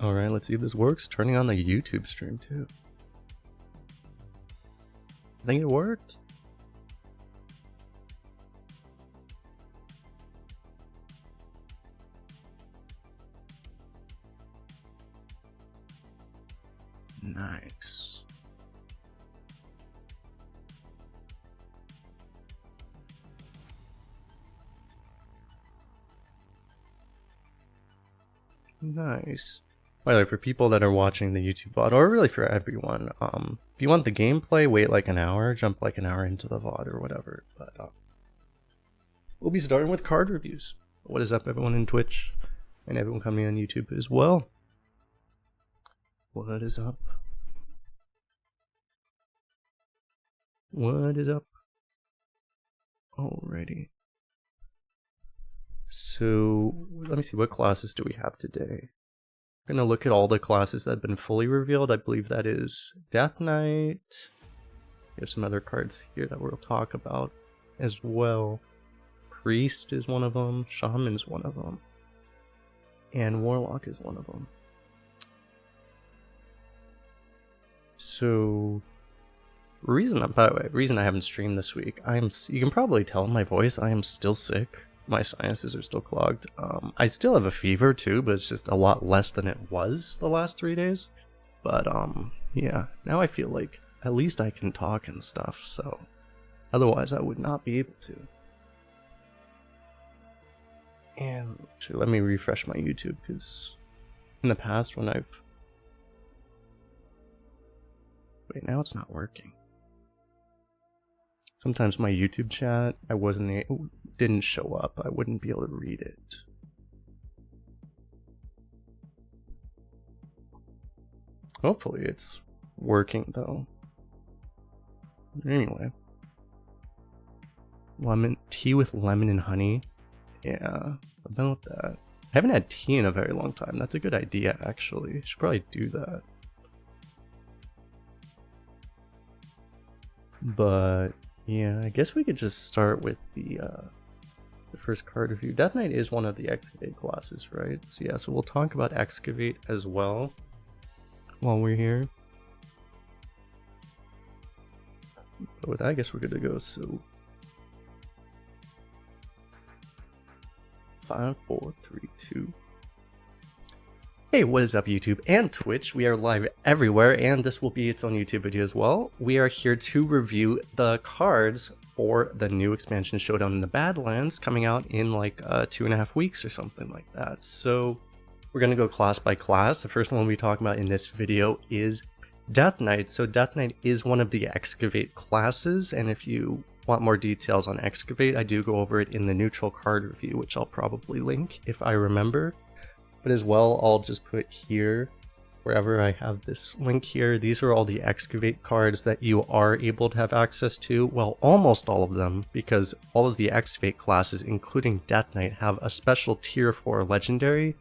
Alright, let's see if this works. Turning on the YouTube stream too. I think it worked. Nice. Nice. By the way, for people that are watching the YouTube VOD, or really for everyone, if you want the gameplay, wait like an hour, jump like an hour into the VOD or whatever. But we'll be starting with card reviews. What is up, everyone in Twitch, and everyone coming on YouTube as well? What is up? What is up? Alrighty. So, let me see, what classes do we have today? I'm gonna look at all the classes that have been fully revealed. I believe that is Death Knight. We have some other cards here that we'll talk about as well. Priest is one of them, Shaman is one of them, and Warlock is one of them. So, by the way, reason I haven't streamed this week, you can probably tell in my voice, I am still sick. My sinuses are still clogged. I still have a fever too, but it's just a lot less than it was the last 3 days. But yeah, now I feel like at least I can talk and stuff, so otherwise I would not be able to. And actually, let me refresh my YouTube, because in the past when I've... Wait, now it's not working. Sometimes my YouTube chat, didn't show up. I wouldn't be able to read it. Hopefully it's working though. Anyway. Tea with lemon and honey. Yeah, about that. I haven't had tea in a very long time. That's a good idea, actually. Should probably do that. But yeah, I guess we could just start with the first card review. Death Knight is one of the Excavate classes, right? So yeah, so we'll talk about Excavate as well while we're here. But with that, I guess we're good to go. So 5, 4, 3, 2. Hey, what is up YouTube and Twitch? We are live everywhere, and this will be its own YouTube video as well. We are here to review the cards for the new expansion Showdown in the Badlands, coming out in like 2.5 weeks or something like that. So we're going to go class by class. The first one we'll be talking about in this video is Death Knight. So Death Knight is one of the Excavate classes, and if you want more details on Excavate, I do go over it in the neutral card review, which I'll probably link if I remember. But as well, I'll just put here, wherever I have this link here, these are all the Excavate cards that you are able to have access to. Well, almost all of them, because all of the Excavate classes, including Death Knight, have a special tier 4 legendary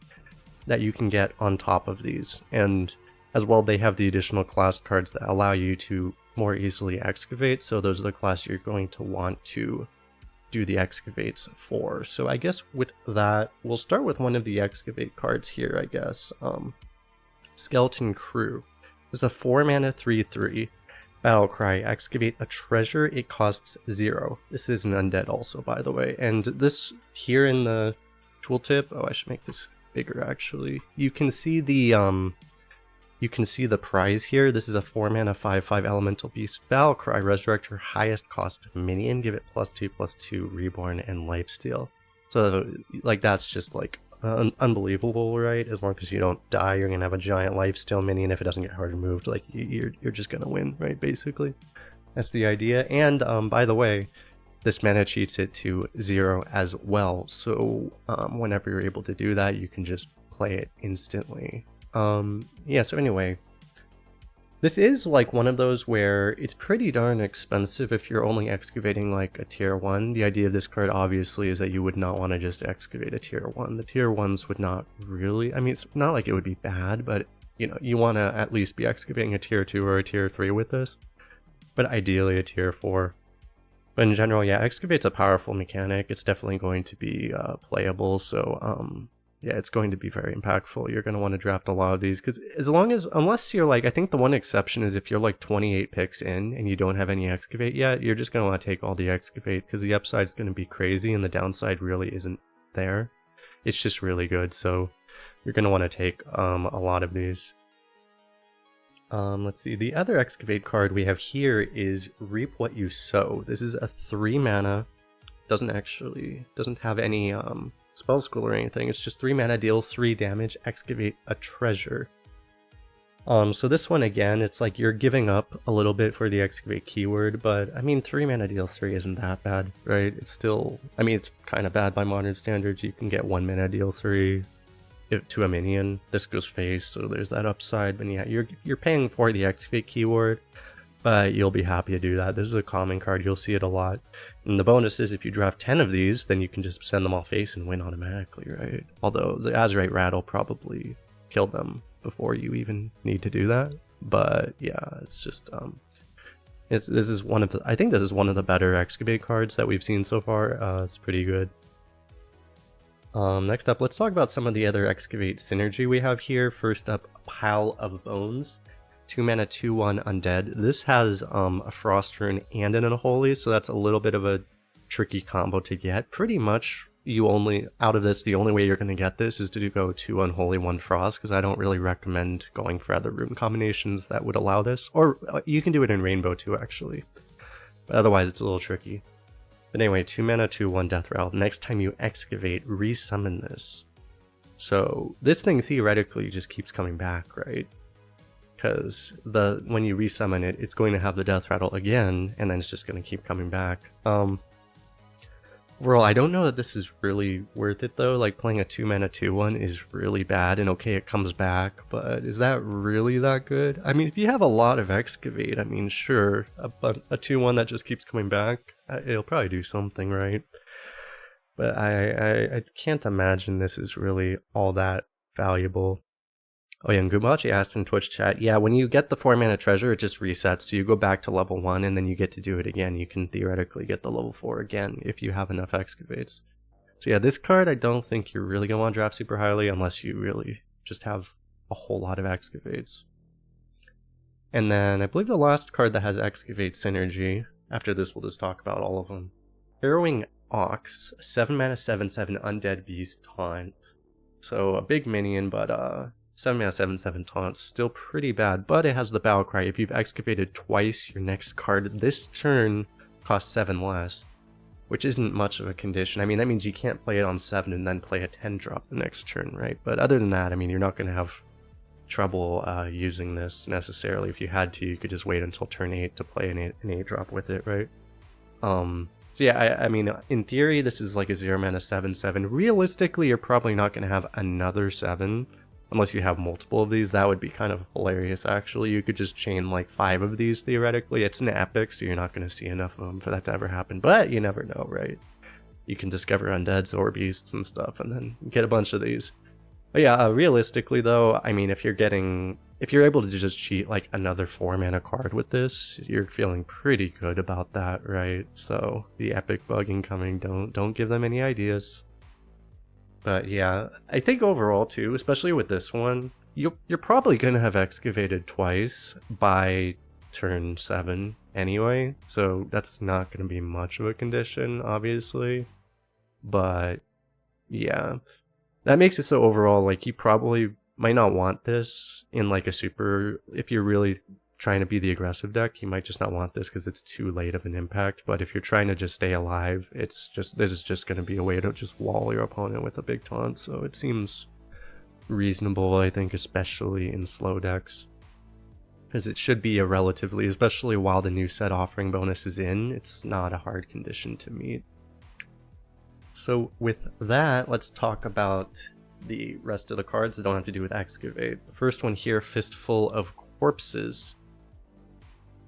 that you can get on top of these. And as well, they have the additional class cards that allow you to more easily excavate, so those are the classes you're going to want to do the excavates for. So I guess with that, we'll start with one of the Excavate cards here, I guess. Skeleton Crew. It's a 4-mana 3/3 battle cry. Excavate a treasure. It costs 0. This is an undead also, by the way. And this here in the tooltip, oh, I should make this bigger actually. You can see the prize here. This is a 4-mana 5/5 elemental beast battle cry. Resurrect your highest cost minion. Give it +2/+2 reborn and lifesteal. So like that's just like unbelievable, right? As long as you don't die, you're gonna have a giant lifesteal minion. If it doesn't get hard removed, like you're just gonna win, right? Basically, that's the idea. And by the way, this mana cheats it to 0 as well. So whenever you're able to do that, you can just play it instantly. Yeah, so anyway, this is like one of those where it's pretty darn expensive if you're only excavating like a tier 1. The idea of this card obviously is that you would not want to just excavate a tier 1. The tier 1s would not really, I mean, it's not like it would be bad, but you know, you want to at least be excavating a tier 2 or a tier 3 with this, but ideally a tier 4. But in general, yeah, excavate's a powerful mechanic. It's definitely going to be playable, so yeah, it's going to be very impactful. You're going to want to draft a lot of these because unless you're like, I think the one exception is if you're like 28 picks in and you don't have any excavate yet, you're just going to want to take all the excavate because the upside is going to be crazy and the downside really isn't there. It's just really good, so you're going to want to take a lot of these. Let's see, the other excavate card we have here is Reap What You Sow. This is a 3 mana, doesn't have any spell school or anything. It's just 3 mana, deal 3 damage, excavate a treasure. So this one again, it's like you're giving up a little bit for the excavate keyword, but I mean 3 mana deal 3 isn't that bad, right? It's still, I mean it's kind of bad by modern standards. You can get 1 mana deal 3 to a minion. This goes face, so there's that upside. But yeah, you're paying for the excavate keyword, but you'll be happy to do that. This is a common card, you'll see it a lot. And the bonus is if you draft 10 of these, then you can just send them all face and win automatically, right? Although the Azurite Rattle probably killed them before you even need to do that. But yeah, it's just I think this is one of the better excavate cards that we've seen so far. It's pretty good. Next up, let's talk about some of the other excavate synergy we have here. First up, Pile of Bones. 2 mana, 2/1 undead. This has a Frost Rune and an Unholy, so that's a little bit of a tricky combo to get. Pretty much, out of this, the only way you're going to get this is to go 2 Unholy, 1 Frost, because I don't really recommend going for other rune combinations that would allow this. Or you can do it in Rainbow too, actually. But otherwise, it's a little tricky. But anyway, 2 mana, 2/1 Death Rattle. Next time you excavate, resummon this. So this thing theoretically just keeps coming back, right? Because when you resummon it, it's going to have the Death Rattle again, and then it's just going to keep coming back. Well, I don't know that this is really worth it though. Like playing a 2 mana 2/1 is really bad, and okay, it comes back, but is that really that good? I mean, if you have a lot of excavate, I mean, sure, but a 2/1 that just keeps coming back, it'll probably do something, right? But I can't imagine this is really all that valuable. Oh yeah, and Gubachi asked in Twitch chat, yeah, when you get the 4 mana treasure, it just resets, so you go back to level 1 and then you get to do it again. You can theoretically get the level 4 again if you have enough excavates. So yeah, this card I don't think you're really going to want to draft super highly unless you really just have a whole lot of excavates. And then I believe the last card that has excavate synergy, after this we'll just talk about all of them. Harrowing Ox, 7 mana 7/7 undead beast taunt. So a big minion, but 7 mana 7/7 taunt, still pretty bad, but it has the battle cry. If you've excavated twice, your next card this turn costs 7 less, which isn't much of a condition. I mean, that means you can't play it on 7 and then play a 10 drop the next turn, right? But other than that, I mean, you're not going to have trouble using this necessarily. If you had to, you could just wait until turn 8 to play an 8 drop with it, right? So yeah, I mean, in theory, this is like a 0 mana 7/7. Realistically, you're probably not going to have another 7. Unless you have multiple of these. That would be kind of hilarious, actually. You could just chain like 5 of these, theoretically. It's an epic, so you're not going to see enough of them for that to ever happen. But you never know, right? You can discover undeads or beasts and stuff, and then get a bunch of these. But yeah, realistically, though, I mean, if you're able to just cheat like another 4 mana card with this, you're feeling pretty good about that, right? So the epic bug incoming, don't give them any ideas. But yeah, I think overall too, especially with this one, you're probably going to have excavated twice by turn 7 anyway, so that's not going to be much of a condition, obviously. But yeah, that makes it so overall, like, you probably might not want this in like a super, if you're really trying to be the aggressive deck, you might just not want this because it's too late of an impact. But if you're trying to just stay alive, this is just going to be a way to just wall your opponent with a big taunt. So it seems reasonable, I think, especially in slow decks, because it should be a relatively, especially while the new set offering bonus is in, it's not a hard condition to meet. So with that, let's talk about the rest of the cards that don't have to do with excavate. The first one here, Fistful of Corpses.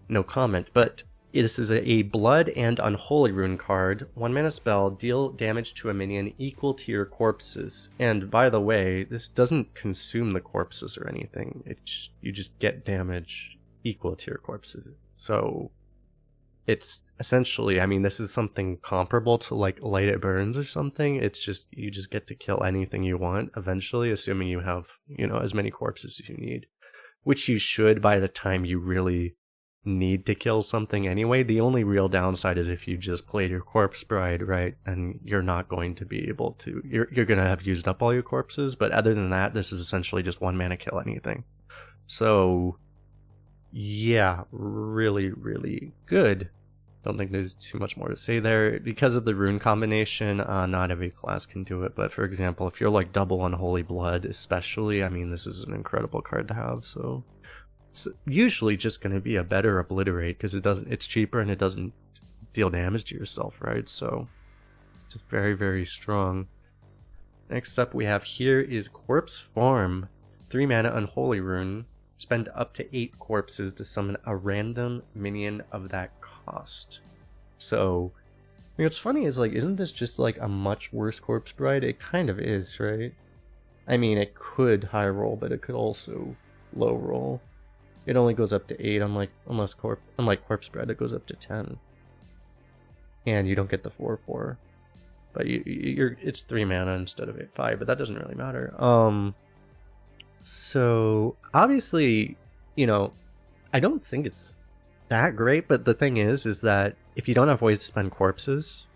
No comment, but this is a Blood and Unholy Rune card. 1 mana spell, deal damage to a minion equal to your corpses. And by the way, this doesn't consume the corpses or anything. You just get damage equal to your corpses. So it's essentially, I mean, this is something comparable to like Light It Burns or something. It's just, you just get to kill anything you want eventually, assuming you have, you know, as many corpses as you need, which you should by the time you really need to kill something anyway. The only real downside is if you just played your corpse bride, right? And you're not going to be able to, you're going to have used up all your corpses. But other than that, this is essentially just 1 mana kill anything. So yeah, really, really good. Don't think there's too much more to say there. Because of the rune combination, not every class can do it. But for example, if you're like double Unholy Blood especially, I mean, this is an incredible card to have. So it's usually just going to be a better Obliterate because it's cheaper and it doesn't deal damage to yourself, right? So just very, very strong. Next up we have here is Corpse Farm. 3 mana Unholy Rune. Spend up to 8 corpses to summon a random minion of that cost. So, I mean, what's funny is, like, isn't this just like a much worse Corpse Bride? It kind of is, right? I mean, it could high roll, but it could also low roll. It only goes up to 8, unlike Corpse Bride, it goes up to 10. And you don't get the 4/4. But it's 3 mana instead of 5, but that doesn't really matter. So obviously, you know, I don't think it's that great, but the thing is that if you don't have ways to spend corpses,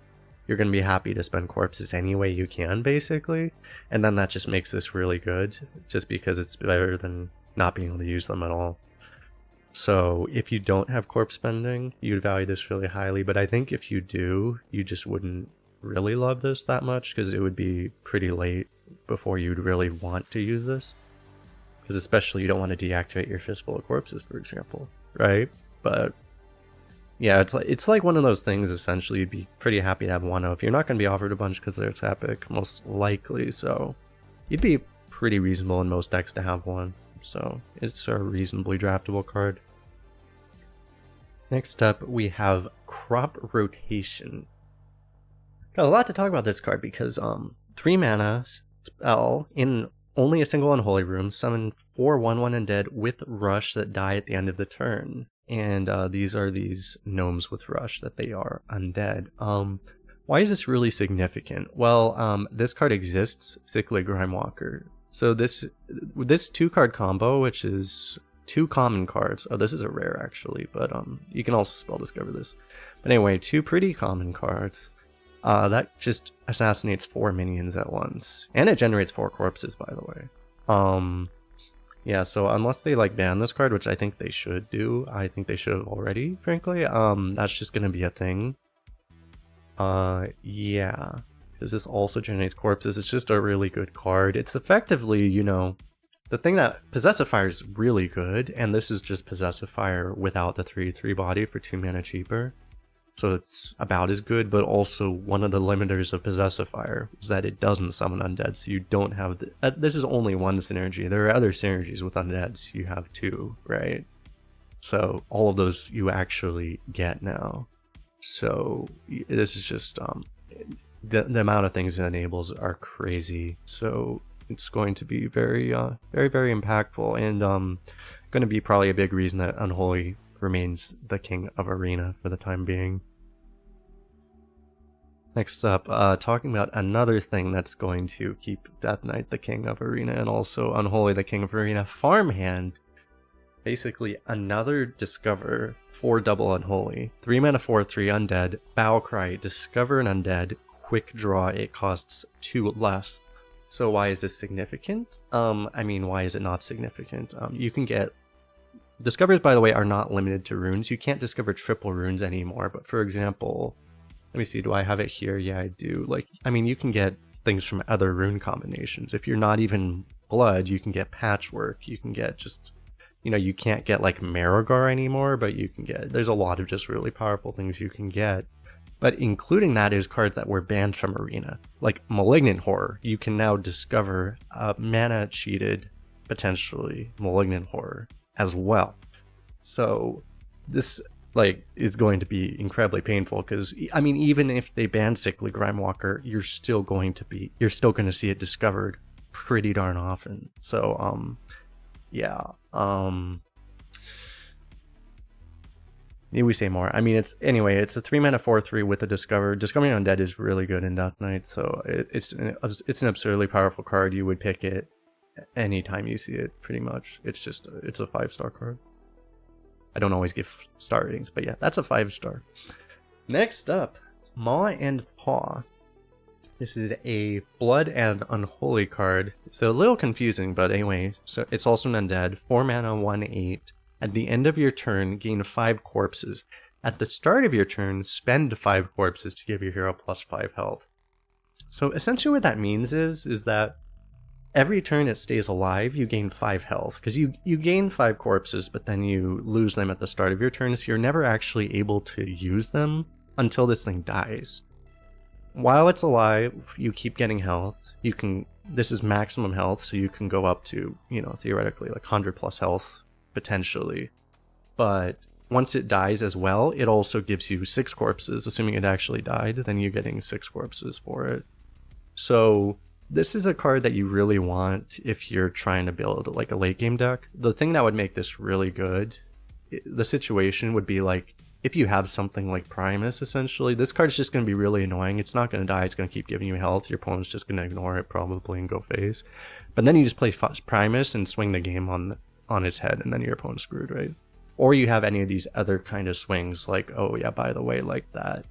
you're going to be happy to spend corpses any way you can, basically. And then that just makes this really good, just because it's better than not being able to use them at all. So if you don't have corpse spending, you'd value this really highly, but I think if you do, you just wouldn't really love this that much, because it would be pretty late before you'd really want to use this. Because especially you don't want to deactivate your fistful of corpses, for example, right? But yeah, it's like one of those things. Essentially, you'd be pretty happy to have 1/0 if you're not going to be offered a bunch because it's epic, most likely. So you'd be pretty reasonable in most decks to have one. So it's a reasonably draftable card. Next up, we have Crop Rotation. Got a lot to talk about this card because 3 mana spell in only a single Unholy Room, summon 4 1/1 undead with Rush that die at the end of the turn. And these are these gnomes with Rush that they are undead. Why is this really significant? Well, this card exists, Sickly Grimewalker. So this 2-card combo, which is 2 common cards. Oh, this is a rare actually, but you can also spell discover this. But anyway, 2 pretty common cards. That just assassinates 4 minions at once. And it generates 4 corpses, by the way. Yeah, so unless they like ban this card, which I think they should do, I think they should have already, frankly, that's just gonna be a thing. Yeah. Because this also generates corpses. It's just a really good card. It's effectively, you know, the thing that Possessifier is really good, and this is just Possessifier without the 3/3 body for 2 mana cheaper. So it's about as good, but also one of the limiters of Possessifier is that it doesn't summon undead, so you don't have this is only one synergy. There are other synergies with undeads, you have 2, right? So all of those you actually get now. So this is just the amount of things it enables are crazy. So it's going to be very very impactful, and going to be probably a big reason that Unholy remains the king of Arena for the time being. Next up, talking about another thing that's going to keep Death Knight the king of Arena and also Unholy the king of Arena, Farmand. Basically another Discover for double Unholy. 3 mana 4/3 undead, Battle Cry, discover an undead, quick draw, it costs 2 less. So why is this significant? I mean, why is it not significant? You can get discovers, by the way, are not limited to runes. You can't discover triple runes anymore, but for example, let me see, do I have it here? Yeah, I do. Like, I mean, you can get things from other rune combinations. If you're not even blood, you can get Patchwork, you can get just, you know, you can't get like Marigar anymore, but you can get, there's a lot of just really powerful things you can get. But including that is cards that were banned from Arena. Like Malignant Horror, you can now discover a mana cheated, potentially Malignant Horror as well. So this like is going to be incredibly painful, because I mean, even if they ban Sickly Grimewalker, you're still going to see it discovered pretty darn often. So yeah, We say more. I mean, it's a 3-mana 4/3 with a Discover. Discovering Undead is really good in Death Knight, so it's an absurdly powerful card. You would pick it anytime you see it, pretty much. It's a 5-star card. I don't always give star ratings, but yeah, that's a 5-star. Next up, Maw and Paw. This is a Blood and Unholy card. It's a little confusing, but anyway, so it's also an Undead. 4-mana 1/8. At the end of your turn, gain 5 corpses. At the start of your turn, spend 5 corpses to give your hero +5 health. So essentially what that means is that every turn it stays alive, you gain 5 health. Because you gain 5 corpses, but then you lose them at the start of your turn, so you're never actually able to use them until this thing dies. While it's alive, you keep getting health. This is maximum health, so you can go up to, theoretically, like 100+ health, potentially. But once it dies as well, it also gives you 6 corpses. Assuming it actually died, then you're getting 6 corpses for it. So this is a card that you really want if you're trying to build like a late game deck. The thing that would make this really good, the situation would be like, if you have something like Primus, essentially, this card's just going to be really annoying. It's not going to die. It's going to keep giving you health. Your opponent's just going to ignore it probably and go face. But then you just play Primus and swing the game on its head, and then your opponent's screwed, right? Or you have any of these other kind of swings, like, oh yeah, by the way, like that,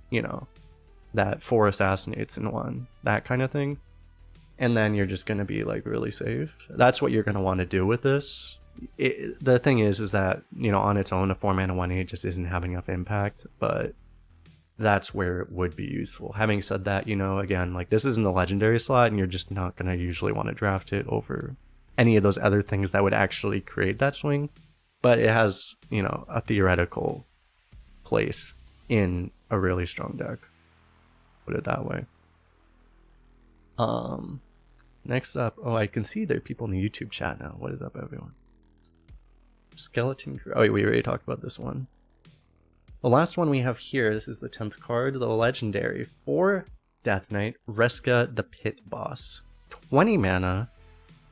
that 4 assassinates in 1, that kind of thing. And then you're just going to be like really safe. That's what you're going to want to do with this. The thing is that, on its own, a 4-mana 1/8 just isn't having enough impact, but that's where it would be useful. Having said that, again, like, this isn't the legendary slot, and you're just not going to usually want to draft it over any of those other things that would actually create that swing. But it has, a theoretical place in a really strong deck. Put it that way. Next up, I can see there are people in the YouTube chat now. What is up, everyone? Skeleton Crew. Oh, we already talked about this one. The last one we have here, this is the 10th card, the legendary. For Death Knight, Reska the Pit Boss. 20 mana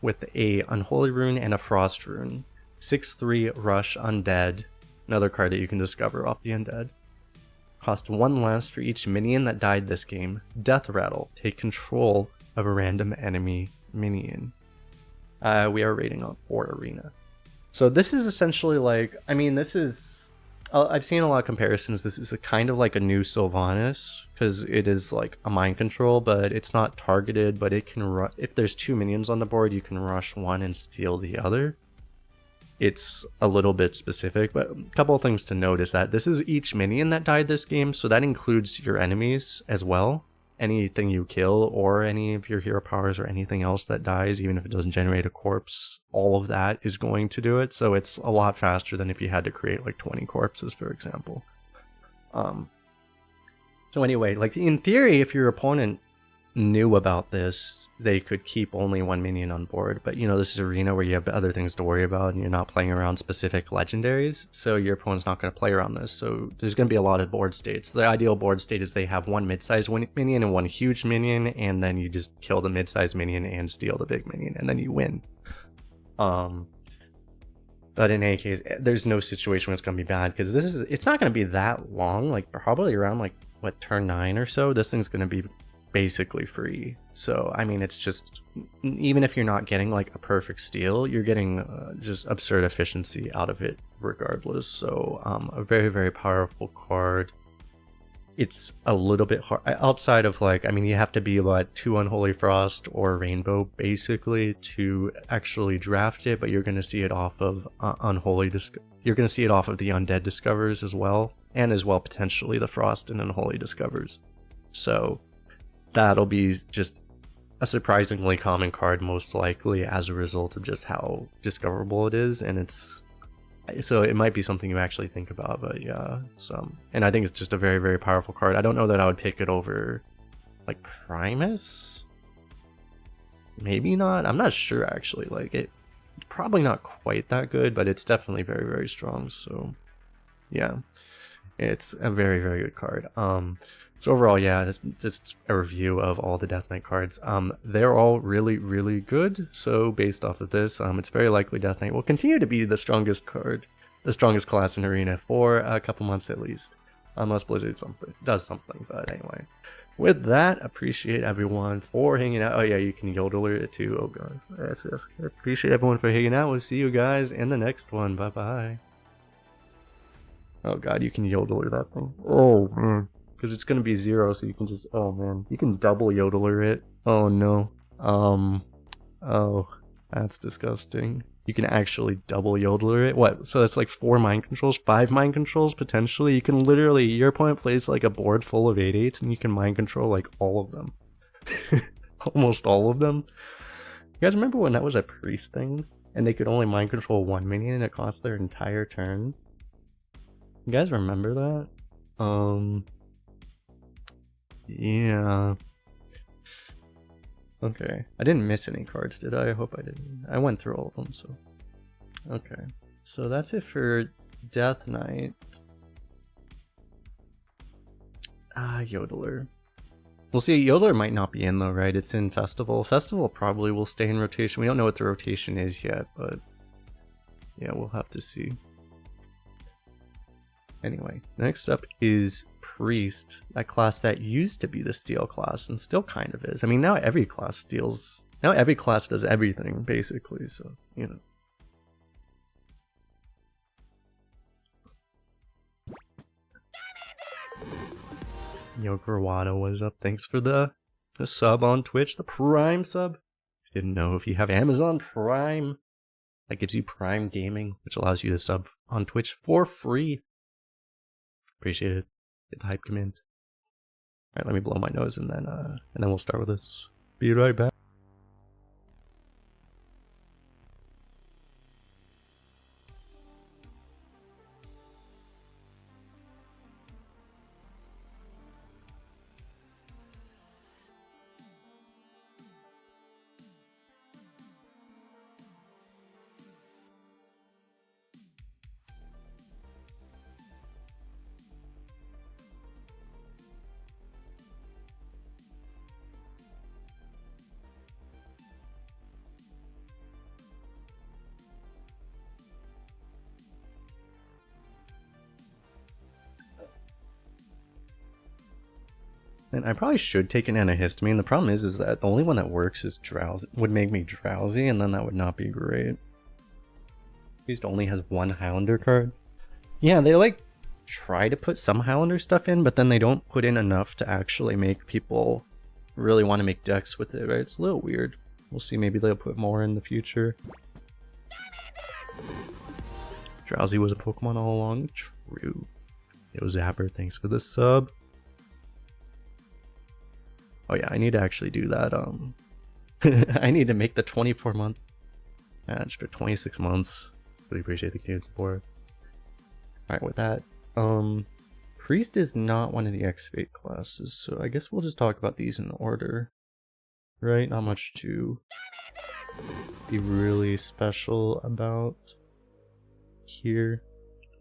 with a Unholy Rune and a Frost Rune. 6/3 Rush Undead. Another card that you can discover off the Undead. Cost 1 less for each minion that died this game. Death Rattle. Take control of a random enemy minion. We are rating on 4 Arena. So this is essentially like, I've seen a lot of comparisons. This is a kind of like a new Sylvanas, because it is like a mind control, but it's not targeted, but it can if there's 2 minions on the board, you can rush one and steal the other. It's a little bit specific, but a couple of things to note is that this is each minion that died this game, so that includes your enemies as well. Anything you kill, or any of your hero powers, or anything else that dies, even if it doesn't generate a corpse, all of that is going to do it. So it's a lot faster than if you had to create like 20 corpses, for example. So anyway, like, in theory, if your opponent knew about this, they could keep only 1 minion on board. But this is Arena where you have other things to worry about, and you're not playing around specific legendaries, so your opponent's not going to play around this. So there's going to be a lot of board states. The ideal board state is they have 1 mid-sized minion and 1 huge minion, and then you just kill the mid-sized minion and steal the big minion, and then you win. But in any case, there's no situation where it's going to be bad, because it's not going to be that long, like probably around like turn 9 or so. This thing's going to be basically free. So it's just, even if you're not getting like a perfect steal, you're getting just absurd efficiency out of it regardless. So a very, very powerful card. It's a little bit hard outside of like, you have to be about 2 Unholy Frost or Rainbow basically to actually draft it, but you're going to see it off of you're going to see it off of the Undead Discovers as well, and as well potentially the Frost and Unholy Discovers. So that'll be just a surprisingly common card, most likely, as a result of just how discoverable it is, and so it might be something you actually think about. But yeah, and I think it's just a very, very powerful card. I don't know that I would pick it over like Primus. Maybe not. I'm not sure actually. Like, it's probably not quite that good, but it's definitely very, very strong. So yeah, it's a very, very good card. So overall, yeah, just a review of all the Death Knight cards. They're all really, really good. So based off of this, it's very likely Death Knight will continue to be the strongest card the strongest class in Arena for a couple months at least. Unless Blizzard does something, but anyway. With that, appreciate everyone for hanging out. Oh yeah, you can yodeler it too. Oh god. Yes. Appreciate everyone for hanging out. We'll see you guys in the next one. Bye bye. Oh god, you can yodeler that thing. Oh man. Because it's gonna be 0, so you can just, oh man. You can double yodeler it. Oh no. Oh, that's disgusting. You can actually double yodeler it. What? So that's like 4 mind controls, 5 mind controls potentially. You can literally, your opponent plays like a board full of 8/8s and you can mind control like all of them. Almost all of them. You guys remember when that was a priest thing and they could only mind control 1 minion and it cost their entire turn? You guys remember that? Yeah. Okay, I didn't miss any cards, did I? I hope I didn't. I went through all of them, so... Okay, so that's it for Death Knight. Yodeler. We'll see, Yodeler might not be in though, right? It's in Festival. Festival probably will stay in rotation. We don't know what the rotation is yet, but... yeah, we'll have to see. Anyway, next up is Priest, that class that used to be the Steel class and still kind of is. I mean, now every class steals. Now every class does everything, basically, so, you know. Yo, Grawado was up. Thanks for the sub on Twitch, the Prime sub. Didn't know if you have Amazon Prime. That gives you Prime Gaming, which allows you to sub on Twitch for free. Appreciate it. Get the hype command. Alright, let me blow my nose and then we'll start with this. Be right back. And I probably should take an antihistamine. The problem is that the only one that works is drowsy. Would make me drowsy, and then that would not be great. Priest only has 1 Highlander card. Yeah, they like try to put some Highlander stuff in, but then they don't put in enough to actually make people really want to make decks with it, right? It's a little weird. We'll see, maybe they'll put more in the future. Drowsy was a Pokemon all along. True. Yo, Zapper, thanks for the sub. Oh yeah, I need to actually do that. I need to make the 24-month match for 26 months. Really appreciate the community support. Alright, with that, Priest is not one of the Excavate classes, so I guess we'll just talk about these in order. Right? Not much to be really special about here.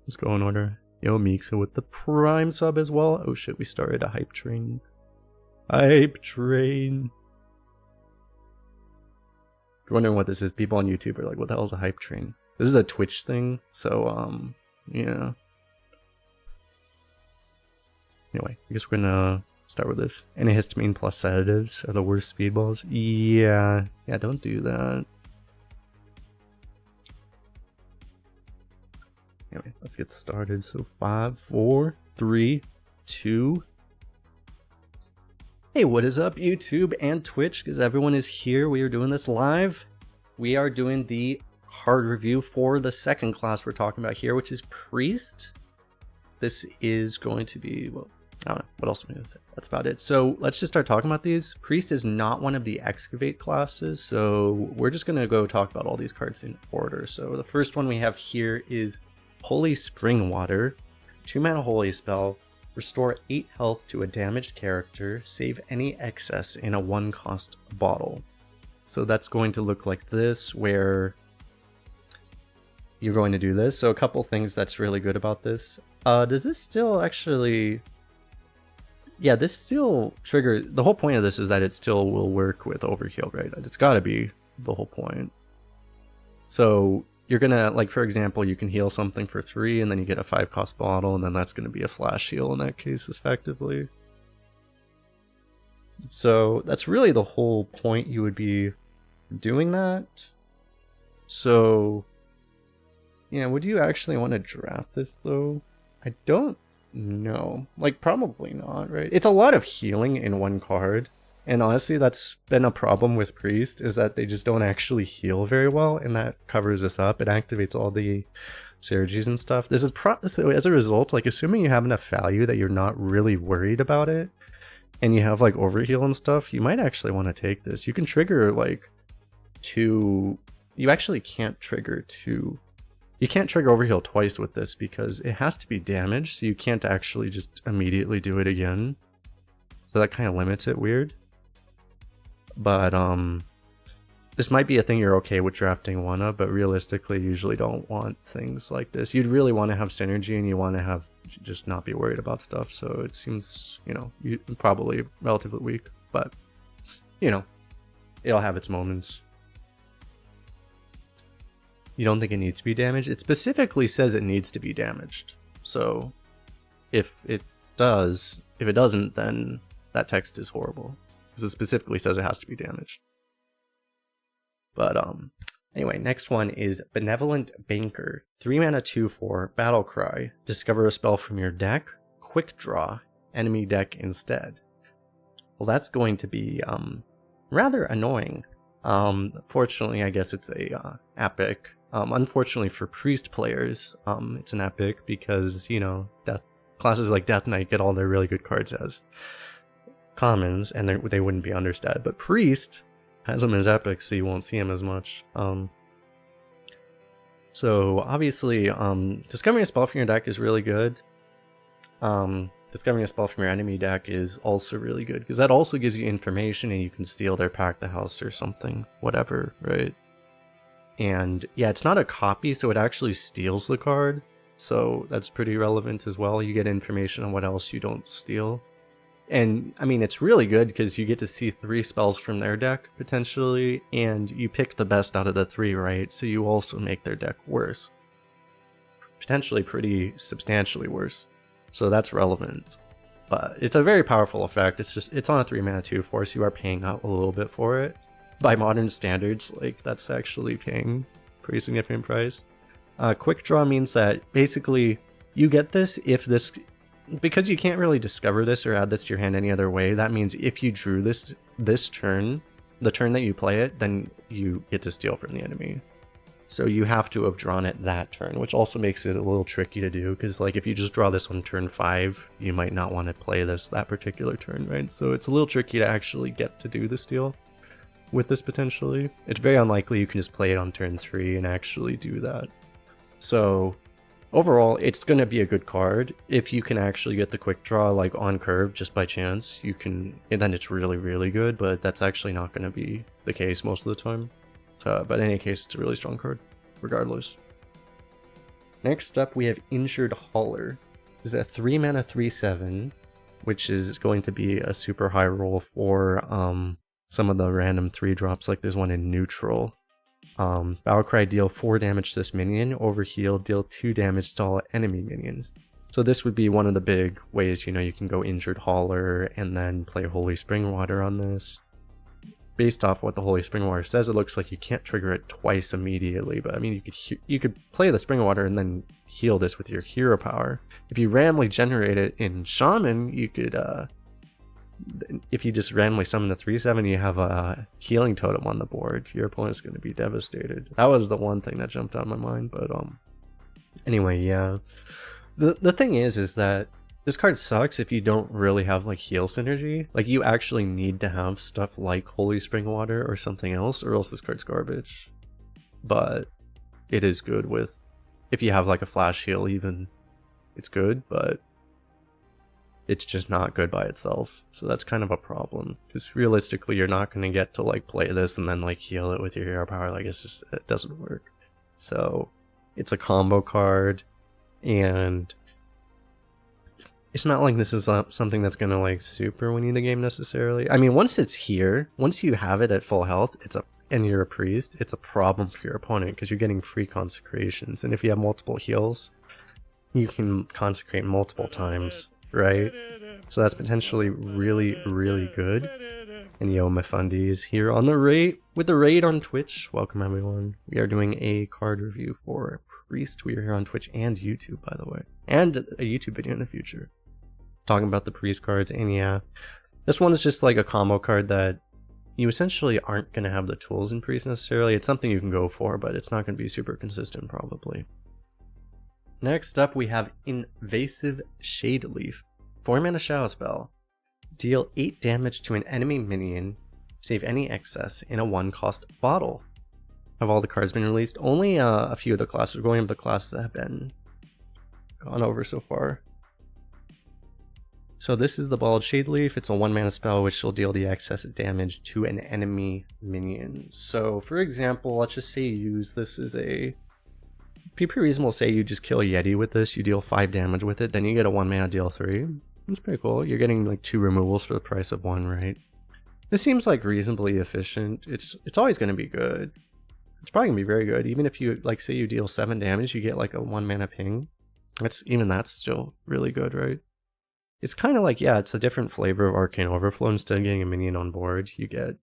Let's go in order. Yo, Meeksa with the Prime sub as well. Oh shit, we started a hype train. Hype train. If you're wondering what this is, people on YouTube are like, what the hell is a hype train? This is a Twitch thing, so yeah. Anyway, I guess we're gonna start with this. Antihistamine plus sedatives are the worst speedballs. Yeah, don't do that. Anyway, let's get started. So 5, 4, 3, 2. Hey, what is up, YouTube and Twitch? Because everyone is here. We are doing this live. We are doing the card review for the second class we're talking about here, which is Priest. This is going to be, well, I don't know. What else am I going to say? That's about it. So let's just start talking about these. Priest is not one of the Excavate classes, so we're just going to go talk about all these cards in order. So the first one we have here is Holy Spring Water. 2-mana Holy Spell. Restore 8 health to a damaged character, save any excess in a 1-cost bottle. So that's going to look like this, where you're going to do this. So a couple things that's really good about this. Does this still actually... Yeah, this still trigger... The whole point of this is that it still will work with Overheal, right? It's gotta be the whole point. So you're gonna, like, for example, you can heal something for 3 and then you get a 5-cost bottle, and then that's gonna be a flash heal in that case effectively. So that's really the whole point you would be doing that. So yeah, would you actually want to draft this though? I don't know. Like, probably not, right? It's a lot of healing in one card. And honestly, that's been a problem with Priest, is that they just don't actually heal very well, and that covers this up. It activates all the synergies and stuff. This is so as a result, like, assuming you have enough value that you're not really worried about it, and you have like overheal and stuff, you might actually want to take this. You can trigger like 2. You actually can't trigger 2. You can't trigger overheal twice with this because it has to be damaged, so you can't actually just immediately do it again. So that kind of limits it weird. But this might be a thing you're okay with drafting one of, but realistically you usually don't want things like this. You'd really want to have synergy, and you want to have just not be worried about stuff. So it seems, you know, probably relatively weak, but you know, it'll have its moments. You don't think it needs to be damaged? It specifically says it needs to be damaged. So if it doesn't, then that text is horrible, because it specifically says it has to be damaged. But anyway, next one is Benevolent Banker. 3 mana 2/4, Battle Cry. Discover a spell from your deck. Quick draw. Enemy deck instead. Well, that's going to be rather annoying. Fortunately, I guess it's a epic. Unfortunately for Priest players, it's an epic because, you know, classes like Death Knight get all their really good cards as commons, and they wouldn't be understat. But Priest has them as epics, so you won't see them as much. So obviously, discovering a spell from your deck is really good. Discovering a spell from your enemy deck is also really good, because that also gives you information, and you can steal their Pack the House or something, whatever, right? And yeah, it's not a copy, so it actually steals the card, so that's pretty relevant as well. You get information on what else you don't steal. And I mean, it's really good because you get to see 3 spells from their deck potentially, and you pick the best out of the 3, right? So you also make their deck worse, potentially pretty substantially worse. So that's relevant, but it's a very powerful effect. It's on a 3 mana 2/4, so you are paying out a little bit for it. By modern standards, like, that's actually paying a pretty significant price. Quick draw means that basically you get this if this, because you can't really discover this or add this to your hand any other way. That means if you drew this turn, the turn that you play it, then you get to steal from the enemy. So you have to have drawn it that turn, which also makes it a little tricky to do, because like if you just draw this on turn 5, you might not want to play this that particular turn, right? So it's a little tricky to actually get to do the steal with this potentially. It's very unlikely you can just play it on turn 3 and actually do that. So overall, it's going to be a good card. If you can actually get the quick draw like on curve just by chance, you can, and then it's really, really good, but that's actually not going to be the case most of the time. But in any case, it's a really strong card, regardless. Next up, we have Injured Holler. This is a 3 mana 3/7, which is going to be a super high roll for some of the random 3-drops, like there's one in neutral. Battlecry, deal 4 damage to this minion. Overheal, deal 2 damage to all enemy minions. So this would be one of the big ways, you know, you can go Injured Holler and then play Holy Springwater on this. Based off what the Holy Springwater says, it looks like you can't trigger it twice immediately, but I mean, you could play the Springwater and then heal this with your hero power. If you randomly generate it in Shaman, you could, if you just randomly summon the 3/7, you have a healing totem on the board. Your opponent's going to be devastated. That was the one thing that jumped out of my mind, but anyway, yeah. The thing is that this card sucks if you don't really have like heal synergy. Like, you actually need to have stuff like Holy Springwater or something else, or else this card's garbage. But it is good with, if you have like a flash heal even, it's good, but it's just not good by itself. So that's kind of a problem, because realistically you're not going to get to like play this and then like heal it with your hero power. Like, it's just, it doesn't work. So it's a combo card, and it's not like this is something that's going to like super win you the game necessarily. I mean, once it's here, once you have it at full health, and you're a priest, it's a problem for your opponent because you're getting free consecrations. And if you have multiple heals, you can consecrate multiple times, right? So that's potentially really, really good. And yo, my fundies here on the raid, with the raid on Twitch. Welcome everyone. We are doing a card review for Priest. We are here on Twitch and YouTube, by the way. And a YouTube video in the future. Talking about the Priest cards, and yeah. This one is just like a combo card that you essentially aren't going to have the tools in Priest necessarily. It's something you can go for, but it's not going to be super consistent probably. Next up we have Invasive Shade Leaf. 4-mana Shadow Spell. Deal 8 damage to an enemy minion, save any excess in a 1-cost bottle. Have all the cards been released? Only a few of the classes. We're going over the classes that have been gone over so far. So this is the Bald Shade Leaf. It's a 1-mana spell which will deal the excess damage to an enemy minion. So for example, let's just say you use this as a... Be pretty reasonable to say you just kill a Yeti with this, you deal 5 damage with it, then you get a 1-mana deal 3. It's pretty cool. You're getting like 2 removals for the price of 1, right? This seems like reasonably efficient. It's always going to be good. It's probably going to be very good. Even if you, like, say you deal 7 damage, you get like a 1-mana ping. That's still really good, right? It's kind of like, yeah, it's a different flavor of Arcane Overflow. Instead of getting a minion on board, you get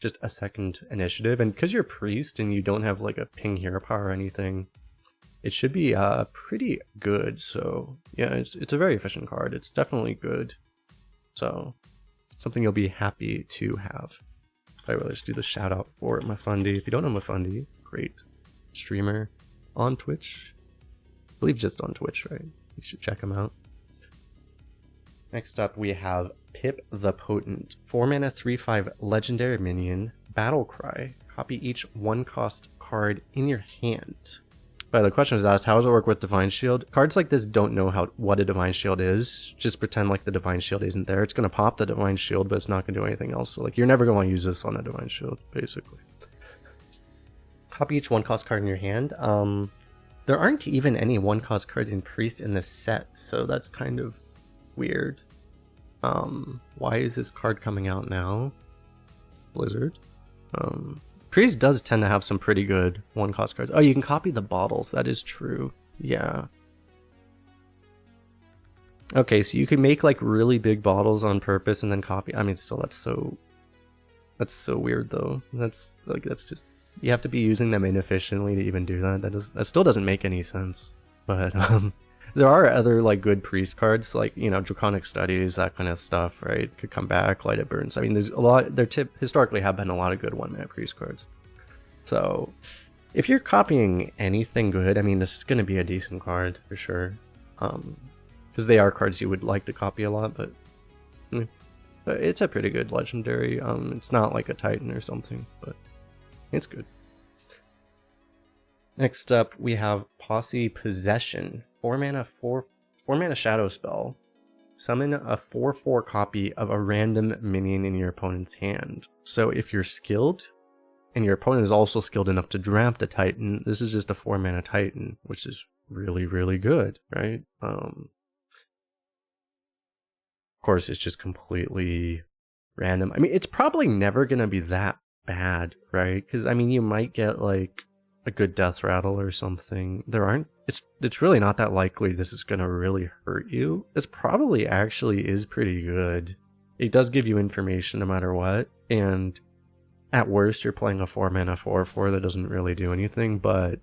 just a second initiative. And because you're a priest and you don't have like a ping hero power or anything, it should be pretty good. So yeah, it's a very efficient card. It's definitely good. So something you'll be happy to have. I will just do the shout out for Mafundi. If you don't know Mafundi, great streamer on Twitch. I believe just on Twitch, right? You should check him out. Next up we have Pip the Potent. 4-mana 3/5 legendary minion, Battle Cry. Copy each 1-cost card in your hand. But the question was asked, how does it work with Divine Shield? Cards like this don't know what a Divine Shield is. Just pretend like the Divine Shield isn't there. It's going to pop the Divine Shield, but it's not going to do anything else. So like, you're never going to want to use this on a Divine Shield, basically. Copy each 1-cost card in your hand. There aren't even any 1-cost cards in Priest in this set, so that's kind of weird. Why is this card coming out now? Blizzard. Priest does tend to have some pretty good 1-cost cards. Oh, you can copy the bottles. That is true. Yeah. Okay, so you can make like really big bottles on purpose and then copy. I mean, still, that's so weird though. That's just, you have to be using them inefficiently to even do that. That still doesn't make any sense. But there are other like good Priest cards, like, you know, Draconic Studies, that kind of stuff, right? Could come back, Light It Burns. I mean, there's a lot, historically have been a lot of good 1-mana Priest cards. So if you're copying anything good, I mean, this is going to be a decent card for sure. Because they are cards you would like to copy a lot, but it's a pretty good legendary. It's not like a Titan or something, but it's good. Next up, we have Posy Possession. 4-mana shadow spell. Summon a 4/4 copy of a random minion in your opponent's hand. So if you're skilled, and your opponent is also skilled enough to draft a Titan, this is just a 4-mana Titan, which is really, really good, right? Of course, it's just completely random. I mean, it's probably never going to be that bad, right? Because, I mean, you might get, like, a good death rattle or something. It's really not that likely this is going to really hurt you. This probably actually is pretty good. It does give you information no matter what, and at worst you're playing a 4-mana 4/4 that doesn't really do anything, but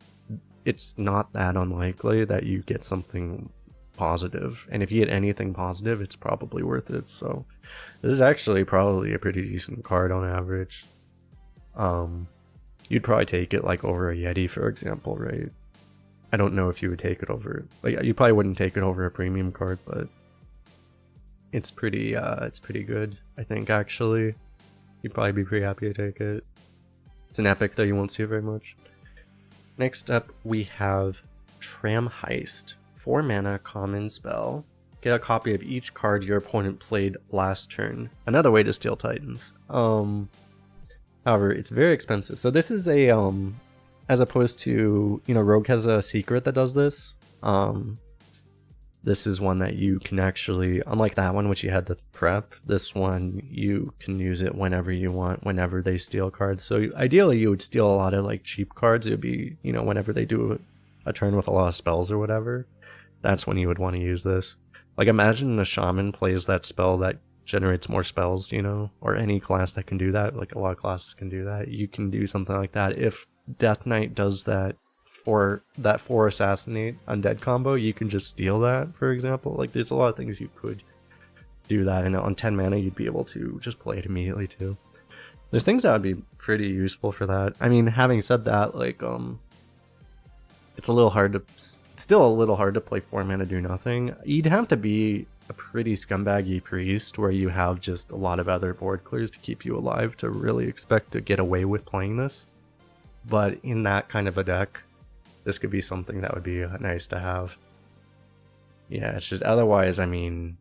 it's not that unlikely that you get something positive. And if you get anything positive, it's probably worth it. So this is actually probably a pretty decent card on average. You'd probably take it like over a Yeti, for example, right? I don't know if you would take it over, like, you probably wouldn't take it over a premium card, but it's pretty good, I think, actually. You'd probably be pretty happy to take it. It's an epic though, you won't see it very much. Next up, we have Tram Heist. 4-mana common spell. Get a copy of each card your opponent played last turn. Another way to steal Titans. However, it's very expensive. So this is a, as opposed to, you know, Rogue has a secret that does this. This is one that you can actually, unlike that one which you had to prep, this one you can use it whenever you want, whenever they steal cards. So ideally you would steal a lot of like cheap cards. It would be, you know, whenever they do a turn with a lot of spells or whatever, that's when you would want to use this. Like imagine a shaman plays that spell that generates more spells, you know, or any class that can do that. Like a lot of classes can do that. You can do something like that. If Death Knight does that for that 4 assassinate undead combo, you can just steal that, for example. Like there's a lot of things you could do that, and on 10 mana you'd be able to just play it immediately too. There's things that would be pretty useful for that. I mean, having said that, like it's still a little hard to play 4 mana do nothing. You'd have to be a pretty scumbaggy priest where you have just a lot of other board clears to keep you alive to really expect to get away with playing this. But in that kind of a deck, this could be something that would be nice to have. Yeah, it's just otherwise, I mean,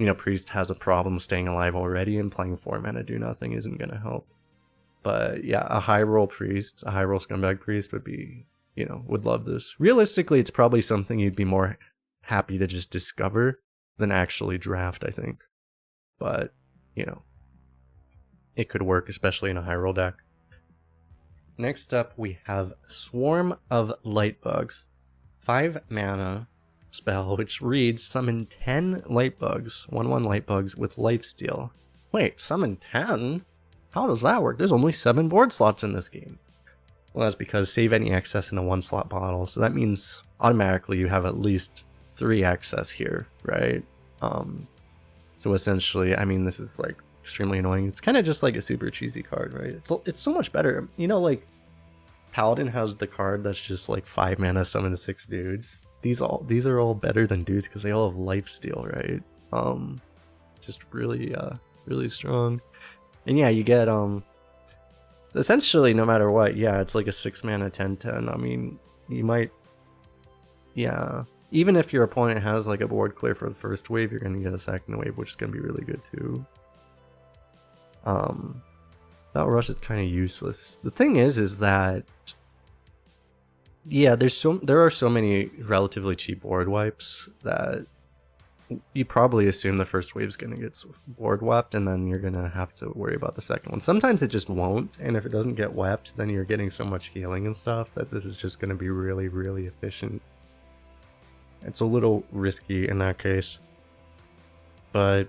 you know, priest has a problem staying alive already, and playing 4 mana do nothing isn't going to help. But yeah, a high roll priest, a high roll scumbag priest would be, you know, would love this. Realistically, it's probably something you'd be more happy to just discover than actually draft, I think. But, you know, it could work, especially in a high roll deck. Next up, we have Swarm of Lightbugs. 5 mana spell, which reads, summon 10 Lightbugs, 1/1 Lightbugs with Lifesteal. Wait, summon 10? How does that work? There's only 7 board slots in this game. Well, that's because save any excess in a 1-slot bottle, so that means automatically you have at least 3 excess here, right? So essentially, I mean, this is like extremely annoying. It's kind of just like a super cheesy card, right? It's so much better. You know, like Paladin has the card that's just like 5 mana summon 6 dudes. These are all better than dudes because they all have lifesteal, right? Just really really strong. And yeah, you get essentially no matter what, yeah, it's like a 6 mana 10/10. I mean, you might, yeah, even if your opponent has like a board clear for the first wave, you're gonna get a second wave, which is gonna be really good too. That rush is kind of useless. The thing is that, yeah, there are so many relatively cheap board wipes that you probably assume the first wave's gonna get board wiped, and then you're gonna have to worry about the second one. Sometimes it just won't, and if it doesn't get wiped, then you're getting so much healing and stuff that this is just gonna be really, really efficient. It's a little risky in that case, but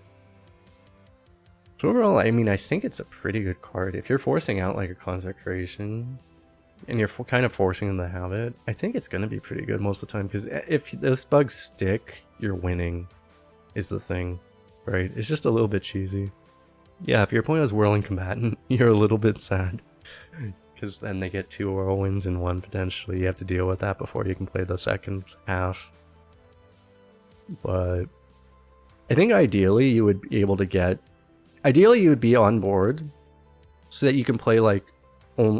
so overall, I mean, I think it's a pretty good card. If you're forcing out like a Consecration, and you're kind of forcing them to have it, I think it's going to be pretty good most of the time, because if those bugs stick, you're winning, is the thing, right? It's just a little bit cheesy. Yeah, if your opponent has Whirling Combatant, you're a little bit sad, because then they get 2 whirlwinds in one potentially. You have to deal with that before you can play the second half. But I think ideally you would be able to get, ideally you would be on board so that you can play like,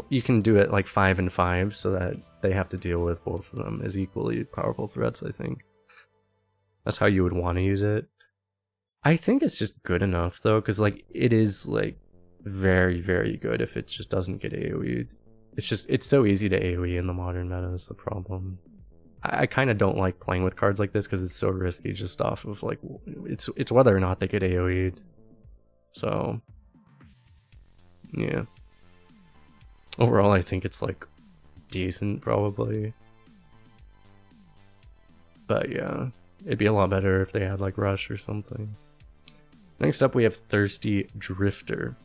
you can do it like 5 and 5 so that they have to deal with both of them as equally powerful threats. I think that's how you would want to use it. I think it's just good enough though, because like it is like very, very good if it just doesn't get AoE'd. It's so easy to AoE in the modern meta is the problem. I kind of don't like playing with cards like this because it's so risky just off of like, it's whether or not they get AoE'd. So yeah, overall I think it's like decent probably, but yeah, it'd be a lot better if they had like Rush or something. Next up we have Thirsty Drifter.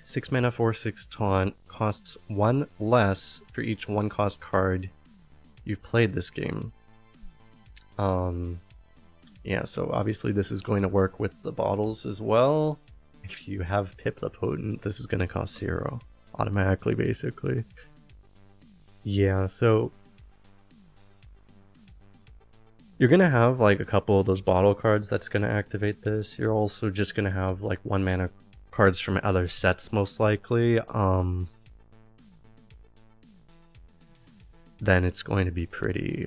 6 mana 4/6 taunt, costs 1 less for each 1-cost card you've played this game. Yeah, so obviously this is going to work with the bottles as well. If you have Pip the Potent, this is going to cost 0 automatically, basically. Yeah, so you're going to have like a couple of those bottle cards that's going to activate this. You're also just going to have like 1 mana cards from other sets most likely. Then it's going to be pretty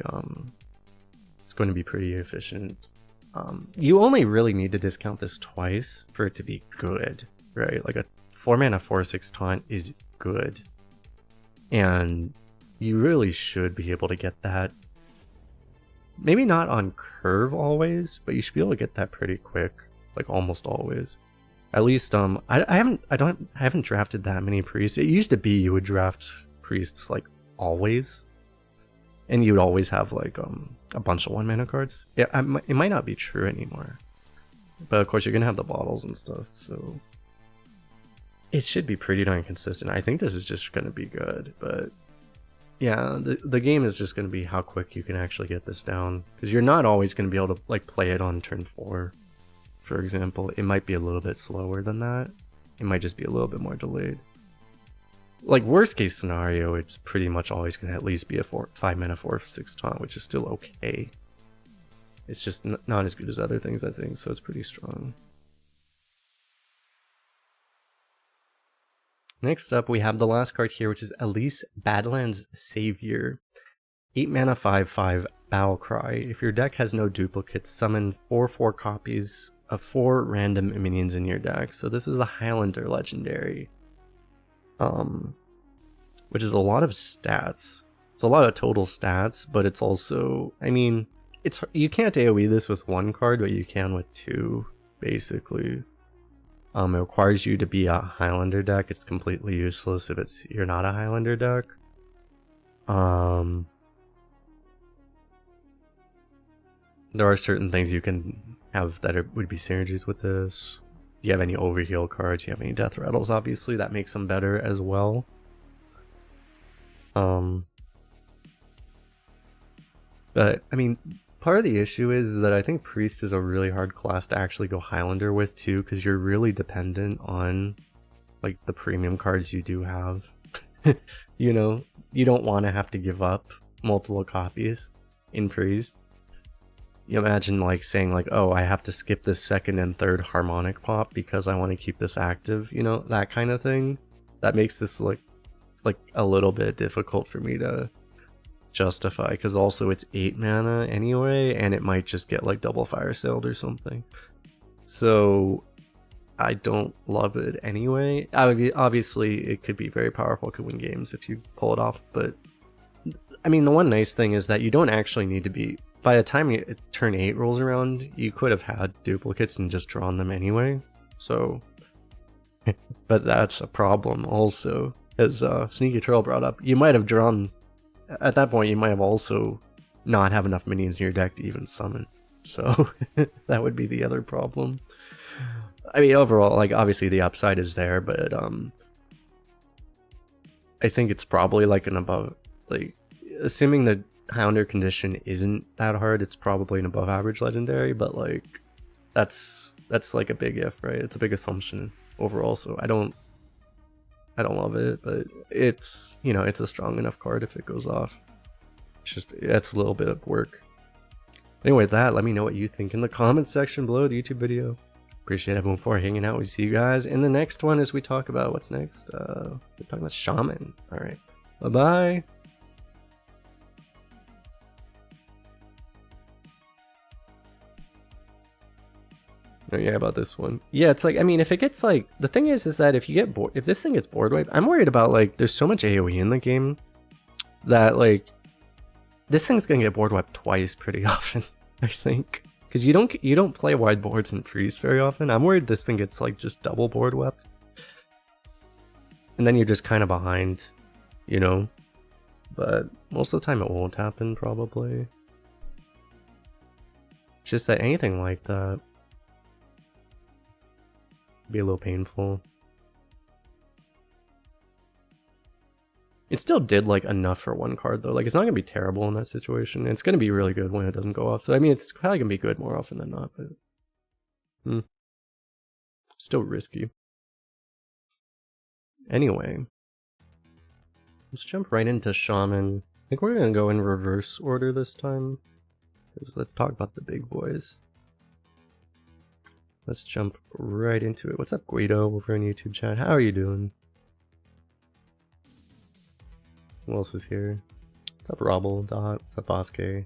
efficient. You only really need to discount this twice for it to be good, right? Like a 4 mana 4/6 taunt is good, and you really should be able to get that Maybe not on curve always, but you should be able to get that pretty quick, like almost always. At least I haven't drafted that many priests. It used to be you would draft priests like always, and you would always have like a bunch of 1-mana cards. Yeah, it might not be true anymore, but of course you're gonna have the bottles and stuff, so it should be pretty darn consistent. I think this is just gonna be good, but yeah, the game is just gonna be how quick you can actually get this down, because you're not always gonna be able to like play it on turn 4. For example, it might be a little bit slower than that. It might just be a little bit more delayed. Like worst case scenario, it's pretty much always going to at least be a 5-mana 4/6 taunt, which is still okay. It's just not as good as other things, I think, so it's pretty strong. Next up, we have the last card here, which is Benevolent Savior. 8-mana 5/5 Battle Cry. If your deck has no duplicates, summon 4/4 copies of 4 random minions in your deck. So this is a Highlander legendary, which is a lot of stats. It's a lot of total stats, but it's also, I mean, you can't AoE this with 1 card, but you can with 2, basically. It requires you to be a Highlander deck. It's completely useless if you're not a Highlander deck. There are certain things you can have that would be synergies with this. Do you have any overheal cards? Do you have any death rattles? Obviously, that makes them better as well. But I mean, part of the issue is that I think Priest is a really hard class to actually go Highlander with too, because you're really dependent on like the premium cards you do have. You know, you don't want to have to give up multiple copies in Priest. You imagine like saying like, oh, I have to skip this 2nd and 3rd harmonic pop because I want to keep this active, you know, that kind of thing. That makes this like a little bit difficult for me to justify, because also it's 8 mana anyway, and it might just get like double fire sailed or something. So I don't love it anyway. Obviously it could be very powerful, could win games if you pull it off, but I mean, the one nice thing is that you don't actually need to be, by the time turn 8 rolls around, you could have had duplicates and just drawn them anyway. So, but that's a problem also, as Sneaky Trail brought up. You might have drawn, at that point, you might have also not have enough minions in your deck to even summon. So that would be the other problem. I mean, overall, like obviously the upside is there, but I think it's probably like an above, like assuming the Highlander condition isn't that hard, it's probably an above average legendary, but like that's like a big if, right? It's a big assumption overall, so I don't love it, but it's, you know, it's a strong enough card if it goes off. It's just, it's a little bit of work. Anyway, with that, let me know what you think in the comments section below the YouTube video. Appreciate everyone for hanging out. We see you guys in the next one as we talk about what's next. We're talking about Shaman. Alright, bye bye. Oh yeah, about this one. Yeah, it's like, I mean, if it gets like, the thing is that if you get bored, if this thing gets board wiped, I'm worried about like, there's so much AoE in the game that like, this thing's gonna get board wiped twice pretty often, I think. Because you don't play wide boards in Priest very often. I'm worried this thing gets like just double board wiped. And then you're just kind of behind, you know? But most of the time it won't happen, probably. It's just that anything like that be a little painful. It still did like enough for 1 card though. Like it's not gonna be terrible in that situation. It's gonna be really good when it doesn't go off. So I mean, it's probably gonna be good more often than not, but still risky. Anyway, let's jump right into Shaman. I think we're gonna go in reverse order this time, because let's talk about the big boys. Let's jump right into it. What's up, Guido, over in YouTube chat? How are you doing? Who else is here? What's up, Robble, Dot? What's up, Bosque?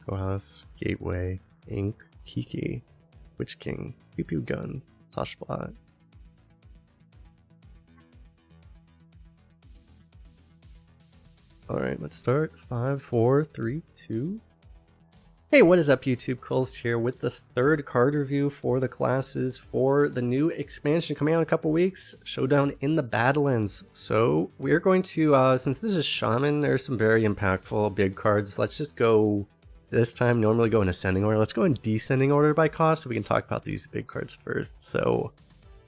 Kohas, Gateway, Ink, Kiki, Witch King, Pew Pew Gun, Toshbot. Alright, let's start. 5, 4, 3, 2. Hey, what is up YouTube? Kolst here with the third card review for the classes for the new expansion coming out in a couple weeks, Showdown in the Badlands. So we're going to, since this is Shaman, there's some very impactful big cards. Let's just go, this time normally go in ascending order. Let's go in descending order by cost so we can talk about these big cards first. So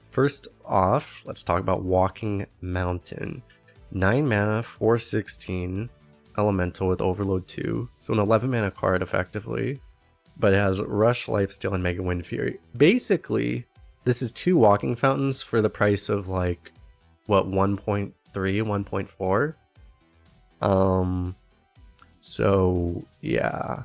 first off, let's talk about Walking Mountain. 9 mana, 4/16. Elemental with Overload 2, so an 11 mana card effectively, but it has Rush, Lifesteal, and Mega Wind Fury. Basically, this is 2 Walking Fountains for the price of like, what, 1.3, 1.4? So yeah.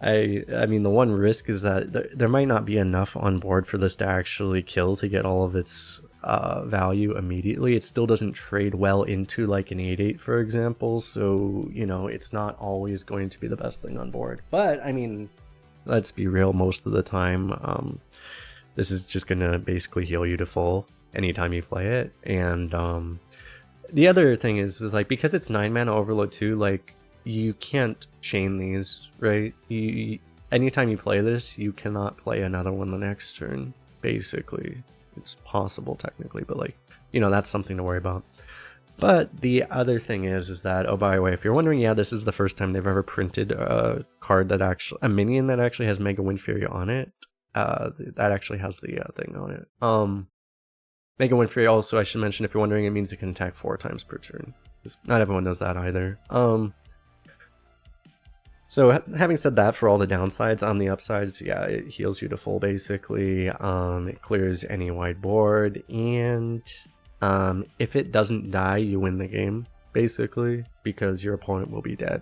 I mean, the one risk is that there might not be enough on board for this to actually kill to get all of its value immediately. It still doesn't trade well into like an 8/8, for example, so you know, it's not always going to be the best thing on board. But I mean, let's be real, most of the time this is just gonna basically heal you to full anytime you play it. And the other thing is like, because it's 9 mana Overload 2, like you can't chain these, right? Anytime you play this, you cannot play another one the next turn, basically. It's possible technically, but like, you know, that's something to worry about. But the other thing is that, oh, by the way, if you're wondering, yeah, this is the first time they've ever printed a card that actually, a minion that actually has Mega Wind Fury on it. That actually has the thing on it. Mega Wind Fury also, I should mention, if you're wondering, it means it can attack 4 times per turn. Not everyone knows that either. So having said that, for all the downsides, on the upsides, yeah, it heals you to full basically. It clears any wide board, and if it doesn't die, you win the game basically, because your opponent will be dead.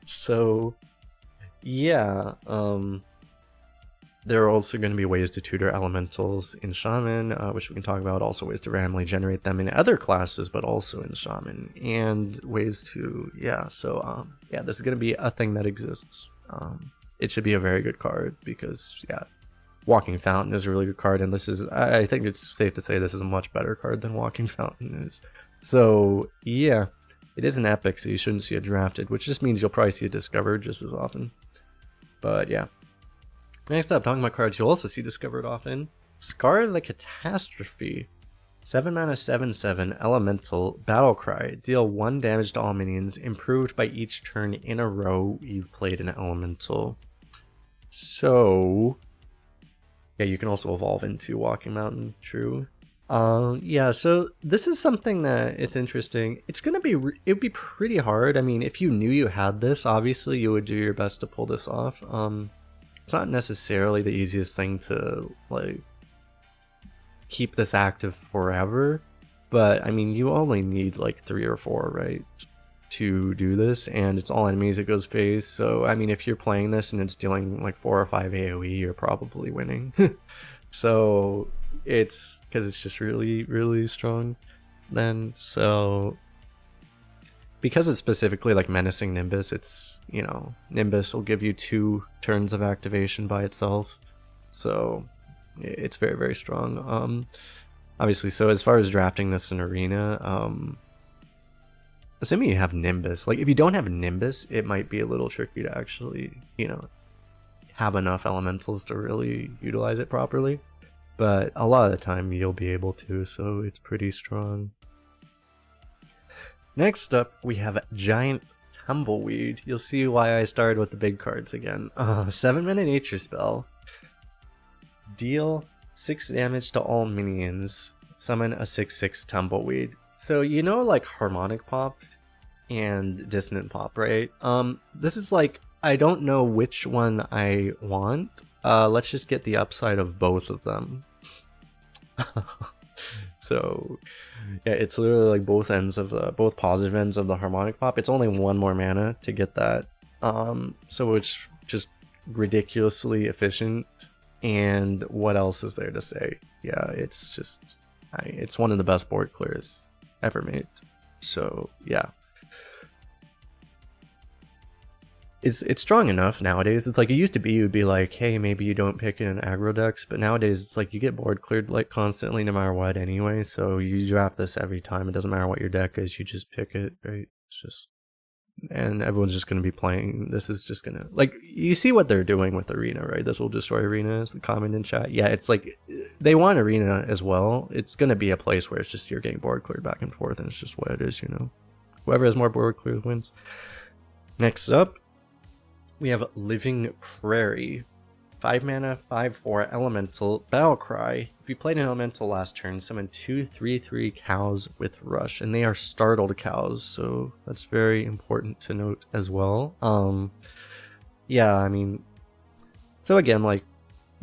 So yeah, there are also going to be ways to tutor elementals in Shaman, which we can talk about. Also ways to randomly generate them in other classes, but also in Shaman, and ways to, yeah, so yeah, this is going to be a thing that exists. It should be a very good card because, yeah, Walking Fountain is a really good card, and this is, I think it's safe to say this is a much better card than Walking Fountain is. So yeah, it is an epic, so you shouldn't see it drafted, which just means you'll probably see it discovered just as often. But yeah. Next up, talking about cards you'll also see discovered often. Scar the Catastrophe. 7 mana 7/7 Elemental Battle Cry. Deal 1 damage to all minions, improved by each turn in a row you've played an Elemental. So yeah, you can also evolve into Walking Mountain, true. Yeah, so this is something that it's interesting. It's gonna be, it'd be pretty hard. I mean, if you knew you had this, obviously you would do your best to pull this off. It's not necessarily the easiest thing to like keep this active forever, but I mean, you only need like 3 or 4, right, to do this, and it's all enemies that goes phase. So I mean, if you're playing this and it's dealing like 4 or 5 AoE, you're probably winning. So it's because it's just really, really strong then. So because it's specifically like menacing Nimbus, it's, you know, Nimbus will give you 2 turns of activation by itself, so it's very, very strong. Obviously, so as far as drafting this in Arena, assuming you have Nimbus, like if you don't have Nimbus, it might be a little tricky to actually, you know, have enough elementals to really utilize it properly, but a lot of the time you'll be able to, so it's pretty strong. Next up, we have Giant Tumbleweed. You'll see why I started with the big cards again. 7 mana nature spell. Deal 6 damage to all minions. Summon a 6/6 Tumbleweed. So you know, like Harmonic Pop and Dissonant Pop, right? This is like, I don't know which one I want. Let's just get the upside of both of them. So yeah, it's literally like both ends of the, both positive ends of the Harmonic Pop. It's only 1 more mana to get that. So it's just ridiculously efficient. And what else is there to say? Yeah, it's just, it's one of the best board clears ever made. So yeah, it's strong enough nowadays. It's like, it used to be, you'd be like, hey, maybe you don't pick in aggro decks, but nowadays it's like you get board cleared like constantly no matter what anyway, so you draft this every time. It doesn't matter what your deck is, you just pick it, right? It's just and everyone's just going to be playing. This is just going to, like, you see what they're doing with Arena, right? This will destroy Arena, is the comment in chat. Yeah, it's like, they want Arena as well. It's going to be a place where it's just you're getting board cleared back and forth, and it's just what it is, you know. Whoever has more board clears wins. Next up, we have Living Prairie. 5 mana, 5/4 elemental, battle cry. If you played an elemental last turn, summon 2 3/3 cows with rush, and they are startled cows, so that's very important to note as well. Yeah, I mean, so again, like,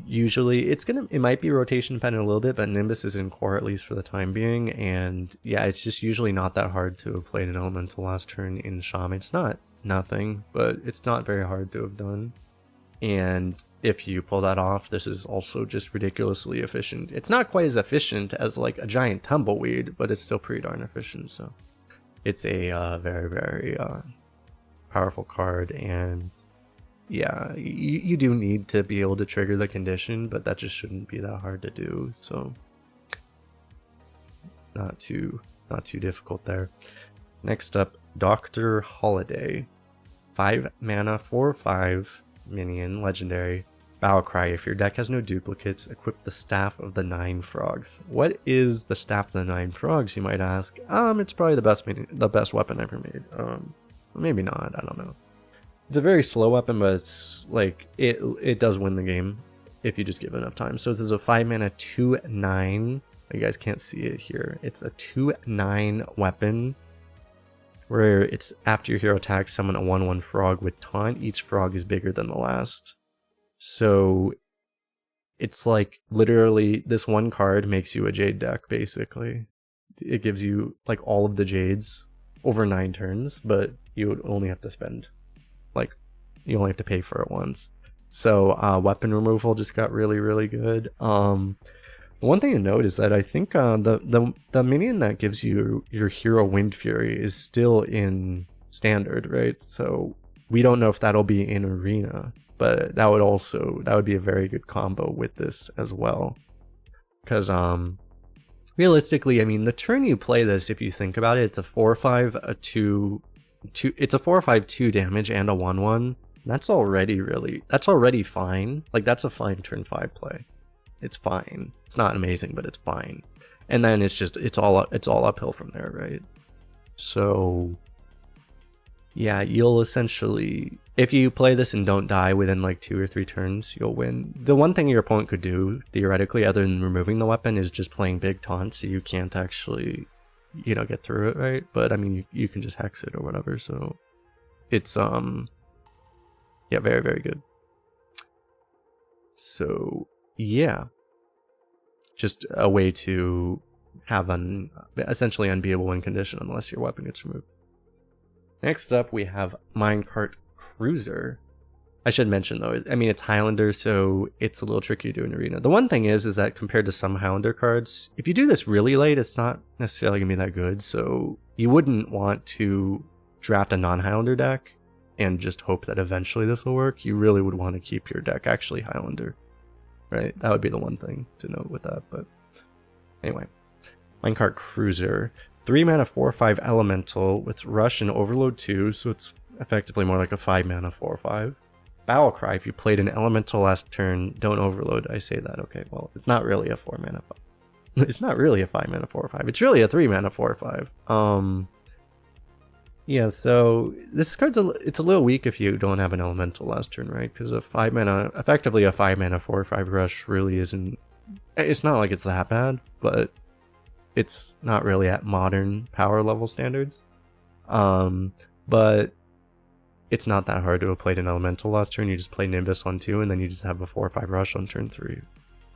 usually it might be rotation dependent a little bit, but Nimbus is in core at least for the time being, and yeah, it's just usually not that hard to have played an elemental last turn in Shaman. It's not nothing, but it's not very hard to have done. And if you pull that off, this is also just ridiculously efficient. It's not quite as efficient as like a giant tumbleweed, but it's still pretty darn efficient. So it's a very, very powerful card. And yeah, you do need to be able to trigger the condition, but that just shouldn't be that hard to do. So not too difficult there. Next up, Dror Holiday. 5 mana, 4/5 minion, legendary. Battle cry. If your deck has no duplicates, equip the Staff of the 9 Frogs. What is the Staff of the 9 Frogs, you might ask? It's probably the best weapon ever made. Maybe not, I don't know. It's a very slow weapon, but it's like it does win the game if you just give it enough time. So this is a 5 mana 2/9. You guys can't see it here. It's a 2/9 weapon where it's after your hero attacks, summon a 1/1 frog with taunt. Each frog is bigger than the last. So it's like literally this one card makes you a jade deck, basically. It gives you like all of the jades over 9 turns, but you would only have to spend, like, you only have to pay for it once. So weapon removal just got really, really good. One thing to note is that I think the minion that gives you your hero Wind Fury is still in standard, right? So we don't know if that'll be in Arena, but that would be a very good combo with this as well. Because realistically, I mean, the turn you play this, if you think about it, it's a 4/5, a 2, it's a 4/5 2 damage and a 1/1. That's already fine. Like, that's a fine turn 5 play. It's fine. It's not amazing, but it's fine. And then it's all uphill from there, right? So yeah, you'll essentially, if you play this and don't die within like 2 or 3 turns, you'll win. The one thing your opponent could do, theoretically, other than removing the weapon, is just playing big taunt, so you can't actually, you know, get through it, right? But I mean, you can just hex it or whatever. So it's yeah, very, very good. So yeah, just a way to have an essentially unbeatable win condition unless your weapon gets removed. Next up, we have Minecart Cruiser. I should mention though, I mean, it's Highlander, so it's a little tricky to do in Arena. The one thing is that compared to some Highlander cards, if you do this really late, it's not necessarily gonna be that good. So you wouldn't want to draft a non-Highlander deck and just hope that eventually this will work. You really would want to keep your deck actually Highlander, right? That would be the one thing to note with that. But anyway, Minecart Cruiser, 3 mana 4/5 elemental with rush and overload 2, so it's effectively more like a 5 mana 4/5. Battle cry. If you played an elemental last turn, don't overload. I say that, okay, well, it's not really a 4 mana 5. It's not really a 5 mana 4/5. It's really a 3 mana 4/5. Yeah, so this card's it's a little weak if you don't have an elemental last turn, right? Because a 5 mana, effectively a 5 mana 4/5 rush really isn't. It's not like it's that bad, but it's not really at modern power level standards. But it's not that hard to have played an elemental last turn. You just play Nimbus on 2, and then you just have a 4/5 rush on turn 3,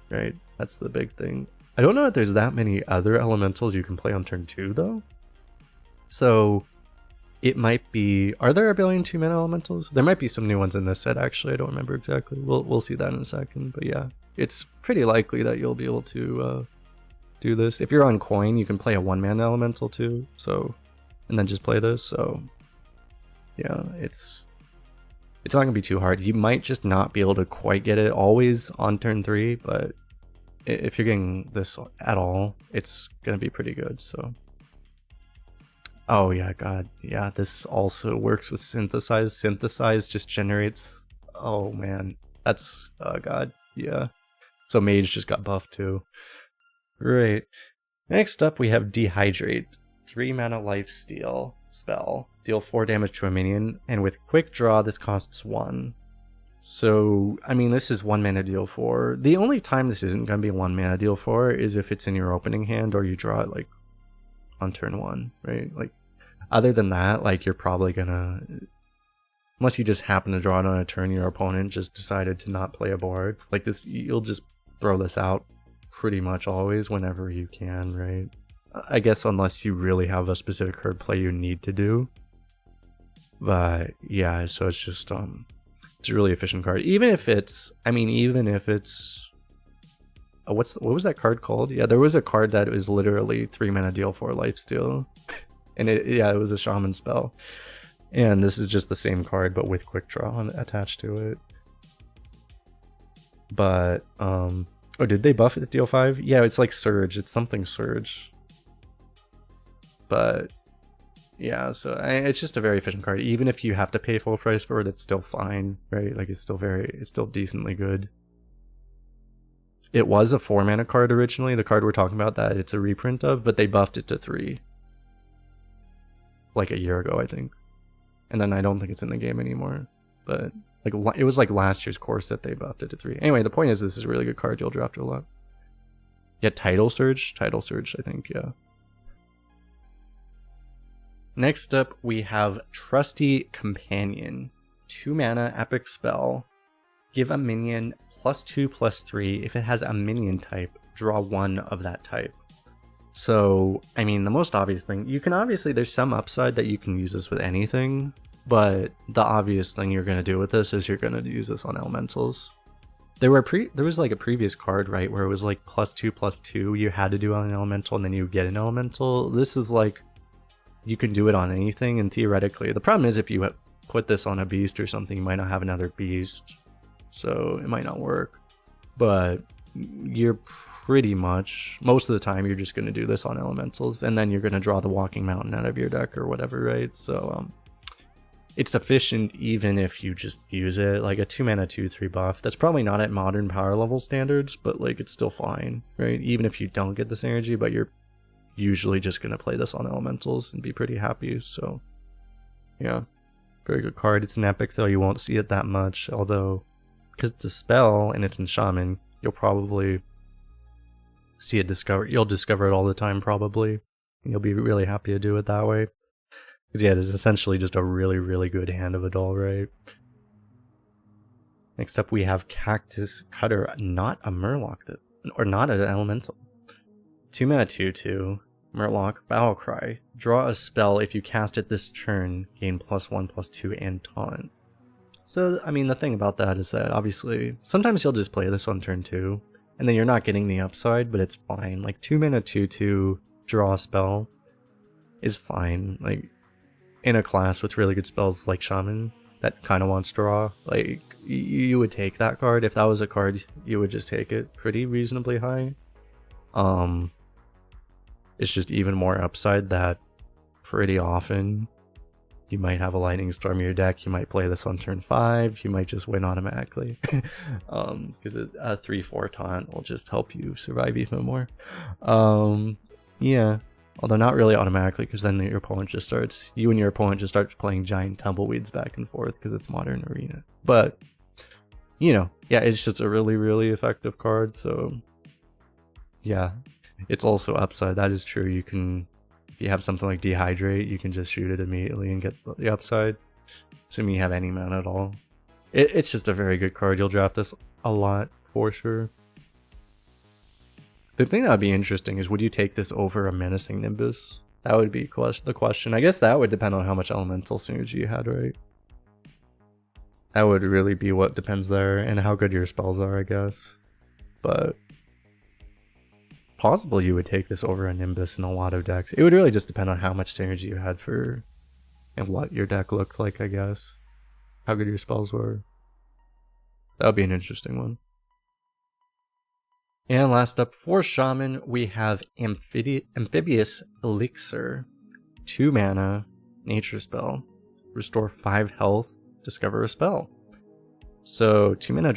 right? That's the big thing. I don't know if there's that many other elementals you can play on turn 2 though. So it might be, are there a billion 2 mana elementals? There might be some new ones in this set actually. I don't remember exactly. We'll see that in a second. But yeah, it's pretty likely that you'll be able to do this. If you're on coin, you can play a 1 mana elemental too. So, and then just play this. So yeah, it's not gonna be too hard. You might just not be able to quite get it always on turn 3, but if you're getting this at all, it's gonna be pretty good. So Oh yeah, god. Yeah, this also works with synthesize. Synthesize just generates... Oh man. That's... Oh god. Yeah. So mage just got buffed too. Great. Next up we have dehydrate. 3 mana lifesteal spell. Deal 4 damage to a minion, and with quick draw this costs 1. So, I mean, this is 1 mana deal 4. The only time this isn't going to be 1 mana deal 4 is if it's in your opening hand or you draw it like on turn 1, right? Like, other than that, like, you're probably gonna, unless you just happen to draw it on a turn your opponent just decided to not play a board, like this, you'll just throw this out pretty much always whenever you can, right? I guess unless you really have a specific card play you need to do. But yeah, so it's just it's a really efficient card. Even if it's, I mean, even if it's what was that card called? Yeah, there was a card that was literally 3 mana deal 4 lifesteal. And it was a Shaman spell. And this is just the same card but with quick draw attached to it. But oh, did they buff it to deal 5? Yeah, it's like Surge. It's something Surge. But yeah, so it's just a very efficient card. Even if you have to pay full price for it, it's still fine, right? Like it's still decently good. It was a 4 mana card originally, the card we're talking about that it's a reprint of, but they buffed it to 3. Like a year ago, I think. And then I don't think it's in the game anymore. But like it was like last year's course that they buffed it to 3. Anyway, the point is this is a really good card. You'll draft it a lot. Yeah, Tidal Surge, I think, yeah. Next up, we have Trusty Companion. 2 mana epic spell. Give a minion +2/+3. If it has a minion type, draw 1 of that type. So, I mean, the most obvious thing, you can obviously, there's some upside that you can use this with anything, but the obvious thing you're going to do with this is you're going to use this on elementals. There was like a previous card, right, where it was like +2/+2, you had to do on an elemental and then you get an elemental. This is like, you can do it on anything, and theoretically, the problem is if you put this on a beast or something, you might not have another beast, so it might not work. But you're pretty much, most of the time, you're just going to do this on elementals, and then you're going to draw the Walking Mountain out of your deck or whatever, right? So it's efficient even if you just use it. Like a 2 mana 2/3 buff, that's probably not at modern power level standards, but like it's still fine, right? Even if you don't get the synergy, but you're usually just going to play this on elementals and be pretty happy. So yeah, very good card. It's an epic though, you won't see it that much, although because it's a spell and it's in Shaman, you'll probably see it you'll discover it all the time probably, and you'll be really happy to do it that way. Because yeah, it is essentially just a really, really good hand of a doll, right? Next up we have Cactus Cutter, not a Murloc, or not an elemental. 2 mana 2/2, Murloc, Battle Cry. Draw a spell. If you cast it this turn, gain +1/+2 and taunt. So, I mean, the thing about that is that obviously, sometimes you'll just play this on turn 2, and then you're not getting the upside, but it's fine. Like 2 mana 2/2, draw a spell is fine. Like, in a class with really good spells like Shaman, that kind of wants draw, like, you would take that card. If that was a card, you would just take it pretty reasonably high. It's just even more upside that pretty often you might have a Lightning Storm in your deck, you might play this on turn 5, you might just win automatically. Because a 3/4 taunt will just help you survive even more. Yeah, although not really automatically, because then your opponent just starts, you and your opponent just starts playing giant tumbleweeds back and forth because it's modern arena. But, you know, yeah, it's just a really, really effective card, so yeah. It's also upside, that is true. You can, if you have something like Dehydrate, you can just shoot it immediately and get the upside, assuming you have any mana at all. It's just a very good card. You'll draft this a lot, for sure. The thing that would be interesting is, would you take this over a Menacing Nimbus? That would be the question. I guess that would depend on how much elemental synergy you had, right? That would really be what depends there, and how good your spells are, I guess. But possible you would take this over a Nimbus in a lot of decks. It would really just depend on how much synergy you had for, and what your deck looked like, I guess. How good your spells were. That would be an interesting one. And last up for Shaman, we have Amphibious Elixir. 2 mana nature spell. Restore 5 health, discover a spell. So 2 mana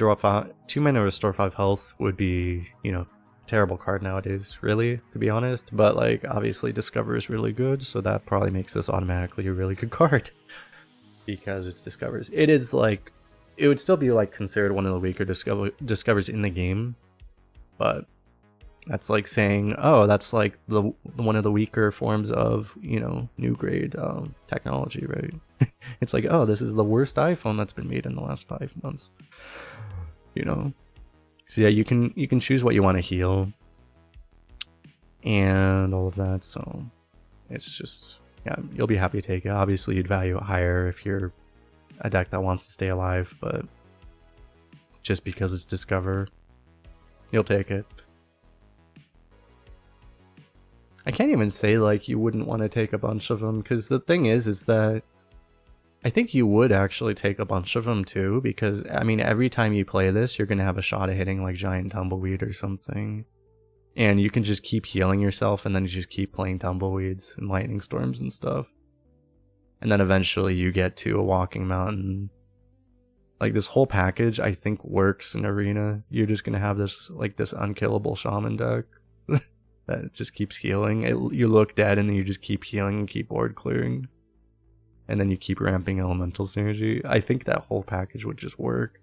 restore 5 health would be, you know, terrible card nowadays, really, to be honest. But like, obviously discover is really good, so that probably makes this automatically a really good card. Because it's discovers. It is like, it would still be like considered one of the weaker discovers in the game, but that's like saying, oh, that's like the one of the weaker forms of, you know, new grade technology, right? It's like, oh, this is the worst iPhone that's been made in the last 5 months, you know. So yeah, you can choose what you want to heal and all of that. So it's just, yeah, you'll be happy to take it. Obviously, you'd value it higher if you're a deck that wants to stay alive, but just because it's discover, you'll take it. I can't even say like you wouldn't want to take a bunch of them, because the thing is that I think you would actually take a bunch of them too, because I mean, every time you play this, you're going to have a shot at hitting like Giant Tumbleweed or something. And you can just keep healing yourself, and then you just keep playing Tumbleweeds and Lightning Storms and stuff. And then eventually you get to a Walking Mountain. Like, this whole package, I think, works in Arena. You're just going to have this, like, this unkillable Shaman deck that just keeps healing. You look dead, and then you just keep healing and keep board clearing. And then you keep ramping Elemental Synergy. I think that whole package would just work.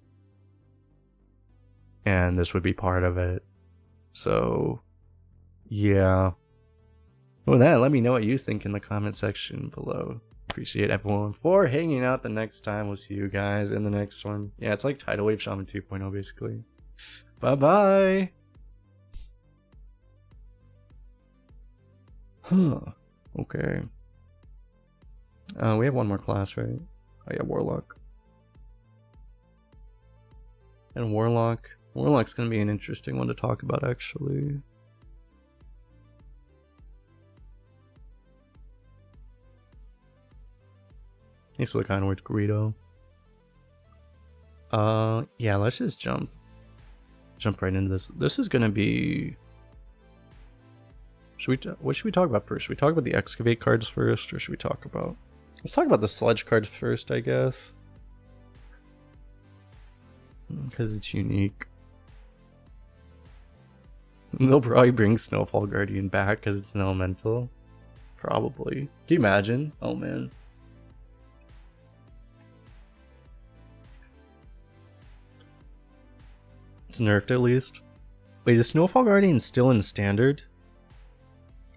And this would be part of it. So, yeah. Well, that, let me know what you think in the comment section below. Appreciate everyone for hanging out. The next time, we'll see you guys in the next one. Yeah, it's like Tidal Wave Shaman 2.0 basically. Bye-bye! Huh. Okay. We have one more class, right? Oh yeah, Warlock. And Warlock's gonna be an interesting one to talk about, actually. Thanks for the kind words, Greedo. Yeah, let's just jump right into this. This is gonna be... what should we talk about first? Should we talk about the Excavate cards first, or should we talk about... Let's talk about the Sludge cards first, I guess. Because it's unique. They'll probably bring Snowfall Guardian back because it's an elemental. Probably. Can you imagine? Oh man. It's nerfed at least. Wait, is Snowfall Guardian still in standard?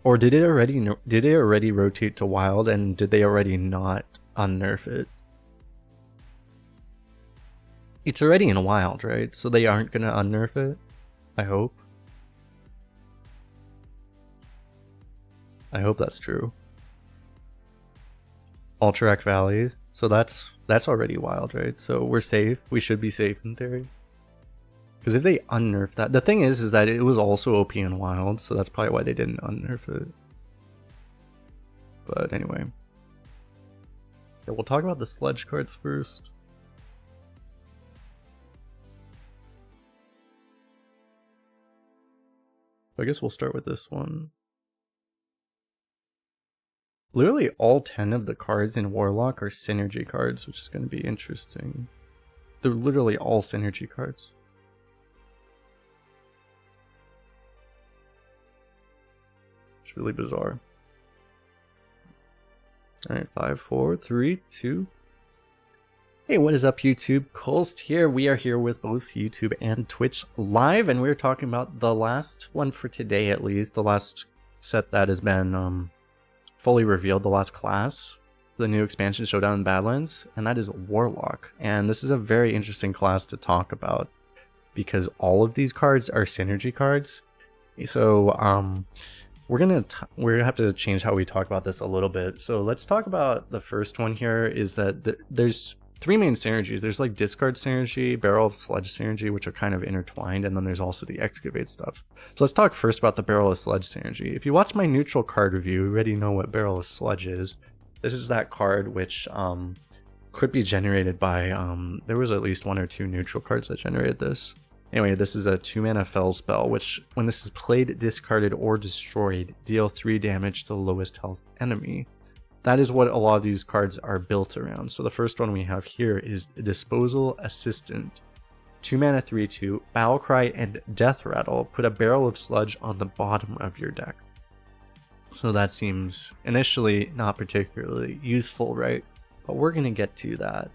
Or did it already rotate to wild, and did they already not unnerf it? It's already in wild, right? So they aren't gonna unnerf it? I hope. I hope that's true. Alterac Valley. So that's already wild, right? So we're safe. We should be safe in theory. Because if they unnerf that... The thing is that it was also OP in wild, so that's probably why they didn't unnerf it. But anyway. Yeah, we'll talk about the Sledge cards first. I guess we'll start with this one. Literally all 10 of the cards in Warlock are synergy cards, which is going to be interesting. They're literally all synergy cards. It's really bizarre. Alright, 5, 4, 3, 2. Hey, what is up, YouTube? Kolst here. We are here with both YouTube and Twitch live, and we're talking about the last one for today, at least. The last set that has been fully revealed, the last class, the new expansion Showdown in Badlands, and that is Warlock. And this is a very interesting class to talk about because all of these cards are synergy cards. So we're gonna have to change how we talk about this a little bit. So let's talk about the first one here. Is that there's 3 main synergies. There's like Discard Synergy, Barrel of Sludge Synergy, which are kind of intertwined, and then there's also the Excavate stuff. So let's talk first about the Barrel of Sludge Synergy. If you watch my neutral card review, you already know what Barrel of Sludge is. This is that card which could be generated by, there was at least 1 or 2 neutral cards that generated this. Anyway, this is a 2-mana Fell spell, which when this is played, discarded, or destroyed, deal 3 damage to the lowest health enemy. that is what a lot of these cards are built around. So the first one we have here is Disposal Assistant. 2 mana 3/2, Battle Cry and Death Rattle. Put a barrel of sludge on the bottom of your deck. So that seems initially not particularly useful, right? But we're going to get to that.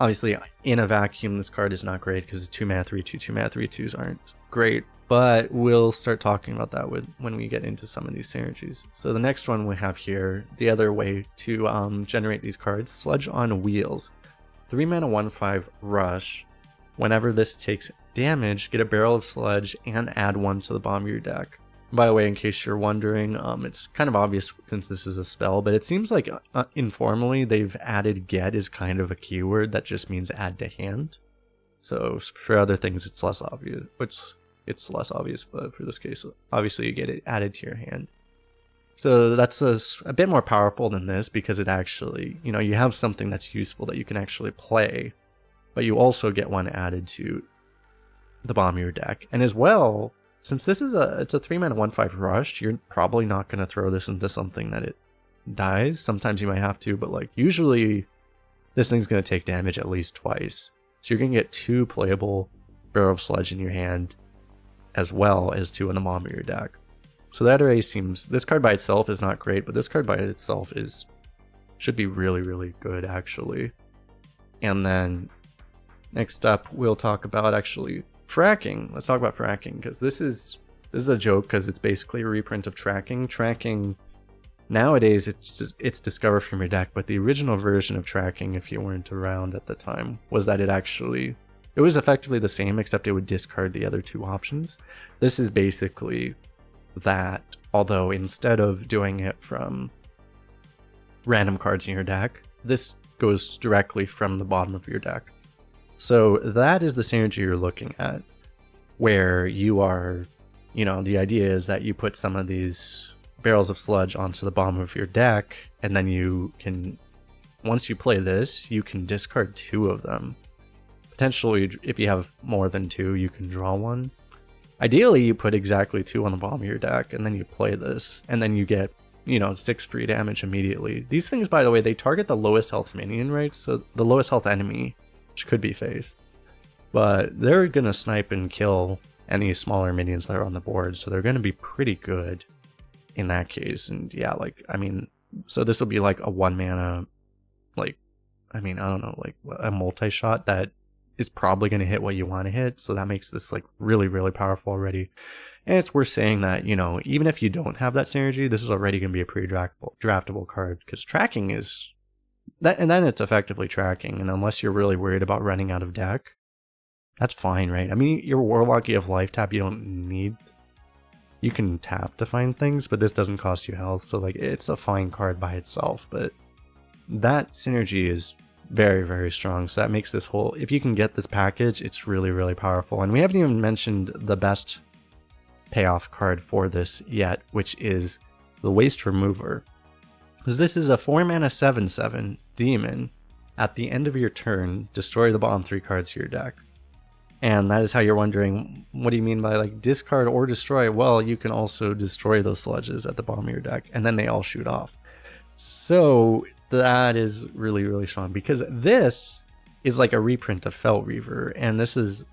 Obviously, in a vacuum, this card is not great because 2 mana 3/2, 2 mana 3/2s aren't great. But we'll start talking about that when we get into some of these synergies. So the next one we have here, the other way to generate these cards, Sludge on Wheels. 3 mana 1/5 Rush. Whenever this takes damage, get a barrel of sludge and add 1 to the bottom of your deck. By the way, in case you're wondering, it's kind of obvious since this is a spell, but it seems like informally they've added get as kind of a keyword that just means add to hand. So for other things, it's less obvious. It's less obvious, but for this case, obviously you get it added to your hand. So that's a bit more powerful than this because it actually, you have something that's useful that you can actually play, but you also get one added to the bottom of your deck. And as well, since this is it's a 3 mana 1/5 rush, you're probably not going to throw this into something that it dies. Sometimes you might have to, but like usually this thing's going to take damage at least twice. So you're going to get 2 playable Barrel of Sludge in your hand as well as 2 in the bottom of your deck. So that array seems, this card by itself is not great, but this card by itself should be really, really good actually. And then next up we'll talk about actually fracking. Let's talk about fracking because this is a joke because it's basically a reprint of tracking. Tracking nowadays it's discovered from your deck, but the original version of tracking, if you weren't around at the time, was that it was effectively the same except it would discard the other 2 options. This is basically that, although instead of doing it from random cards in your deck, this goes directly from the bottom of your deck. So that is the synergy you're looking at, where you are, the idea is that you put some of these barrels of sludge onto the bottom of your deck, and then you can, once you play this, you can discard 2 of them. Potentially, if you have more than 2, you can draw 1. Ideally, you put exactly 2 on the bottom of your deck, and then you play this, and then you get, 6 free damage immediately. These things, by the way, they target the lowest health minion, right? So the lowest health enemy, which could be face. But they're going to snipe and kill any smaller minions that are on the board, so they're going to be pretty good in that case. And yeah, so this will be like a 1 mana, I don't know, like a multi-shot that is probably going to hit what you want to hit, so that makes this like really, really powerful already. And it's worth saying that, even if you don't have that synergy, this is already going to be a pretty draftable card, because tracking is that, and then it's effectively tracking, and unless you're really worried about running out of deck, that's fine, right? I mean, your Warlock, you have life tap, you can tap to find things, but this doesn't cost you health, so like it's a fine card by itself, but that synergy is very, very strong. So that makes this whole, if you can get this package, it's really, really powerful. And we haven't even mentioned the best payoff card for this yet, which is the Waste Remover. Because this is a 4 mana 7/7 demon. At the end of your turn, destroy the bottom 3 cards of your deck. And that is how you're wondering, what do you mean by like discard or destroy? Well, you can also destroy those sludges at the bottom of your deck, and then they all shoot off. So that is really, really strong, because this is like a reprint of Fel Reaver, and this is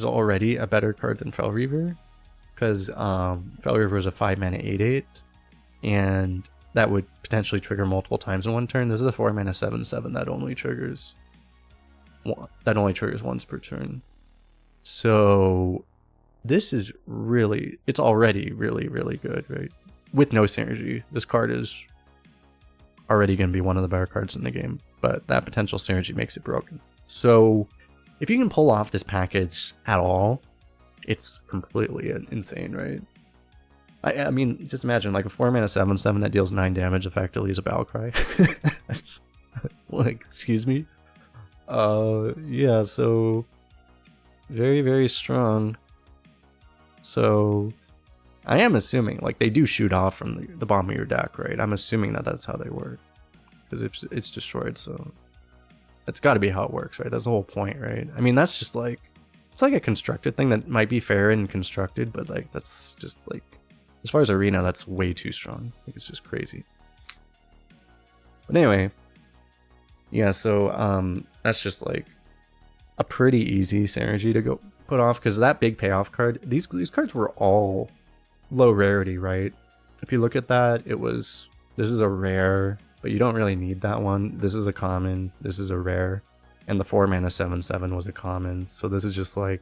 already a better card than Fel Reaver, because Fel Reaver is a 5 mana 8/8, and that would potentially trigger multiple times in one turn. This is a 4 mana 7/7 that only triggers once per turn. So this is really, it's already really, really good, right? With no synergy, this card is already going to be one of the better cards in the game, but that potential synergy makes it broken. So if you can pull off this package at all, it's completely insane, right? I mean, just imagine like a 4 mana 7/7 that deals 9 damage effectively is a Battle Cry. Like, excuse me? Yeah, so very, very strong. So I am assuming, like, they do shoot off from the bottom of your deck, right? I'm assuming that that's how they work, because if it's destroyed, so that's got to be how it works, right? That's the whole point, right? I mean, that's just like, it's like a constructed thing that might be fair and constructed, but like, that's just like, as far as arena, that's way too strong. Like, it's just crazy. But anyway, yeah, so that's just like a pretty easy synergy to go put off, because that big payoff card, these cards were all low rarity, right? If you look at that, this is a rare, but you don't really need that one. This is a common, this is a rare, and the 4 mana 7/7 was a common. So this is just like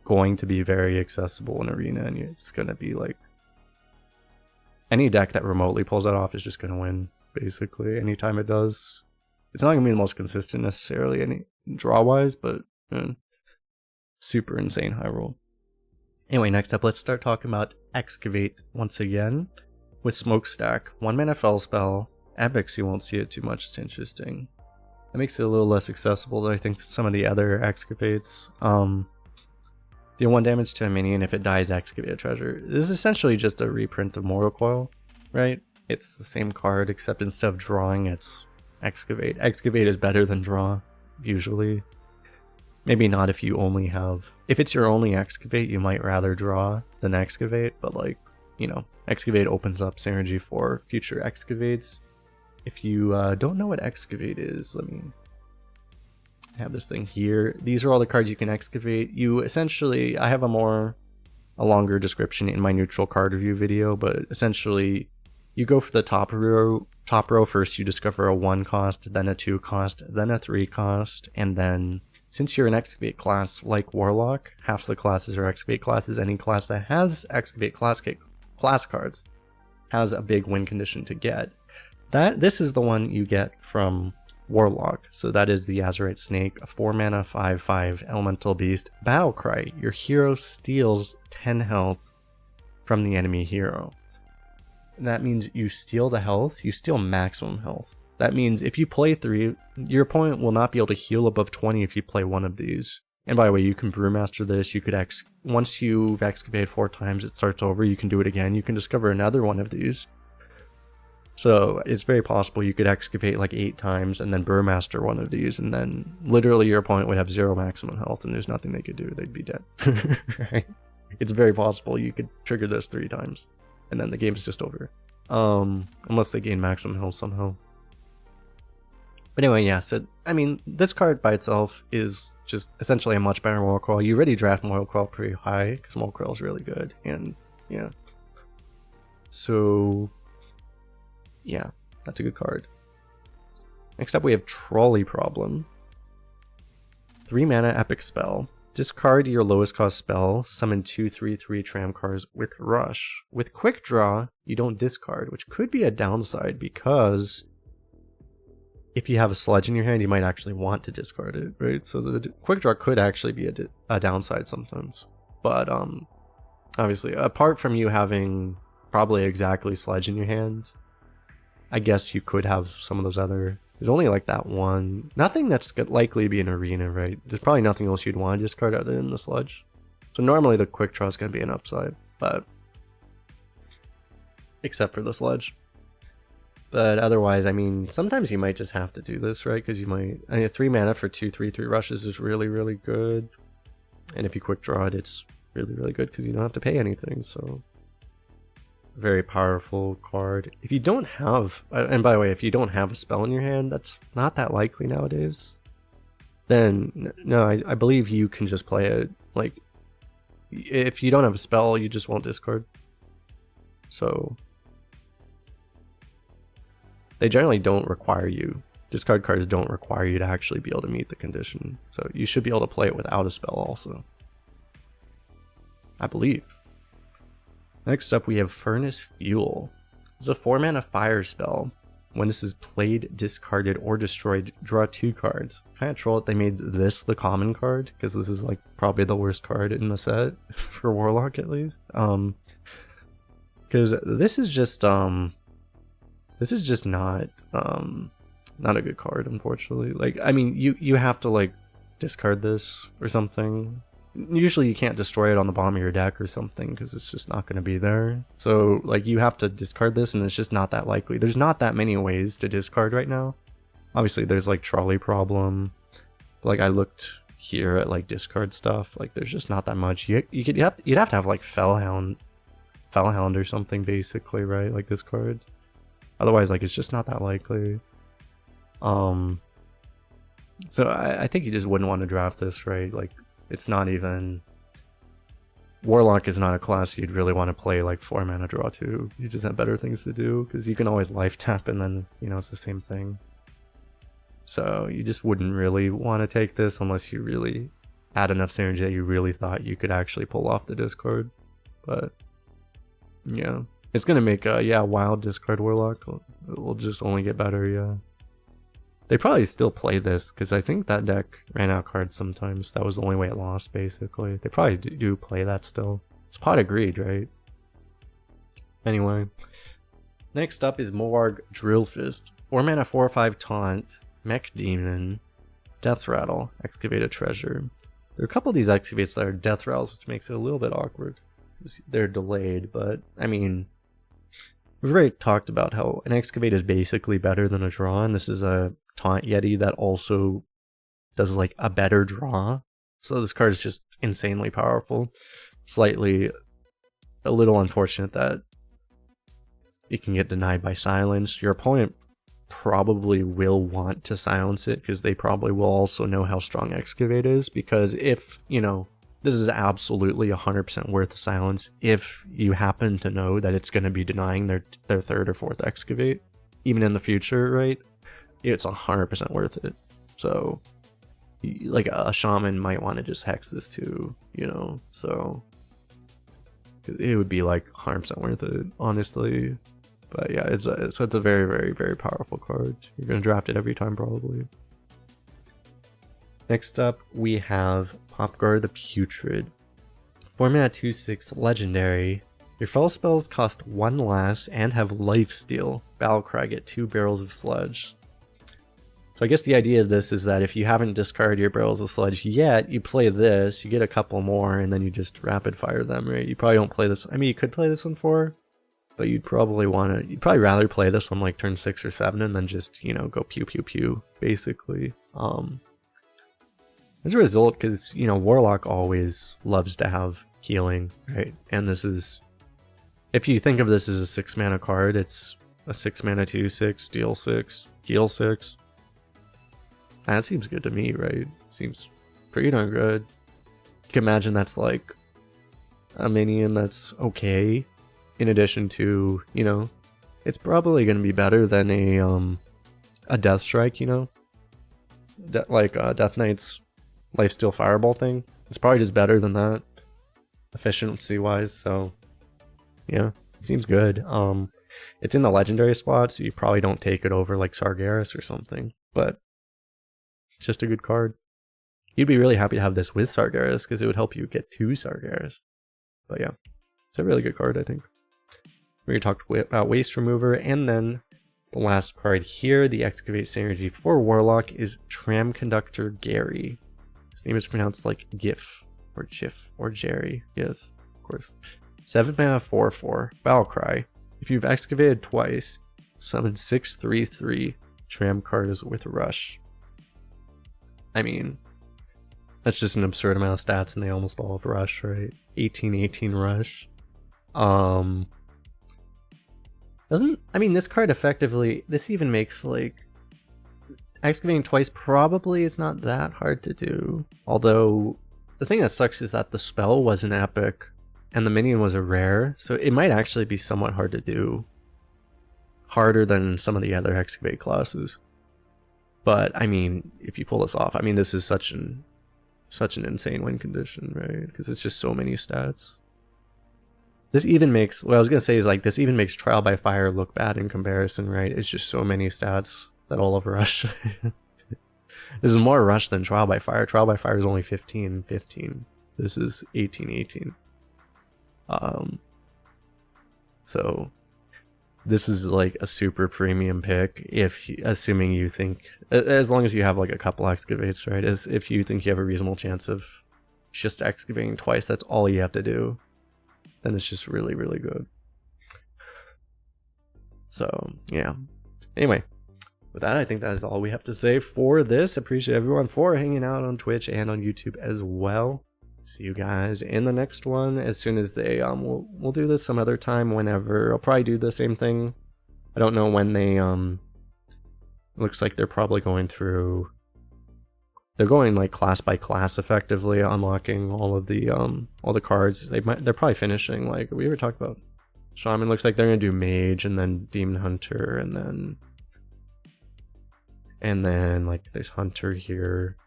going to be very accessible in Arena, and it's going to be like any deck that remotely pulls that off is just going to win, basically, anytime it does. It's not going to be the most consistent necessarily any draw-wise, but super insane high roll. Anyway, next up, let's start talking about Excavate once again with Smokestack. 1 mana Fell Spell. Epics, you won't see it too much. It's interesting. That makes it a little less accessible than I think some of the other Excavates. Deal 1 damage to a minion if it dies, excavate a treasure. This is essentially just a reprint of Mortal Coil, right? It's the same card, except instead of drawing, it's Excavate. Excavate is better than draw, usually. Maybe not if you only have... If it's your only Excavate, you might rather draw than Excavate, but like, you know, Excavate opens up synergy for future Excavates. If you don't know what Excavate is, let me... have this thing here. These are all the cards you can excavate. You essentially, I have a longer description in my neutral card review video, but essentially you go for the top row first. You discover a 1 cost, then a 2 cost, then a 3 cost, and then since you're an excavate class like Warlock, half the classes are excavate classes. Any class that has excavate class cards has a big win condition to get. This is the one you get from Warlock. So that is the Azurite Snake, a 4 mana 5/5 elemental beast. Battle Cry. Your hero steals 10 health from the enemy hero. And that means you steal the health, you steal maximum health. That means if you play 3, your opponent will not be able to heal above 20 if you play one of these. And by the way, you can Brewmaster this. You could once you've excavated 4 times, it starts over. You can do it again. You can discover another one of these. So it's very possible you could excavate like 8 times and then Brewmaster one of these, and then literally your opponent would have 0 maximum health and there's nothing they could do. They'd be dead. Right? It's very possible you could trigger this 3 times and then the game's just over. Unless they gain maximum health somehow. But anyway, yeah, so I mean, this card by itself is just essentially a much better Mortal Coil. You already draft Mortal Coil pretty high because Mortal Coil is really good, and yeah. So yeah, that's a good card. Next up we have Trolley Problem. 3 mana epic spell. Discard your lowest cost spell, summon 2 3/3 tram cars with Rush. With Quick Draw, you don't discard, which could be a downside because if you have a Sludge in your hand, you might actually want to discard it, right? So the Quick Draw could actually be a downside sometimes. But obviously, apart from you having probably exactly Sludge in your hand, I guess you could have some of those other... There's only like that one. Nothing that's likely to be an arena, right? There's probably nothing else you'd want to discard other than the Sludge. So normally the Quick Draw is going to be an upside, but... except for the Sludge. But otherwise, I mean, sometimes you might just have to do this, right? Because you might... I mean, 3 mana for 2 3/3 rushes is really, really good. And if you Quick Draw it, it's really, really good because you don't have to pay anything, so... Very powerful card. If you don't have... And by the way, if you don't have a spell in your hand, that's not that likely nowadays. Then, no, I believe you can just play it. Like, if you don't have a spell, you just won't discard. So... They generally don't require you. Discard cards don't require you to actually be able to meet the condition. So you should be able to play it without a spell also. I believe. Next up we have Furnace Fuel. It's a 4 mana fire spell. When this is played, discarded, or destroyed, draw 2 cards. Kind of troll that they made this the common card, because this is like probably the worst card in the set, for Warlock at least. Because this is just not a good card, unfortunately. Like, I mean, you have to like discard this or something. Usually you can't destroy it on the bottom of your deck or something because it's just not going to be there. So like you have to discard this, and it's just not that likely. There's not that many ways to discard right now. Obviously there's like Trolley Problem. Like I looked here at like discard stuff. Like there's just not that much. You'd have to have like Fellhound or something basically, right? Like this card. Otherwise, like, it's just not that likely. So I think you just wouldn't want to draft this, right? Like, it's not even... Warlock is not a class you'd really want to play like 4 mana draw 2. You just have better things to do, because you can always life tap and then, you know, it's the same thing. So you just wouldn't really want to take this unless you really had enough synergy that you really thought you could actually pull off the discard. But yeah, it's gonna make a wild discard Warlock. It will just only get better. Yeah, they probably still play this because I think that deck ran out cards sometimes. That was the only way it lost, basically. They probably do play that still. It's Pot of Greed, right? Anyway, next up is Moarg Drill Fist. 4 mana 4/5 taunt, Mech Demon, Death Rattle, Excavate a Treasure. There are a couple of these excavates that are death rattles, which makes it a little bit awkward. They're delayed, but I mean, we've already talked about how an excavate is basically better than a draw, and this is a taunt Yeti that also does like a better draw. So this card is just insanely powerful. Slightly a little unfortunate that it can get denied by silence. Your opponent probably will want to silence it because they probably will also know how strong Excavate is, because if, you know, this is absolutely 100% worth the silence if you happen to know that it's going to be denying their third or fourth Excavate, even in the future, right? It's 100% worth it. So, like, a Shaman might want to just hex this too, you know, so it would be like 100% worth it, honestly. But yeah, it's a very, very, very powerful card. You're going to draft it every time, probably. Next up, we have Popgar the Putrid. 4 mana 2/6 legendary. Your fall spells cost 1 less and have lifesteal. Battlecry, get 2 barrels of sludge. So I guess the idea of this is that if you haven't discarded your barrels of sludge yet, you play this, you get a couple more, and then you just rapid fire them, right? You probably don't play this. I mean, you could play this on 4, but you'd probably rather play this on like turn 6 or 7 and then just, you know, go pew pew pew, basically. As a result, because, you know, Warlock always loves to have healing, right? And this is, if you think of this as a 6 mana card, it's a 6 mana 2/6, deal 6, heal 6. That seems good to me, right? Seems pretty darn good. You can imagine that's like a minion that's okay, in addition to, you know, it's probably going to be better than a Death Strike, you know? Death Knight's Lifesteal Fireball thing. It's probably just better than that, efficiency-wise, so yeah, seems good. It's in the legendary spot, so you probably don't take it over like Sargeras or something, but it's just a good card. You'd be really happy to have this with Sargeras, because it would help you get 2 Sargeras. But yeah, it's a really good card, I think. We talked about Waste Remover, and then the last card here, the Excavate synergy for Warlock, is Tram Conductor Gary. His name is pronounced like GIF, or Jiff, or Jerry. Yes, of course. 7 mana 4/4, Battlecry. If you've excavated twice, summon 6/3/3 Tram cards with Rush. I mean, that's just an absurd amount of stats, and they almost all have Rush, right? 18/18 Rush. I mean, this card effectively, this even makes, like, excavating twice probably is not that hard to do. Although, the thing that sucks is that the spell was an epic, and the minion was a rare, so it might actually be somewhat hard to do. Harder than some of the other excavate classes. But, I mean, if you pull this off, I mean, this is such an insane win condition, right? Because it's just so many stats. This even makes, what I was going to say is, like, this even makes Trial by Fire look bad in comparison, right? It's just so many stats that all of Rush. This is more Rush than Trial by Fire. Trial by Fire is only 15/15. This is 18/18. So this is like a super premium pick assuming you think, as long as you have like a couple excavates, right? As if you think you have a reasonable chance of just excavating twice, that's all you have to do, then it's just really, really good. So yeah. Anyway, with that, I think that is all we have to say for this. Appreciate everyone for hanging out on Twitch and on YouTube as well. See you guys in the next one as soon as they we'll do this some other time, whenever. I'll probably do the same thing I don't know when they looks like they're probably going through. They're going like class by class, effectively unlocking all the cards. They're probably finishing, like we ever talked about. Shaman looks like they're gonna do Mage and then Demon Hunter and then like there's Hunter here.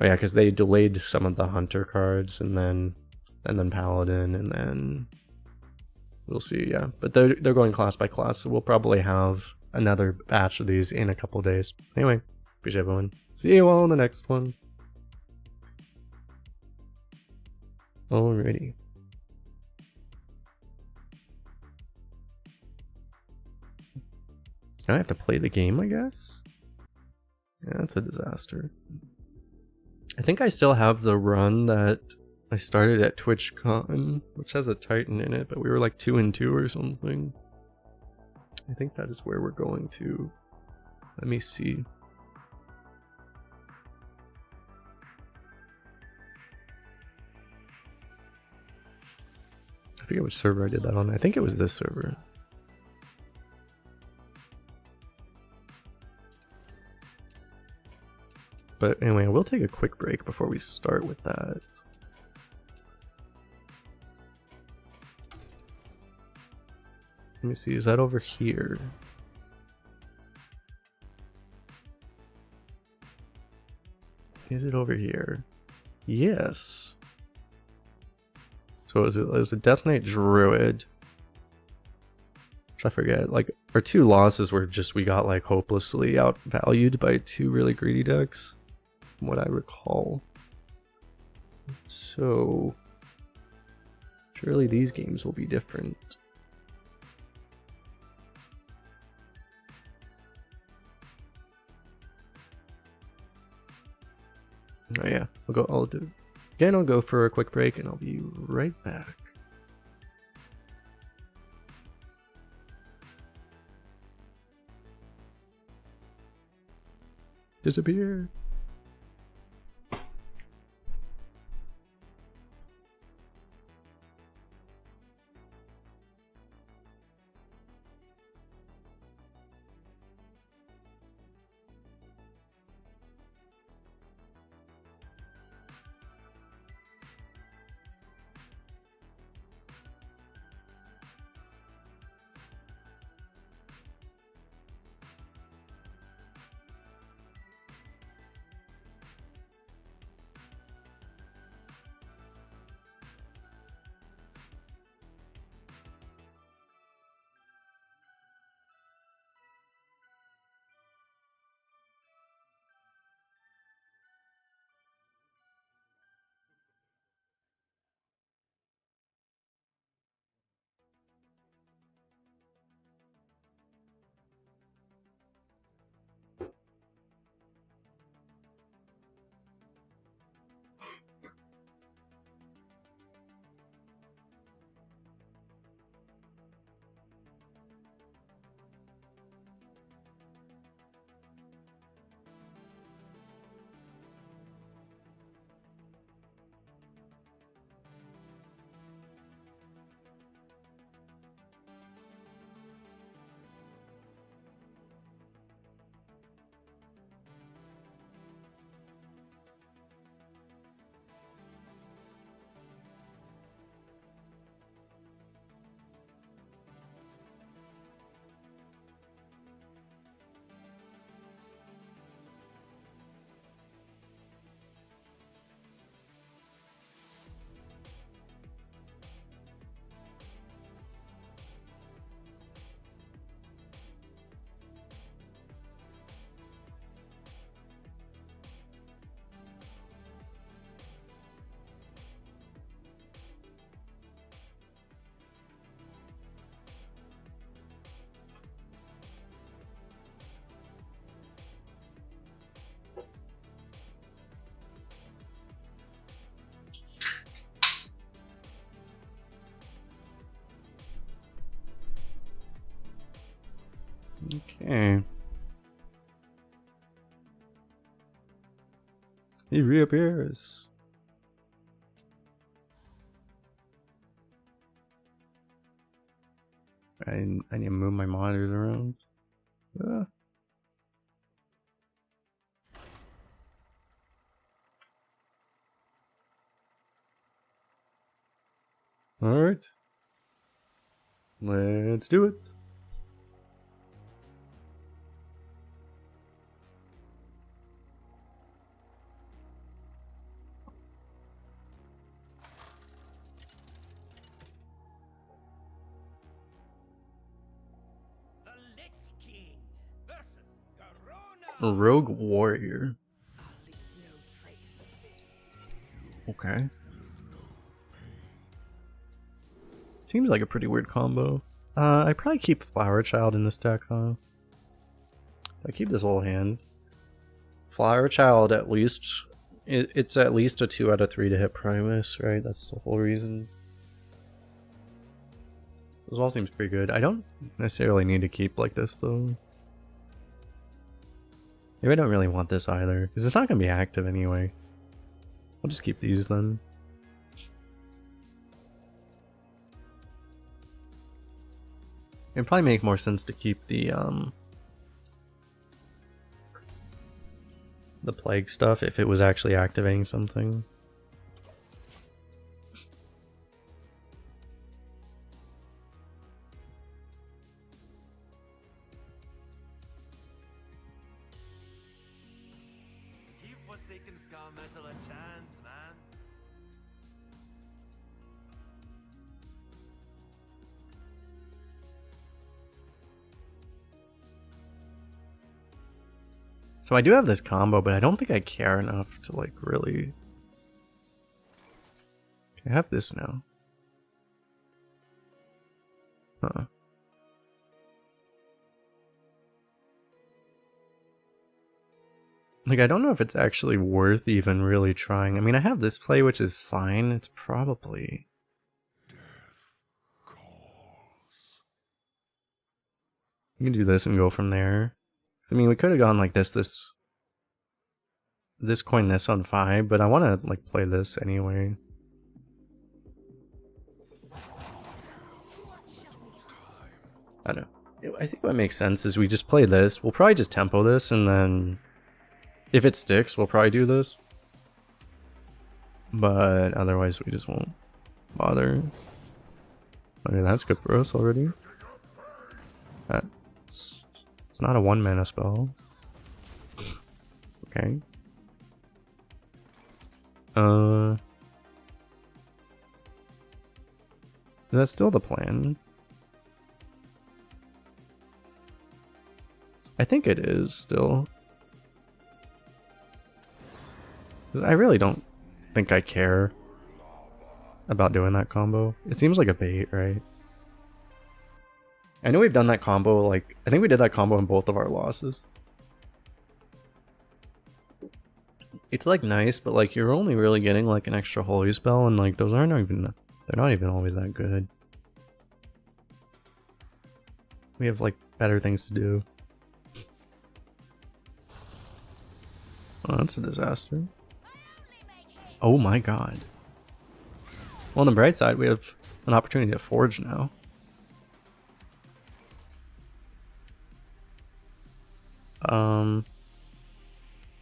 Oh yeah, because they delayed some of the Hunter cards and then Paladin and then we'll see. Yeah, but they're going class by class, so we'll probably have another batch of these in a couple days. Anyway, appreciate everyone. See you all in the next one. Alrighty. Now I have to play the game, I guess? Yeah, that's a disaster. I think I still have the run that I started at TwitchCon, which has a Titan in it, but we were like 2-2 or something. I think that is where we're going to. Let me see. I forget which server I did that on. I think it was this server. But anyway, we'll take a quick break before we start with that. Let me see, is that over here? Is it over here? Yes. So it was a Death Knight Druid. Which I forget, like, our 2 losses were just we got like hopelessly outvalued by 2 really greedy decks, from what I recall. So surely these games will be different. Oh yeah, I'll go for a quick break and I'll be right back. Disappear. Okay. He reappears. I need to move my monitors around. Alright. Let's do it. A rogue warrior. Okay. Seems like a pretty weird combo. I probably keep Flower Child in this deck, huh? I keep this whole hand. Flower Child, at least, it's at least a 2 out of 3 to hit Primus, right? That's the whole reason. This all seems pretty good. I don't necessarily need to keep like this, though. Maybe I don't really want this either, because it's not going to be active anyway. I'll just keep these then. It'd probably make more sense to keep the plague stuff if it was actually activating something. Give Forsaken Scar Metal a chance, man. So I do have this combo, but I don't think I care enough to like really... I have this now. Huh. Like, I don't know if it's actually worth even really trying. I mean, I have this play, which is fine. It's probably... Death calls. You can do this and go from there. I mean, we could have gone like this coin this on 5, but I want to like play this anyway. I don't know. I think what makes sense is we just play this. We'll probably just tempo this, and then if it sticks, we'll probably do this. But otherwise, we just won't bother. Okay, that's good for us already. It's not a 1-mana spell. Okay. Is that still the plan? I think it is still. I really don't think I care about doing that combo. It seems like a bait, right? I know we've done that combo, like, I think we did that combo in both of our losses. It's like nice, but like you're only really getting like an extra holy spell, and like those aren't even, they're not even always that good. We have like better things to do. Oh, that's a disaster. Oh my god. Well, on the bright side, we have an opportunity to forge now.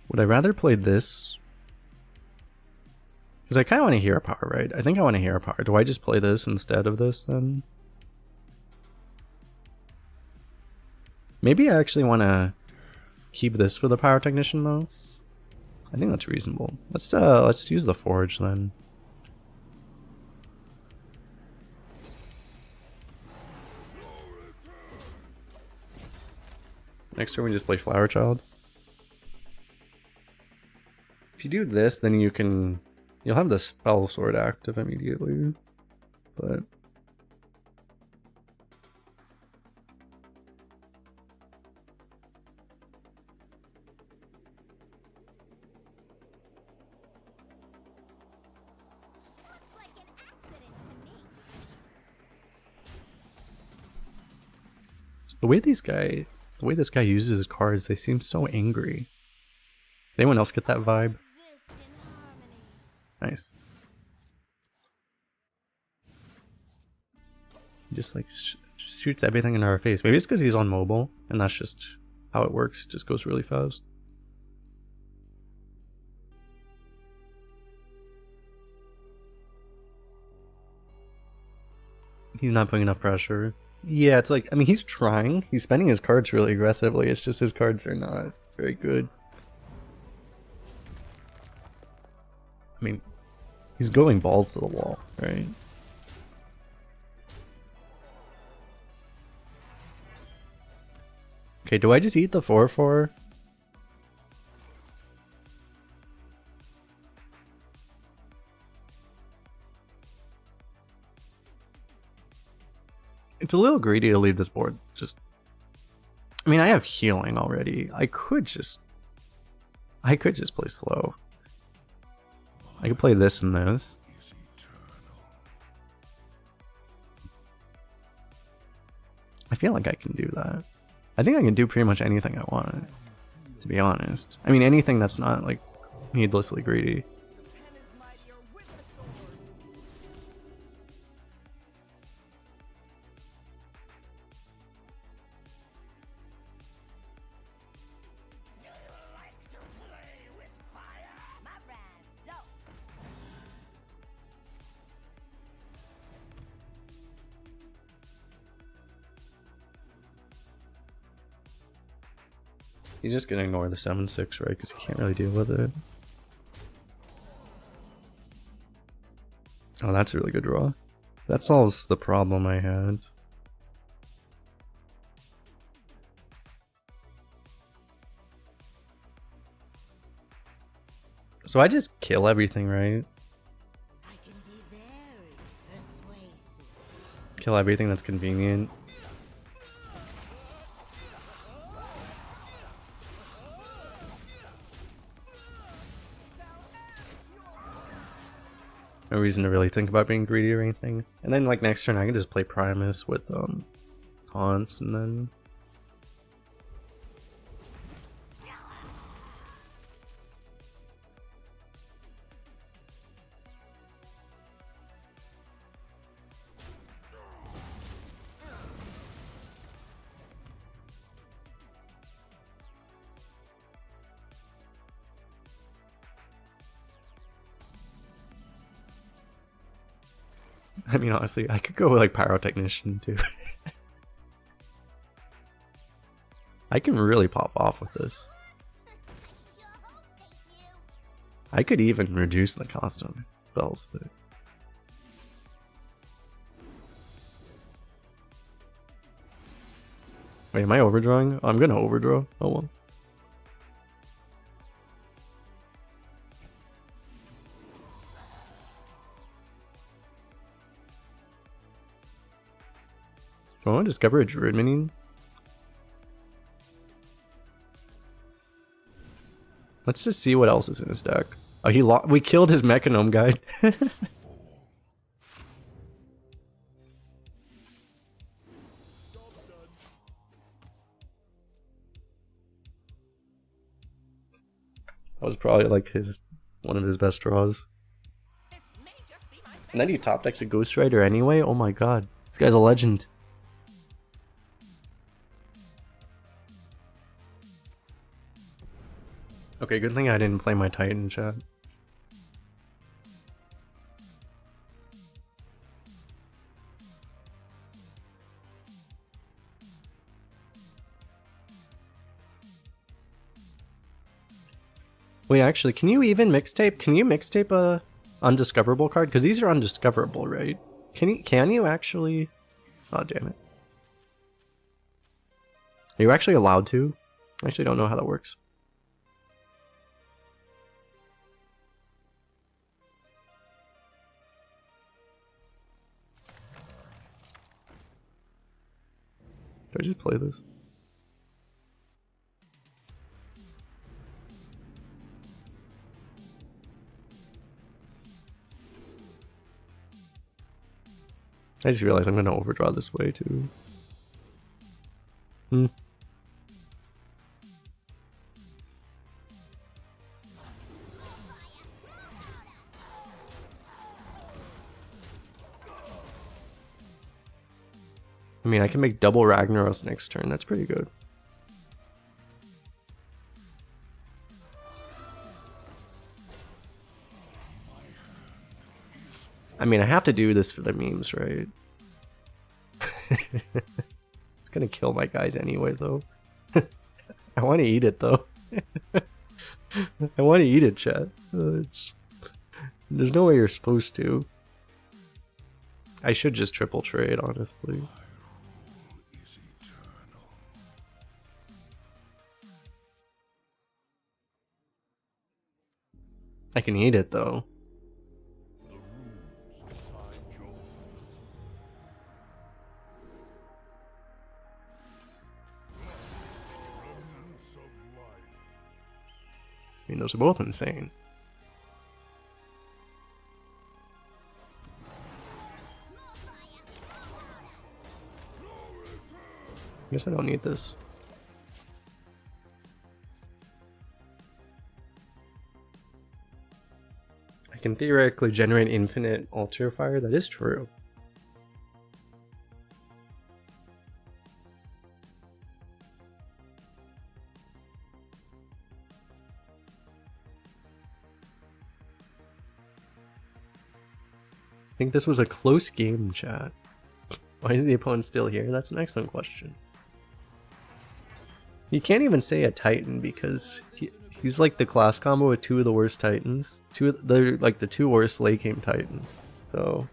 Would I rather play this? Because I kind of want to hero power, right? I think I want to hero power. Do I just play this instead of this then? Maybe I actually want to keep this for the power technician though. I think that's reasonable. Let's use the forge then. Next turn we just play Flower Child. If you do this, then you'll have the spell sword active immediately. But the way this guy uses his cards, they seem so angry. Did anyone else get that vibe? Nice. Just like shoots everything in our face. Maybe it's because he's on mobile, and that's just how it works. It just goes really fast. He's not putting enough pressure. Yeah, it's like, I mean, he's trying. He's spending his cards really aggressively. It's just his cards are not very good. I mean, he's going balls to the wall, right? Okay, do I just eat the 4/4? It's a little greedy to leave this board. Just, I mean, I have healing already. I could just play slow. I could play this and this. I feel like I can do that. I think I can do pretty much anything I want, to be honest. I mean, anything that's not like needlessly greedy. He's just gonna ignore the 7/6, right? Because he can't really deal with it. Oh, that's a really good draw. That solves the problem I had. So I just kill everything, right? I can be very persuasive. Kill everything that's convenient. No reason to really think about being greedy or anything. And then like next turn I can just play Primus with taunts and then I mean, honestly, I could go with like Pyrotechnician too. I can really pop off with this. I could even reduce the cost of spells, but wait, am I overdrawing? Oh, I'm gonna overdraw. Oh well. Do I want to discover a Druid minion? Let's just see what else is in his deck. Oh, we killed his Mechanome guide. That was probably like one of his best draws. And then he top decks a Ghost Rider anyway? Oh my god. This guy's a legend. Okay, good thing I didn't play my Titan, chat. Wait, actually, can you even mixtape? Can you mixtape a undiscoverable card? Because these are undiscoverable, right? Can you actually? Oh, damn it. Are you actually allowed to? I actually don't know how that works. Should I just play this? I just realized I'm going to overdraw this way too. I mean, I can make double Ragnaros next turn. That's pretty good. I mean, I have to do this for the memes, right? It's gonna kill my guys anyway, though. I want to eat it, though. I want to eat it, chat. There's no way you're supposed to. I should just triple trade, honestly. Is eternal. I can eat it, though. The runes decide your fate. Remnants of life. I mean, those are both insane. I guess I don't need this. I can theoretically generate infinite altar fire. That is true. I think this was a close game, chat. Why is the opponent still here? That's an excellent question. You can't even say a Titan because he's like the class combo with two of the worst Titans. They're like the two worst late game Titans. So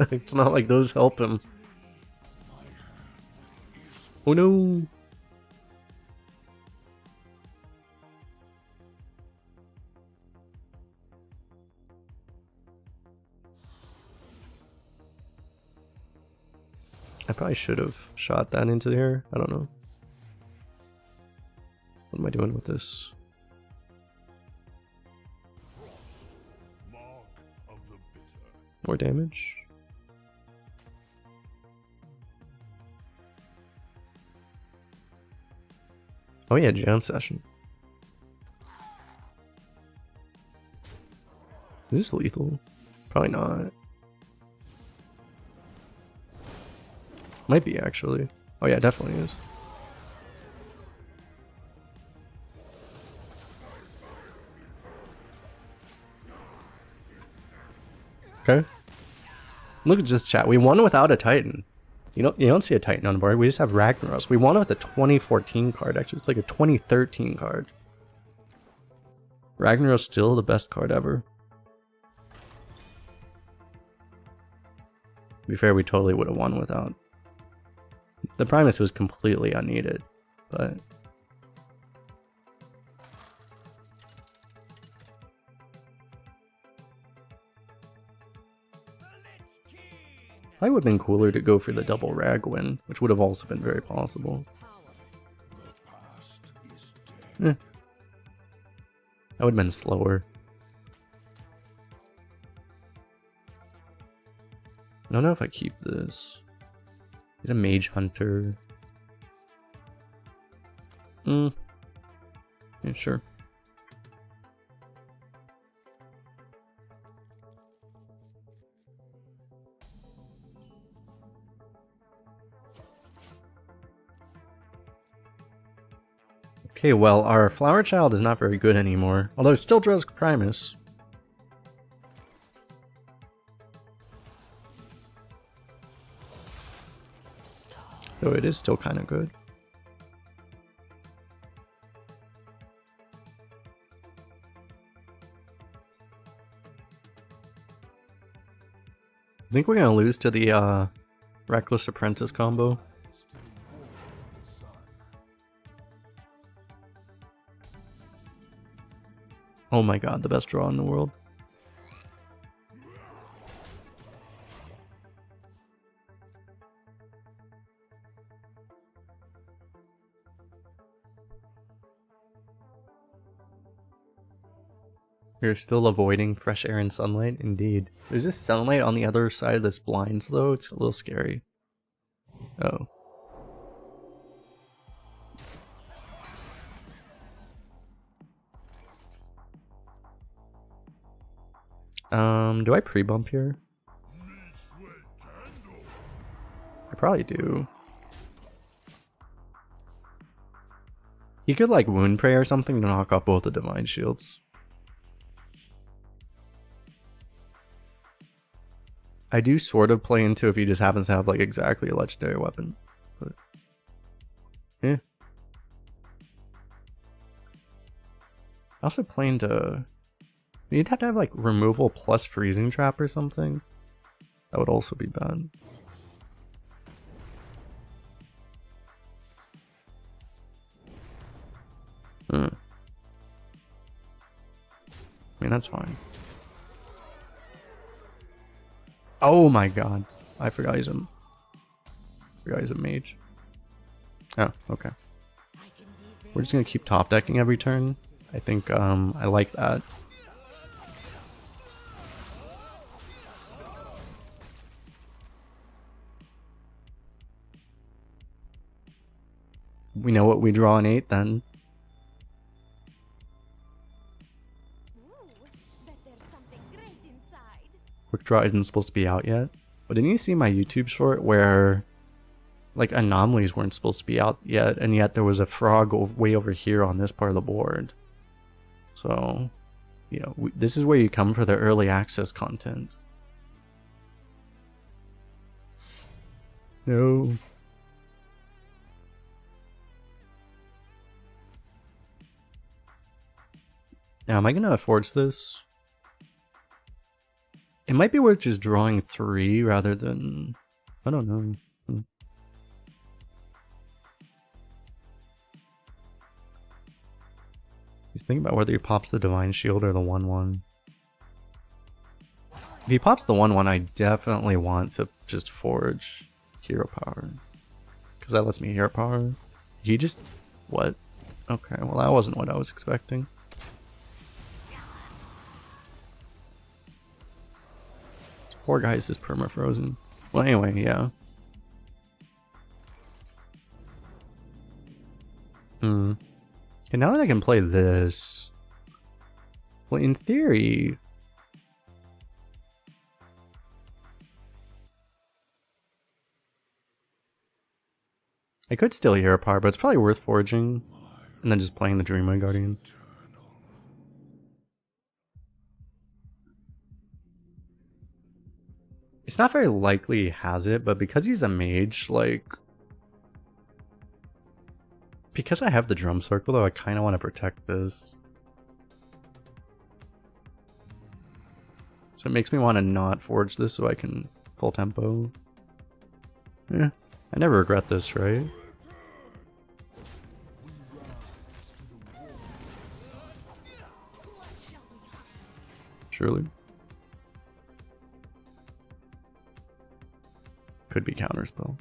it's not like those help him. Oh no! I probably should have shot that into here. I don't know. What am I doing with this? Mark of the bitter. More damage? Oh yeah, jam session. Is this lethal? Probably not. Might be, actually. Oh yeah, it definitely is. Okay. Look at this chat. We won without a Titan. You don't see a Titan on the board. We just have Ragnaros. We won with a 2014 card, actually. It's like a 2013 card. Ragnaros still the best card ever. To be fair, we totally would have won without. The Primus was completely unneeded, but I would have been cooler to go for the double rag win, which would have also been very possible. The past is dead. That would have been slower. I don't know if I keep this. He's a mage hunter. Yeah, sure. Okay, well, our Flower Child is not very good anymore. Although it still draws Primus. So it is still kind of good. I think we're gonna lose to the Reckless Apprentice combo. Oh my god, the best draw in the world. You're still avoiding fresh air and sunlight? Indeed. There's this sunlight on the other side of this blinds though, it's a little scary. Oh. Do I pre-bump here? probably do. He could like Wound Prey or something to knock off both the Divine Shields. I do sort of play into if he just happens to have like exactly a legendary weapon. But yeah. I also play into... You'd have to have like removal plus freezing trap or something. That would also be bad. I mean, that's fine. Oh my god. I forgot he's a mage. Oh, okay. We're just gonna keep top decking every turn. I think I like that. We know what we draw in 8 then. Quick Draw isn't supposed to be out yet. But didn't you see my YouTube short where like anomalies weren't supposed to be out yet, and yet there was a frog way over here on this part of the board. So, you know, this is where you come for the early access content. No. Now, am I gonna forge this? It might be worth just drawing 3 rather than... I don't know. He's thinking about whether he pops the Divine Shield or the 1/1. If he pops the 1/1, I definitely want to just forge Hero Power. Because that lets me Hero Power. He just... What? Okay, well that wasn't what I was expecting. Poor guy's just perma-frozen. Well, anyway, yeah. Okay, now that I can play this... Well, in theory... I could steal Hero Power, but it's probably worth forging. And then just playing the Dreamway Guardians. It's not very likely he has it, but because he's a mage, like... Because I have the Drum Circle, though, I kind of want to protect this. So it makes me want to not forge this so I can full tempo. Yeah, I never regret this, right? Surely. Could be counterspell.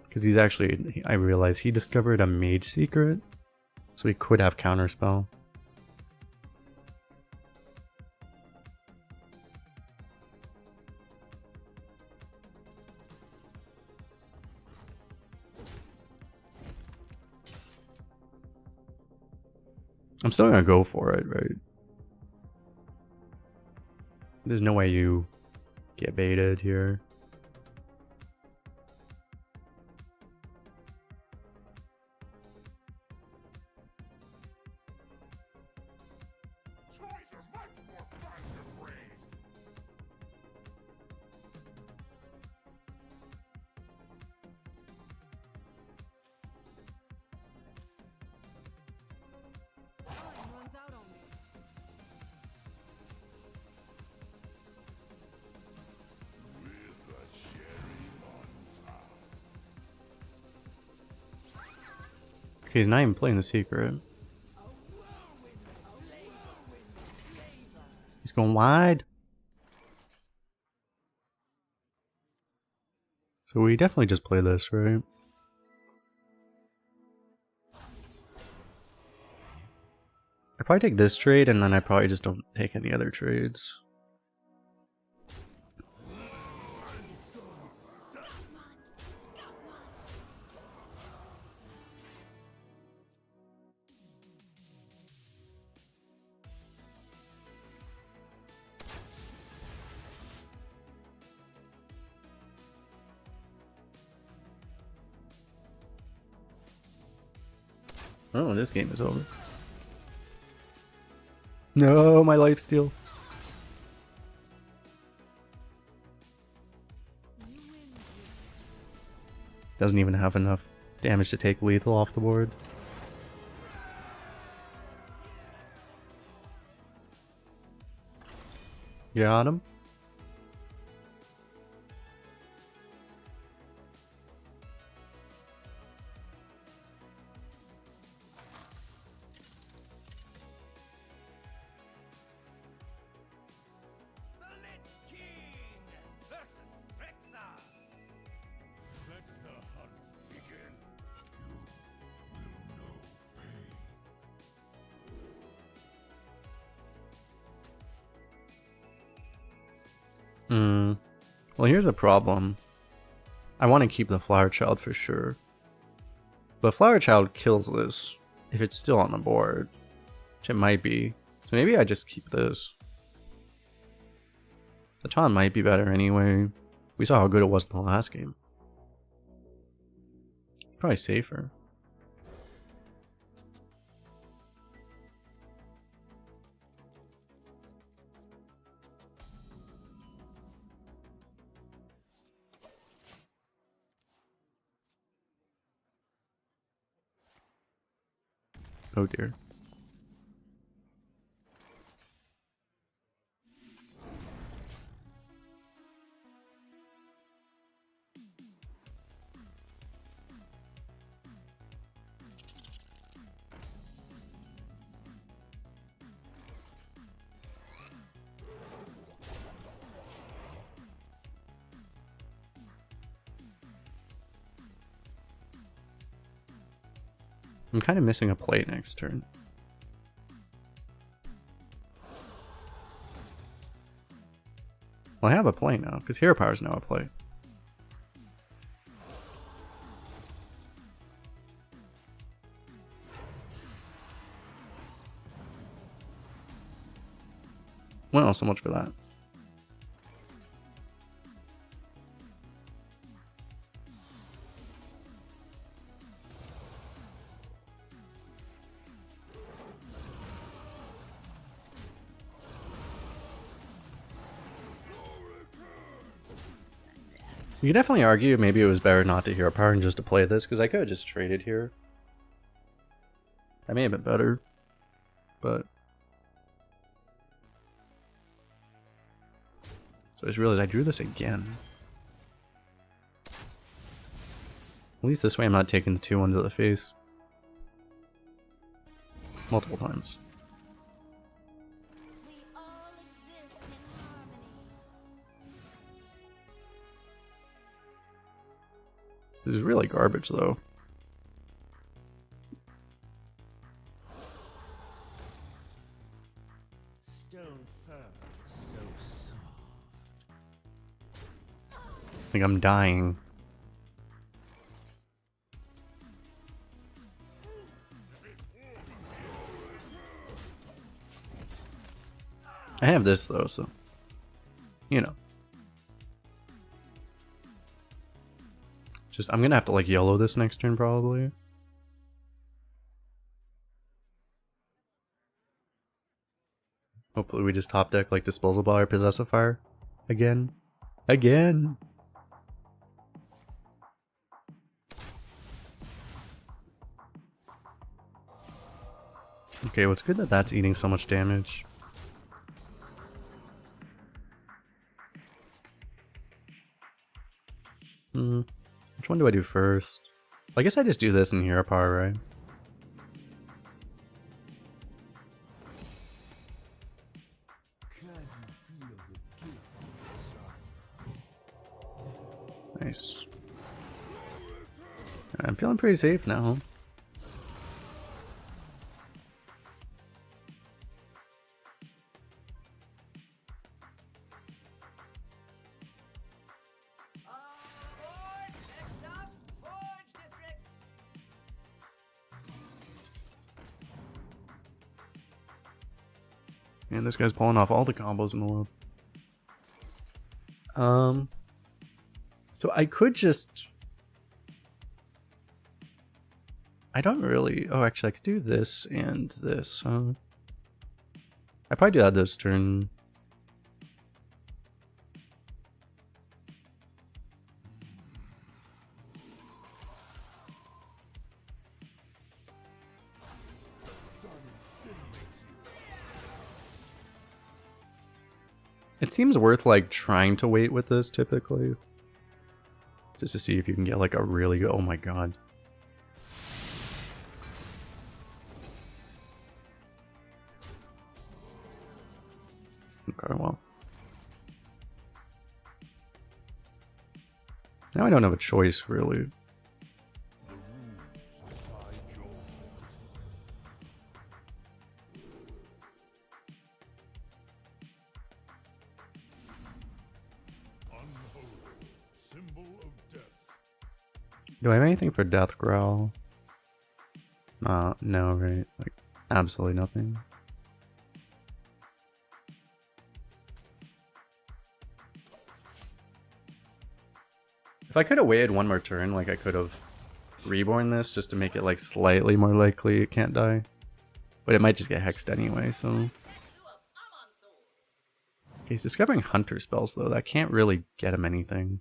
Because he's actually, I realize he discovered a mage secret, so he could have counterspell. I'm still gonna go for it, right? There's no way you get baited here. Okay, he's not even playing the secret. He's going wide. So we definitely just play this, right? I probably take this trade and then I probably just don't take any other trades. Oh, this game is over. No, my lifesteal. Doesn't even have enough damage to take lethal off the board. Got him. The Lich King versus Rexa. Let the hunt begin. You will know pain. Well, here's a problem. I want to keep the Flower Child for sure. But Flower Child kills this if it's still on the board. Which it might be. So maybe I just keep this. The Taunt might be better anyway. We saw how good it was in the last game. Probably safer. Oh dear. I'm kind of missing a play next turn. Well, I have a play now, because Hero Power is now a play. Well, so much for that. You could definitely argue maybe it was better not to Hero Power and just to play this, because I could have just traded here. That may have been better, but... So I just realized I drew this again. At least this way I'm not taking the 2-1 to the face. Multiple times. We all exist in harmony. This is really garbage though. Stone fur, so soft. I think I'm dying. I have this though, so you know. Just I'm gonna have to like yellow this next turn probably. Hopefully we just top deck like Disposal Ball or Possessive Fire again. Again. Okay, what's good that that's eating so much damage. Which one do I do first? I guess I just do this in Hero Power, right? Nice. I'm feeling pretty safe now. Man, this guy's pulling off all the combos in the world. So I could just... I don't really... Oh, actually, I could do this and this. I'd probably do that this turn. It seems worth, like, trying to wait with this, typically. Just to see if you can get, like, a really good... Oh my god. Okay, well. Now I don't have a choice, really. Do I have anything for Death Growl? No, right? Like, absolutely nothing. If I could have waited one more turn, like I could have reborn this just to make it like slightly more likely it can't die. But it might just get hexed anyway, so... Okay, he's discovering Hunter spells though, that can't really get him anything.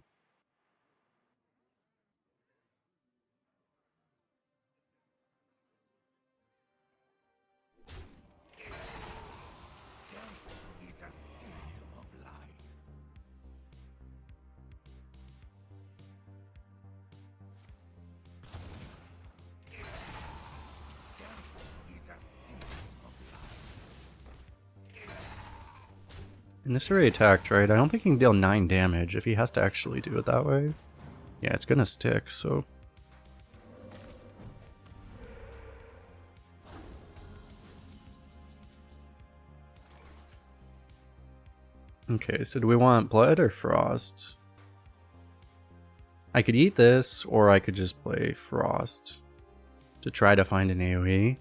And this already attacked, right? I don't think he can deal 9 damage if he has to actually do it that way. Yeah, it's gonna stick, so... Okay, so do we want Blood or Frost? I could eat this, or I could just play Frost to try to find an AoE.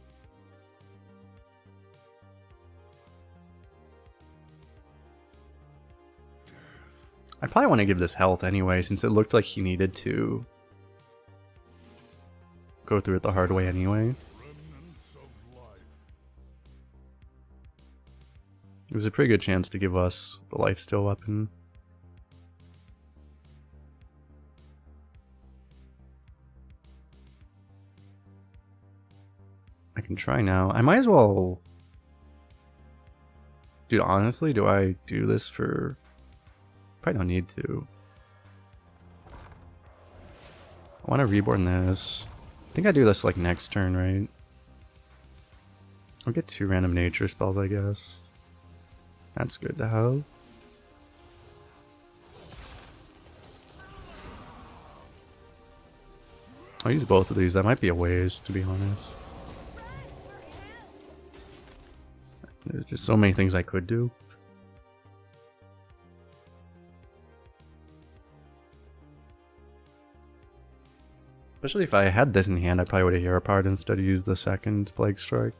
I probably want to give this health anyway, since it looked like he needed to go through it the hard way anyway. There's a pretty good chance to give us the lifesteal weapon. I can try now. I might as well... Dude, honestly, do I do this for... Probably don't need to. I want to reborn this. I think I do this like next turn, right? I'll get 2 random nature spells, I guess. That's good to have. I'll use both of these. That might be a waste, to be honest. There's just so many things I could do. Especially if I had this in hand, I probably would have Hero Powered instead of used the second Plague Strike.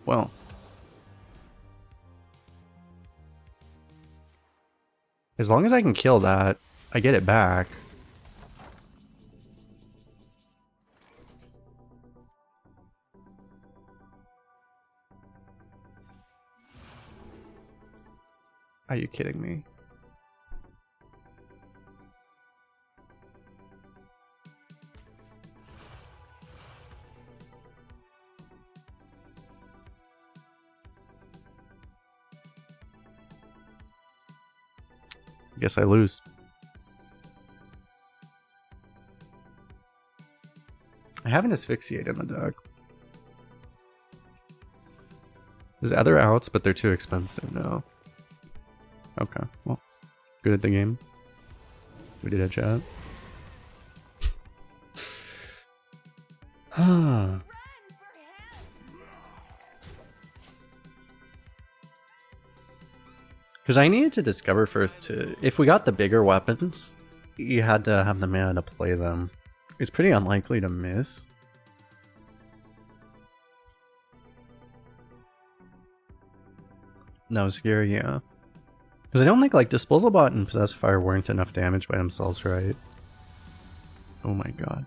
Well. As long as I can kill that, I get it back. Are you kidding me? I guess I lose. I have an Asphyxiate in the deck. There's other outs, but they're too expensive now. Okay, well, good at the game. We did a chat. Because I needed to discover first to... If we got the bigger weapons, you had to have the mana to play them. It's pretty unlikely to miss. No, scary, yeah. Because I don't think like Disposal Bot and Possessed Fire weren't enough damage by themselves, right? Oh my god.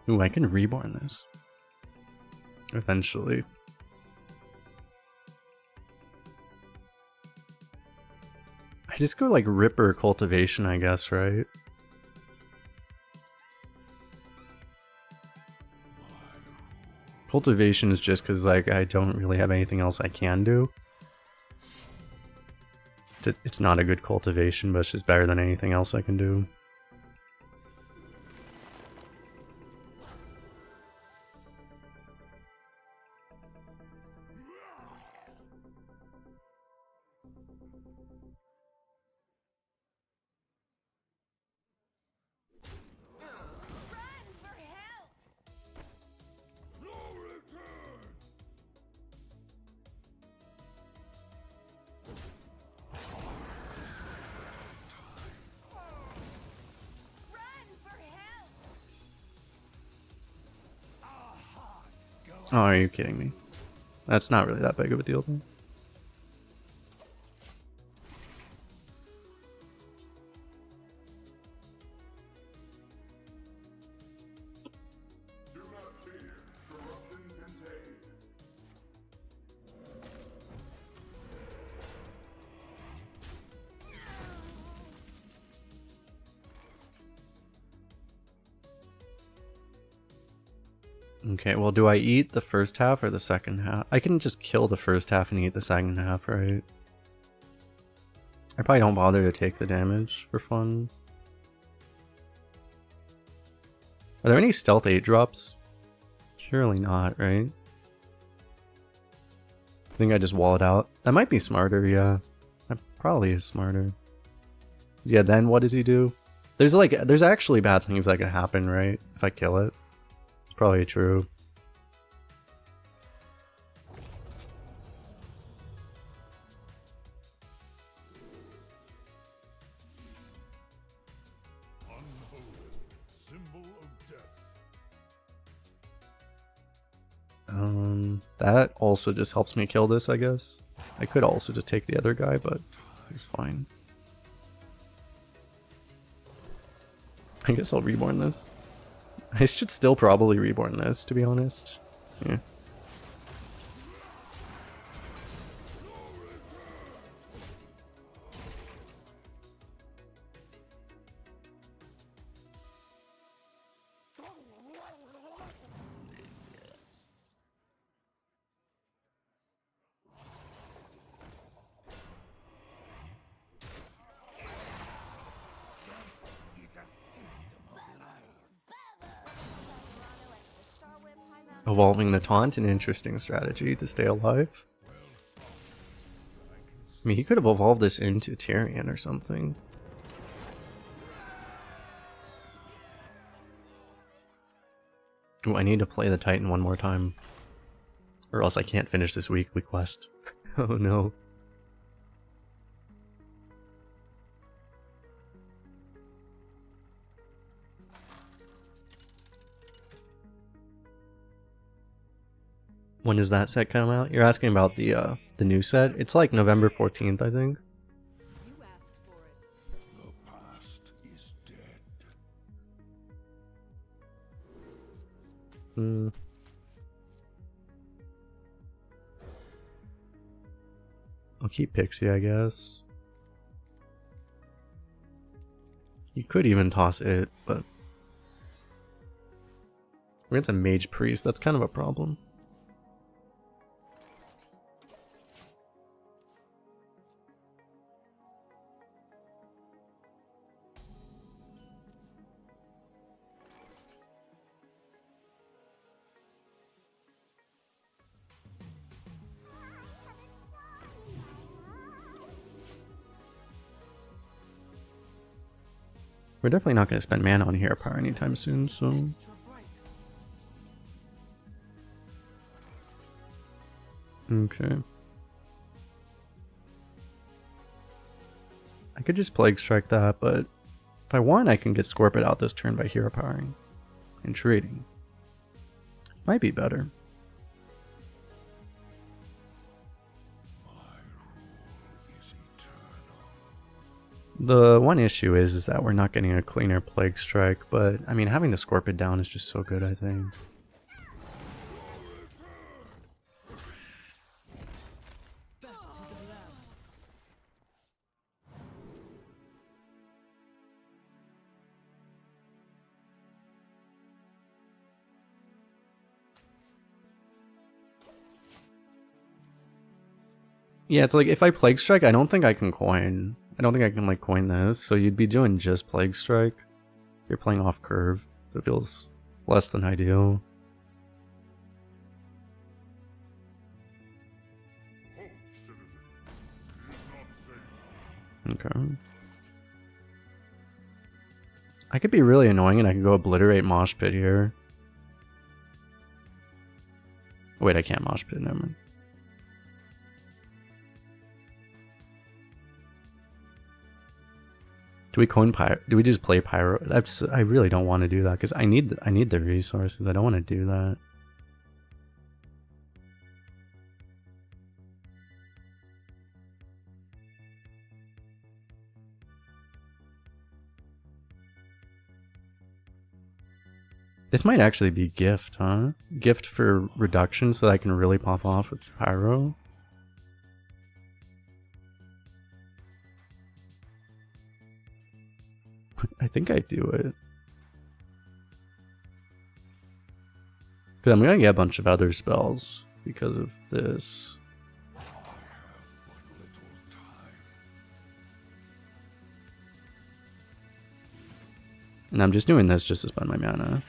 Ooh, I can reborn this. Eventually. I just go like Ripper Cultivation, I guess, right? Cultivation is just because like I don't really have anything else I can do. It's not a good cultivation, but it's just better than anything else I can do. Oh, are you kidding me? That's not really that big of a deal then. Do not fear. Corruption contained. Okay, well, do I eat the first half or the second half? I can just kill the first half and eat the second half, right? I probably don't bother to take the damage for fun. Are there any stealth 8 drops? Surely not, right? I think I just wall it out. That might be smarter, yeah. That probably is smarter. Yeah, then what does he do? There's actually bad things that could happen, right? If I kill it. It's probably true. Symbol of death. That also just helps me kill this, I guess. I could also just take the other guy, but he's fine. I guess I'll reborn this. I should still probably reborn this, to be honest. Yeah. Evolving the taunt, an interesting strategy to stay alive. I mean, he could have evolved this into Tyrion or something. Ooh, I need to play the Titan one more time. Or else I can't finish this weekly quest. Oh no. When does that set come out? You're asking about the new set? It's like November 14th, I think. You asked for it. The past is dead. I'll keep Pixie, I guess. You could even toss it, but I mean, it's a mage priest, that's kind of a problem. We're definitely not going to spend mana on Hero Power anytime soon, so... Okay. I could just Plague Strike that, but If I want, I can get Scorpid out this turn by hero powering and trading. Might be better. The one issue is that we're not getting a cleaner Plague Strike, but I mean, having the Scorpid down is just so good, I think. Yeah, it's like if I Plague Strike, I don't think I can coin. I don't think I can like coin this, so you'd be doing just Plague Strike. You're playing off curve, so it feels less than ideal. Okay. I could be really annoying and I could go Obliterate Mosh Pit here. Wait, I can't Mosh Pit, never mind. Do we coin Pyro? Do we just play Pyro? I really don't want to do that because I need the resources. I don't want to do that. This might actually be gift, huh? Gift for reduction so that I can really pop off with Pyro. I think I do it. Because I'm going to get a bunch of other spells because of this. And I'm just doing this just to spend my mana.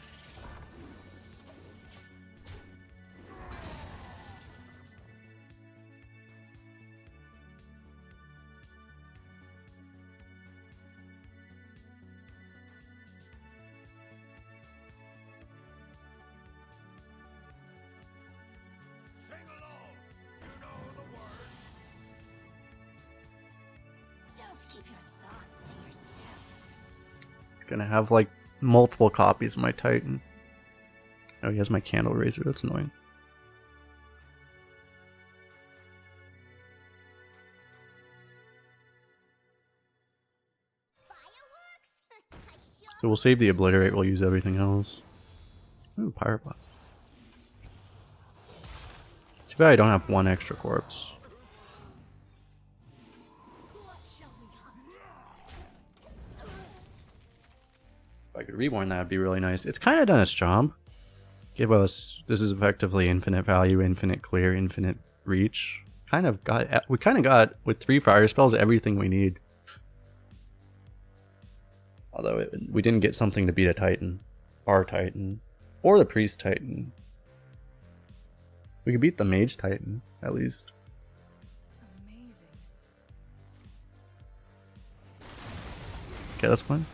Gonna have like multiple copies of my Titan. Oh, he has my Candle Raiser, that's annoying. So we'll save the Obliterate, we'll use everything else. Ooh, Pyroblast. Too bad I don't have one extra corpse. If I could reborn, that would be really nice. It's kind of done its job. Give us, this is effectively infinite value, infinite clear, infinite reach. We kind of got, with 3 fire spells, everything we need. Although we didn't get something to beat a Titan. Our Titan. Or the Priest Titan. We could beat the Mage Titan, at least. Amazing. Okay, that's fine.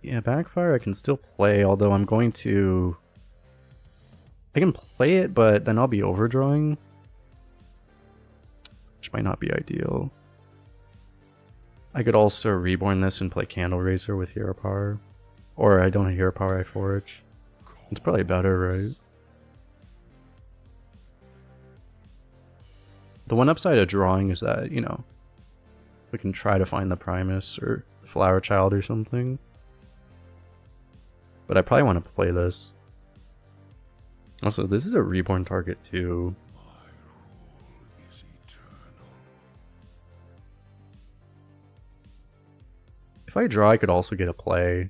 Yeah, Backfire I can still play, although I'm going to... I can play it, but then I'll be overdrawing. Which might not be ideal. I could also reborn this and play Candle Raiser with Hero Power. Or I don't have Hero Power, I Forge. It's probably better, right? The one upside of drawing is that, you know, we can try to find the Primus or Flower Child or something. But I probably want to play this. Also, this is a reborn target too. If I draw, I could also get a play.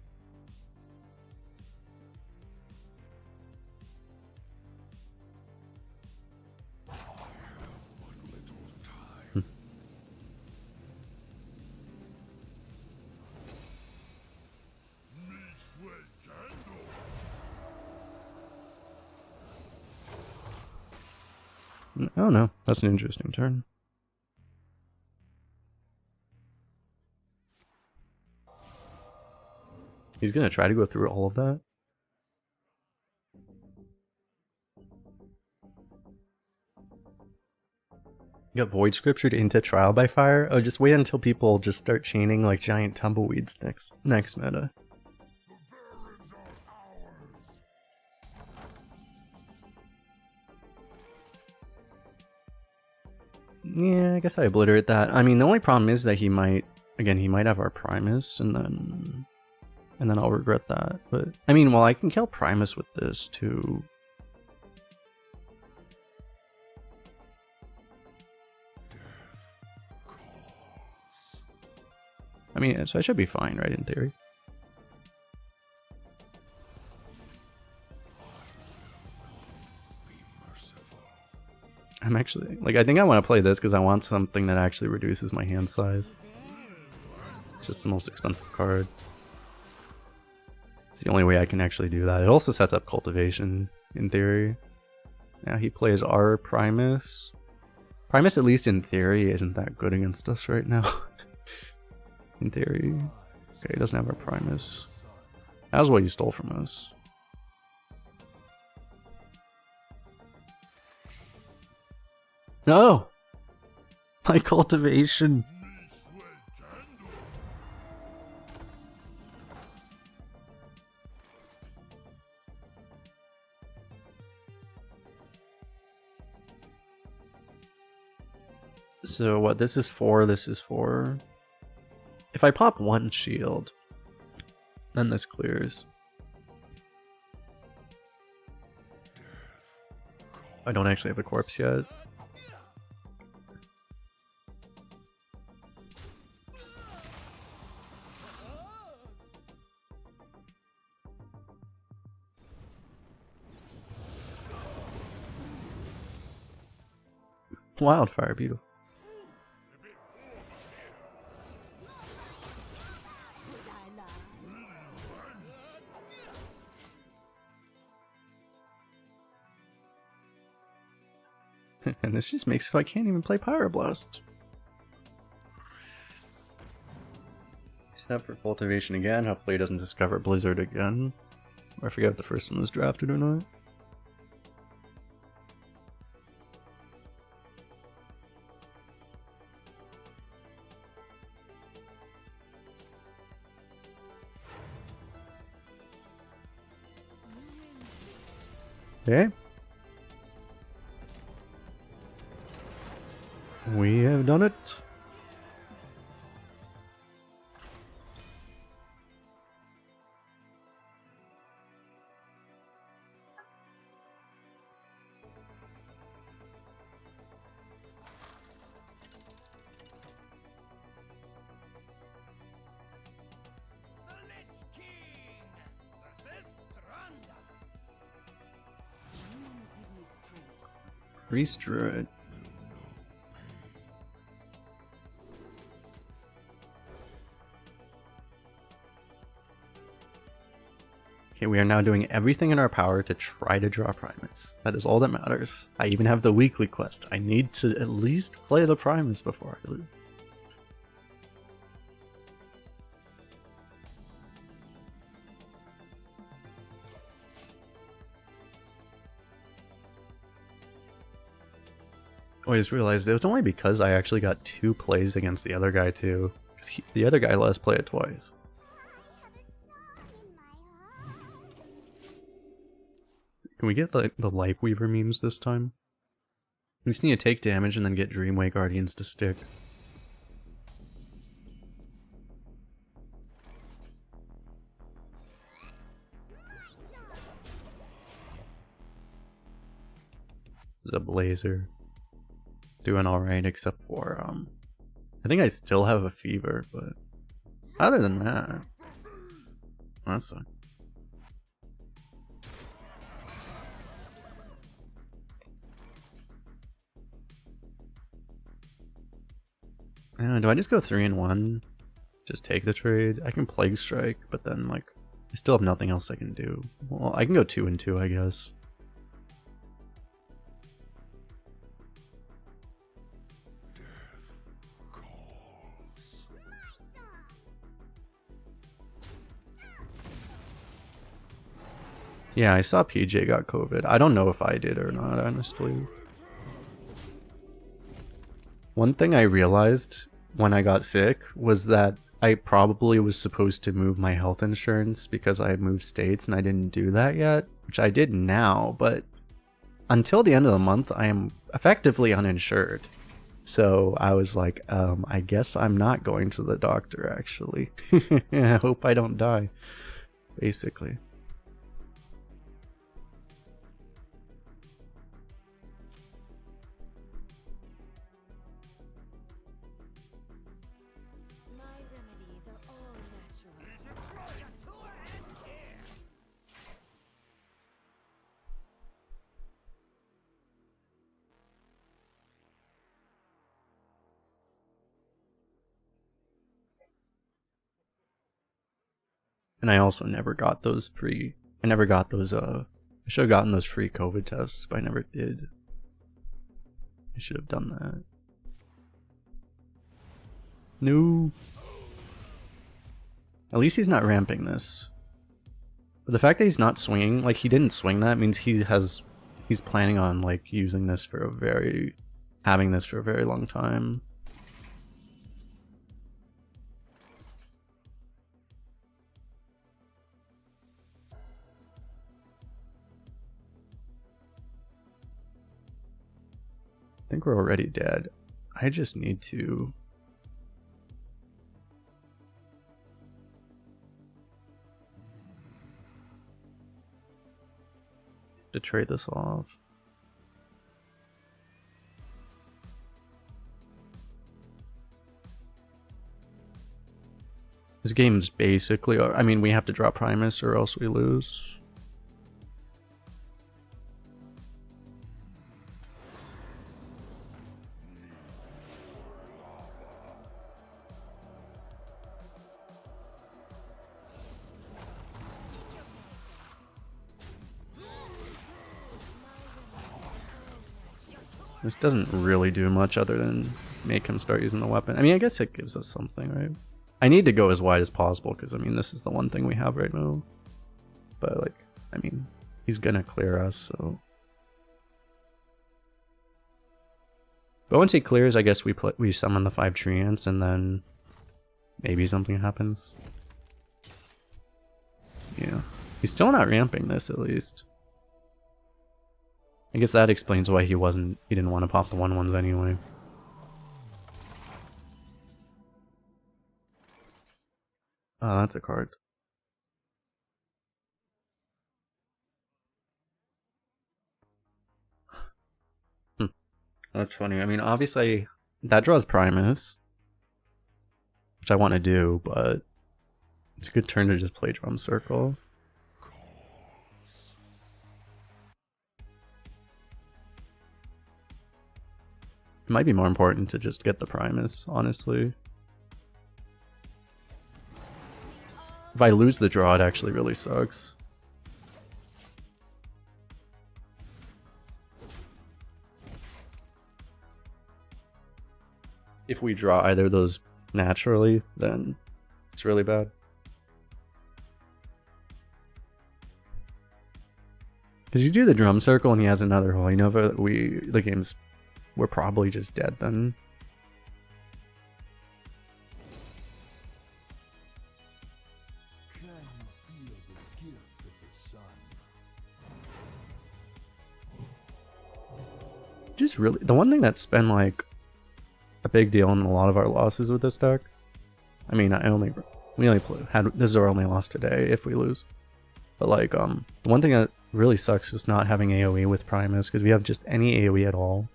Oh no, that's an interesting turn. He's gonna try to go through all of that. Got Void Scriptured into Trial by Fire? Oh, just wait until people just start chaining like giant tumbleweeds next meta. Yeah, I guess I obliterate that. I mean, the only problem is that he might have our Primus, and then I'll regret that. But I mean, well, I can kill Primus with this too. I mean, so I should be fine, right, in theory. I'm actually, like, I think I want to play this because I want something that actually reduces my hand size. It's just the most expensive card. It's the only way I can actually do that. It also sets up Cultivation, in theory. Now he plays our Primus. Primus, at least in theory, isn't that good against us right now. In theory. Okay, he doesn't have our Primus. That was what he stole from us. No! My Cultivation! So what, this is 4, this is 4. If I pop one shield, then this clears. I don't actually have the corpse yet. Wildfire, beautiful. And this just makes it so I can't even play Pyroblast. Except for Cultivation again. Hopefully he doesn't discover Blizzard again. Or I forget if the first one was drafted or not. Okay. We have done it. The Lich King versus Randa. Restrued. Okay, we are now doing everything in our power to try to draw Primus. That is all that matters. I even have the weekly quest. I need to at least play the Primus before I lose. Oh, I just realized it was only because I actually got 2 plays against the other guy too. Because the other guy let us play it twice. Can we get the Lightweaver memes this time? We just need to take damage and then get Dreamway Guardians to stick. The Blazer. Doing alright except for, I think I still have a fever, but other than that, that sucks. Do I just go 3-1? Just take the trade? I can Plague Strike, but then, like, I still have nothing else I can do. Well, I can go 2-2, I guess. Yeah, I saw PJ got COVID. I don't know if I did or not, honestly. One thing I realized when I got sick was that I probably was supposed to move my health insurance because I had moved states and I didn't do that yet, which I did now, but until the end of the month I am effectively uninsured. So I was like, I guess I'm not going to the doctor actually. I hope I don't die, basically. My remedies are all natural. And I also never got those free, I never got those, I should have gotten those free COVID tests, but I never did. I should have done that. No. At least he's not ramping this. But the fact that he's not swinging, like he didn't swing that, means he's planning on like using this for having this for a very long time. I think we're already dead. I just need to... trade this off. This game's basically... I mean, we have to drop Primus or else we lose. This doesn't really do much other than make him start using the weapon. I mean, I guess it gives us something, right? I need to go as wide as possible because, I mean, this is the one thing we have right now. But, like, I mean, he's gonna clear us, so... But once he clears, I guess we summon the 5 treants and then maybe something happens. Yeah. He's still not ramping this, at least. I guess that explains why he didn't want to pop the 1/1s anyway. Oh, that's a card. That's funny. I mean, obviously, that draws Primus, which I want to do, but it's a good turn to just play Drum Circle. It might be more important to just get the Primus, honestly. If I lose the draw, it actually really sucks. If we draw either of those naturally, then it's really bad. Because you do the Drum Circle and he has another Holy Nova, we're probably just dead then. Can you feel the gift of the sun? Just really, the one thing that's been like a big deal in a lot of our losses with this deck. I mean, we only this is our only loss today if we lose. But like, the one thing that really sucks is not having AoE with Primus, because we have just any AoE at all.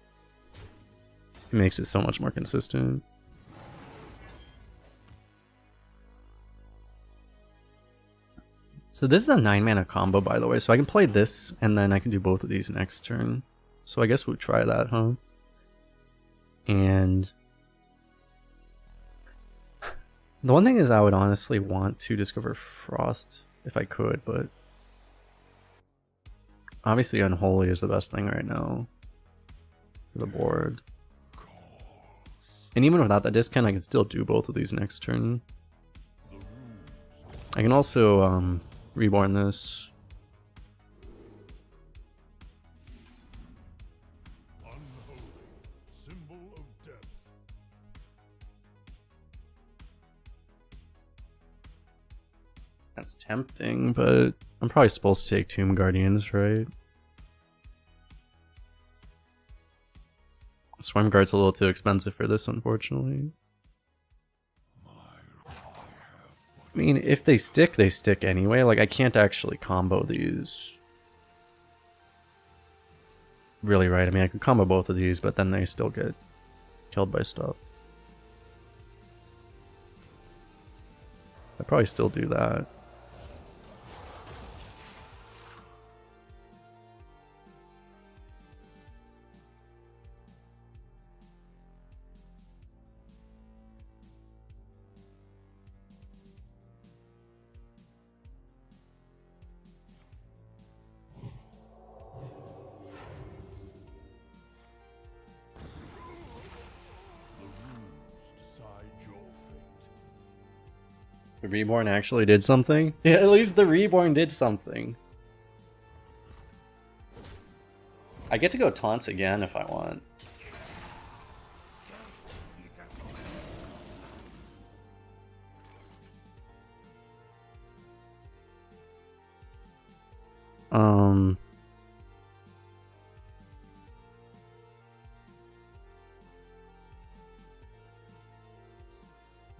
It makes it so much more consistent. So this is a 9-mana combo, by the way, so I can play this and then I can do both of these next turn. So I guess we'll try that, huh? And the one thing is I would honestly want to discover Frost if I could, but obviously Unholy is the best thing right now for the board. And even without that discount, I can still do both of these next turn. I can also reborn this. Unholy, symbol of death. That's tempting, but I'm probably supposed to take Tomb Guardians, right? Swarm Guard's a little too expensive for this, unfortunately. I mean, if they stick anyway. Like, I can't actually combo these. Really, right? I mean, I could combo both of these, but then they still get killed by stuff. I'd probably still do that. The Reborn actually did something? Yeah, at least the Reborn did something. I get to go taunts again if I want.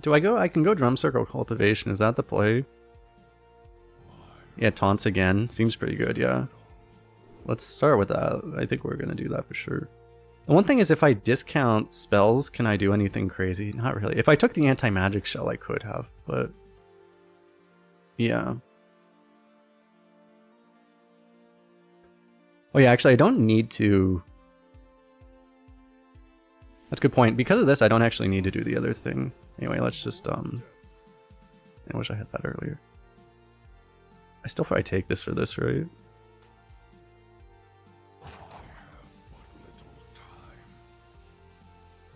Do I go? I can go Drum Circle Cultivation. Is that the play? Yeah, taunts again. Seems pretty good, yeah. Let's start with that. I think we're gonna do that for sure. The one thing is, if I discount spells, can I do anything crazy? Not really. If I took the anti-magic shell, I could have, but yeah. Oh yeah, actually I don't need to... That's a good point. Because of this, I don't actually need to do the other thing. Anyway, let's just, I wish I had that earlier. I still probably take this for this, right?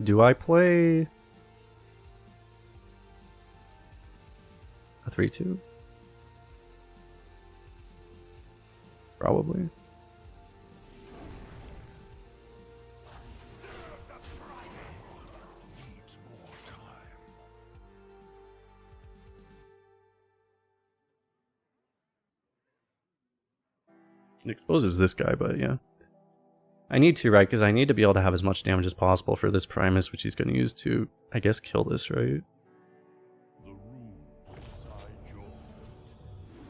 Do I play a 3-2? Probably. It exposes this guy, but yeah. I need to, right? Because I need to be able to have as much damage as possible for this Primus, which he's going to use to, I guess, kill this, right?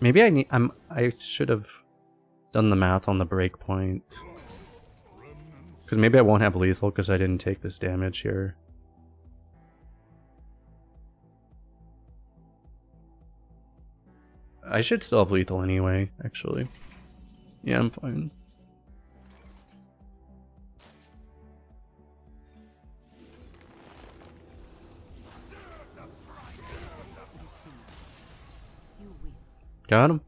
Maybe I should have done the math on the breakpoint. Because maybe I won't have lethal because I didn't take this damage here. I should still have lethal anyway, actually. Yeah, I'm fine. Got him.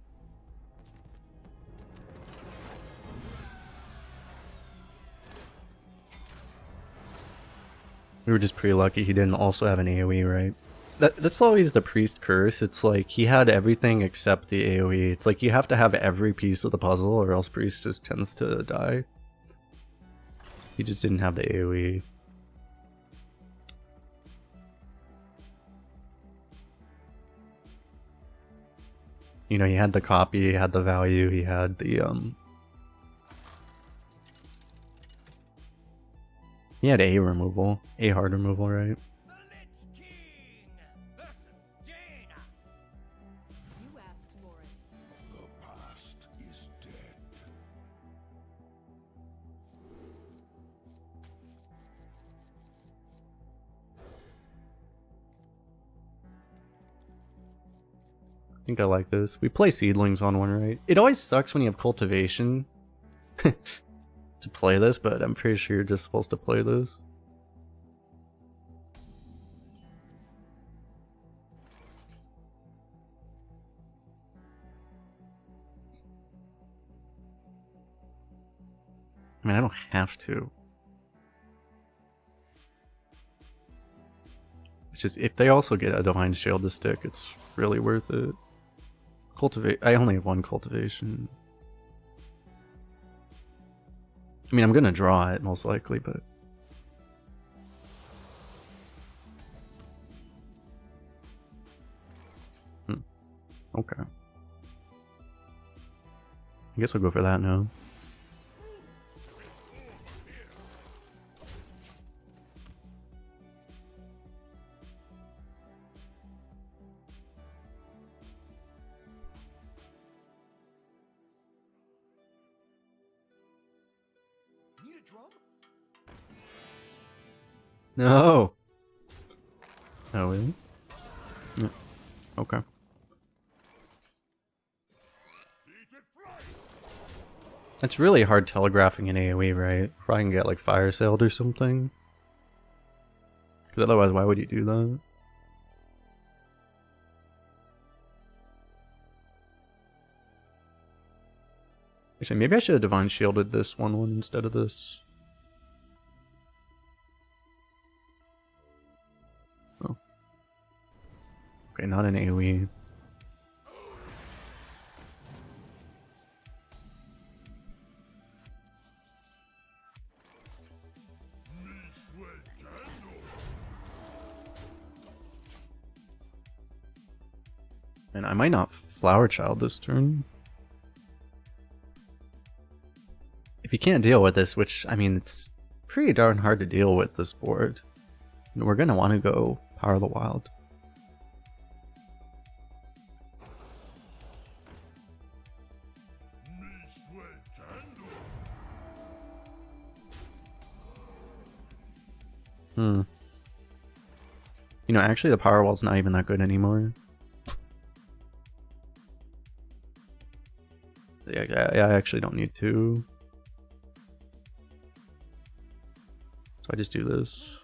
We were just pretty lucky he didn't also have an AoE, right? That's always the priest curse. It's like he had everything except the AoE. It's like you have to have every piece of the puzzle or else priest just tends to die. He just didn't have the AoE. You know, he had the copy, he had the value, he had the he had A removal, A hard removal, right? I think I like this. We play seedlings on one, right? It always sucks when you have cultivation to play this, but I'm pretty sure you're just supposed to play this. I mean, I don't have to. It's just, if they also get a Divine Shield to stick, it's really worth it. Cultivate. I only have one cultivation. I mean, I'm gonna draw it most likely, but Okay. I guess I'll go for that now. Need a drum? No! Oh, really? Yeah. Okay. It's really hard telegraphing in AoE, right? Probably can get like fire sailed or something. Because otherwise, why would you do that? Actually, maybe I should have divine shielded this one instead of this. Oh. Okay, not an AoE. And I might not Flower Child this turn. If you can't deal with this, which, I mean, it's pretty darn hard to deal with this board, we're going to want to go Power of the Wild. You know, actually the Power Wall's not even that good anymore. Yeah, I actually don't need to. So I just do this.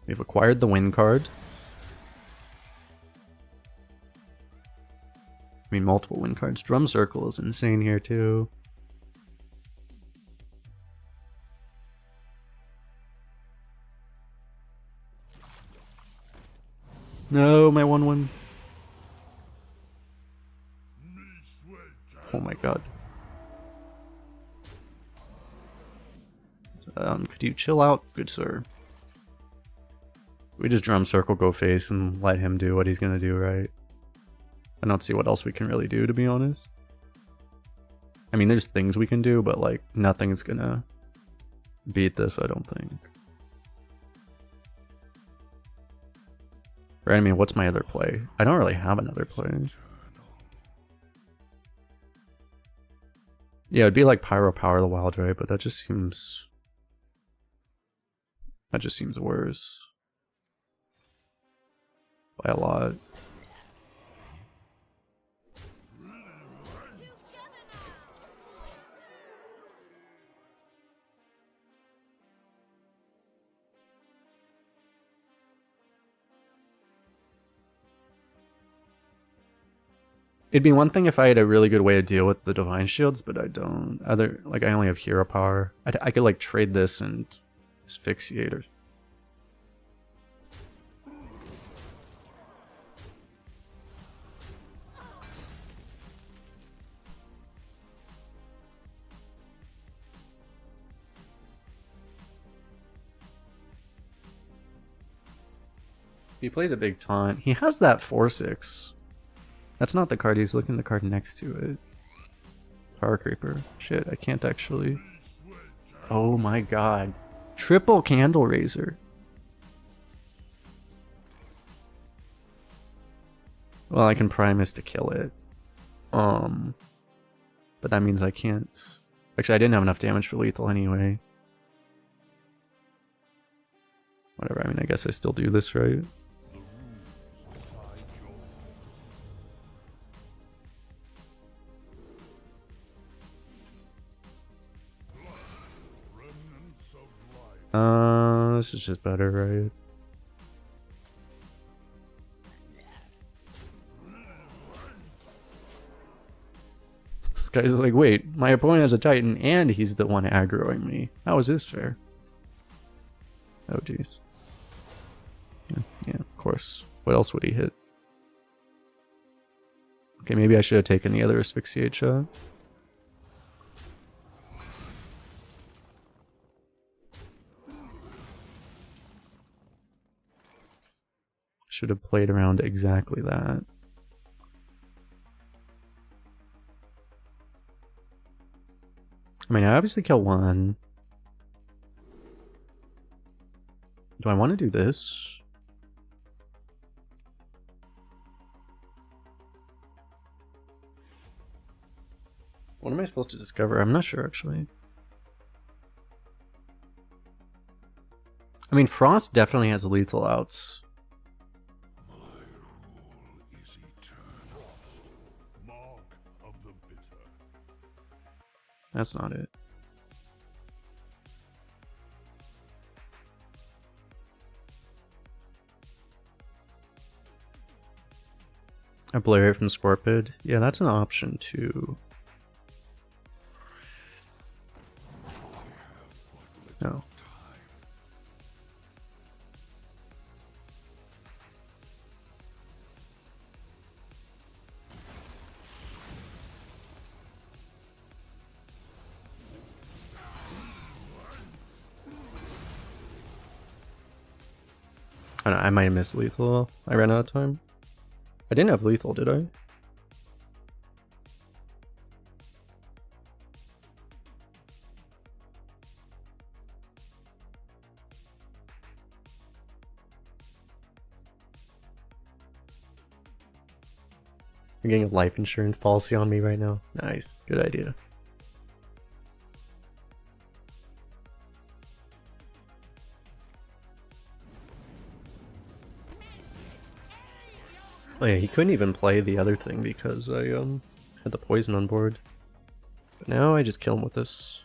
We've acquired the win card. I mean, multiple win cards. Drum Circle is insane here too. No, my 1/1. Oh my god. Could you chill out, good sir? We just Drum Circle, go face, and let him do what he's gonna do, right? I don't see what else we can really do, to be honest. I mean, there's things we can do, but like, nothing's gonna beat this, I don't think. Right, I mean, what's my other play? I don't really have another play. Yeah, it'd be like Pyro Power the Wild, right? But that just seems... that just seems worse. By a lot. It'd be one thing if I had a really good way to deal with the Divine Shields, but I don't. Like, I only have Hero Power. I could, like, trade this and Asphyxiate or... He plays a big taunt. He has that 4/6. That's not the card he's looking, the card next to it. Power Creeper. Shit, I can't actually... Oh my god. Triple Candle Raiser. Well, I can Primus to kill it. But that means I can't... Actually, I didn't have enough damage for lethal anyway. Whatever, I mean, I guess I still do this, right? This is just better, right? This guy's like, wait, my opponent has a Titan and he's the one aggroing me. How is this fair? Oh, jeez. Yeah, of course. What else would he hit? Okay, maybe I should have taken the other Asphyxiate shot. should have played around exactly that. I mean, I obviously kill one. Do I want to do this? What am I supposed to discover? I'm not sure, actually. I mean, Frost definitely has lethal outs. My rule is eternal. Mark of the bitter. That's not it. Obliterate from Scorpid. Yeah, that's an option too. No. I don't know, I might have missed lethal. I ran out of time. I didn't have lethal, did I? You're getting a life insurance policy on me right now. Nice. Good idea. Oh yeah, he couldn't even play the other thing because I had the poison on board. But now I just kill him with this.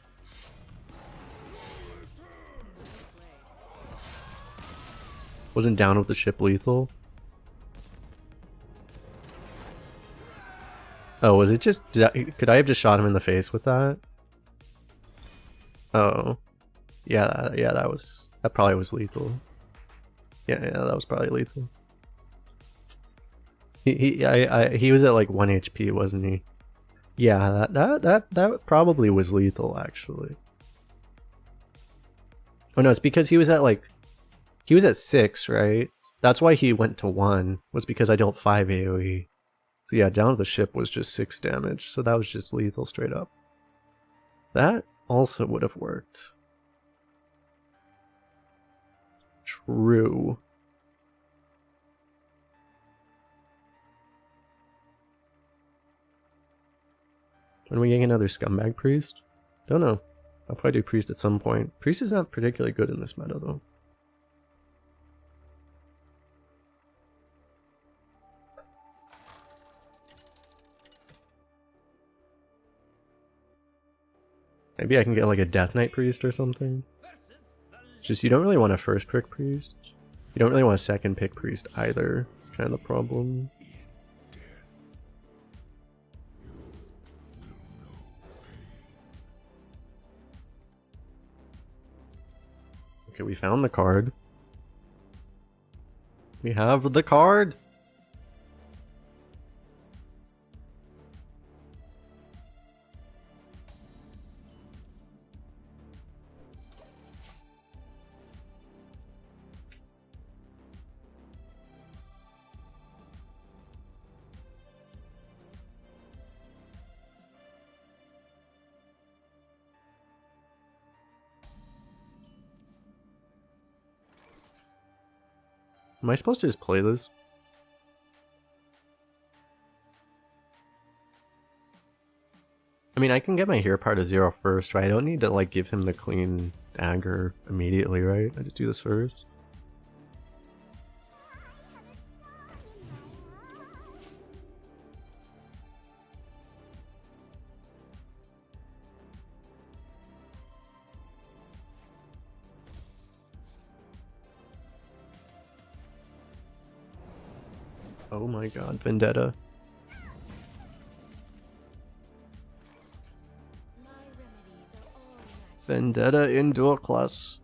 Wasn't down with the ship lethal. Oh, was it just... could I have just shot him in the face with that? Oh. Yeah, that was... That probably was lethal. Yeah, that was probably lethal. He was at like 1 HP, wasn't he? Yeah, that probably was lethal, actually. Oh no, it's because he was at like... He was at 6, right? That's why he went to 1, was because I dealt 5 AoE. So yeah, down to the ship was just 6 damage, so that was just lethal straight up. That also would have worked. True. When are we getting another scumbag priest? Don't know. I'll probably do priest at some point. Priest is not particularly good in this meta though. Maybe I can get like a Death Knight priest or something. Just you don't really want a first pick priest. You don't really want a second pick priest either. It's kind of the problem. Okay, we found the card. We have the card! Am I supposed to just play this? I mean, I can get my hero power to 0 first, right? I don't need to, like, give him the clean dagger immediately, right? I just do this first. Oh my god, Vendetta. My remedies are all natural. Vendetta in dual class.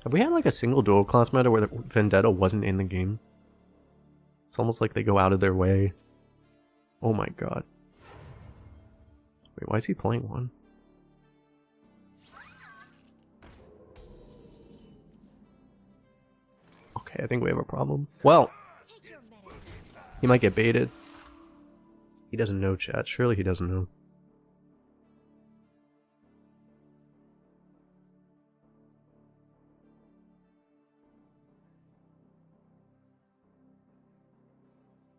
Have we had like a single dual class meta where the Vendetta wasn't in the game? It's almost like they go out of their way. Oh my god. Wait, why is he playing one? Okay, I think we have a problem. Well, Take your medicine. he might get baited. He doesn't know, chat. Surely he doesn't know.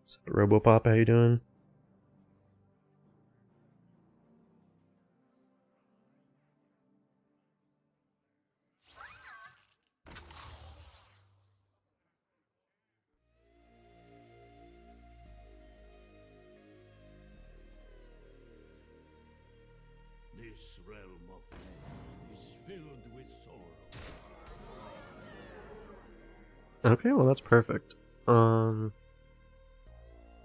What's up, Robopop? How you doing? This realm of death is filled with sorrow. Okay, well that's perfect.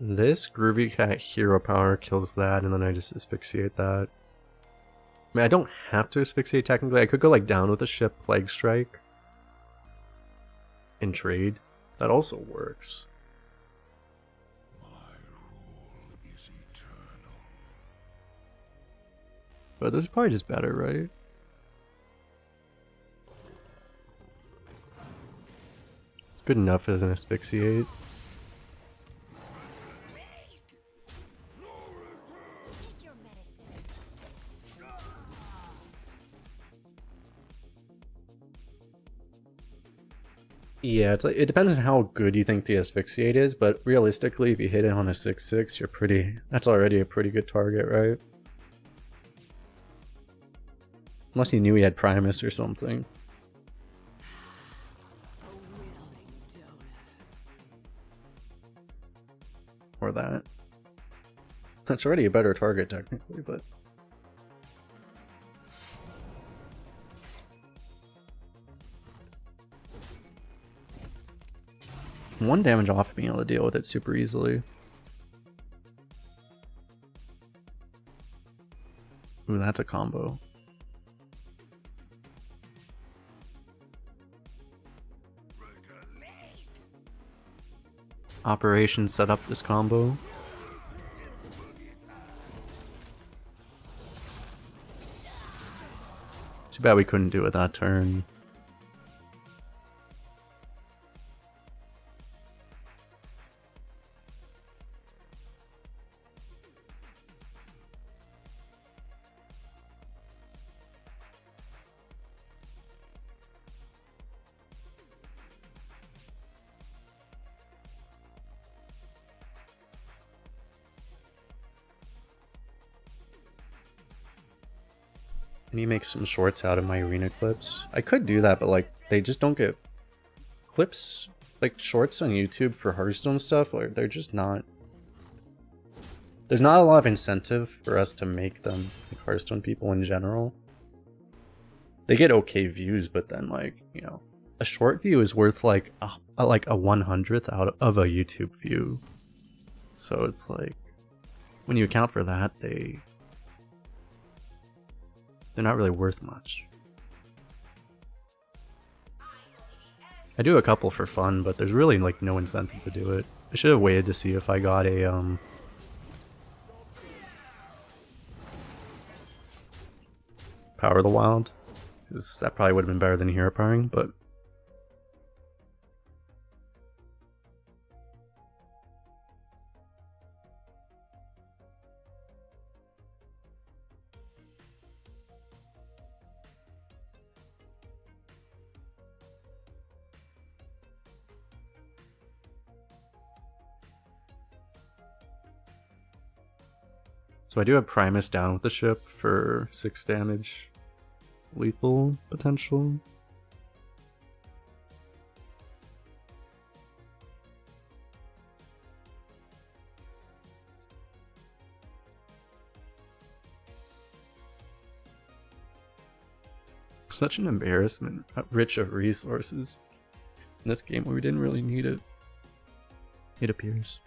This Groovy Cat hero power kills that, and then I just asphyxiate that. I mean, I don't have to asphyxiate technically. I could go like down with a ship, Plague Strike, and trade. That also works. My rule is eternal. But this is probably just better, right? It's good enough as an asphyxiate. Take your medicine. Yeah, it's like, it depends on how good you think the asphyxiate is, but realistically, if you hit it on a 6/6, you're pretty. That's already a pretty good target, right? Unless you knew he had Primus or something. Or that. That's already a better target, technically, but. One damage off being able to deal with it super easily. Ooh, that's a combo. Operation set up this combo. Too bad we couldn't do it that turn. I need to make some shorts out of my arena clips. I could do that, but like they just don't get clips, like shorts on YouTube for Hearthstone stuff. Like they're just not. There's not a lot of incentive for us to make them, like Hearthstone people in general. They get okay views, but then like, you know, a short view is worth like a 1/100th out of a YouTube view. So it's like when you account for that, they're not really worth much. I do a couple for fun, but there's really like no incentive to do it. I should have waited to see if I got a Power of the Wild, because that probably would have been better than hero powering, but so I do have Primus down with the ship for 6 damage. Lethal potential. Such an embarrassment, rich of resources. In this game where we didn't really need it. It appears.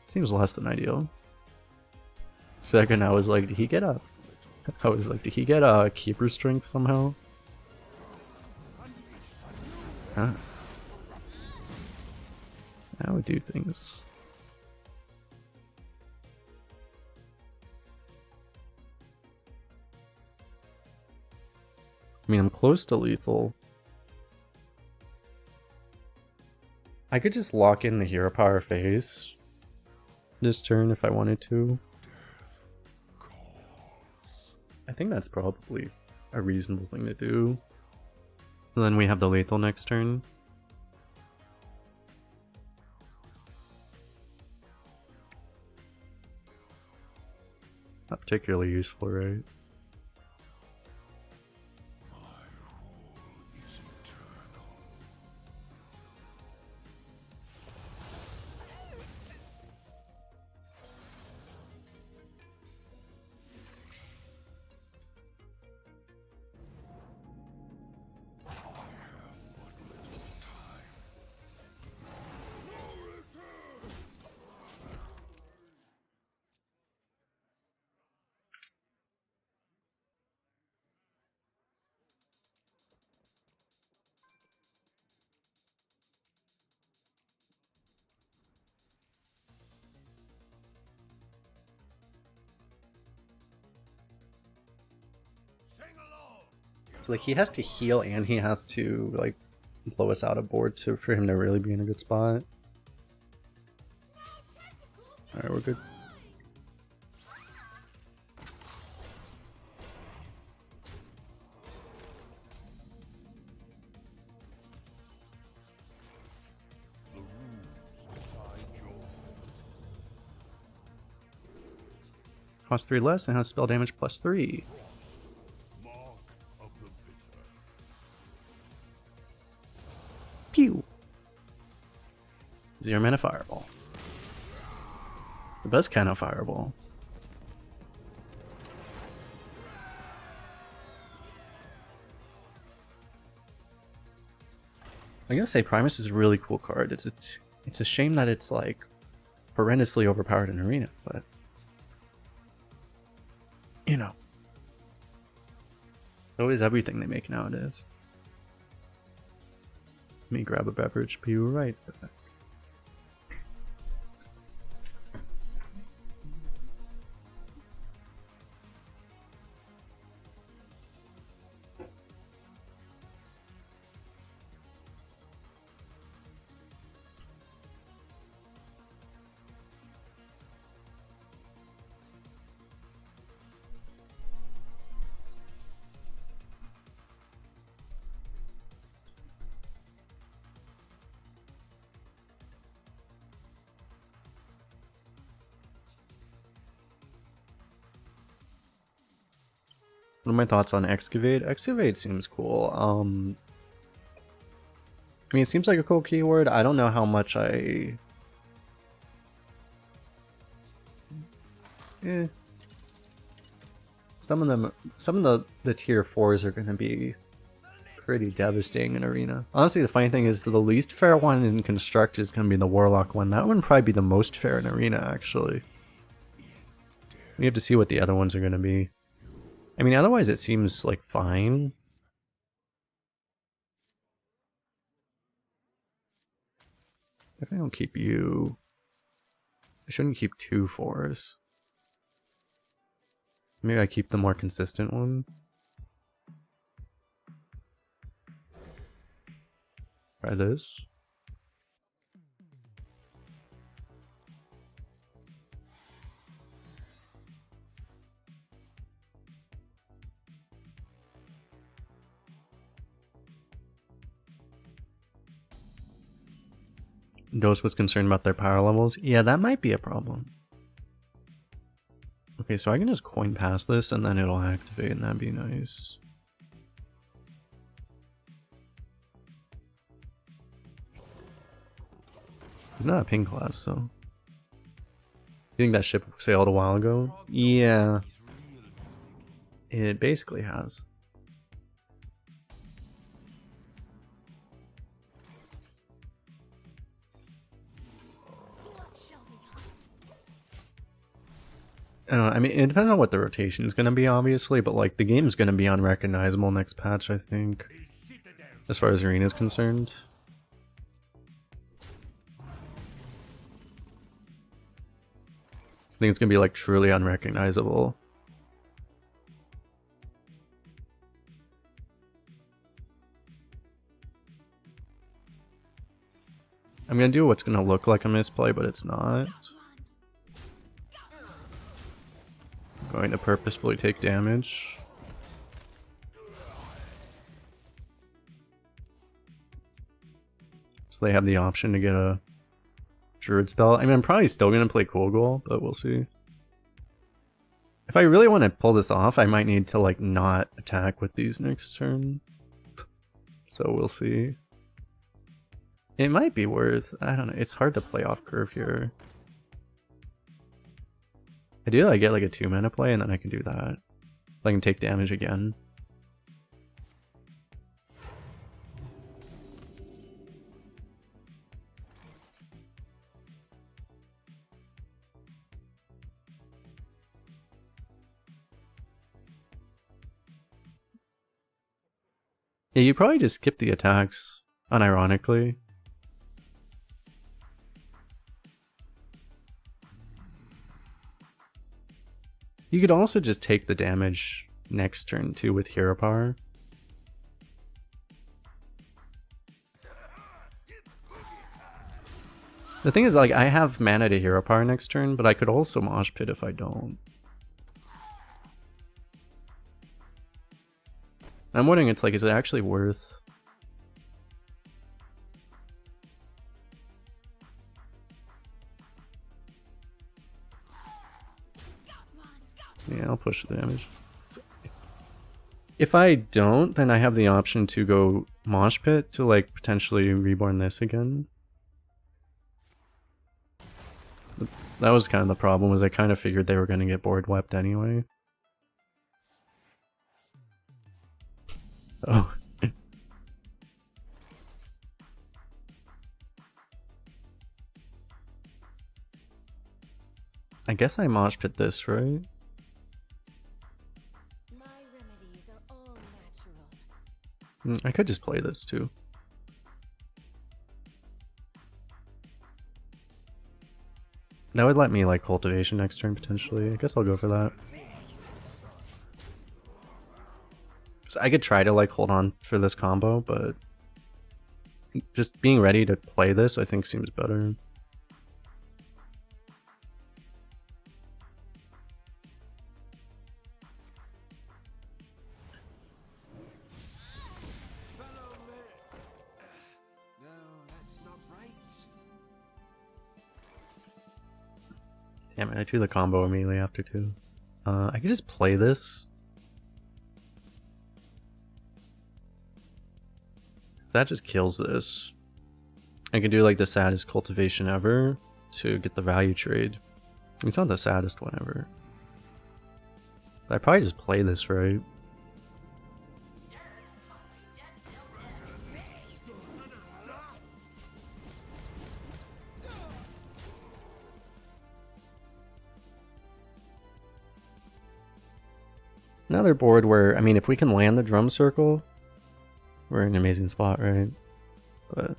Seems less than ideal. Second, I was like, did he get a keeper strength somehow? Huh. That would do things. I mean, I'm close to lethal. I could just lock in the hero power phase this turn if I wanted to. I think that's probably a reasonable thing to do. And then we have the lethal next turn. Not particularly useful, right? So like he has to heal and he has to like blow us out of board for him to really be in a good spot. Alright, we're good. Cost 3 less and has spell damage plus 3. Pew! 0 mana fireball. The best kind of fireball. I gotta say, Primus is a really cool card. It's a shame that it's like horrendously overpowered in Arena, but you know, so is everything they make nowadays. Let me grab a beverage. Be right back. What are my thoughts on Excavate? Excavate seems cool. I mean, it seems like a cool keyword. I don't know how much I... Some of the tier 4s are going to be pretty devastating in Arena. Honestly, the funny thing is that the least fair one in Construct is going to be the Warlock one. That one would probably be the most fair in Arena, actually. We have to see what the other ones are going to be. I mean, otherwise it seems like fine. If I don't keep you, I shouldn't keep 2 4s. Maybe I keep the more consistent one. Try this. Dose was concerned about their power levels. Yeah, that might be a problem. Okay, so I can just coin past this and then it'll activate and that'd be nice. He's not a ping class, so... You think that ship sailed a while ago? Yeah. It basically has. I don't know, I mean, it depends on what the rotation is going to be, obviously, but like the game's going to be unrecognizable next patch, I think, as far as Arena is concerned. I think it's going to be like truly unrecognizable. I'm gonna do what's gonna look like a misplay, but it's not. I'm going to purposefully take damage. So they have the option to get a Druid spell. I mean, I'm probably still gonna play Cool Goal, but we'll see. If I really want to pull this off, I might need to like not attack with these next turn. So we'll see. It might be worth, I don't know, it's hard to play off curve here. I do like get like a 2-mana play and then I can do that. I can take damage again. Yeah, you probably just skip the attacks, unironically. You could also just take the damage next turn too with Hero Power. The thing is, like, I have mana to Hero Power next turn, but I could also Mosh Pit if I don't. I'm wondering, it's like, is it actually worth... Yeah, I'll push the damage. So, if I don't, then I have the option to go Mosh Pit to, like, potentially reborn this again. That was kind of the problem, was I kind of figured they were going to get board wiped anyway. Oh. I guess I Mosh Pit this, right? My remedies are all natural. I could just play this too. That would let me like cultivation next turn potentially. I guess I'll go for that. So I could try to like hold on for this combo, but just being ready to play this I think seems better. Damn it, I drew the combo immediately after too. I could just play this. That just kills this. I can do like the saddest cultivation ever to get the value trade. It's not the saddest one ever. But I probably just play this, right? Another board where, I mean, if we can land the drum circle, we're in an amazing spot, right? But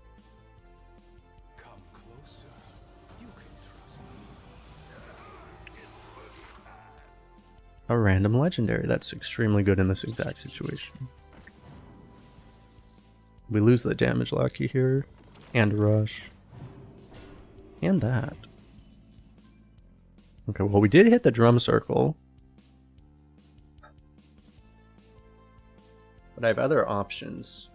Come closer. You can trust me. a random legendary, that's extremely good in this exact situation. We lose the damage lucky here, and rush, and that. Okay, well we did hit the drum circle. But I have other options.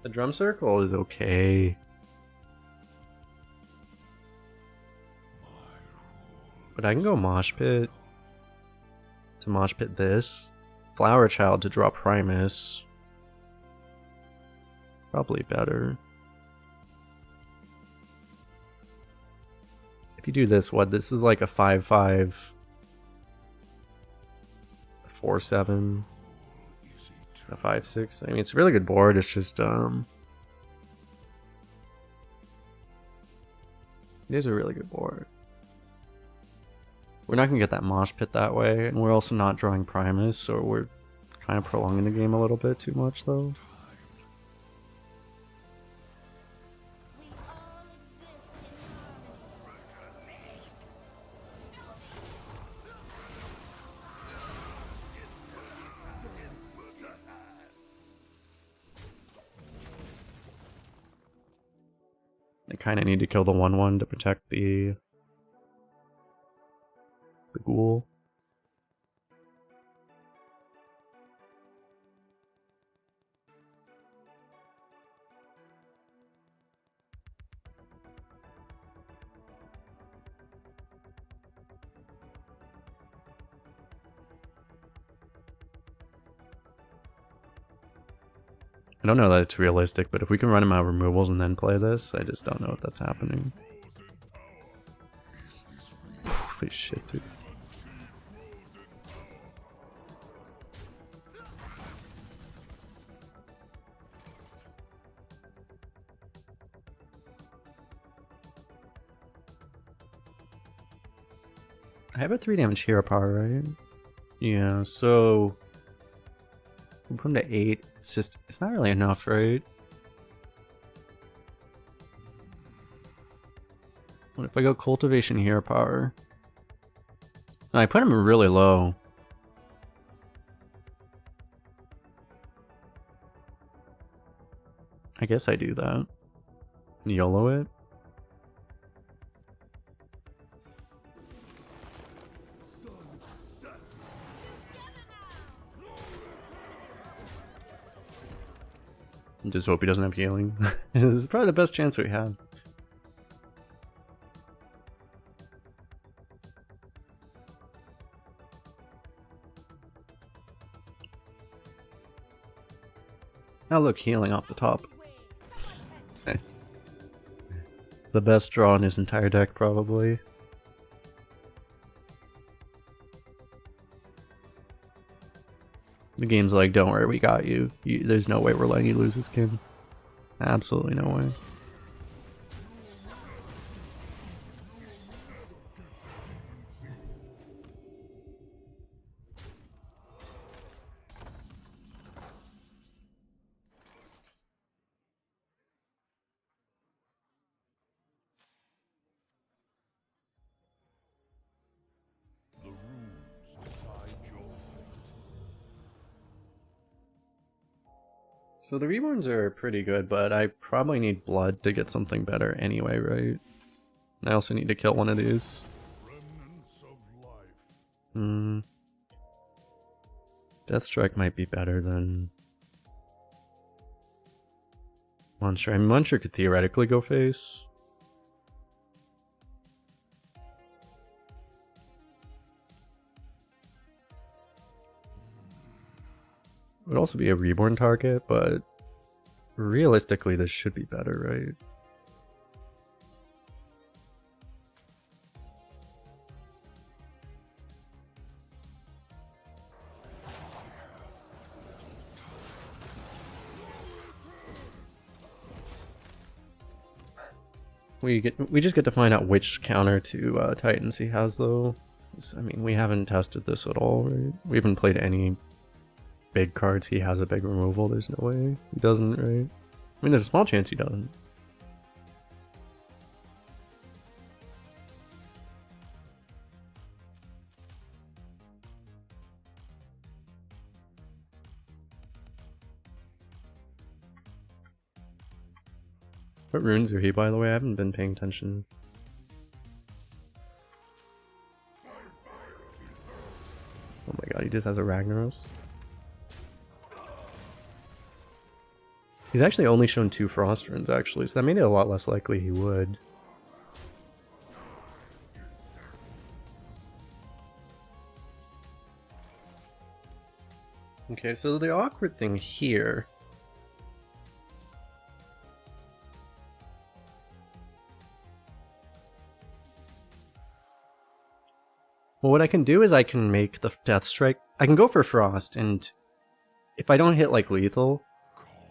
The drum circle is okay. But I can go Mosh Pit to Mosh Pit this. Flower Child to draw Primus. Probably better. If you do this, what? This is like a 5/5. 4/7, a 5/6. I mean, it's a really good board. It's just it is a really good board. We're not gonna get that Mosh Pit that way, and we're also not drawing Primus, so we're kind of prolonging the game a little bit too much, though. We all exist in harmony. kind of need to kill the 1/1 to protect the ghoul. I don't know that it's realistic, but if we can run him out of removals and then play this, I just don't know if that's happening. Holy shit, dude. I have a 3 damage hero power, right? Yeah, so we'll put him to 8. It's not really enough, right? What if I go cultivation hero power? No, I put him really low. I guess I do that. YOLO it. Just hope he doesn't have healing. This is probably the best chance we have. Oh look, healing off the top. The best draw in his entire deck, probably. The game's like, don't worry, we got you. There's no way we're letting you lose this game. Absolutely no way. So the reborns are pretty good, but I probably need blood to get something better anyway, right? I also need to kill one of these. Deathstrike might be better than Monster. I mean, Monster could theoretically go face. It would also be a reborn target, but realistically this should be better, right? We just get to find out which counter to Titans he has, though. I mean, we haven't tested this at all, right? We haven't played any big cards he has a big removal. There's no way he doesn't, right? I mean, there's a small chance he doesn't. What runes are he, by the way? I haven't been paying attention. Oh my god, he just has a Ragnaros. He's actually only shown 2 Frost runes, actually, so that made it a lot less likely he would. Okay, so the awkward thing here... Well, what I can do is I can make the Death Strike... I can go for Frost, and if I don't hit, like, lethal,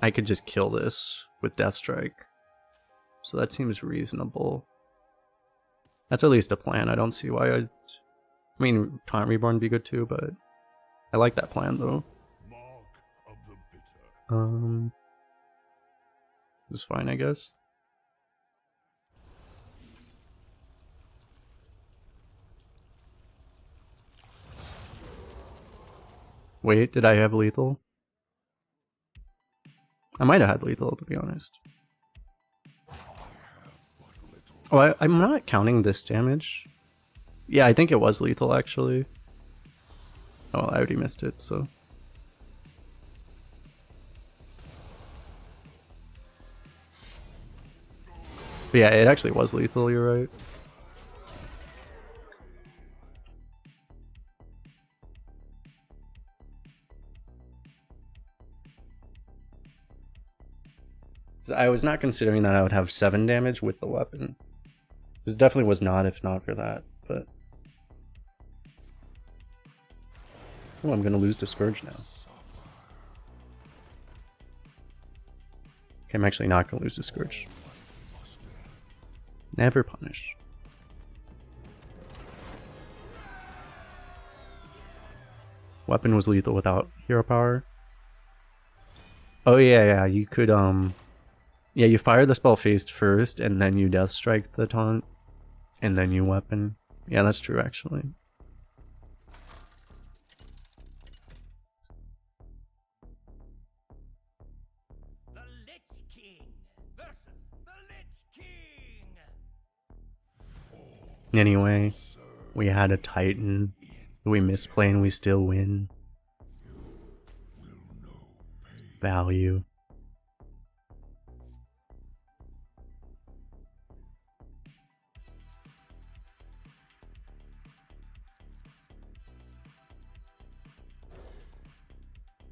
I could just kill this with Death Strike. So that seems reasonable. That's at least a plan. I don't see why I mean, Taunt Reborn would be good too, but I like that plan, though. This is fine, I guess. Wait, did I have lethal? I might have had lethal, to be honest. Oh, I'm not counting this damage. Yeah, I think it was lethal actually. Oh, I already missed it, so. But yeah, it actually was lethal, you're right. I was not considering that I would have 7 damage with the weapon. This definitely was not if not for that, but... Oh, I'm gonna lose Discourage now. Okay, I'm actually not gonna lose Discourage. Never punish. Weapon was lethal without hero power. Oh yeah, you could yeah, you fire the spell phased first and then you death strike the taunt and then you weapon. Yeah, that's true actually. The Lich King versus the Lich King. Anyway, we had a Titan. We misplay and we still win. Value.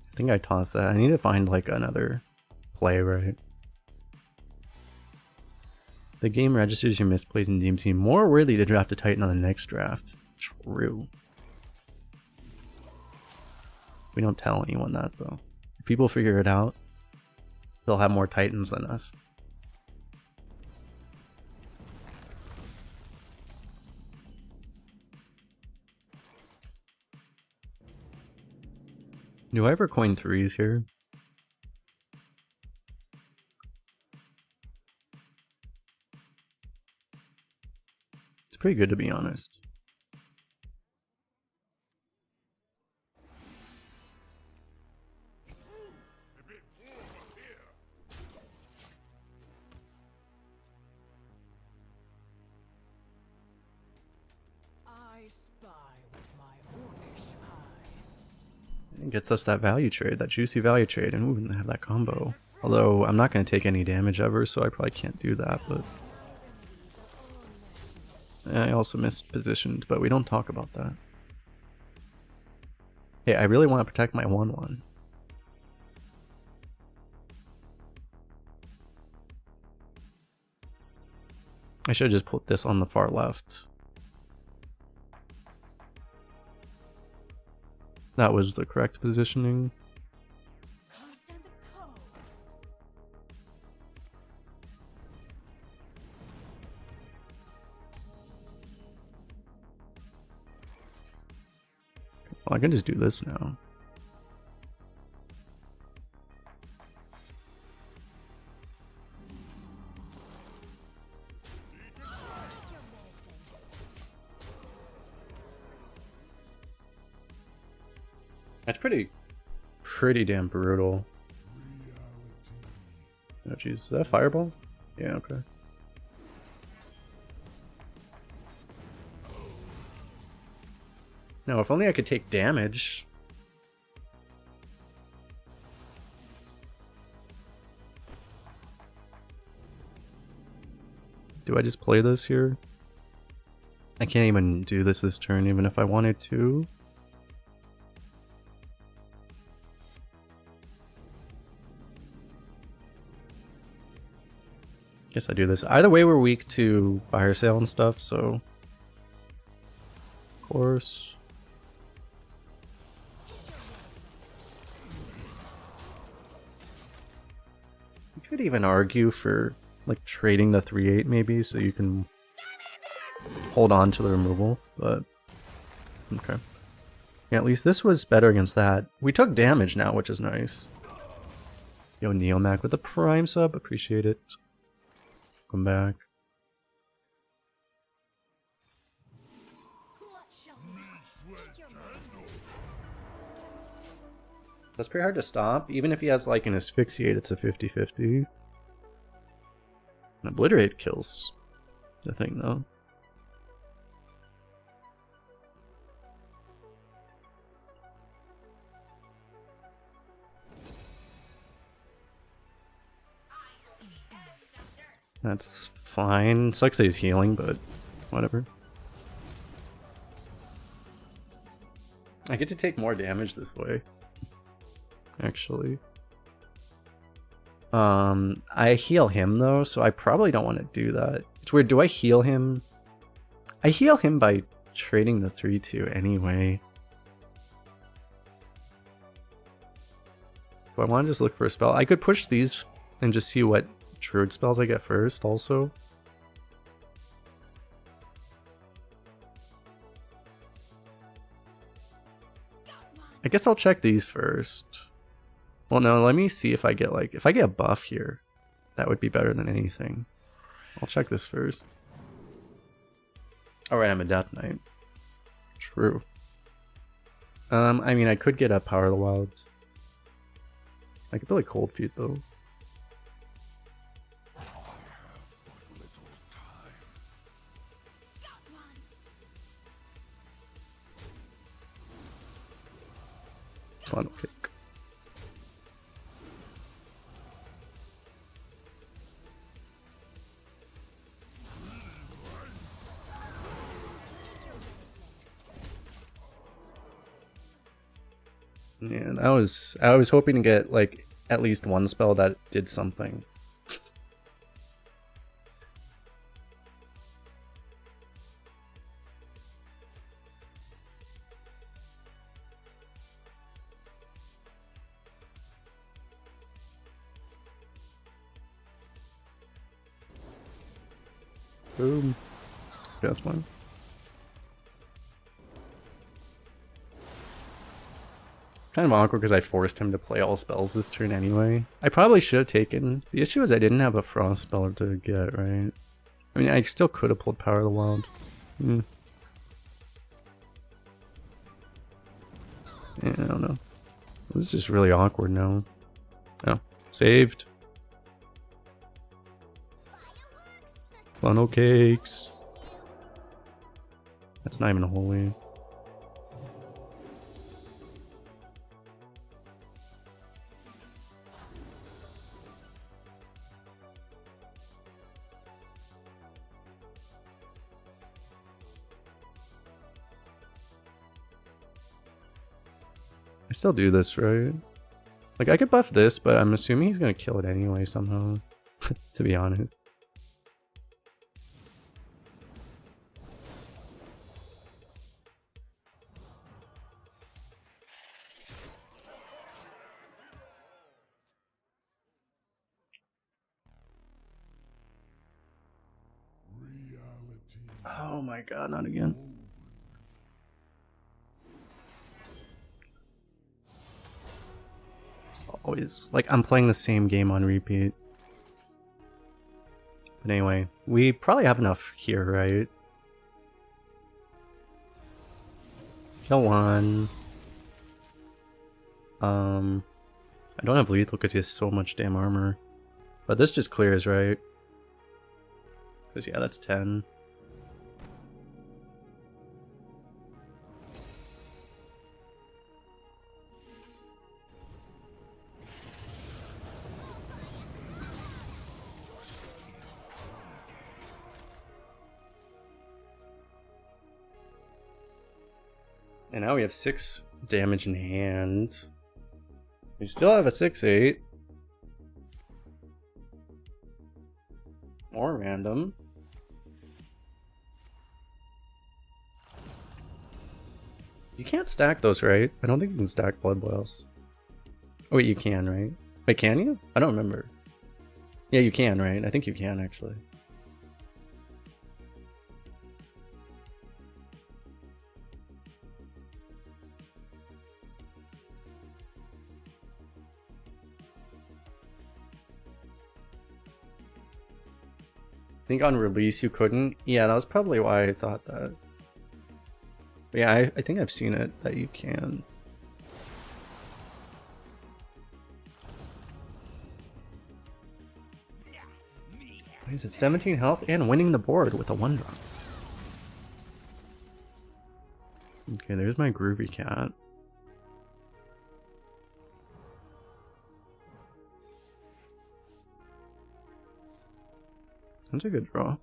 I think I tossed that. I need to find like another play, right? The game registers your misplays and deems you more worthy to draft a Titan on the next draft. True. We don't tell anyone that though. If people figure it out, they'll have more Titans than us. Do I ever coin 3s here? It's pretty good to be honest. I spy with my orcish eye. It gets us that value trade, that juicy value trade, and we have that combo. Although I'm not going to take any damage ever, so I probably can't do that, but... I also mispositioned, but we don't talk about that. Hey, I really want to protect my 1/1. I should have just put this on the far left. That was the correct positioning. Can't stand the cold. Well, I can just do this now. That's pretty damn brutal. Oh jeez, is that a fireball? Yeah, okay. No, if only I could take damage. Do I just play this here? I can't even do this turn even if I wanted to. Guess I do this. Either way, we're weak to fire sale and stuff, so... Of course. You could even argue for, like, trading the 3/8 maybe, so you can hold on to the removal, but... Okay. Yeah, at least this was better against that. We took damage now, which is nice. Yo, Neomac with the Prime sub, appreciate it. Come back. That's pretty hard to stop. Even if he has like an asphyxiate, it's a 50-50. An obliterate kills the thing though. That's fine. Sucks that he's healing, but whatever. I get to take more damage this way. Actually. I heal him though, so I probably don't want to do that. It's weird, do I heal him? I heal him by trading the 3-2 anyway. Do I want to just look for a spell? I could push these and just see what druid spells I get first also. I guess I'll check these first. Well, no, let me see if I get like, if I get a buff here, that would be better than anything. I'll check this first. Alright, I'm a Death Knight. True. I mean, I could get a Power of the Wilds. I could play Cold Feet though. Funnel kick. Yeah, I was hoping to get like at least one spell that did something. Boom. That's one. It's kind of awkward because I forced him to play all spells this turn anyway. I probably should have taken... The issue is I didn't have a Frost spell to get, right? I mean, I still could have pulled Power of the Wild. Yeah, I don't know. This is just really awkward now. Oh, saved. Funnel cakes. That's not even a holy. I still do this, right? Like, I could buff this, but I'm assuming he's gonna kill it anyway somehow, to be honest. Oh my god, not again. It's always like I'm playing the same game on repeat. But anyway, we probably have enough here, right? Kill one. I don't have lethal because he has so much damn armor. But this just clears, right? Because yeah, that's 10. And now we have 6 damage in hand. We still have a 6/8. More random. You can't stack those, right? I don't think you can stack blood boils. Oh wait, you can, right? Wait, can you? I don't remember. Yeah, you can, right? I think you can, actually. I think on release you couldn't. Yeah, that was probably why I thought that. But yeah, I think I've seen it that you can. He's at 17 health and winning the board with a 1-drop. Okay, there's my groovy cat. That's a good draw.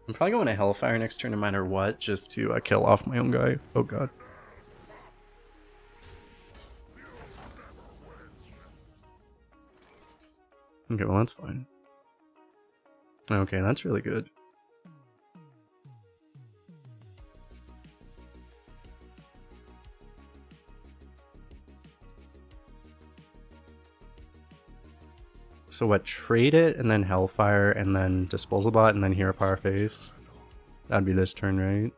I'm probably going to Hellfire next turn no matter what, just to kill off my own guy. Oh god. Okay, well that's fine. Okay, that's really good. So what, trade it, and then Hellfire, and then Disposal Bot, and then Hero Power Face? That'd be this turn, right?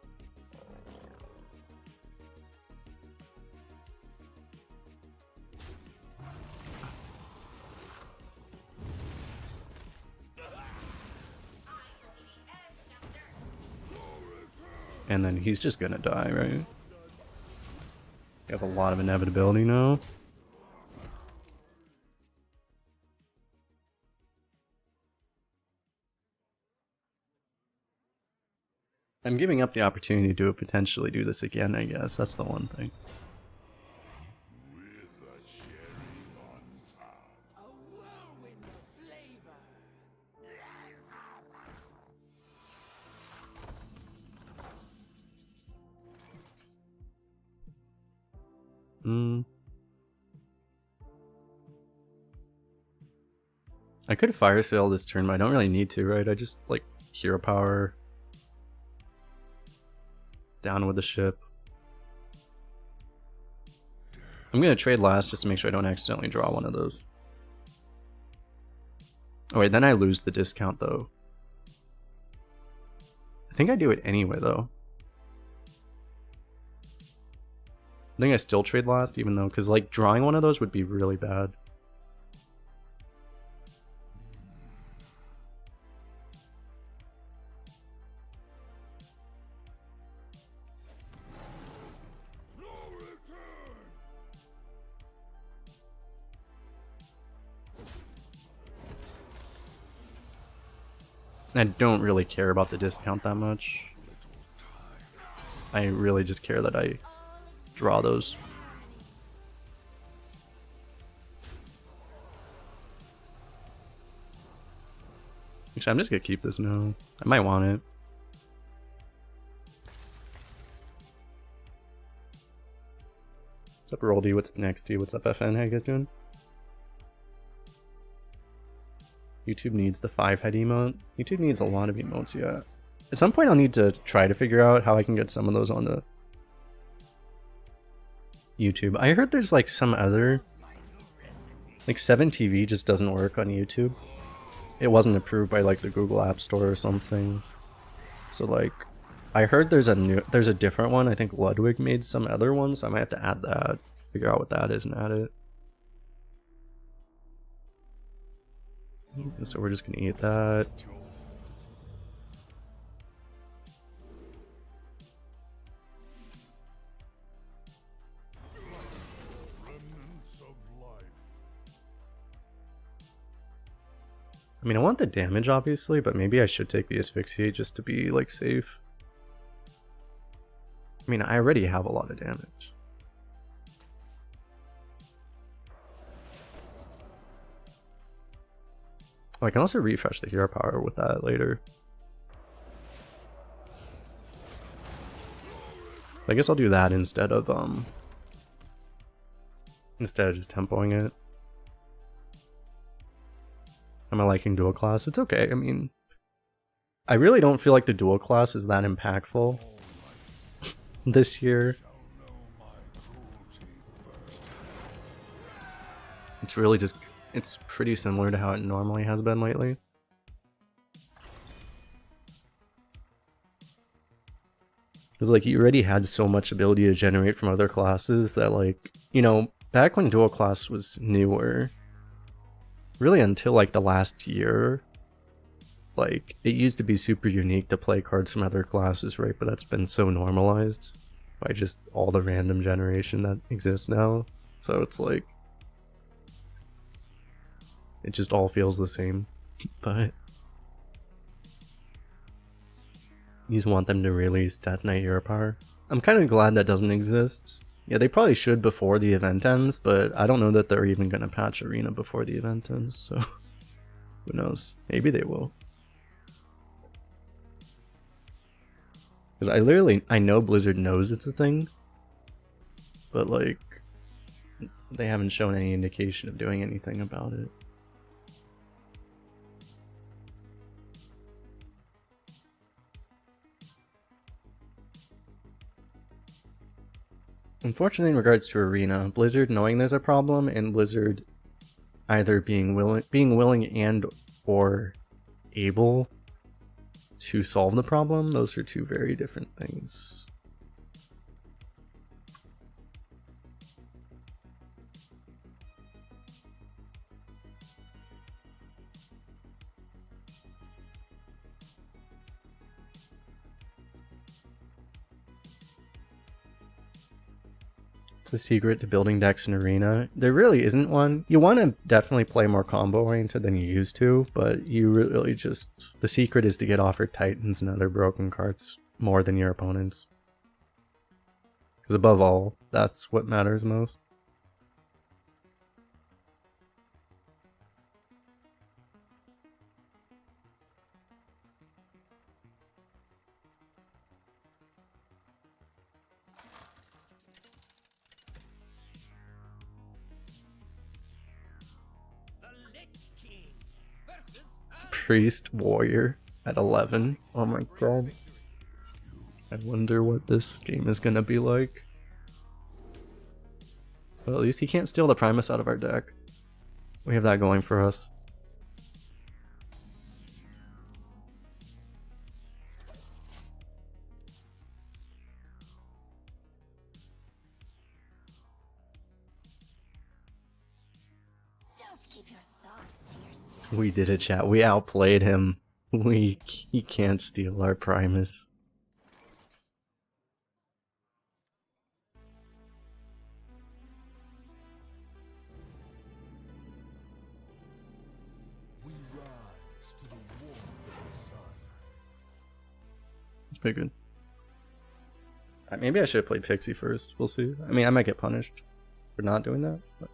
And then he's just gonna die, right? You have a lot of inevitability now. I'm giving up the opportunity to potentially do this again, I guess. That's the one thing. With a cherry on top. A whirlwind of flavor. I could fire sale this turn, but I don't really need to, right? I just, like, hero power. Down with the ship. I'm gonna trade last just to make sure I don't accidentally draw one of those. Oh wait, then I lose the discount though. I think I do it anyway though. I think I still trade last even though, because like drawing one of those would be really bad. I don't really care about the discount that much. I really just care that I draw those. Actually, I'm just gonna keep this now. I might want it. What's up, Roldy? What's up, Nexty? What's up, FN? How you guys doing? YouTube needs the 5-head emote. YouTube needs a lot of emotes, yeah. At some point I'll need to try to figure out how I can get some of those on the YouTube. I heard there's like some other... Like 7TV just doesn't work on YouTube. It wasn't approved by like the Google App Store or something. So like, I heard there's a different one. I think Ludwig made some other one, so I might have to add that. Figure out what that is and add it. So we're just gonna eat that. Remnants of life. I mean, I want the damage obviously, but maybe I should take the asphyxiate just to be like safe. I mean, I already have a lot of damage. Oh, I can also refresh the hero power with that later. I guess I'll do that instead of just tempoing it. Am I liking dual class? It's okay. I mean, I really don't feel like the dual class is that impactful this year. It's really just, it's pretty similar to how it normally has been lately. Because, like, you already had so much ability to generate from other classes that, like, you know, back when dual class was newer, really until, like, the last year, like, it used to be super unique to play cards from other classes, right? But that's been so normalized by just all the random generation that exists now. So it's like, it just all feels the same. But you just want them to release Death Knight Hero Power. I'm kind of glad that doesn't exist. Yeah, they probably should before the event ends, but I don't know that they're even going to patch Arena before the event ends, so who knows? Maybe they will. Because I know Blizzard knows it's a thing, but like, they haven't shown any indication of doing anything about it. Unfortunately, in regards to Arena, Blizzard knowing there's a problem and Blizzard either being willing and or able to solve the problem, those are two very different things. It's a secret to building decks in Arena. There really isn't one. You want to definitely play more combo oriented than you used to, but you really just... The secret is to get offered Titans and other broken cards more than your opponents. Because above all, that's what matters most. Priest Warrior at 11. Oh my god. I wonder what this game is gonna be like. Well, at least he can't steal the Primus out of our deck. We have that going for us. We did it, chat. We outplayed him. He can't steal our Primus. We rise to the warmth of the sun. It's pretty good. Maybe I should have played Pixie first. We'll see. I mean, I might get punished for not doing that. But...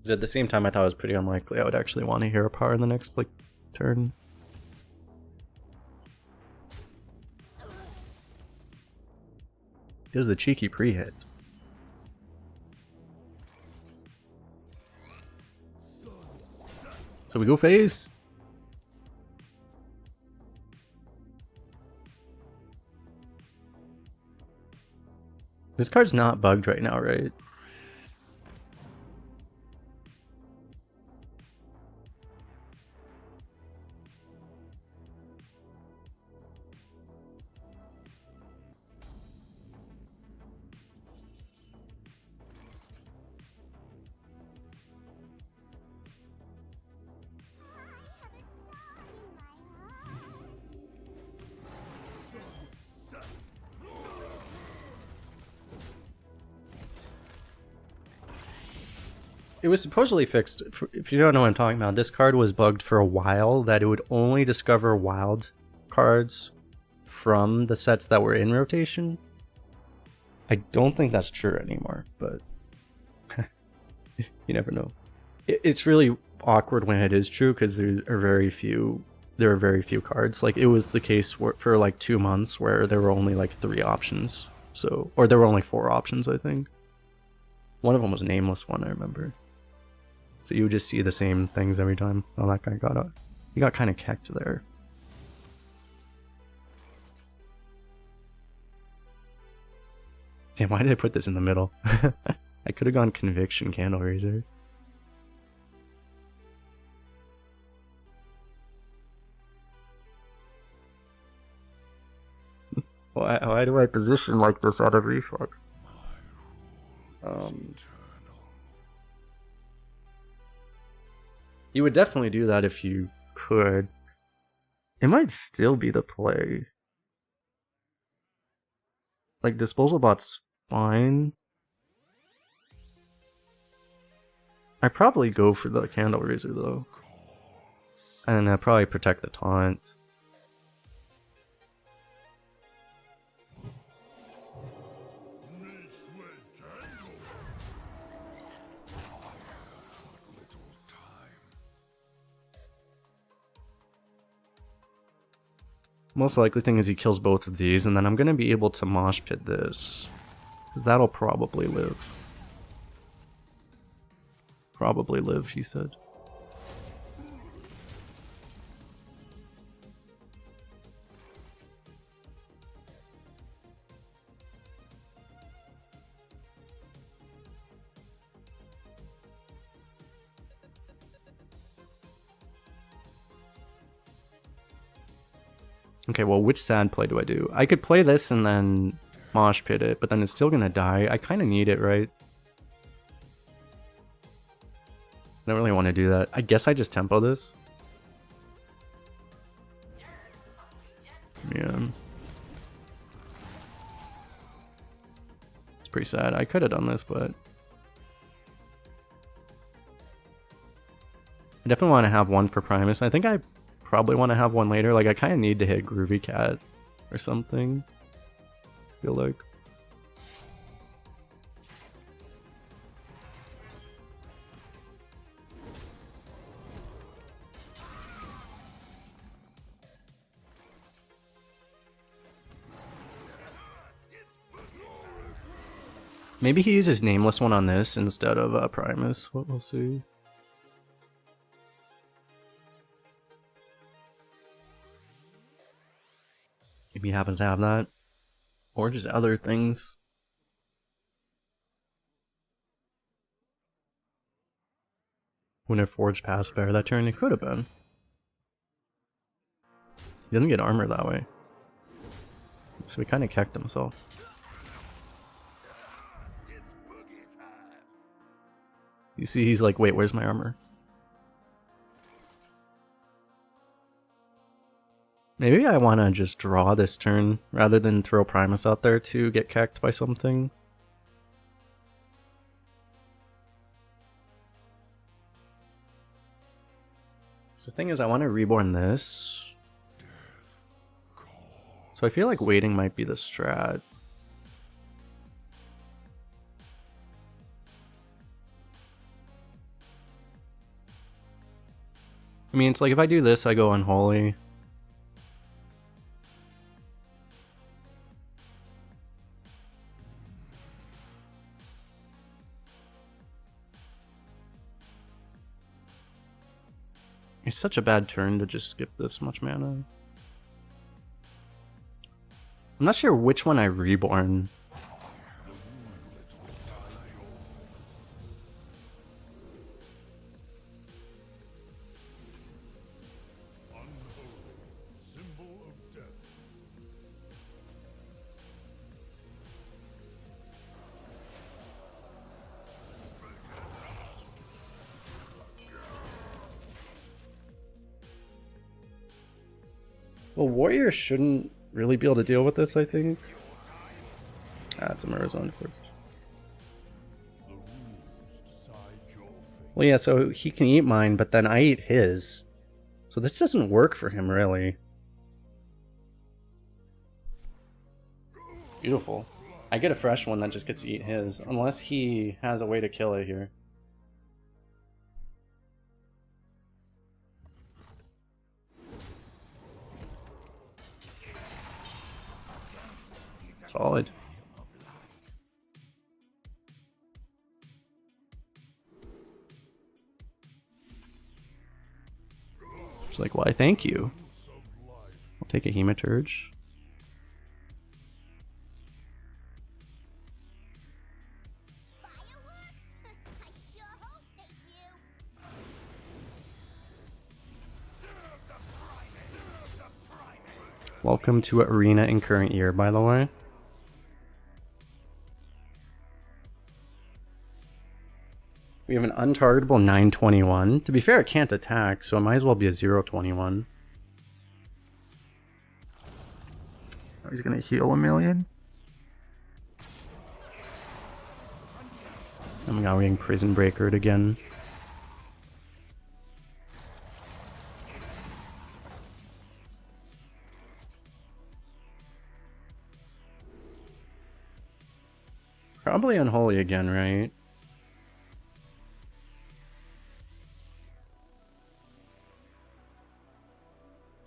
at the same time, I thought it was pretty unlikely I would actually want to Hero Power in the next like turn. It was a cheeky pre-hit. So we go face. This card's not bugged right now, right? It was supposedly fixed. If you don't know what I'm talking about, this card was bugged for a while, that it would only discover wild cards from the sets that were in rotation. I don't think that's true anymore, but you never know. It's really awkward when it is true because there are very few cards. Like, it was the case for like 2 months where there were only like 3 options. So, or there were only 4 options, I think. One of them was Nameless One, I remember. So you would just see the same things every time. Oh, that guy got he got kind of kecked there. Damn, why did I put this in the middle? I could have gone Conviction Candle Raiser. Why do I position like this out of reflux? You would definitely do that if you could. It might still be the play. Like, Disposal Bot's fine. I probably go for the Candle Raiser though. And I probably protect the taunt. Most likely thing is he kills both of these, and then I'm gonna be able to mosh pit this. That'll probably live. Probably live, he said. Okay, well, which sad play do I do? I could play this and then mosh pit it, but then it's still gonna die. I kind of need it, right? I don't really want to do that. I guess I just tempo this. Yeah. It's pretty sad. I could have done this, but... I definitely want to have one for Primus. I think I probably want to have one later. Like, I kind of need to hit Groovy Cat or something. I feel like. Maybe he uses Nameless one on this instead of Primus. We'll see. Maybe he happens to have that. Or just other things. Wouldn't have forged past Bear that turn. It could have been. He doesn't get armor that way. So he kind of kecked himself. You see, he's like, wait, where's my armor? Maybe I want to just draw this turn rather than throw Primus out there to get kecked by something. The thing is, I want to reborn this. So I feel like waiting might be the strat. I mean, it's like if I do this, I go Unholy. It's such a bad turn to just skip this much mana. I'm not sure which one I reborn. Well, Warrior shouldn't really be able to deal with this, I think. Ah, it's a Murazone. Well, yeah, so he can eat mine, but then I eat his. So this doesn't work for him, really. Beautiful. I get a fresh one that just gets to eat his, unless he has a way to kill it here. Solid. It's like, why, thank you. I'll take a Hematurge. Welcome to Arena in current year, by the way. We have an untargetable 921. To be fair, it can't attack, so it might as well be a 021. Oh, he's gonna heal a million. Oh my god, we're getting prison breakered again. Probably unholy again, right?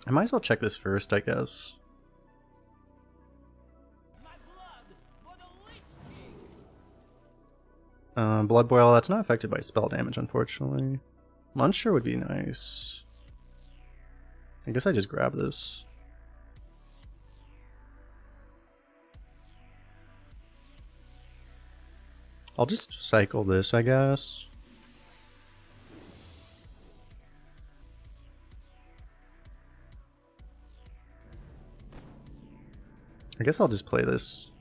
I might as well check this first, I guess. Blood Boil, that's not affected by spell damage, unfortunately. Muncher would be nice. I guess I just grab this. I'll just cycle this, I guess. I guess I'll just play this.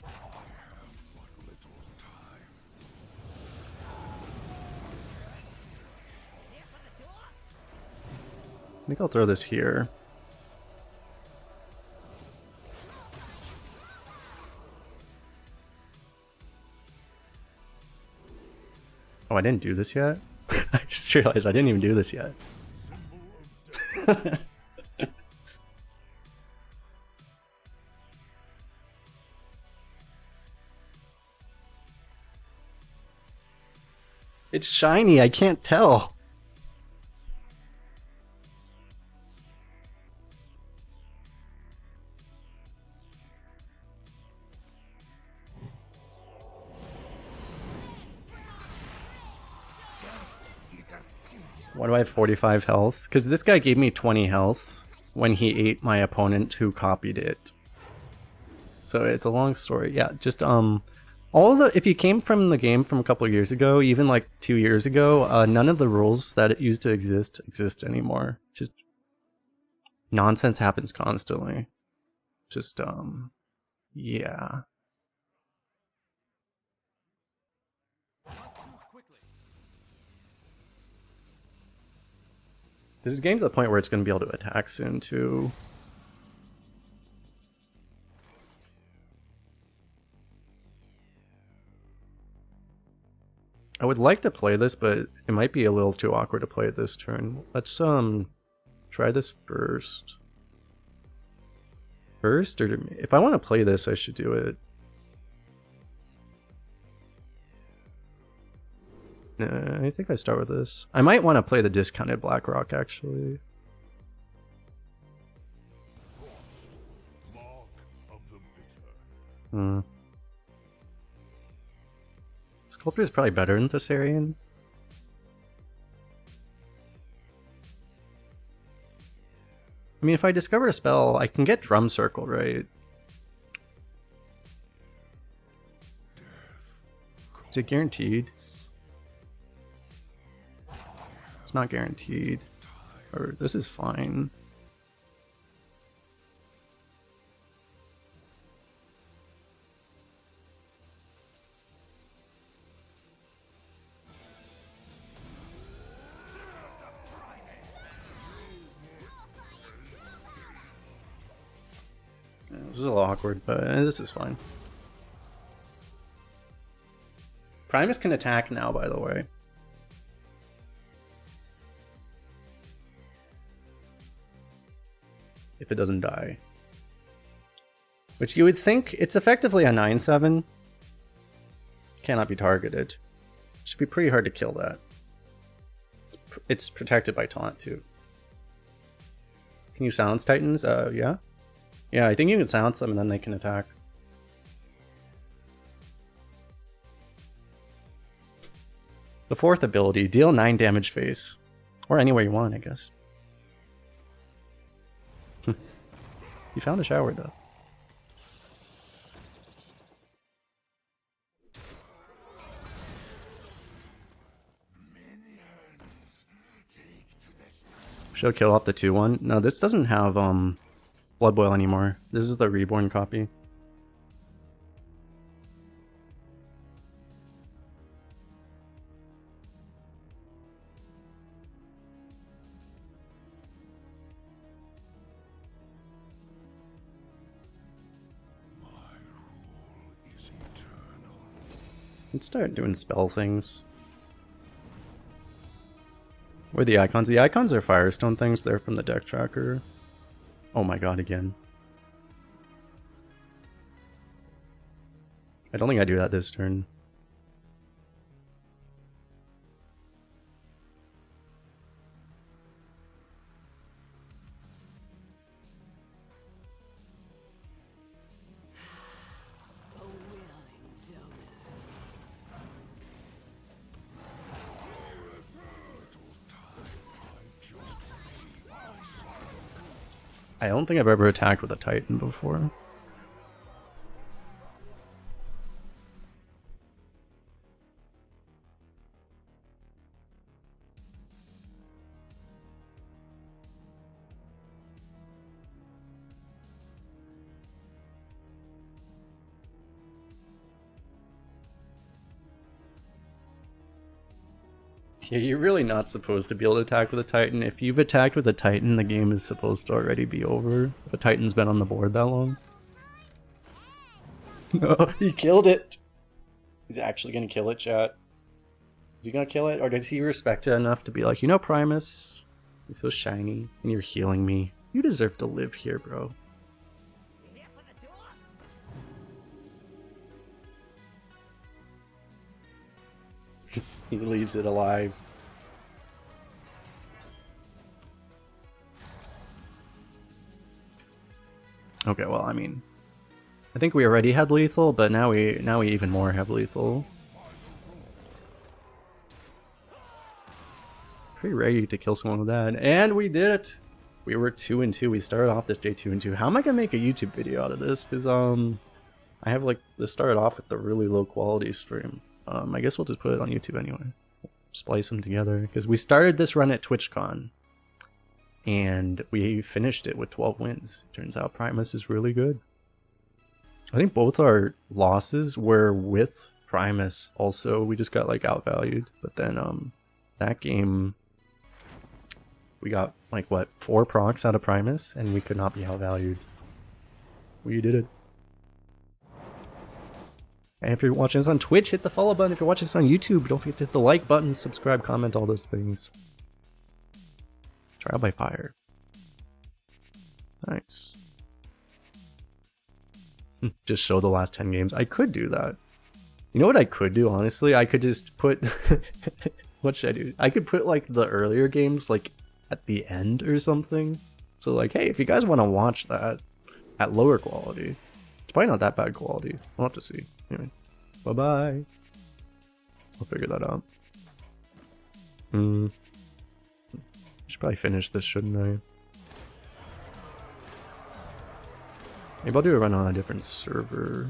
I think I'll throw this here. Oh, I didn't do this yet? I just realized I didn't even do this yet. It's shiny, I can't tell. Why do I have 45 health? Because this guy gave me 20 health when he ate my opponent who copied it. So it's a long story. Yeah, just all the if you came from the game from a couple of years ago, even like 2 years ago, none of the rules that it used to exist anymore. Just nonsense happens constantly. Just yeah. This is getting to the point where it's going to be able to attack soon, too. I would like to play this, but it might be a little too awkward to play it this turn. Let's try this first. First, or if I want to play this, I should do it. I think I start with this. I might want to play the discounted Blackrock, actually. Sculptor is probably better than Thessarian. I mean, if I discover a spell, I can get Drum Circle, right? Is it guaranteed? It's not guaranteed. Or this is fine. Yeah, this is a little awkward, but this is fine. Primus can attack now, by the way. If it doesn't die. Which you would think, it's effectively a 9/7. Cannot be targeted. Should be pretty hard to kill that. It's protected by taunt too. Can you silence Titans? Yeah. Yeah, I think you can silence them and then they can attack. The fourth ability, deal 9 damage face. Or anywhere you want, I guess. You found a shower though. Should kill off the 2-1. No, this doesn't have Blood Boil anymore. This is the reborn copy. Let's start doing spell things. Where are the icons? The icons are Firestone things. They're from the deck tracker. Oh my god, again. I don't think I do that this turn. I don't think I've ever attacked with a Titan before. Yeah, you're really not supposed to be able to attack with a Titan. If you've attacked with a Titan, the game is supposed to already be over. If a Titan's been on the board that long. No, he killed it! He's actually gonna kill it, chat. Is he gonna kill it? Or does he respect it enough to be like, you know, Primus, you're so shiny, and you're healing me. You deserve to live here, bro. He leaves it alive. Okay, well, I mean, I think we already had lethal, but now we even more have lethal. Pretty ready to kill someone with that, and we did it. We were 2-2. We started off this day 2-2. How am I gonna make a YouTube video out of this? Because I have like this started off with the really low quality stream. I guess we'll just put it on YouTube anyway. Splice them together. Because we started this run at TwitchCon. And we finished it with 12 wins. Turns out Primus is really good. I think both our losses were with Primus. Also, we just got like outvalued. But then that game, we got like what, 4 procs out of Primus, and we could not be outvalued. We did it. And if you're watching this on Twitch, hit the follow button. If you're watching this on YouTube, don't forget to hit the like button, subscribe, comment, all those things. Trial by fire. Nice. Just show the last 10 games. I could do that. You know what I could do, honestly? I could just put... What should I do? I could put like the earlier games like at the end or something. So like, hey, if you guys want to watch that at lower quality, it's probably not that bad quality. We'll have to see. Anyway, bye-bye. I'll figure that out. Should probably finish this, shouldn't I? Maybe I'll do a run on a different server.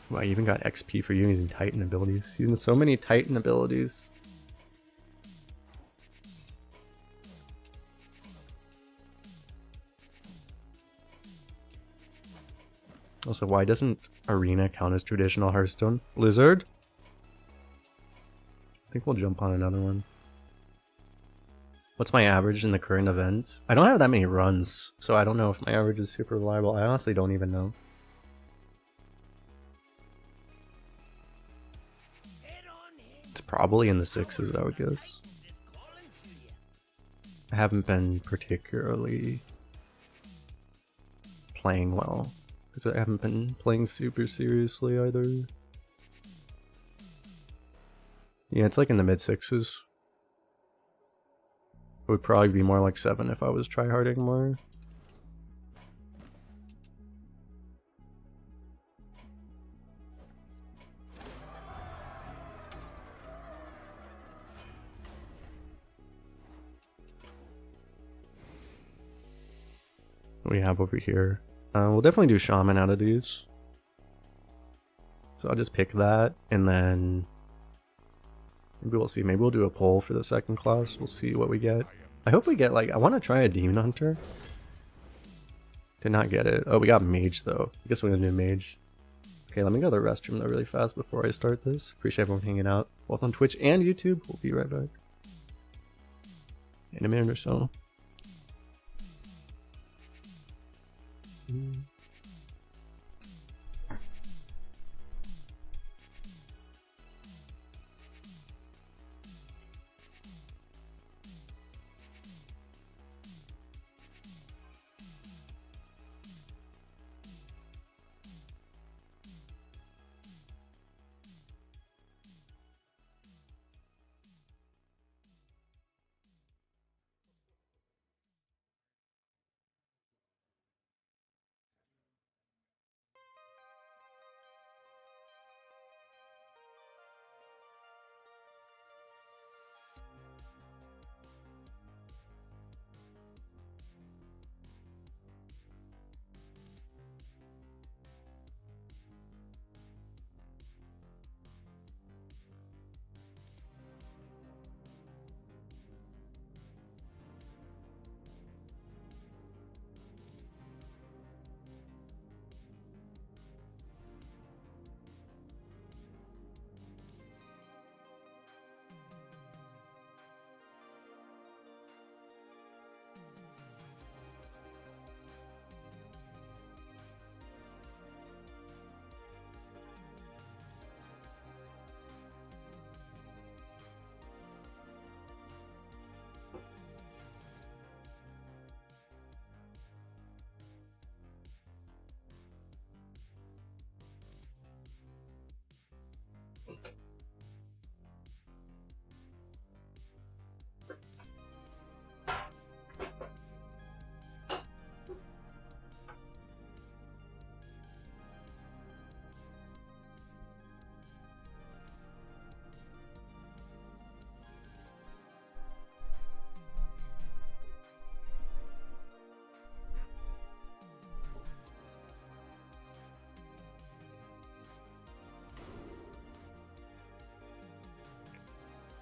Wow, I even got XP for using Titan abilities. Using so many Titan abilities. Also, why doesn't Arena count as traditional Hearthstone? Blizzard? I think we'll jump on another one. What's my average in the current event? I don't have that many runs, so I don't know if my average is super reliable. I honestly don't even know. It's probably in the 6s, I would guess. I haven't been particularly playing well, because I haven't been playing super seriously either. Yeah, it's like in the mid 6s. It would probably be more like 7 if I was tryharding more. What do we have over here? We'll definitely do Shaman out of these. So I'll just pick that, and then Maybe we'll see. Maybe we'll do a poll for the second class. We'll see what we get. I hope we get, like, I want to try a Demon Hunter. Did not get it. Oh, we got Mage, though. I guess we're going to do Mage. Okay, let me go to the restroom, though, really fast before I start this. Appreciate everyone hanging out, both on Twitch and YouTube. We'll be right back. In a minute or so.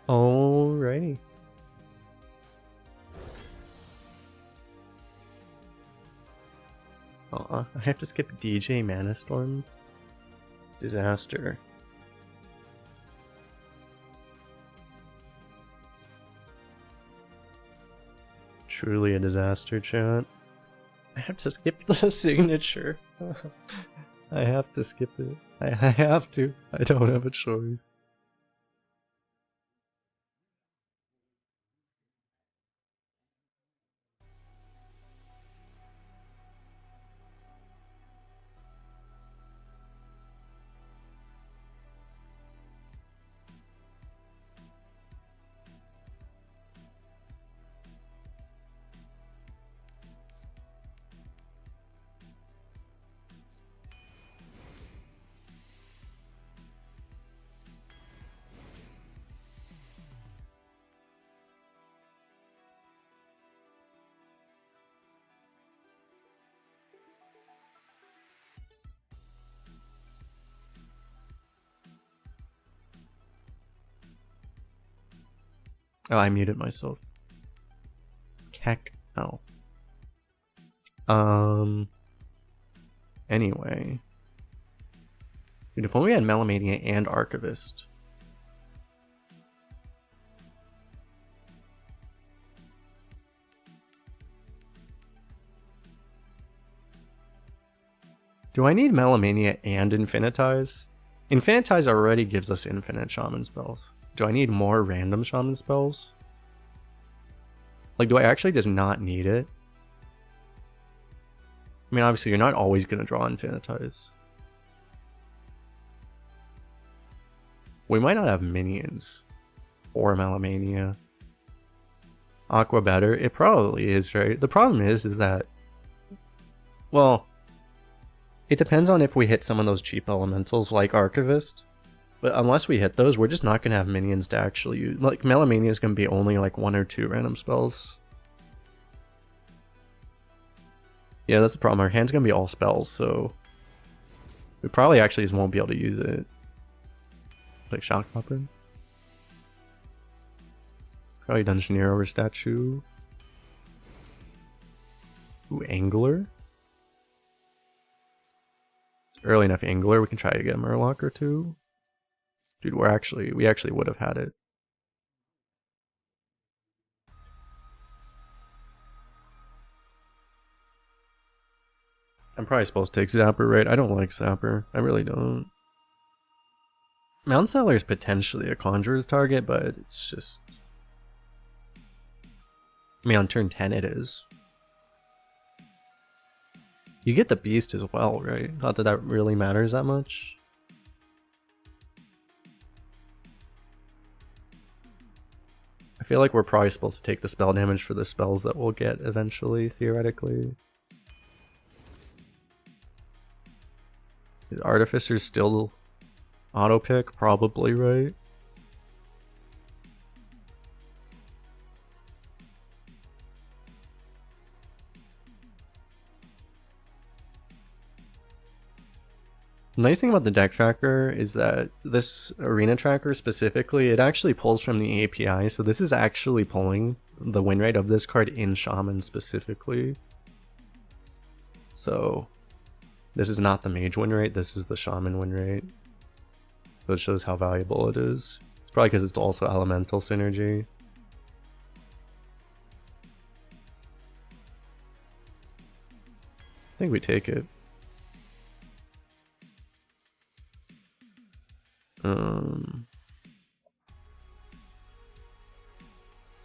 Alrighty. I have to skip DJ Mana Storm. Disaster. Truly a disaster, chat. I have to skip the signature. I have to skip it. I have to. I don't have a choice. Oh, I muted myself. Heck no. Anyway. Dude, if only we had Melamania and Archivist. Do I need Melamania and Infinitize? Infinitize already gives us infinite Shaman spells. Do I need more random Shaman spells? Like, do I actually just not need it? I mean, obviously, you're not always going to draw Infinitize. We might not have minions or Melamania. Aqua better? It probably is very... The problem is that... Well... It depends on if we hit some of those cheap elementals like Archivist. But unless we hit those, we're just not going to have minions to actually use. Like, Melamania is going to be only like 1 or 2 random spells. Yeah, that's the problem. Our hand's going to be all spells, so... We probably actually just won't be able to use it. Like Shock Popper. Probably Dungeoneer over Statue. Ooh, Angler. Early enough Angler, we can try to get a Murloc or two. Dude, we actually would have had it. I'm probably supposed to take Zapper, right? I don't like Zapper. I really don't. Mount Seller is potentially a Conjurer's target, but it's just... I mean, on turn 10 it is. You get the Beast as well, right? Not that that really matters that much. I feel like we're probably supposed to take the spell damage for the spells that we'll get eventually, theoretically. Is Artificer still auto pick? Probably, right? The nice thing about the deck tracker is that this arena tracker specifically, it actually pulls from the API, so this is actually pulling the win rate of this card in Shaman specifically. So this is not the mage win rate, this is the Shaman win rate. So it shows how valuable it is. It's probably because it's also elemental synergy. I think we take it.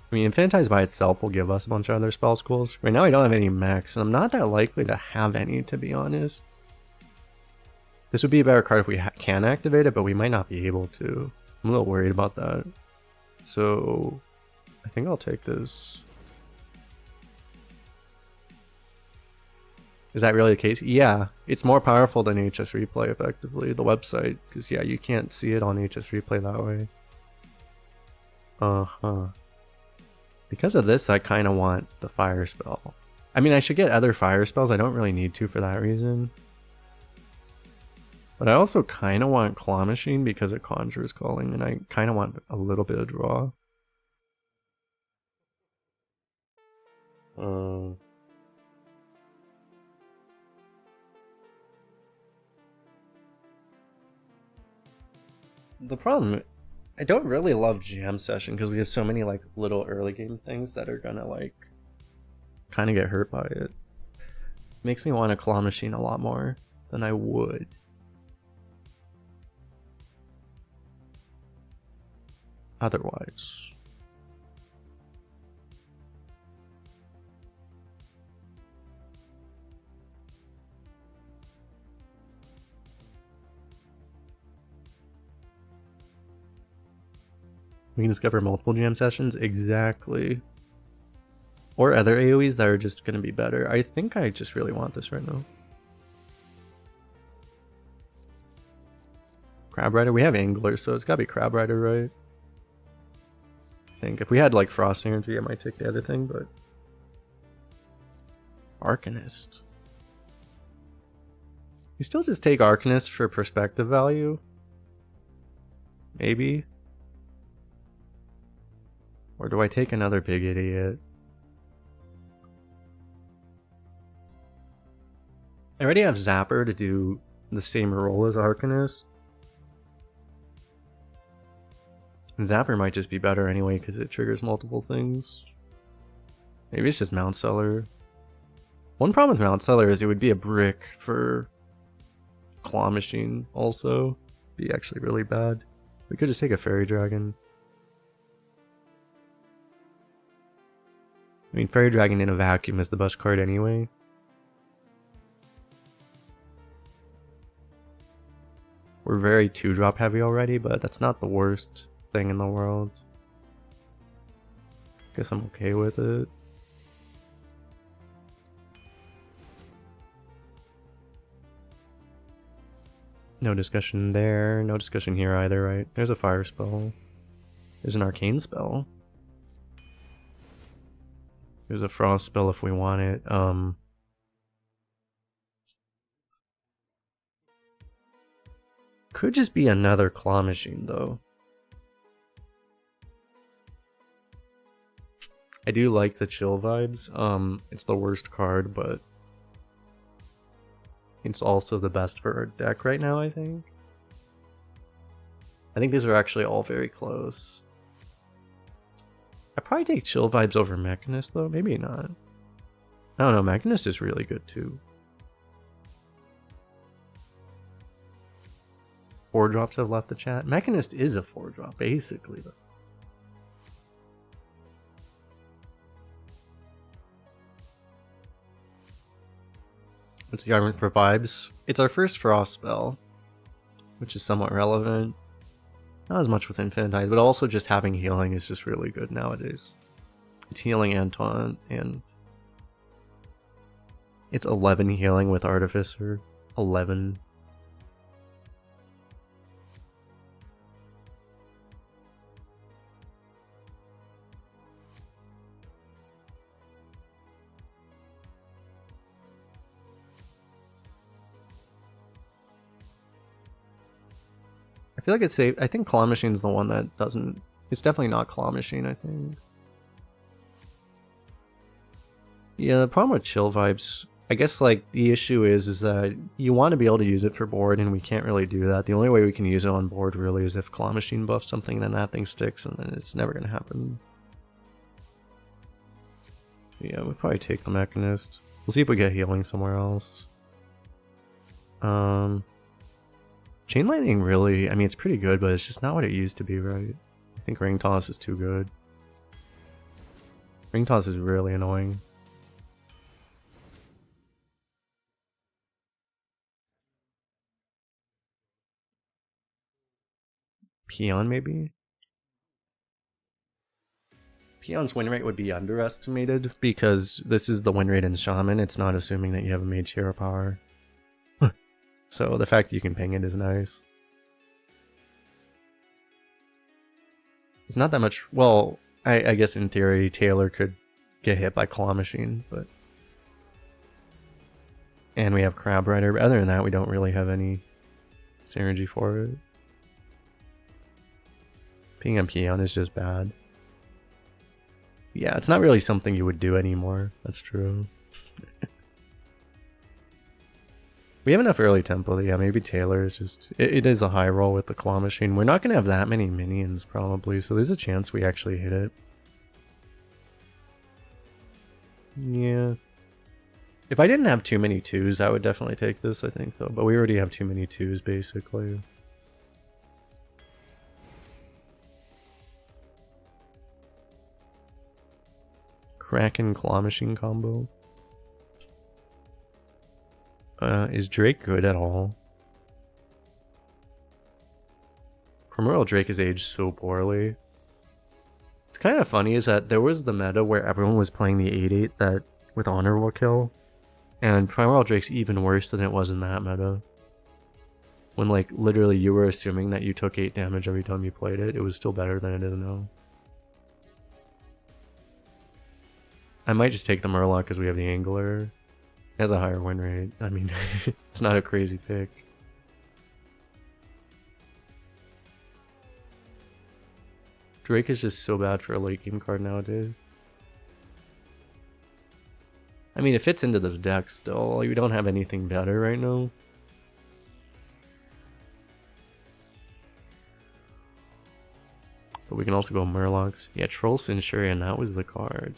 I mean, Infantize by itself will give us a bunch of other spell schools. Right now I don't have any mechs, and I'm not that likely to have any, to be honest. This would be a better card if we can activate it, but we might not be able to. I'm a little worried about that. So, I think I'll take this. Is that really the case? Yeah, it's more powerful than HS Replay, effectively, the website. Because, yeah, you can't see it on HS Replay that way. Uh-huh. Because of this, I kind of want the fire spell. I mean, I should get other fire spells. I don't really need to for that reason. But I also kind of want Claw Machine because it conjures calling, and I kind of want a little bit of draw. The problem, I don't really love Jam Session because we have so many like little early game things that are gonna like kind of get hurt by it. Makes me want a Claw Machine a lot more than I would. Otherwise. We can discover multiple jam sessions? Exactly. Or other AoEs that are just going to be better. I think I just really want this right now. Crab Rider? We have Angler, so it's got to be Crab Rider, right? I think. If we had like Frost Energy, I might take the other thing, but... Arcanist. We still just take Arcanist for perspective value? Maybe? Or do I take another big idiot? I already have Zapper to do the same role as Arcanist. And Zapper might just be better anyway because it triggers multiple things. Maybe it's just Mount Seller. One problem with Mount Seller is it would be a brick for Claw Machine also. Be actually really bad. We could just take a Fairy Dragon. I mean, Fairy Dragon in a vacuum is the best card anyway. We're very 2-drop heavy already, but that's not the worst thing in the world. Guess I'm okay with it. No discussion there, no discussion here either, right? There's a fire spell. There's an arcane spell. There's a frost spell if we want it. Could just be another Claw Machine though. I do like the chill vibes. It's the worst card, but it's also the best for our deck right now, I think. I think these are actually all very close. I'd probably take chill vibes over Mechanist though, maybe not. I don't know, Mechanist is really good too. 4-drops have left the chat. Mechanist is a 4-drop, basically though. What's the argument for vibes? It's our first Frost spell, which is somewhat relevant. Not as much with Infinite, but also just having healing is just really good nowadays. It's healing and taunt, and it's 11 healing with Artificer. 11. I feel like it's safe. I think Claw Machine's the one that doesn't... It's definitely not Claw Machine, I think. Yeah, the problem with chill vibes, I guess like the issue is that you want to be able to use it for board, and we can't really do that. The only way we can use it on board really is if Claw Machine buffs something, then that thing sticks, and then it's never going to happen. Yeah, we'd probably take the Mechanist. We'll see if we get healing somewhere else. Chain Lightning really, I mean, it's pretty good, but it's just not what it used to be, right? I think Ring Toss is too good. Ring Toss is really annoying. Peon, maybe? Peon's win rate would be underestimated because this is the win rate in Shaman. It's not assuming that you have a Mage Hero power. So the fact that you can ping it is nice. It's not that much. Well, I guess in theory Taylor could get hit by Claw Machine, but... And we have Crab Rider, but other than that we don't really have any synergy for it. Ping on Peon is just bad. Yeah, it's not really something you would do anymore. That's true. We have enough early tempo. Yeah, maybe Taylor is just... It is a high roll with the Claw Machine. We're not going to have that many minions, probably, so there's a chance we actually hit it. Yeah. If I didn't have too many 2s, I would definitely take this, I think, though. But we already have too many 2s, basically. Kraken Claw Machine combo. Is Drake good at all? Primordial Drake is aged so poorly. It's kind of funny is that there was the meta where everyone was playing the 8-8 that with honorable kill, and Primordial Drake's even worse than it was in that meta. When like literally you were assuming that you took 8 damage every time you played it, it was still better than it is now. I might just take the Murloc because we have the Angler. It has a higher win rate. I mean, it's not a crazy pick. Drake is just so bad for a late game card nowadays. I mean, it fits into this deck still. We don't have anything better right now. But we can also go Murlocs. Yeah, Troll Centurion, that was the card.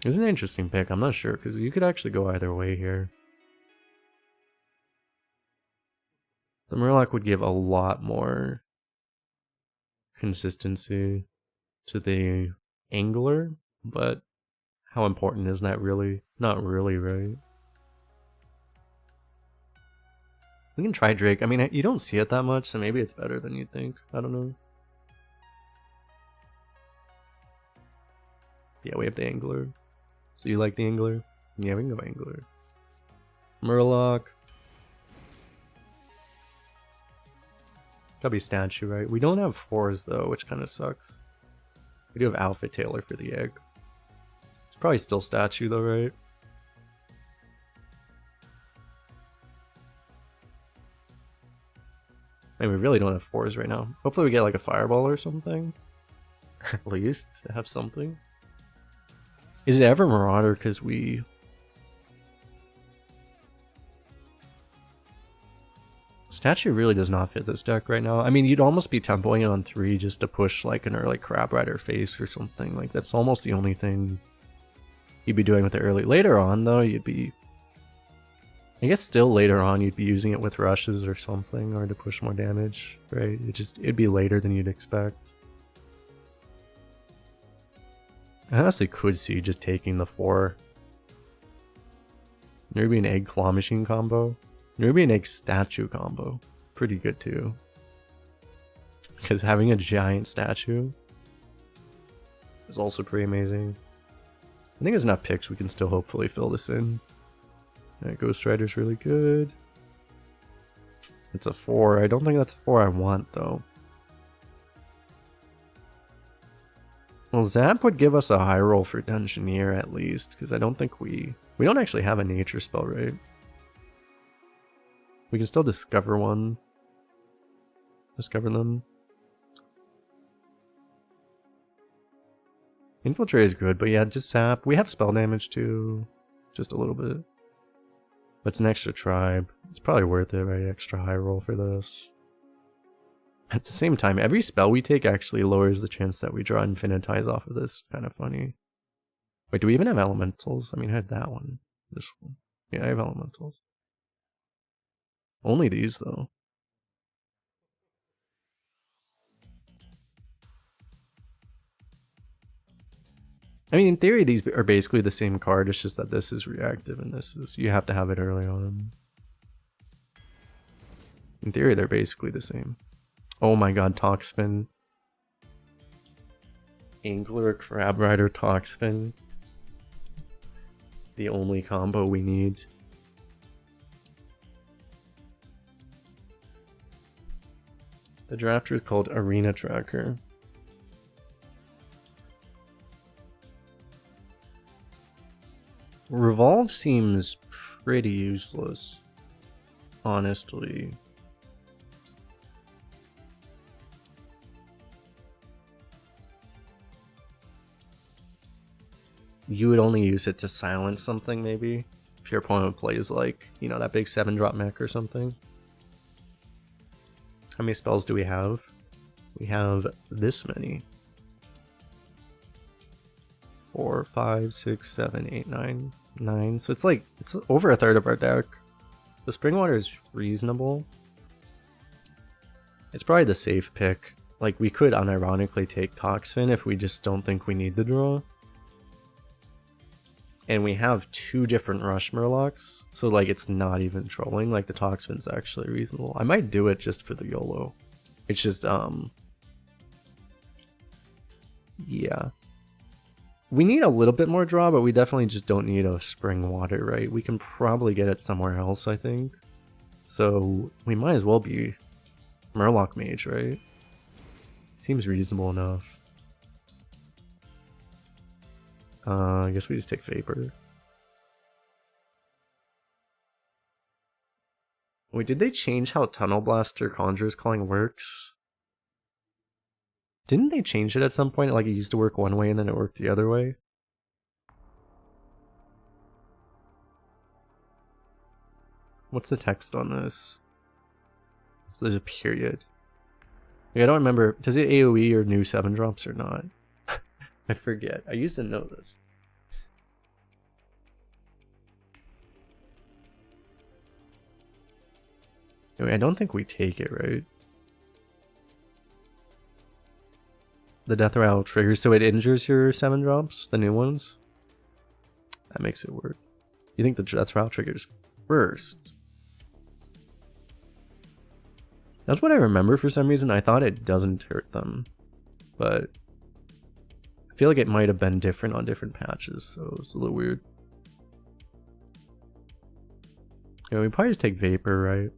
It's an interesting pick, I'm not sure, because you could actually go either way here. The Murloc would give a lot more consistency to the Angler, but how important is that really? Not really, right? We can try Drake. I mean, you don't see it that much, so maybe it's better than you'd think. I don't know. Yeah, we have the Angler. So you like the Angler? Yeah, we can go Angler. Murloc. It's gotta be statue, right? We don't have 4s though, which kind of sucks. We do have Outfit Taylor for the egg. It's probably still statue though, right? I mean, we really don't have 4s right now. Hopefully we get like a Fireball or something. At least to have something. Is it ever Marauder? Because we... Statue really does not fit this deck right now. I mean, you'd almost be tempoing it on 3 just to push like an early Crab Rider face or something. Like, that's almost the only thing you'd be doing with it early. Later on, though, you'd be... I guess still later on, you'd be using it with rushes or something, or to push more damage, right? It'd be later than you'd expect. I honestly could see just taking the 4. Nubian Egg Claw Machine combo. Nubian Egg Statue combo. Pretty good too. Because having a giant statue is also pretty amazing. I think there's enough picks we can still hopefully fill this in. Alright, Ghost Rider's really good. It's a 4. I don't think that's a 4 I want though. Well, Zap would give us a high roll for Dungeoneer at least, because I don't think we don't actually have a nature spell, right? We can still discover one. Discover them. Infiltrate is good, but yeah, just Zap. We have spell damage too. Just a little bit. But it's an extra tribe. It's probably worth it, right? Extra high roll for this. At the same time, every spell we take actually lowers the chance that we draw Infinitize off of this. Kind of funny. Wait, do we even have elementals? I mean, I had that one. This one. Yeah, I have elementals. Only these, though. I mean, in theory, these are basically the same card. It's just that this is reactive and this is... You have to have it early on. In theory, they're basically the same. Oh my god, Toxfin. Angler, Crab Rider, Toxfin. The only combo we need. The drafter is called Arena Tracker. Revolve seems pretty useless, honestly. You would only use it to silence something, maybe? If your opponent plays like, you know, that big 7-drop mech or something. How many spells do we have? We have this many. 4, 5, 6, 7, 8, 9, 9. So it's like, it's over a third of our deck. The Springwater is reasonable. It's probably the safe pick. Like, we could unironically take Toxfin if we just don't think we need the draw. And we have 2 different Rush Murlocs, so like it's not even trolling. Like the Toxfin's actually reasonable. I might do it just for the YOLO. It's just yeah. We need a little bit more draw, but we definitely just don't need a Spring Water, right? We can probably get it somewhere else, I think. So we might as well be Murloc Mage, right? Seems reasonable enough. I guess we just take Vapor. Wait, did they change how Tunnel Blaster Conjurer's Calling works? Didn't they change it at some point? Like it used to work one way and then it worked the other way? What's the text on this? So there's a period. Like, I don't remember. Does it AoE or new 7-drops or not? I forget. I used to know this. Anyway, I don't think we take it, right? The Death Rattle triggers, so it injures your 7-drops, the new ones? That makes it work. You think the Death Rattle triggers first? That's what I remember for some reason. I thought it doesn't hurt them. But I feel like it might have been different on different patches, so it's a little weird. Yeah, we probably just take Vapor, right?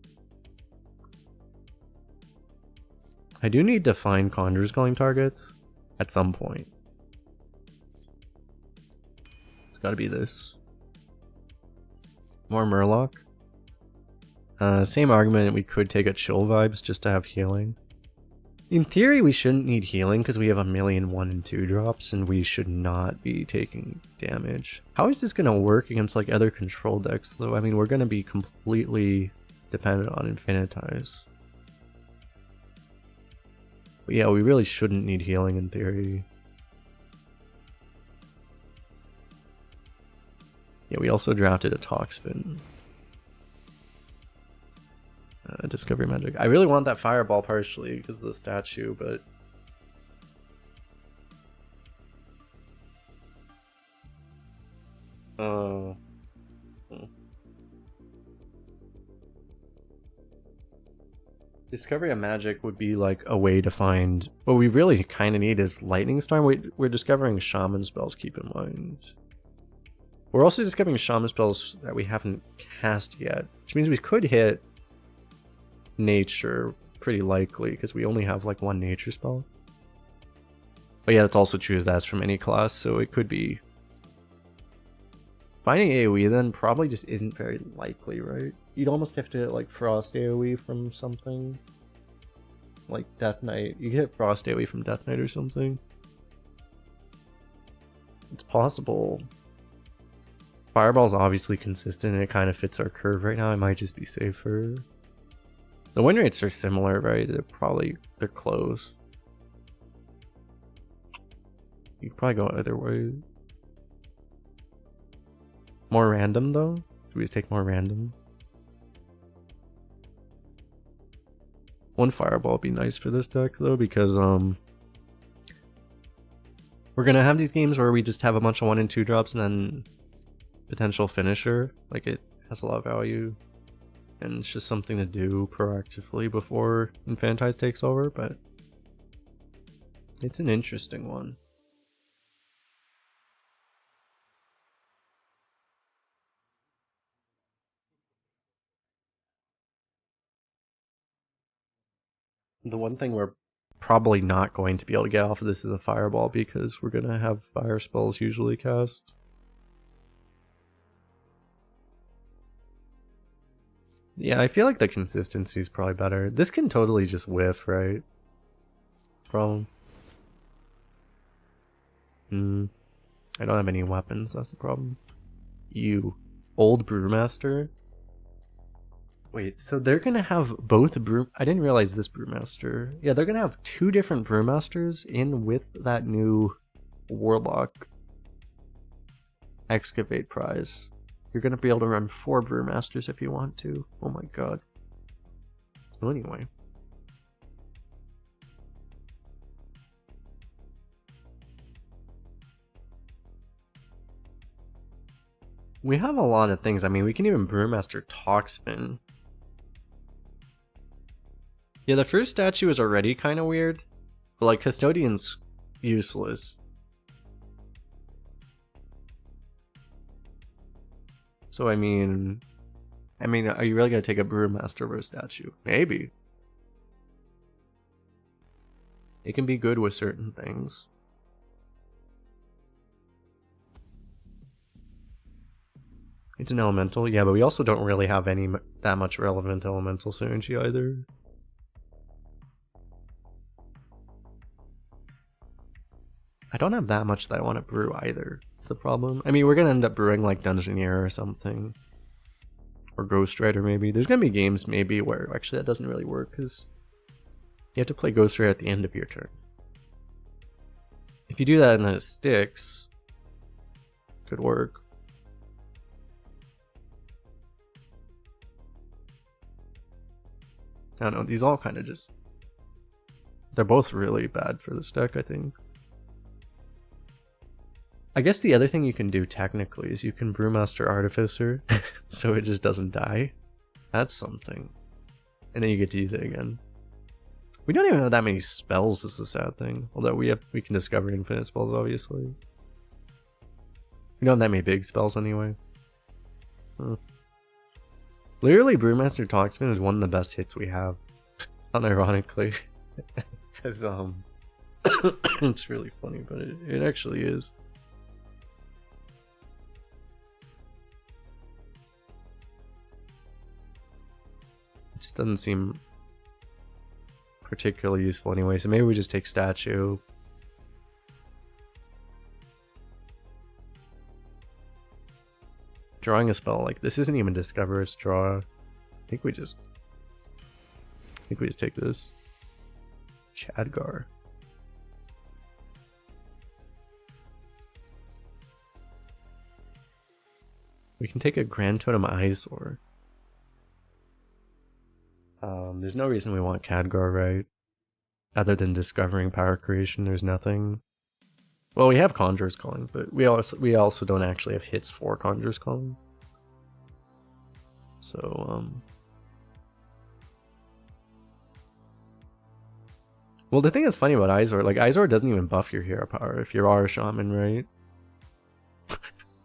I do need to find Conjurer's Calling targets at some point. It's gotta be this. More Murloc. Same argument, we could take a Chill Vibes just to have healing. In theory, we shouldn't need healing because we have a million 1 and 2 drops, and we should not be taking damage. How is this going to work against like other control decks, though? I mean, we're going to be completely dependent on Infinitize. But yeah, we really shouldn't need healing in theory. Yeah, we also drafted a Toxfin. Discovery Magic. I really want that Fireball partially because of the statue, but... Discovery of Magic would be like a way to find... What we really kind of need is Lightning Storm. We're discovering Shaman spells, keep in mind. We're also discovering Shaman spells that we haven't cast yet, which means we could hit Nature pretty likely because we only have like 1 Nature spell. But yeah, it's also true as that's from any class, so it could be... Finding AoE then probably just isn't very likely, right? You'd almost have to like Frost AoE from something. Like Death Knight. You get Frost AoE from Death Knight or something. It's possible. Fireball's obviously consistent and it kind of fits our curve right now. It might just be safer. The win rates are similar, right? They're close. You could probably go either way. More random though? Should we just take more random? 1 Fireball would be nice for this deck though, because we're gonna have these games where we just have a bunch of 1 and 2 drops and then potential finisher. Like, it has a lot of value. And it's just something to do proactively before Infantize takes over, but it's an interesting one. The one thing we're probably not going to be able to get off of this is a Fireball because we're going to have fire spells usually cast. Yeah, I feel like the consistency is probably better. This can totally just whiff, right? Problem. I don't have any weapons, that's the problem. You. Old Brewmaster? Wait, so they're gonna have both I didn't realize this Brewmaster. Yeah, they're gonna have 2 different Brewmasters in with that new Warlock Excavate prize. You're gonna be able to run 4 Brewmasters if you want to. Oh my god. So anyway. We have a lot of things. I mean, we can even Brewmaster Toxfin. Yeah, the first statue is already kind of weird. But like, Custodian's useless. So I mean, are you really gonna take a Brewmaster over a statue? Maybe. It can be good with certain things. It's an elemental, yeah, but we also don't really have that much relevant elemental synergy either. I don't have that much that I want to brew either. It's the problem. I mean, we're gonna end up brewing like Dungeoneer or something, or Ghost Rider maybe. There's gonna be games maybe where actually that doesn't really work because you have to play Ghost Rider at the end of your turn. If you do that and then it sticks, could work. I don't know, these all kind of just... They're both really bad for this deck, I think. I guess the other thing you can do technically is you can Brewmaster Artificer, so it just doesn't die. That's something. And then you get to use it again. We don't even have that many spells, is the sad thing. Although we can discover infinite spells, obviously. We don't have that many big spells anyway. Huh. Literally, Brewmaster Toxfin is one of the best hits we have. Unironically. Because, it's really funny, but it actually is. It just doesn't seem... particularly useful anyway, so maybe we just take statue. Drawing a spell like this isn't even discover, it's draw. I think we just take this. Chadgar. We can take a Grand Totem Eyesore. There's no reason we want Khadgar, right? Other than discovering power creation, there's nothing. Well, we have Conjurer's Calling, but we also don't actually have hits for Conjurer's Calling. So, well, the thing that's funny about Eyesore, like, Eyesore doesn't even buff your hero power if you are a Shaman, right?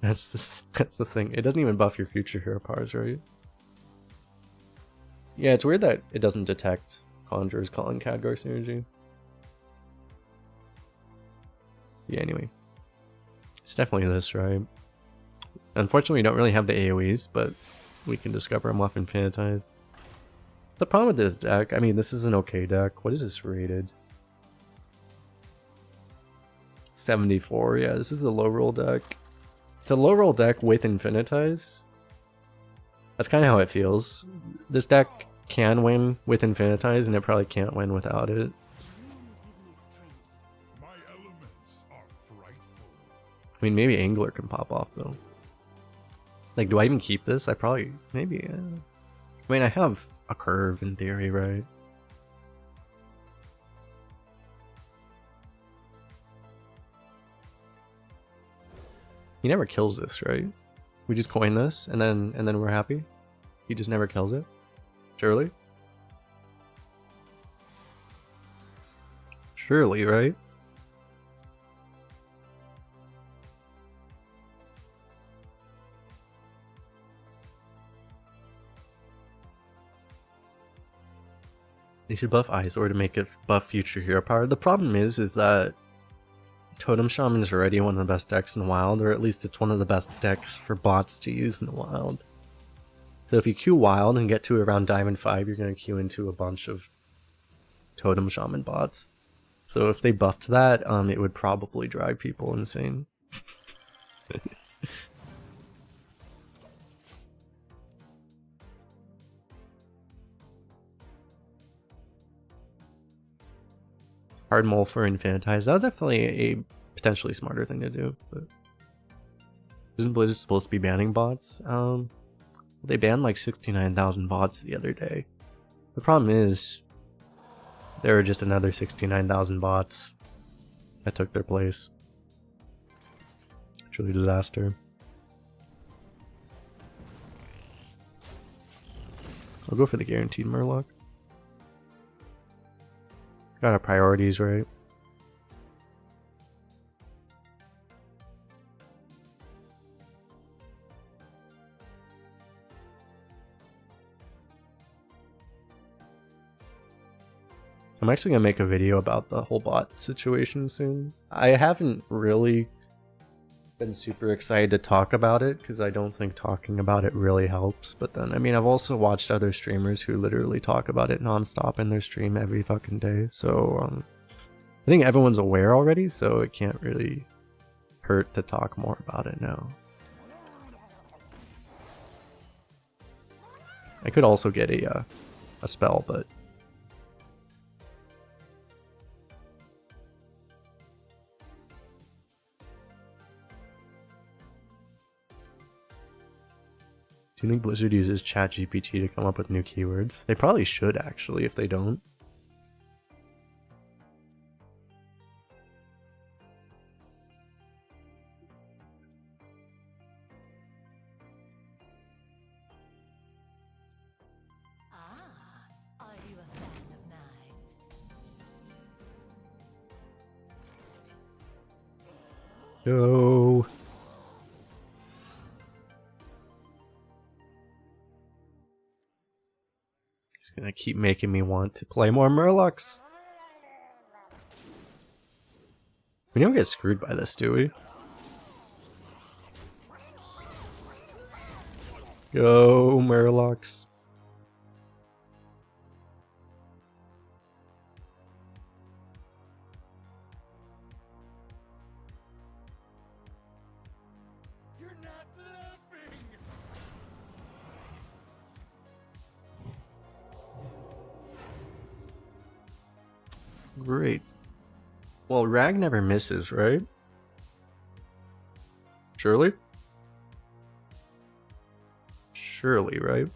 That's the thing. It doesn't even buff your future hero powers, right? Yeah, it's weird that it doesn't detect Conjurer's Calling Khadgar synergy. Yeah, anyway. It's definitely this, right? Unfortunately, we don't really have the AoEs, but we can discover them off Infinitize. The problem with this deck, I mean, this is an okay deck. What is this rated? 74, yeah, this is a low roll deck. It's a low roll deck with Infinitize. That's kind of how it feels. This deck can win with Infinitize, and it probably can't win without it. My elements are frightful. I mean, maybe Angler can pop off, though. Like, do I even keep this? I probably... maybe, yeah. I mean, I have a curve in theory, right? He never kills this, right? We just coin this, and then we're happy? He just never kills it? Surely? Surely, right? They should buff Eyesore to make it buff future hero power. The problem is that Totem Shaman is already one of the best decks in Wild, or at least it's one of the best decks for bots to use in the Wild. So if you queue Wild and get to around Diamond 5, you're going to queue into a bunch of Totem Shaman bots. So if they buffed that, it would probably drive people insane. Hard Mole for Infinitize. That was definitely a potentially smarter thing to do. But isn't Blizzard supposed to be banning bots? They banned like 69,000 bots the other day. The problem is there are just another 69,000 bots that took their place. Truly disaster. I'll go for the guaranteed Murloc. Got our priorities right. I'm actually gonna make a video about the whole bot situation soon. I haven't really been super excited to talk about it because I don't think talking about it really helps. But then, I mean, I've also watched other streamers who literally talk about it nonstop in their stream every fucking day. So I think everyone's aware already, so it can't really hurt to talk more about it now. I could also get a spell, but do you think Blizzard uses ChatGPT to come up with new keywords? They probably should, actually, if they don't. Ah, are you a fan of knives? No. He's gonna keep making me want to play more Murlocs. We don't get screwed by this, do we? Go, Murlocs. Great. Well, Rag never misses, right? Surely? Surely, right?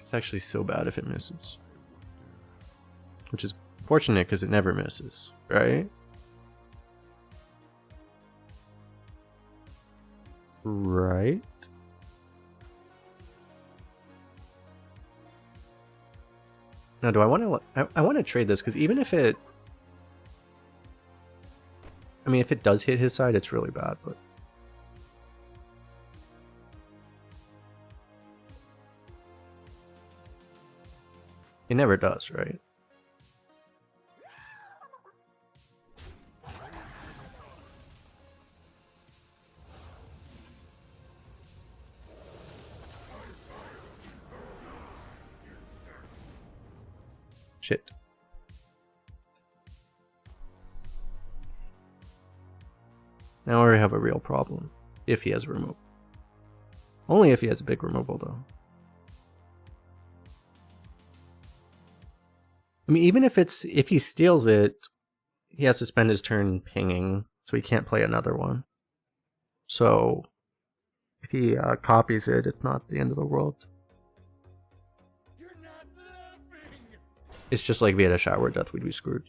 It's actually so bad if it misses. Which is fortunate because it never misses, right? Right? Now, do I want to? I want to trade this because even if it, I mean, if it does hit his side, it's really bad. But it never does, right? Shit. Now we have a real problem. If he has a removal. Only if he has a big removal, though. I mean, even if he steals it, he has to spend his turn pinging, so he can't play another one. So, if he copies it, it's not the end of the world. You're not laughing. It's just like if he had a shower death, we'd be screwed.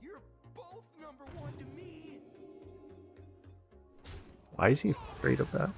You're both number one to me. Why is he afraid of that?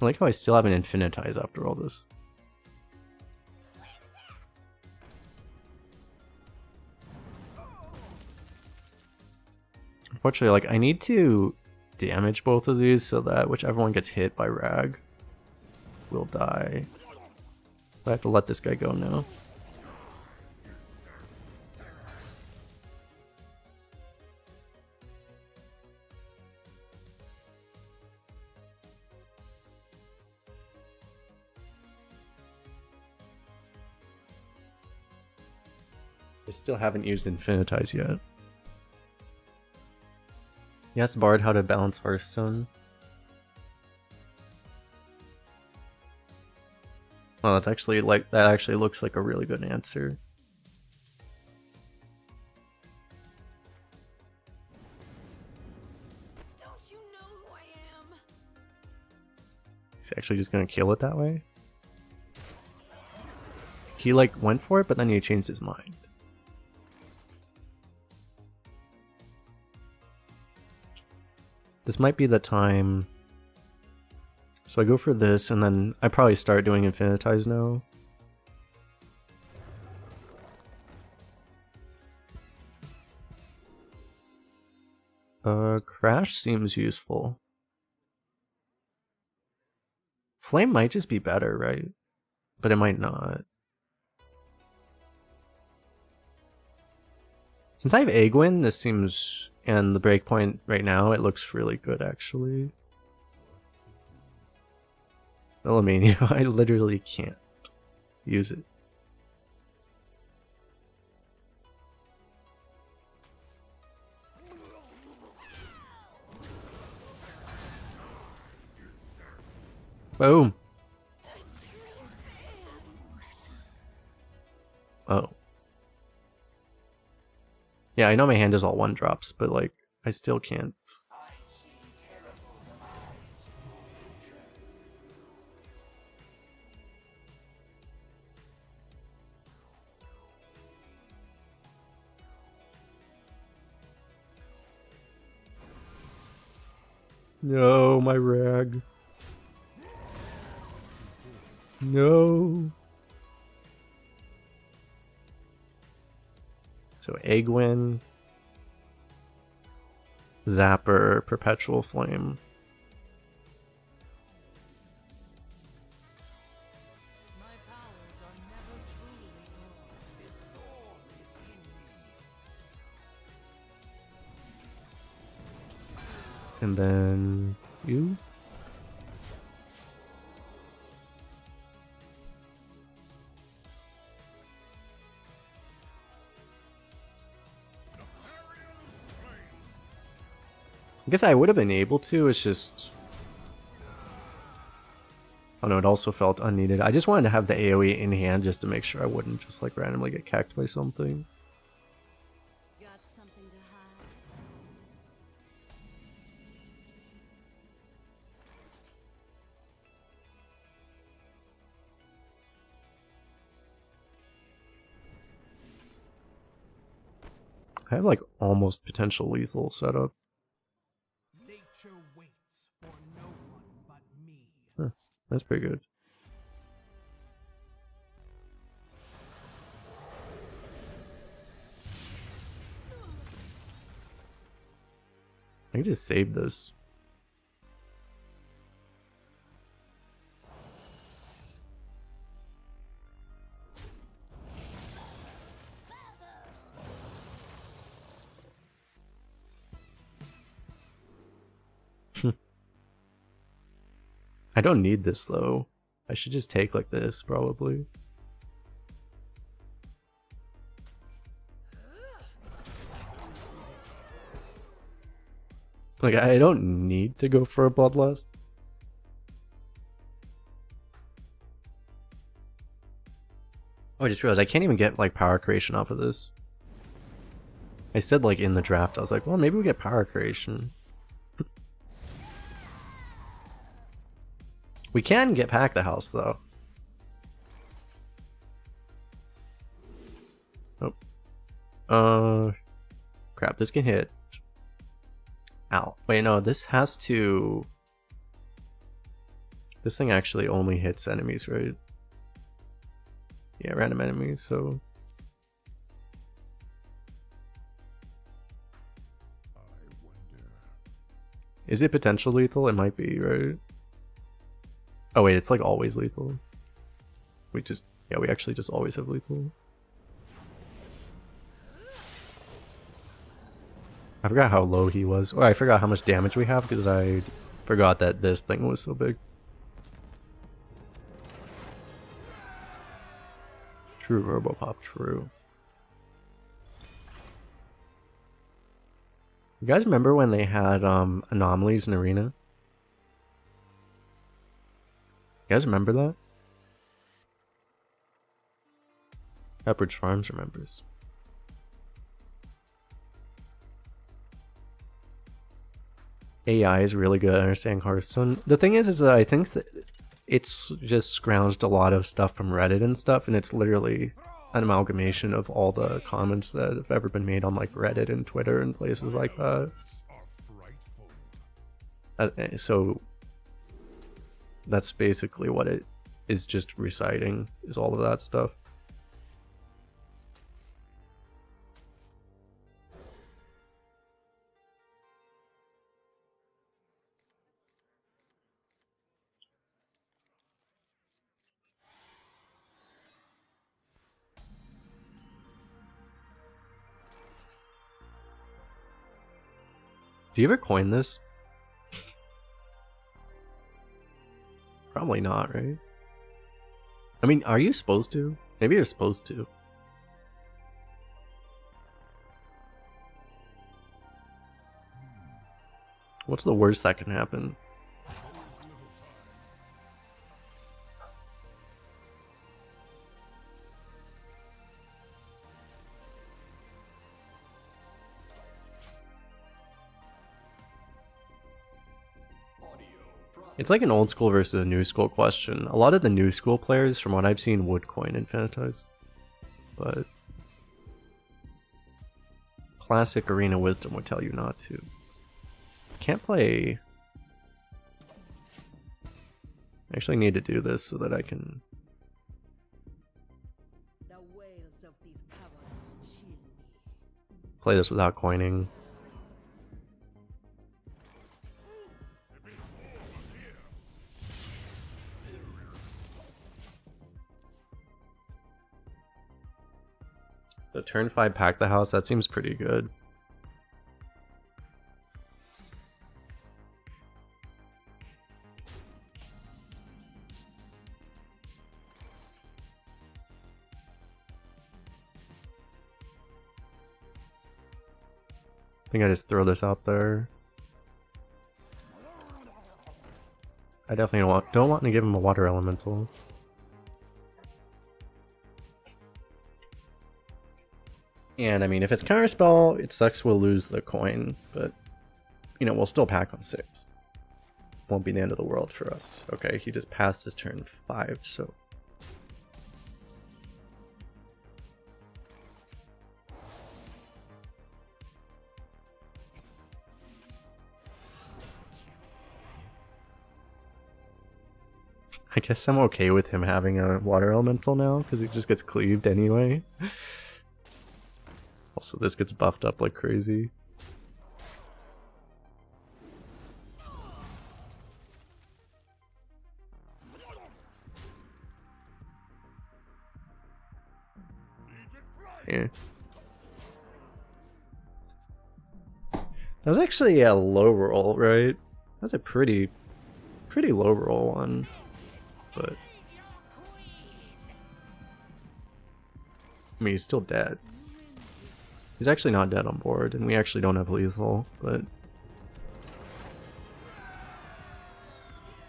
I like how I still have an Infinitize after all this. Unfortunately, like, I need to damage both of these so that whichever one gets hit by Rag will die. I have to let this guy go now. I still haven't used Infinitize yet. He asked Bard how to balance Hearthstone. Oh, that's actually like that actually looks like a really good answer. Don't you know who I am? He's actually just gonna kill it that way. He like went for it, but then he changed his mind. This might be the time. So I go for this, and then I probably start doing Infinitize now. Crash seems useful. Flame might just be better, right? But it might not. Since I have Egwin, this seems... And the breakpoint right now, it looks really good, actually. Millimania, I literally can't use it. Boom! Oh. Yeah, I know my hand is all one drops, but like, I still can't. No, my Rag. No. So Egwin. Zapper, Perpetual Flame. My powers are never truly gone. This storm is in me. And then you. I guess I would have been able to, it's just... Oh no, it also felt unneeded. I just wanted to have the AoE in hand just to make sure I wouldn't just like randomly get cacked by something. Got something to hide? I have like almost potential lethal setup. Nature waits for no one but me. Huh, that's pretty good. I can just save this. I don't need this though. I should just take like this probably. Like I don't need to go for a bloodlust. Oh, I just realized I can't even get like power creation off of this. I said like in the draft, I was like, well, maybe we get power creation. We can get Pack the House though. Oh. Crap, this can hit. Ow. Wait, no, this has to... This thing actually only hits enemies, right? Yeah, random enemies, so... I wonder. Is it potential lethal? It might be, right? Oh wait, it's like always lethal. We actually just always have lethal. I forgot how low he was. Or I forgot how much damage we have because I forgot that this thing was so big. True Robopop, true. You guys remember when they had anomalies in Arena? You guys remember that? Pepperidge Farms remembers. AI is really good at understanding Hearthstone. The thing is that I think that it's just scrounged a lot of stuff from Reddit and stuff, and it's literally an amalgamation of all the comments that have ever been made on like Reddit and Twitter and places like that. So that's basically what it is, just reciting, is all of that stuff. Do you ever coin this? Probably not, right? I mean, are you supposed to? Maybe you're supposed to. What's the worst that can happen? It's like an old school versus a new school question. A lot of the new school players, from what I've seen, would coin Infinitize. But classic arena wisdom would tell you not to. Can't play... I actually need to do this so that I can... The wails of these cowards chill me. play this without coining. The turn 5 pack the house, that seems pretty good. I think I just throw this out there. I definitely don't want to give him a water elemental. And I mean, if it's counterspell, it sucks we'll lose the coin, but you know, we'll still pack on 6. Won't be the end of the world for us. Okay, he just passed his turn 5, so. I guess I'm okay with him having a water elemental now, because it just gets cleaved anyway. Also, this gets buffed up like crazy. Yeah. That was actually a low roll, right? That's a pretty low roll one. But I mean, he's still dead. He's actually not dead on board, and we actually don't have lethal, but...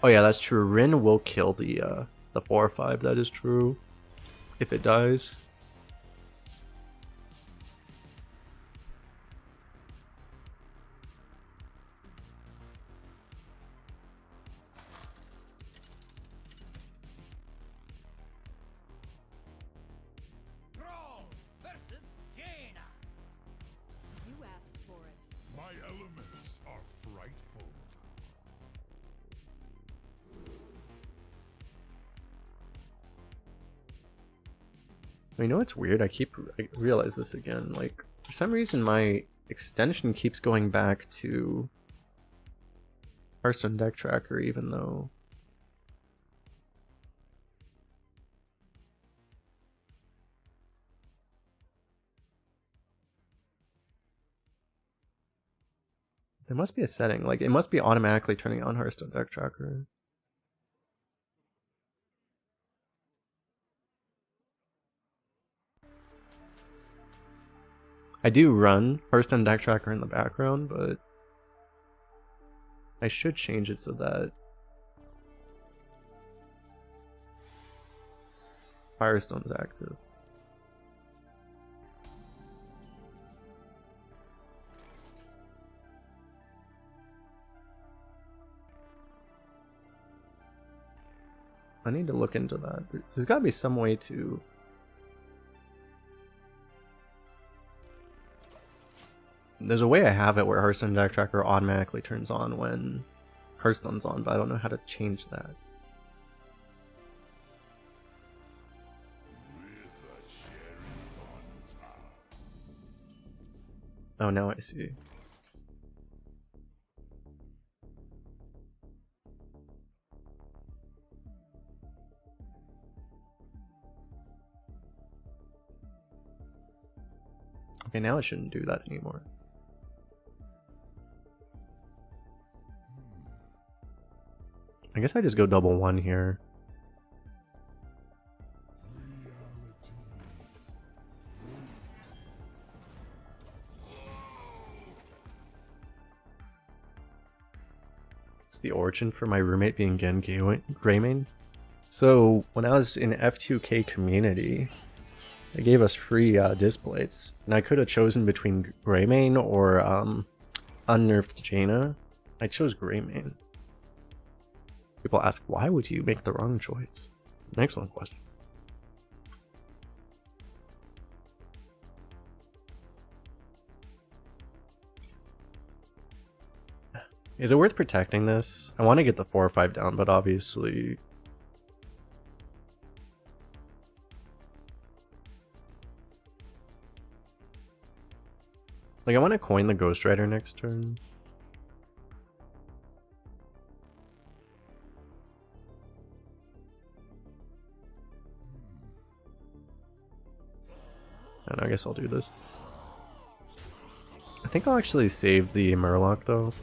Oh yeah, that's true. Rin will kill the 4/5, that is true. If it dies. Dror versus Jaina. You asked for it. My elements are frightful. You know what's weird? I realize this again. Like, for some reason my extension keeps going back to Hearthstone Deck Tracker, even though... There must be a setting. Like, it must be automatically turning on Hearthstone Deck Tracker. I do run Hearthstone Deck Tracker in the background, but I should change it so that Firestone's active. I need to look into that. There's got to be some way to... There's a way I have it where Hearthstone Deck Tracker automatically turns on when Hearthstone's on, but I don't know how to change that. Oh, now I see. Okay, now it shouldn't do that anymore. I guess I just go double 1 here. It's the origin for my roommate being Gen Greymane. So when I was in F2K community, they gave us free displays, and I could have chosen between Greymane or unnerfed Jaina. I chose Greymane. People ask, why would you make the wrong choice? An excellent question. Is it worth protecting this? I want to get the 4/5 down, but obviously... Like, I want to coin the Ghost Rider next turn. And I guess I'll do this. I think I'll actually save the Murloc though.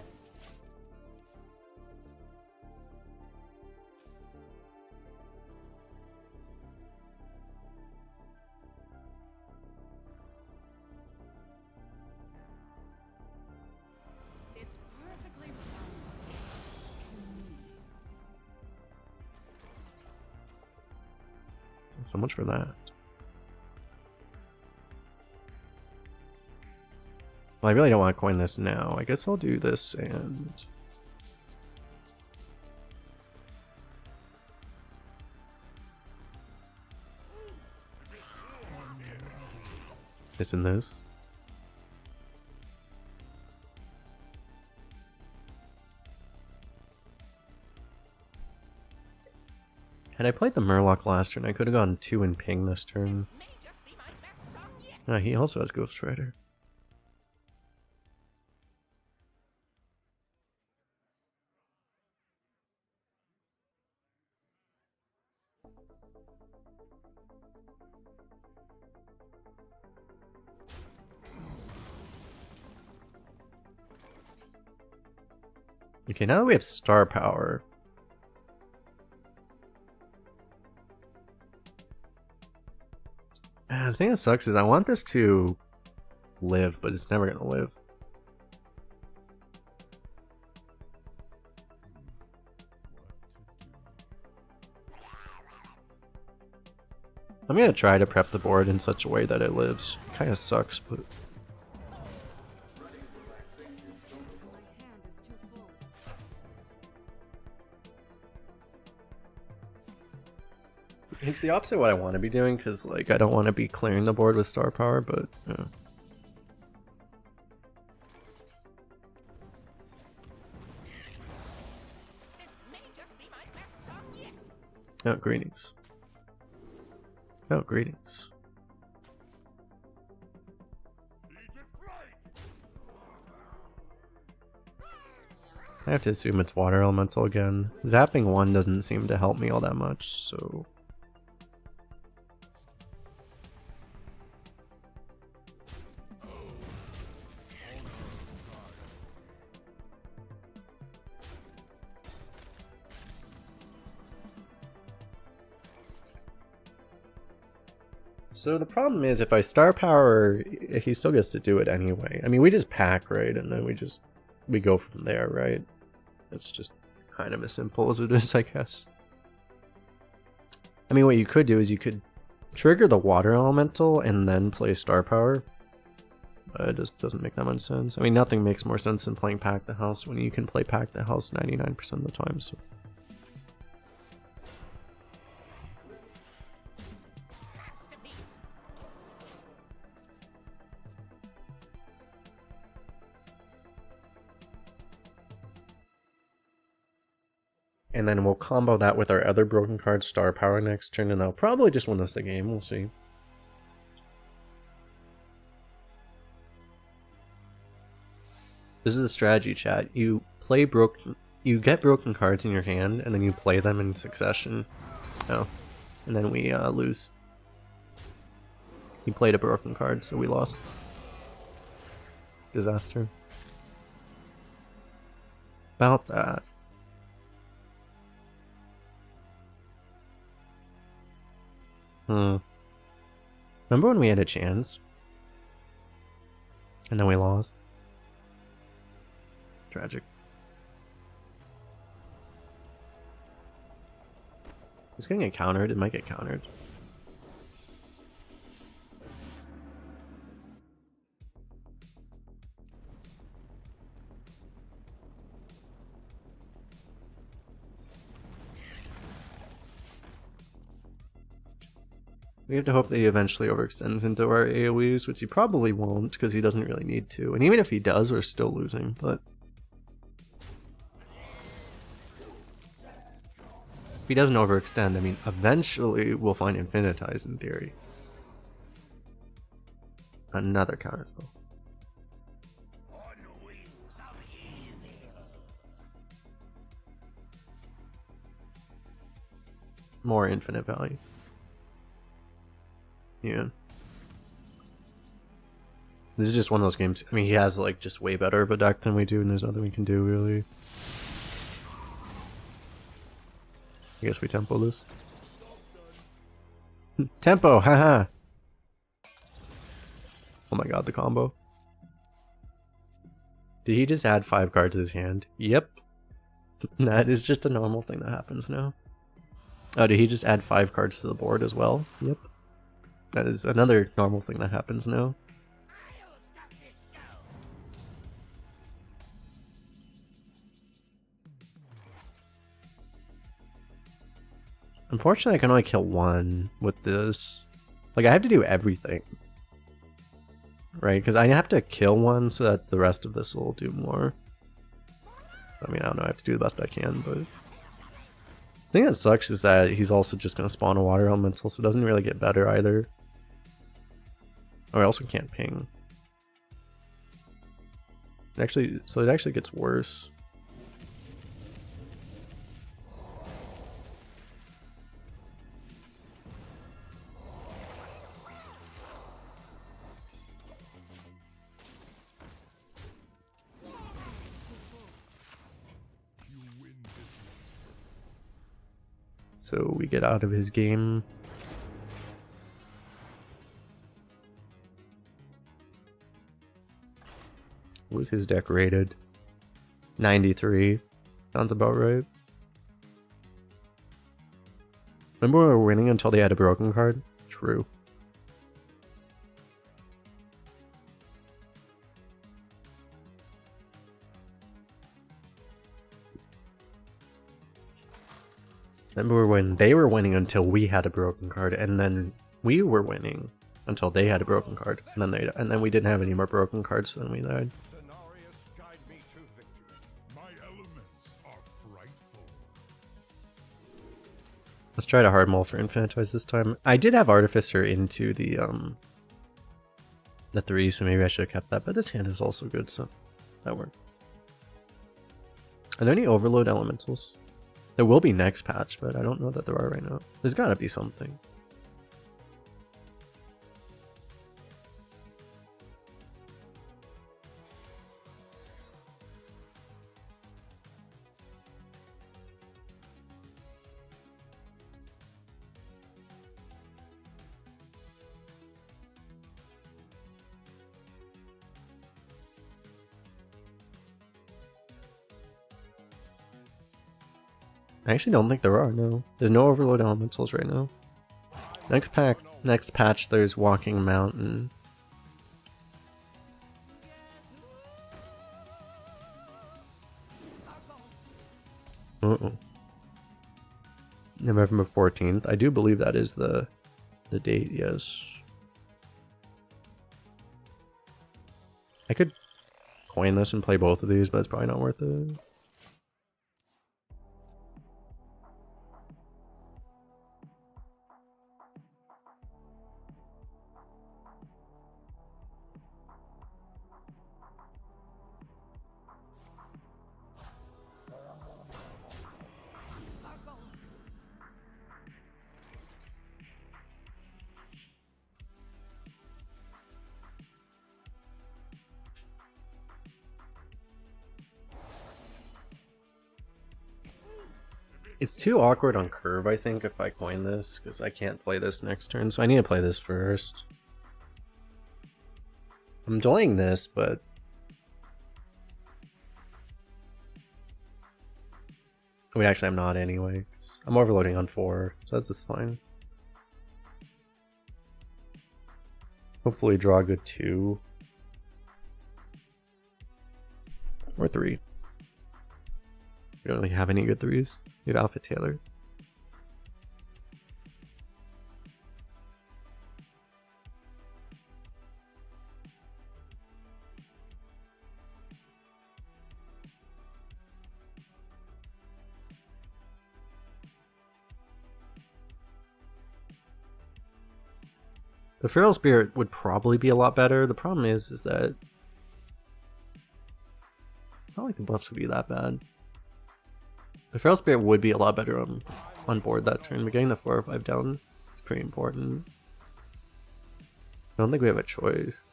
It's perfectly round to me. So much for that. Well, I really don't want to coin this now. I guess I'll do this and... this and this. Had I played the Murloc last turn, I could have gone 2 and ping this turn. He also has Ghost Rider. Okay, now that we have star power, the thing that sucks is I want this to live, but it's never gonna live. I'm gonna try to prep the board in such a way that it lives. Kind of sucks, but My hand is too full. it's the opposite of what I want to be doing, because like I don't want to be clearing the board with star power, but oh, greetings. Oh, greetings. I have to assume it's water elemental again. Zapping 1 doesn't seem to help me all that much, so... So the problem is, if I star power, he still gets to do it anyway. I mean, we just pack, right? And then we go from there, right? It's just kind of as simple as it is, I guess. I mean, what you could do is you could trigger the water elemental and then play star power. But it just doesn't make that much sense. I mean, nothing makes more sense than playing Pack the House when you can play Pack the House 99% of the time, so... And then we'll combo that with our other broken card, Star Power, next turn, and that'll probably just win us the game. We'll see. This is the strategy, chat. You get broken cards in your hand, and then you play them in succession. Oh, and then we lose. He played a broken card, so we lost. Disaster. About that. Remember when we had a chance? And then we lost? Tragic. It's gonna get countered. It might get countered. We have to hope that he eventually overextends into our AoEs, which he probably won't, because he doesn't really need to. And even if he does, we're still losing, but... if he doesn't overextend, I mean, eventually we'll find Infinitize in theory. Another counterspell. More infinite value. Yeah. This is just one of those games. I mean, he has like just way better of a deck than we do, and there's nothing we can do really. I guess we tempo this. Tempo, haha. Oh my god, the combo. Did he just add 5 cards to his hand? Yep. That is just a normal thing that happens now. Oh, did he just add 5 cards to the board as well? Yep. That is another normal thing that happens now. Unfortunately, I can only kill 1 with this. Like, I have to do everything. Right? Because I have to kill 1 so that the rest of this will do more. I mean, I don't know, I have to do the best I can, but... The thing that sucks is that he's also just going to spawn a water elemental, so it doesn't really get better either. Oh, I also can't ping. It actually gets worse. So we get out of his game. What was his deck rated? 93. Sounds about right. Remember we were winning until they had a broken card? True. Remember when they were winning until we had a broken card, and then we were winning until they had a broken card, and then we didn't have any more broken cards, so then we died. Guide me to victory. My elements are frightful. Let's try to hard mull for Infantilize this time. I did have Artificer into the 3, so maybe I should have kept that, but this hand is also good, so that worked. Are there any Overload Elementals? There will be next patch, but I don't know that there are right now. There's gotta be something. I actually don't think there are, no. There's no Overload Elementals right now. Next patch there's Walking Mountain. November 14th. I do believe that is the date, yes. I could coin this and play both of these, but it's probably not worth it. It's too awkward on curve, I think, if I coin this, because I can't play this next turn, so I need to play this first. I'm delaying this, but... Wait, actually I'm not anyway. I'm overloading on 4, so that's just fine. Hopefully draw a good 2. Or 3. We don't really have any good 3s. We have Alpha Taylor. The Feral Spirit would probably be a lot better. The problem is that it's not like the buffs would be that bad. The Feral Spirit would be a lot better on board that turn, but getting the 4 or 5 down is pretty important. I don't think we have a choice.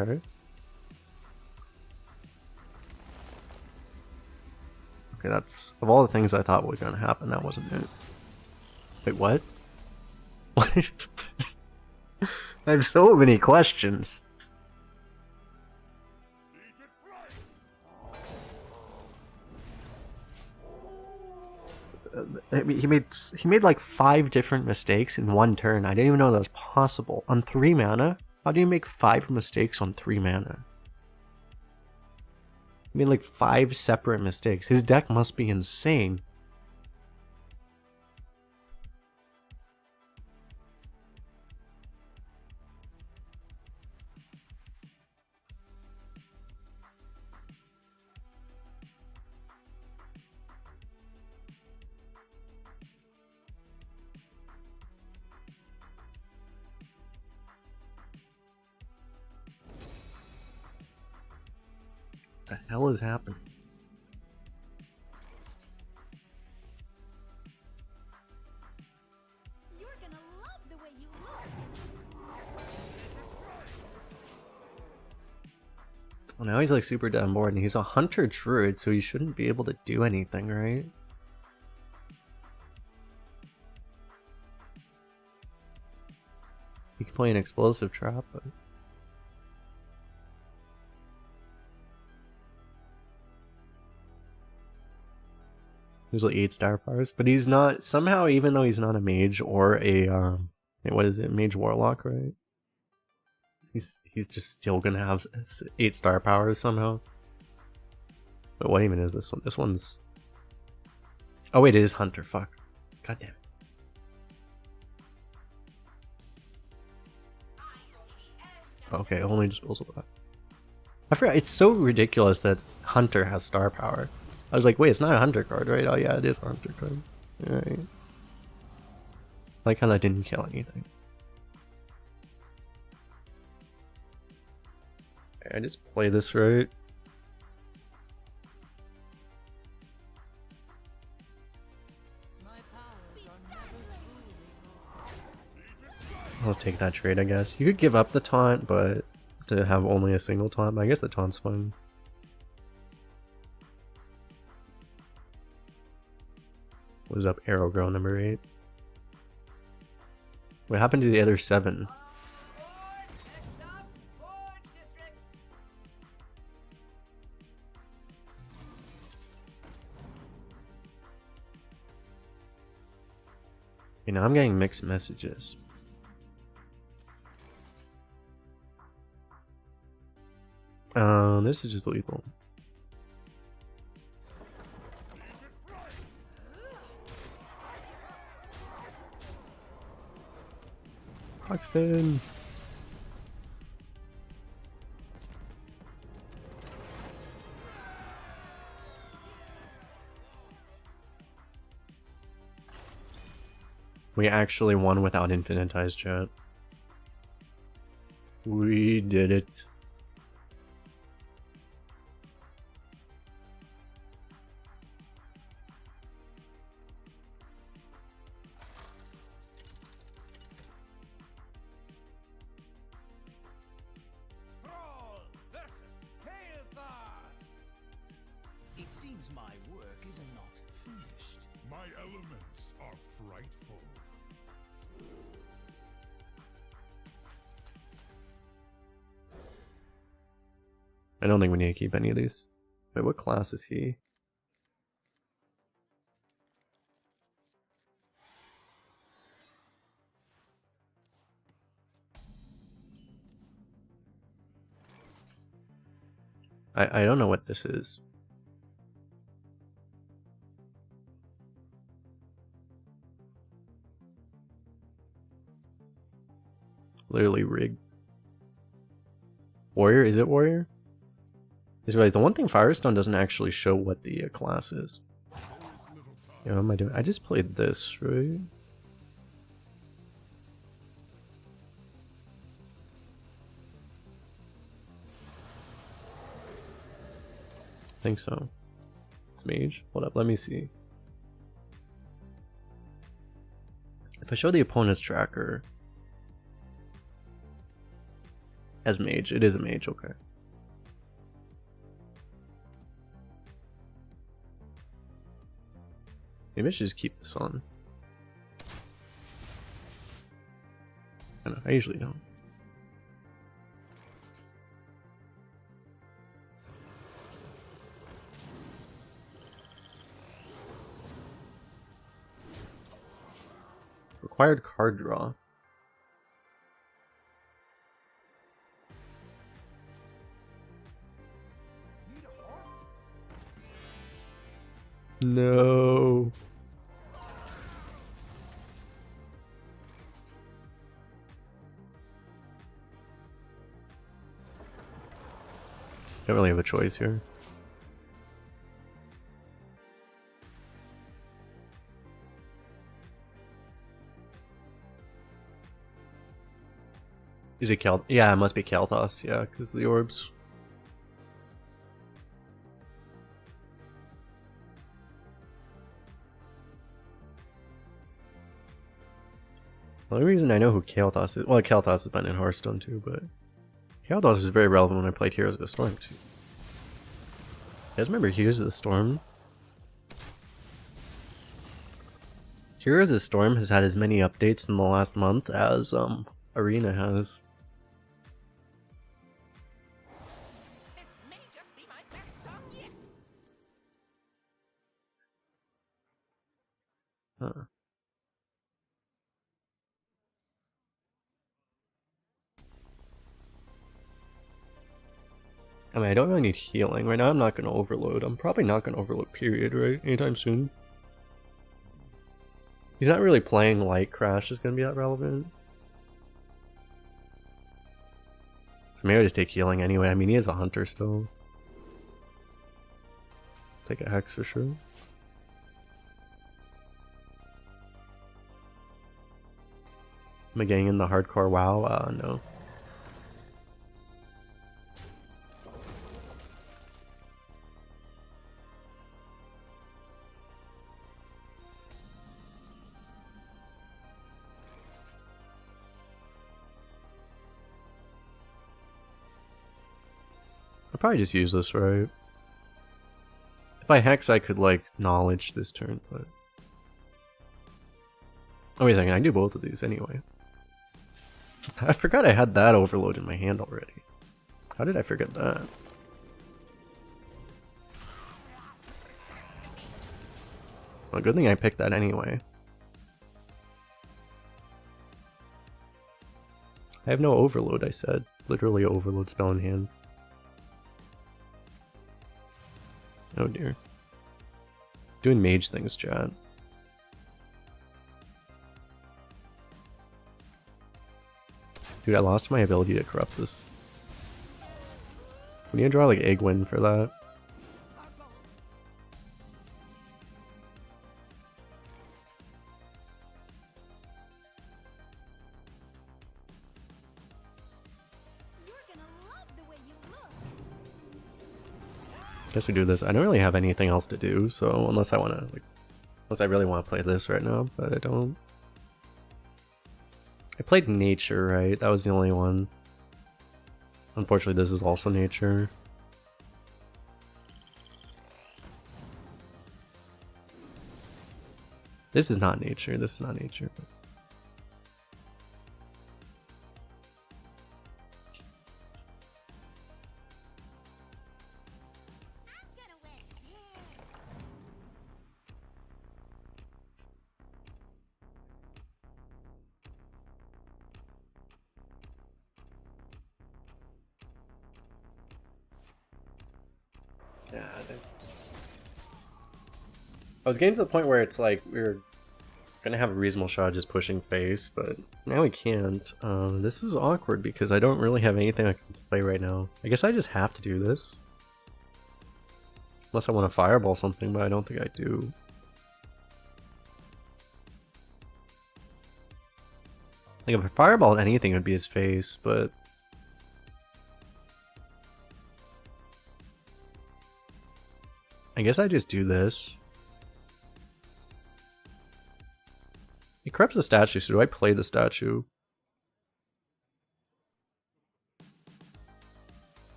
Okay. Okay, that's... Of all the things I thought were gonna happen, that wasn't it. Wait, what? What? I have so many questions. I mean, he made like 5 different mistakes in 1 turn. I didn't even know that was possible. On 3 mana? How do you make 5 mistakes on 3 mana? He made like 5 separate mistakes. His deck must be insane. What the hell is happening? You're gonna love the way you look. Well, now he's like super down board, and he's a hunter druid, so he shouldn't be able to do anything, right? He can play an explosive trap, but... There's like 8 star powers, but he's not, somehow, even though he's not a mage or a, what is it, mage warlock, right? He's just still gonna have 8 star powers somehow. But what even is this one? This one's... Oh wait, it is hunter, fuck. God damn it. Okay, only disposal. I forgot, it's so ridiculous that hunter has star power. I was like, wait, it's not a hunter card, right? Oh yeah, it is a hunter card. Alright. Like how that didn't kill anything. I just play this right. I'll just take that trade, I guess. You could give up the taunt, but to have only a single taunt, I guess the taunt's fine. What is up, Arrow Girl number 8? What happened to the other 7? You know, I'm getting mixed messages. This is just lethal. Paxton. We actually won without infinitize, chat. We did it. Thrall versus Cactus. It seems my work is not finished. My elements are frightful. I don't think we need to keep any of these. Wait, what class is he? I don't know what this is. Literally rigged. Warrior? Is it warrior? Just realized the one thing Firestone doesn't actually show what the class is. Yeah, what am I doing? I just played this, right? I think so. It's mage. Hold up, let me see. If I show the opponent's tracker, As mage. It is a mage, okay. Maybe I should just keep this on. I don't know, I usually don't. Required card draw. No. Don't really have a choice here. Is it Cal? Yeah, it must be Kalthos. Yeah, because of the orbs. The only reason I know who Kalthos is, well, Kalthos has been in Hearthstone too, but Kalthos was very relevant when I played Heroes of the Storm too. You guys remember Heroes of the Storm? Heroes of the Storm has had as many updates in the last month as Arena has. This may just be my best song yet. Huh. I mean, I don't really need healing. Right now I'm not going to overload. I'm probably not going to overload, period, right? Anytime soon. He's not really playing Light Crash is going to be that relevant. So maybe I just take healing anyway. I mean, he is a hunter still. Take a Hex for sure. Am I getting in the hardcore WoW? No. I'll probably just use this, right? If I Hex, I could, like, Knowledge this turn, but... Oh, wait a second, I do both of these anyway. I forgot I had that overload in my hand already. How did I forget that? Well, good thing I picked that anyway. I have no overload, I said. Literally overload spell in hand. Oh dear. Doing mage things, chat. Dude, I lost my ability to corrupt this. We need to draw like Egwin for that. Guess we do this. I don't really have anything else to do, so unless I want to, like, unless I really want to play this right now, but I don't. I played Nature, right? That was the only one. Unfortunately, this is also Nature. This is not Nature. This is not Nature. I was getting to the point where it's like we were gonna have a reasonable shot just pushing face, but now we can't. This is awkward because I don't really have anything I can play right now. I guess I just have to do this. Unless I want to fireball something, but I don't think I do. Like if I fireballed anything, it would be his face, but... I guess I just do this. He corrupts the statue, so do I play the statue?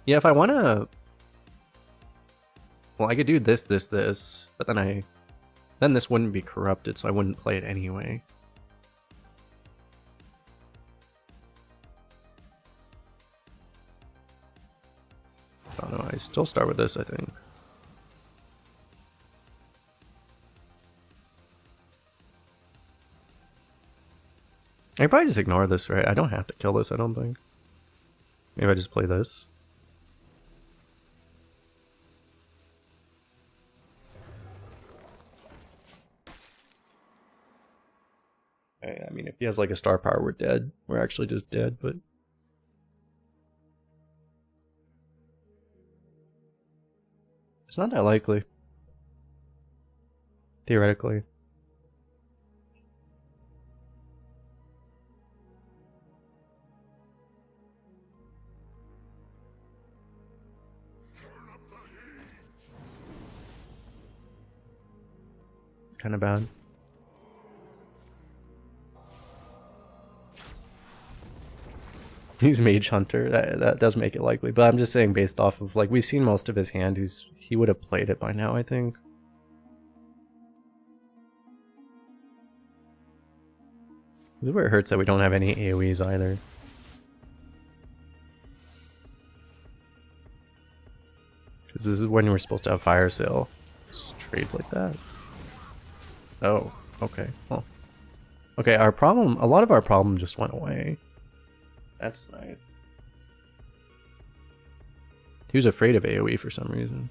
Yeah, if I want to... Well, I could do this, but then this wouldn't be corrupted, so I wouldn't play it anyway. I don't know, I still start with this, I think. I could probably just ignore this, right? I don't have to kill this, I don't think. Maybe I just play this. I mean, if he has like a star power, we're dead. We're actually just dead, but... It's not that likely. Theoretically. It's kind of bad. He's Mage Hunter. That does make it likely, but I'm just saying based off of like we've seen most of his hand. He would have played it by now, I think. This is where it hurts that we don't have any AoEs either. Because this is when we're supposed to have fire sale. It's trades like that. Oh, okay. Well, okay. A lot of our problem just went away. That's nice. He was afraid of AoE for some reason.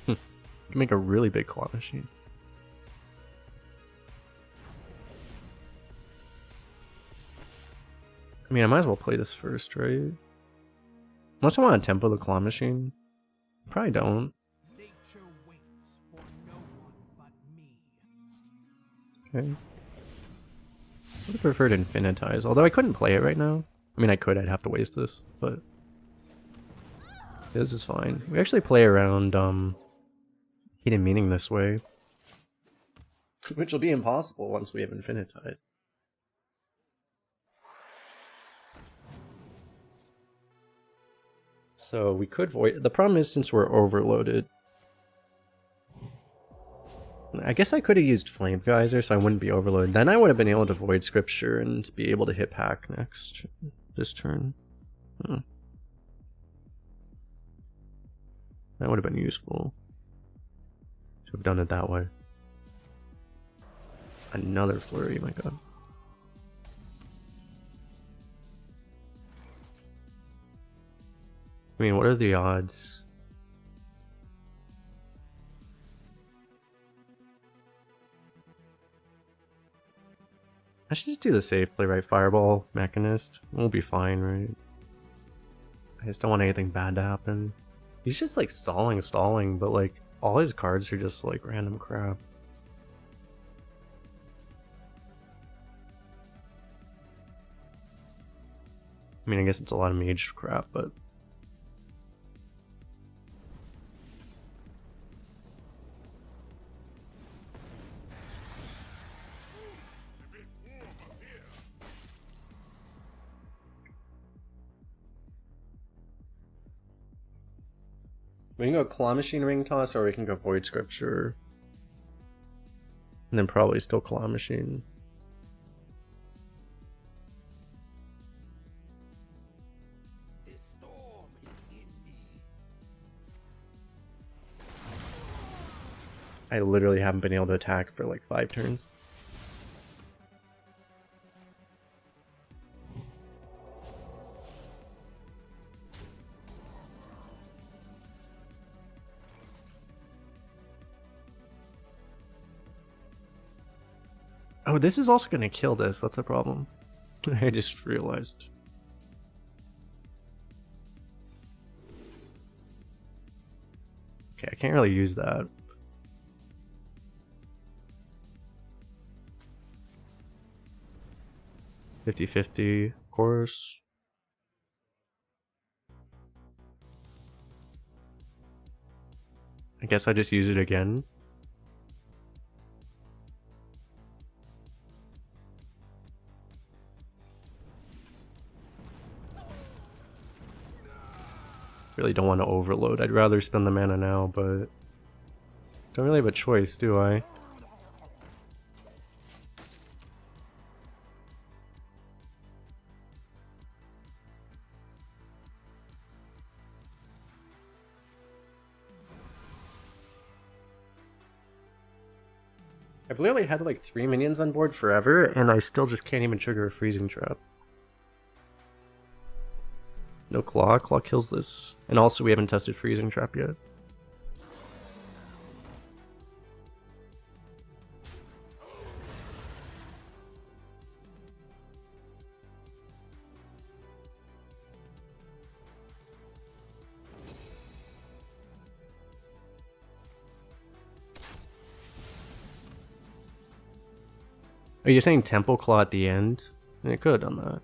You can make a really big claw machine. I mean, I might as well play this first, right? Unless I want to tempo the claw machine. Probably don't. Nature waits for no one but me. Okay. I would have preferred Infinitize, although I couldn't play it right now. I mean, I could, I'd have to waste this, but... This is fine. We actually play around, Hidden Meaning this way. Which will be impossible once we have Infinitize. So we could void... The problem is since we're overloaded... I guess I could have used Flame Geyser so I wouldn't be overloaded. Then I would have been able to void Scripture and be able to hit Pack next this turn. That would have been useful. To have done it that way. Another Flurry, my god. I mean, what are the odds? I should just do the safe play, right? Fireball, Mechanist. We'll be fine, right? I just don't want anything bad to happen. He's just like stalling, but like all his cards are just like random crap. I mean, I guess it's a lot of mage crap, but... We can go Claw Machine Ring Toss, or we can go Void Scripture. And then probably still Claw Machine. The storm is in me. I literally haven't been able to attack for like 5 turns. Oh, this is also going to kill this. That's a problem. I just realized. Okay, I can't really use that. $50-50, of course. I guess I just use it again. really don't want to overload. I'd rather spend the mana now, but don't really have a choice, do I? I've literally had like 3 minions on board forever, and I still just can't even trigger a freezing trap. No Claw. Claw kills this. And also we haven't tested freezing trap yet. Are you saying Temple Claw at the end? I mean, it could have done that.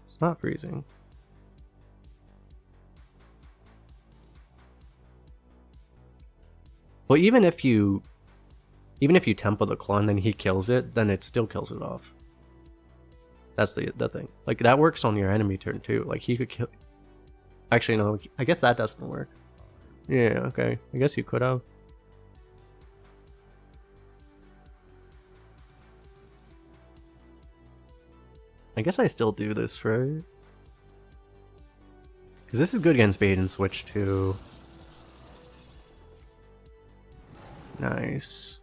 It's not freezing. Well, even if you tempo the Claw and then he kills it, then it still kills it off. That's the thing. Like, that works on your enemy turn too. Like, he could kill... Actually, no. I guess that doesn't work. Yeah, okay. I guess you could have. I guess I still do this, right? Because this is good against bait and switch too. Nice.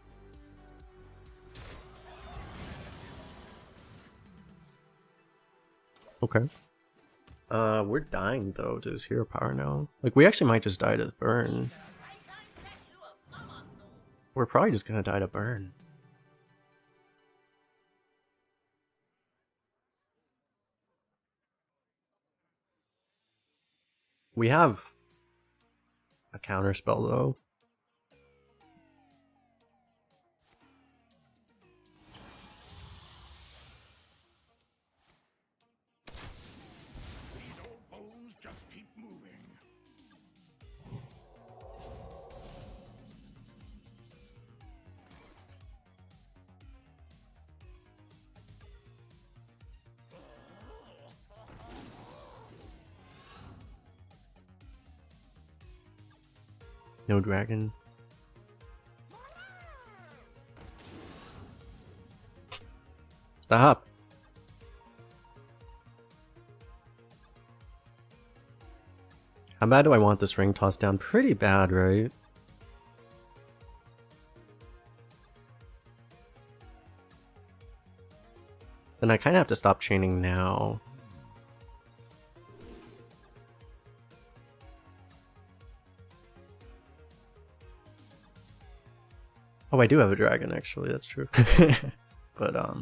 Okay. We're dying though to this hero power now. Like, we actually might just die to burn. We're probably just gonna die to burn. We have a counter spell though. No dragon. Stop. How bad do I want this ring tossed down? Pretty bad, right? Then I kind of have to stop chaining now. Oh, I do have a dragon, actually, that's true. But, I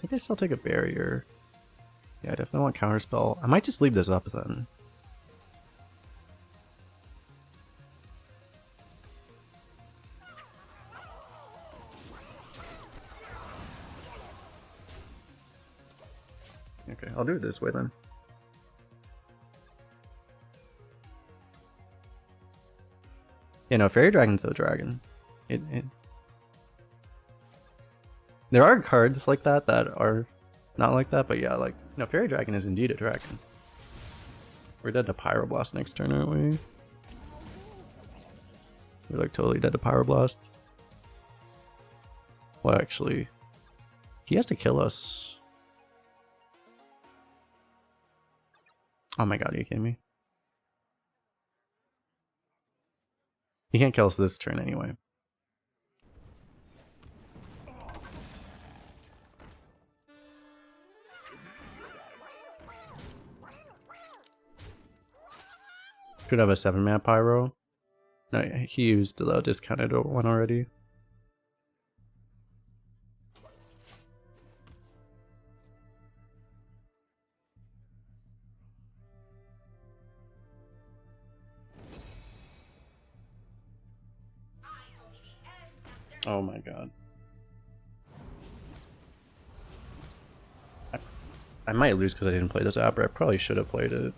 think I still take a barrier. Yeah, I definitely want counterspell. I might just leave this up then. Okay, I'll do it this way then. Yeah, no, Fairy Dragon's a dragon. There are cards like that that are not like that, but yeah, like, no, Fairy Dragon is indeed a dragon. We're dead to Pyroblast next turn, aren't we? We're like totally dead to Pyroblast. Well, actually, he has to kill us. Oh my god, are you kidding me? He can't kill us this turn anyway. Could have a 7-mana Pyro. No, he used the discounted one already. Oh my god. I might lose because I didn't play this app, or I probably should have played it.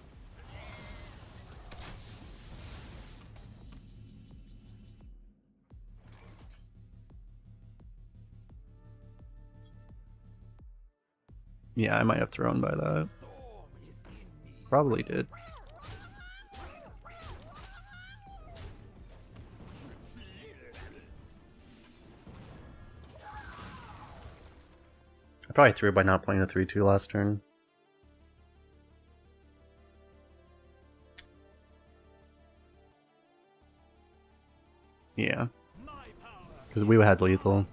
Yeah, I might have thrown by that. Probably did. I probably threw by not playing the 3-2 last turn. Yeah. Because we had lethal.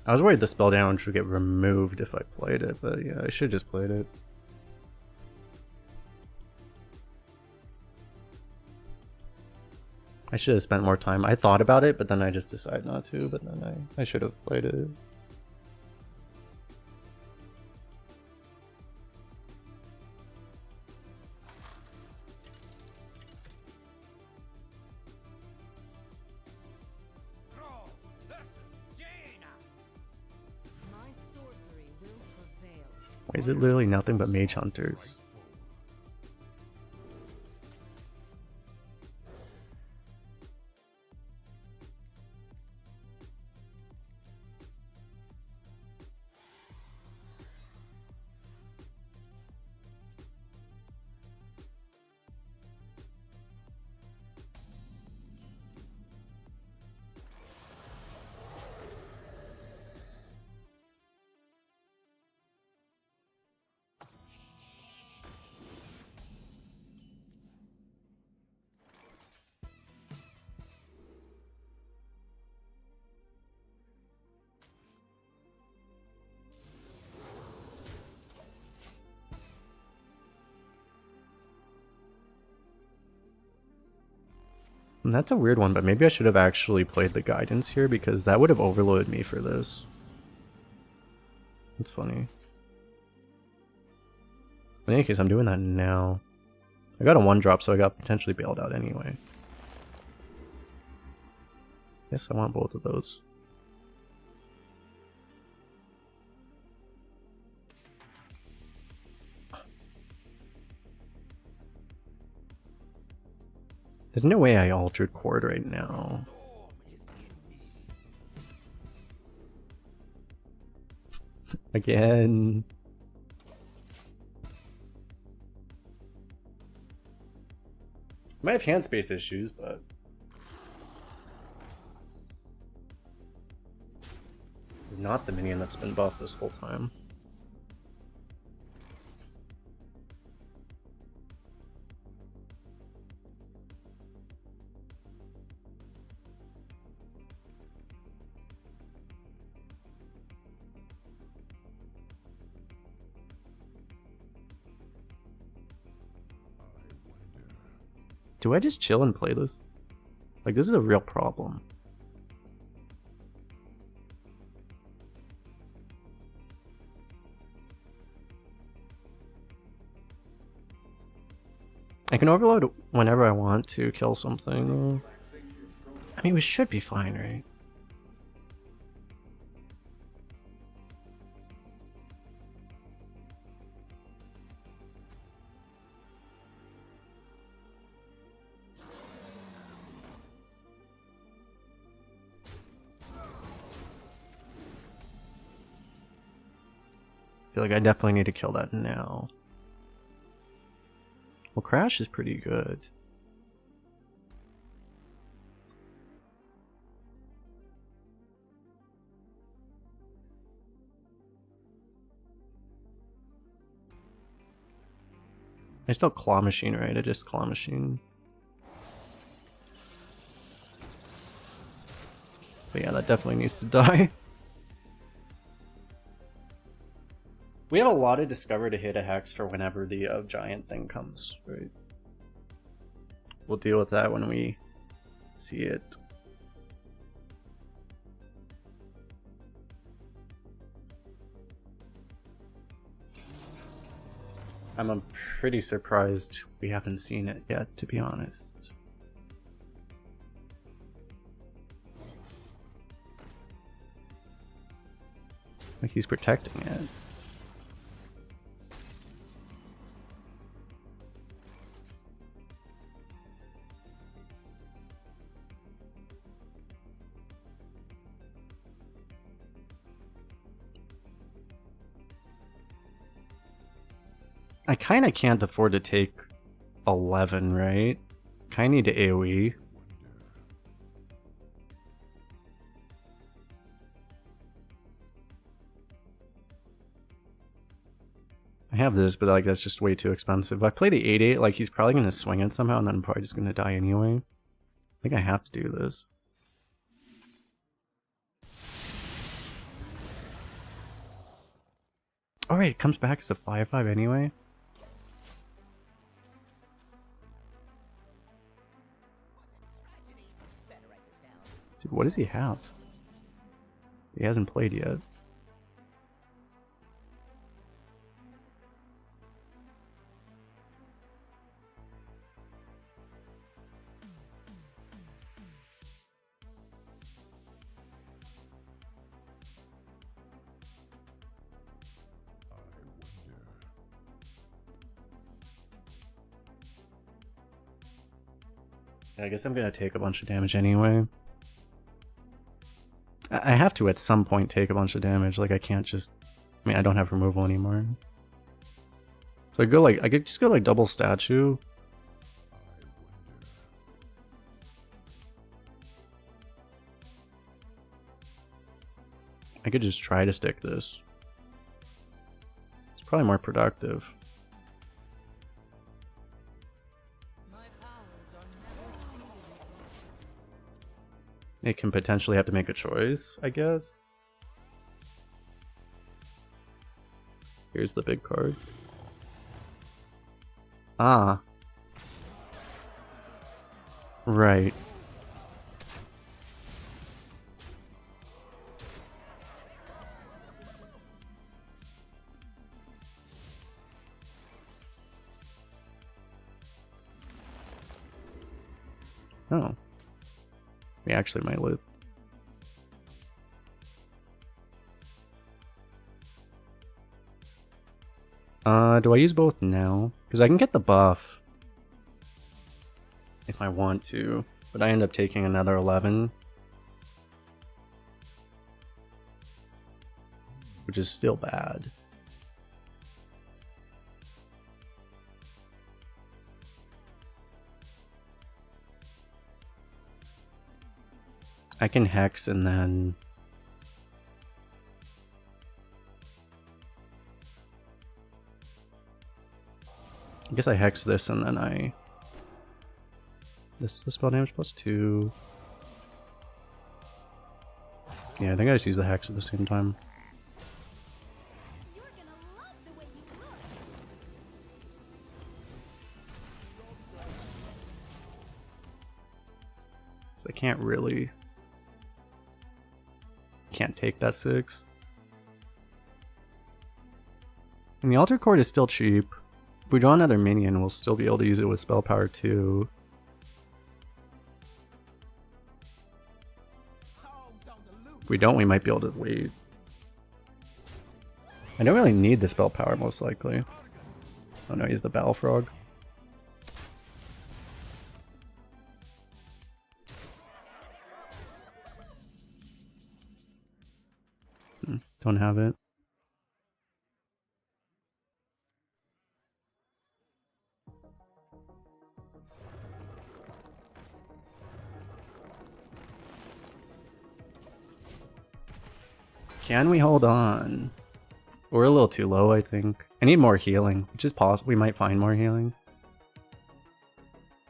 I was worried the spell damage would get removed if I played it, but yeah, I should have just played it. I should have spent more time. I thought about it, but then I just decided not to, but then I should have played it. My sorcery will prevail. Why is it literally nothing but mage hunters? And that's a weird one, but maybe I should have actually played the guidance here because that would have overloaded me for this. It's funny. In any case, I'm doing that now. I got a 1-drop, so I got potentially bailed out anyway. Yes, I want both of those. There's no way I altered chord right now. Again. Might have hand space issues, but it's not the minion that's been buffed this whole time. Do I just chill and play this? Like, this is a real problem. I can overload whenever I want to kill something. I mean, we should be fine, right? I feel like I definitely need to kill that now. Well, Crash is pretty good. I still Claw Machine, right? I just Claw Machine. But yeah, that definitely needs to die. We have a lot of Discover to hit a Hex for whenever the giant thing comes, right? We'll deal with that when we see it. I'm pretty surprised we haven't seen it yet, to be honest. Like he's protecting it. I kind of can't afford to take 11, right? Kind of need to AoE. I have this, but like that's just way too expensive. If I play the 8-8, like he's probably going to swing it somehow, and then I'm probably just going to die anyway. I think I have to do this. Alright, it comes back as a 5-5 anyway. Dude, what does he have? He hasn't played yet. I guess I'm gonna take a bunch of damage anyway. I have to at some point take a bunch of damage. Like I can't just. I mean, I don't have removal anymore. So I could just go like double statue. I could just try to stick this. It's probably more productive. It can potentially have to make a choice, I guess. Here's the big card. Ah. Right. Oh. We actually might live. Do I use both now? Because I can get the buff if I want to, but I end up taking another 11. Which is still bad. I can hex and then... I guess I hex this and then I... This is the spell damage +2. Yeah, I think I just use the hex at the same time. You're gonna love the way you look. I can't really... Can't take that 6. And the altar cord is still cheap. If we draw another minion, we'll still be able to use it with spell power too. If we don't, we might be able to wait. I don't really need the spell power, most likely. Oh no, he's the Battle Frog. Don't have it. Can we hold on? We're a little too low, I think. I need more healing, which is possible. We might find more healing.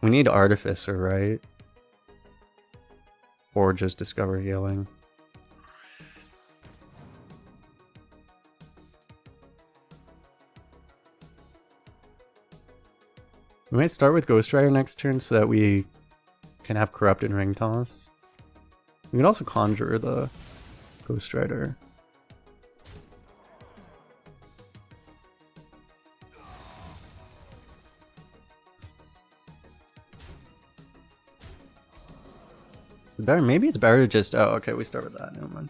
We need Artificer, right? Or just Discover Healing. We might start with Ghost Rider next turn so that we can have Corrupted Ring Toss. We can also conjure the Ghost Rider. Better, maybe it's better to just... Oh, okay, we start with that. Never mind.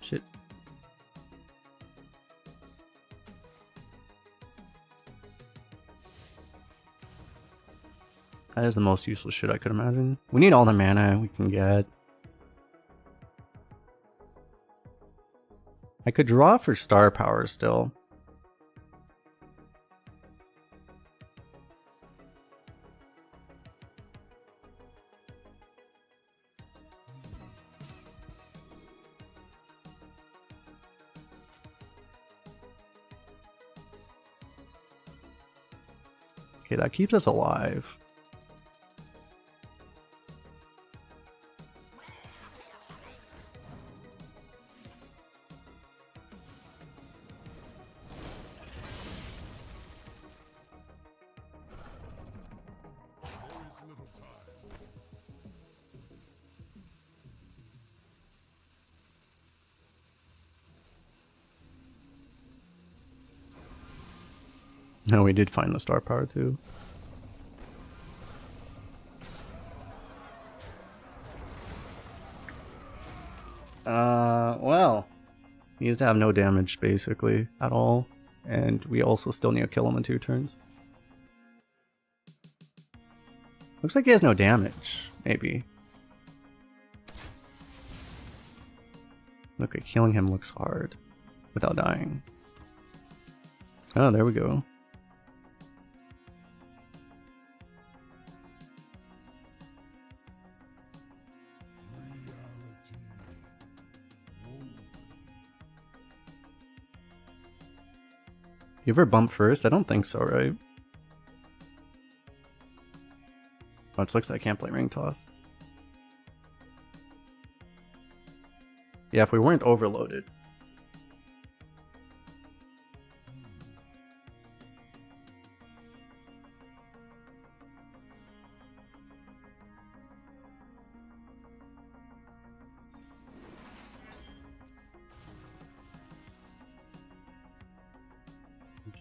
Shit. That is the most useless shit I could imagine. We need all the mana we can get. could draw for star power still. Okay, that keeps us alive. No, we did find the star power too. Well, he needs to have no damage basically at all, and we also still need to kill him in 2 turns. Looks like he has no damage, maybe. Okay, killing him looks hard without dying. Oh, there we go. You ever bump first? I don't think so, right? Oh, it looks like I can't play ring toss. Yeah, if we weren't overloaded.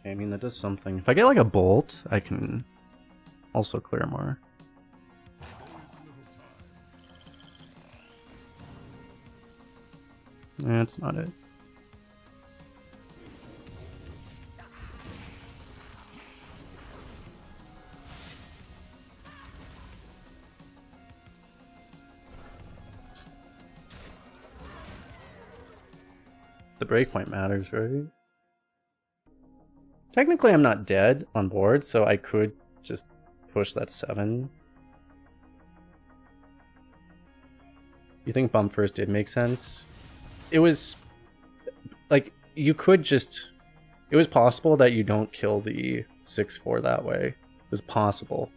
Okay, I mean, that does something. If I get like a bolt, I can also clear more. That's not it. The breakpoint matters, right? Technically, I'm not dead on board, so I could just push that 7. You think bump first did make sense? It was like you could just. It was possible that you don't kill the 6/4 that way. It was possible.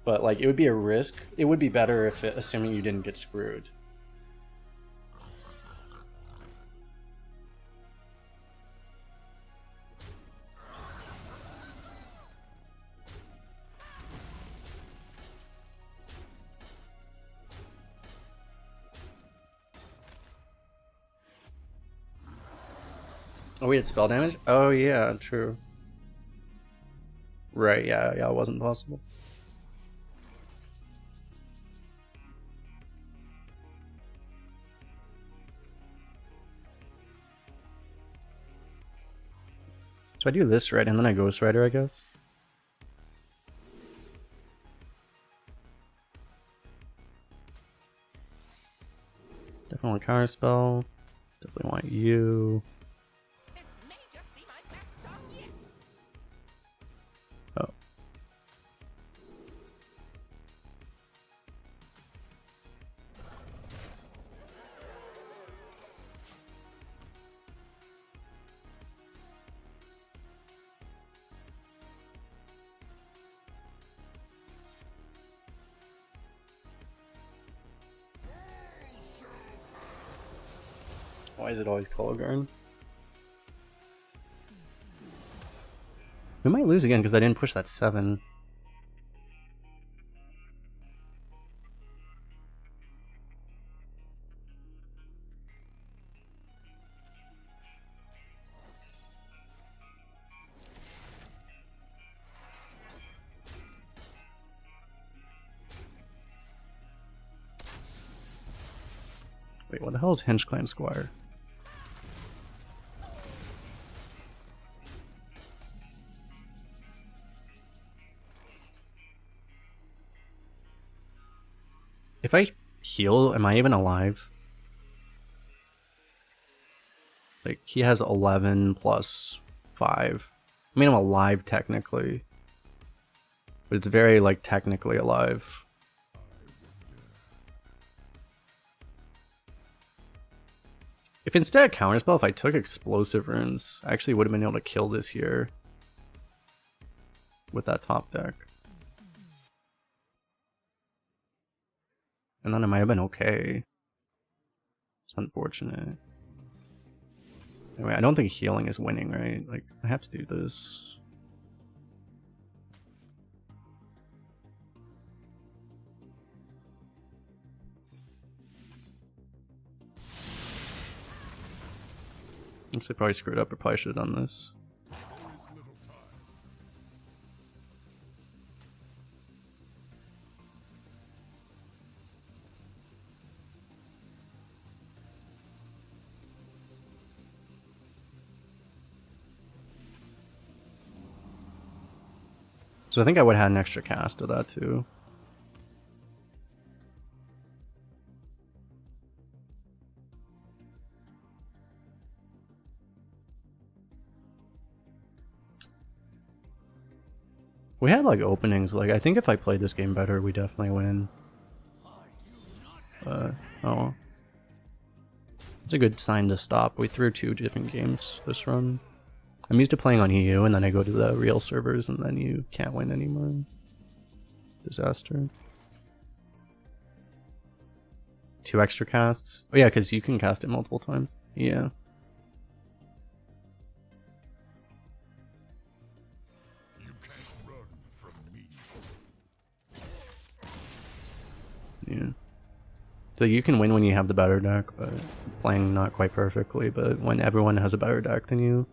But like it would be a risk. It would be better if, assuming you didn't get screwed. Oh, we had spell damage? Oh yeah, true. Right, yeah, it wasn't possible. So I do this right, and then I Ghost Rider, I guess. Definitely want counter spell. Definitely want you. This may just be my best song yet. Oh. Why is it always Kolgarn? We might lose again because I didn't push that 7. Wait, what the hell is Hinge Clan Squire? If I heal, am I even alive? Like, he has 11 plus 5. I mean, I'm alive technically. But it's very, like, technically alive. If instead of counterspell, if I took explosive runes, I actually would have been able to kill this here. With that top deck. And then it might have been okay. It's unfortunate. Anyway, I don't think healing is winning, right? Like, I have to do this. Actually, probably screwed up. I probably should have done this. So I think I would have had an extra cast of that too. We had like openings, like I think if I played this game better, we definitely win. Oh well. It's a good sign to stop. We threw 2 different games this run. I'm used to playing on EU and then I go to the real servers and then you can't win anymore. Disaster. 2 extra casts? Oh yeah, because you can cast it multiple times. Yeah. Yeah. So you can win when you have the better deck, but playing not quite perfectly, but when everyone has a better deck than you,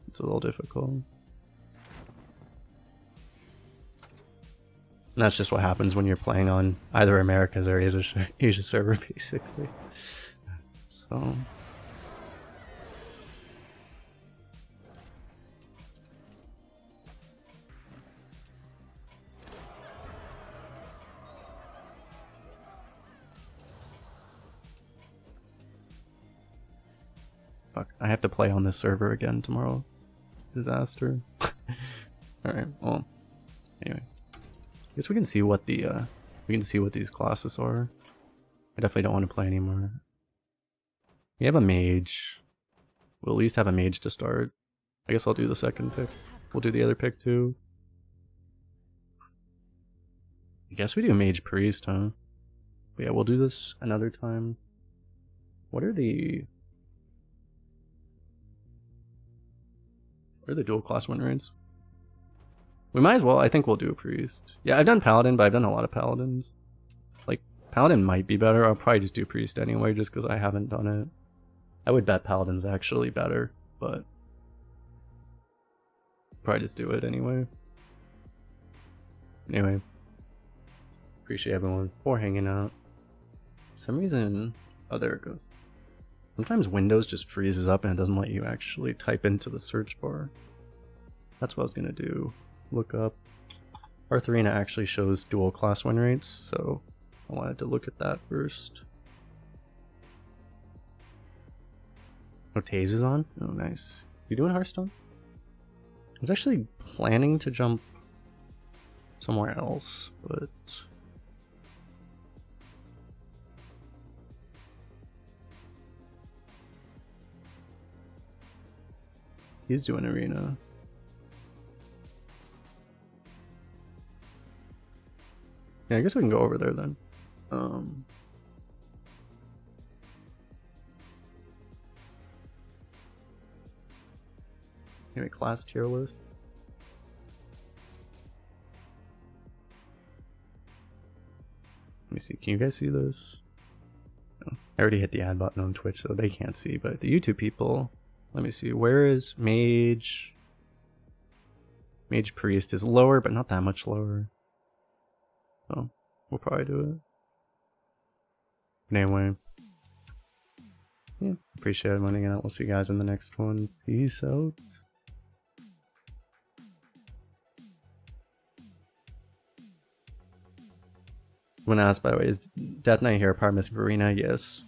it's a little difficult. And that's just what happens when you're playing on either America's or Asia server, basically. So... Fuck, I have to play on this server again tomorrow. Disaster. Alright, well, anyway. I guess we can see what the, we can see what these classes are. I definitely don't want to play anymore. We have a mage. We'll at least have a mage to start. I guess I'll do the second pick. We'll do the other pick too. I guess we do mage priest, huh? But yeah, we'll do this another time. What are the dual class win rates? We might as well. I think we'll do a priest. Yeah, I've done paladin, but I've done a lot of paladins. Like, paladin might be better. I'll probably just do priest anyway, just because I haven't done it. I would bet paladin's actually better, but probably just do it anyway. Anyway, appreciate everyone for hanging out. For some reason, oh, there it goes. Sometimes Windows just freezes up and it doesn't let you actually type into the search bar. That's what I was gonna do. Look up. Artharina actually shows dual class win rates, so I wanted to look at that first. Oh, Taze is on? Oh, nice. You doing Hearthstone? I was actually planning to jump somewhere else, but... He's doing arena. Yeah, I guess we can go over there then. Anyway, class tier list. Let me see. Can you guys see this? No. I already hit the add button on Twitch, so they can't see, but the YouTube people... Let me see, where is Mage? Mage Priest is lower, but not that much lower. So, we'll probably do it. But anyway. Yeah, appreciate everyone hanging out. We'll see you guys in the next one. Peace out. When asked, by the way, is Death Knight here part missing Verena? Yes.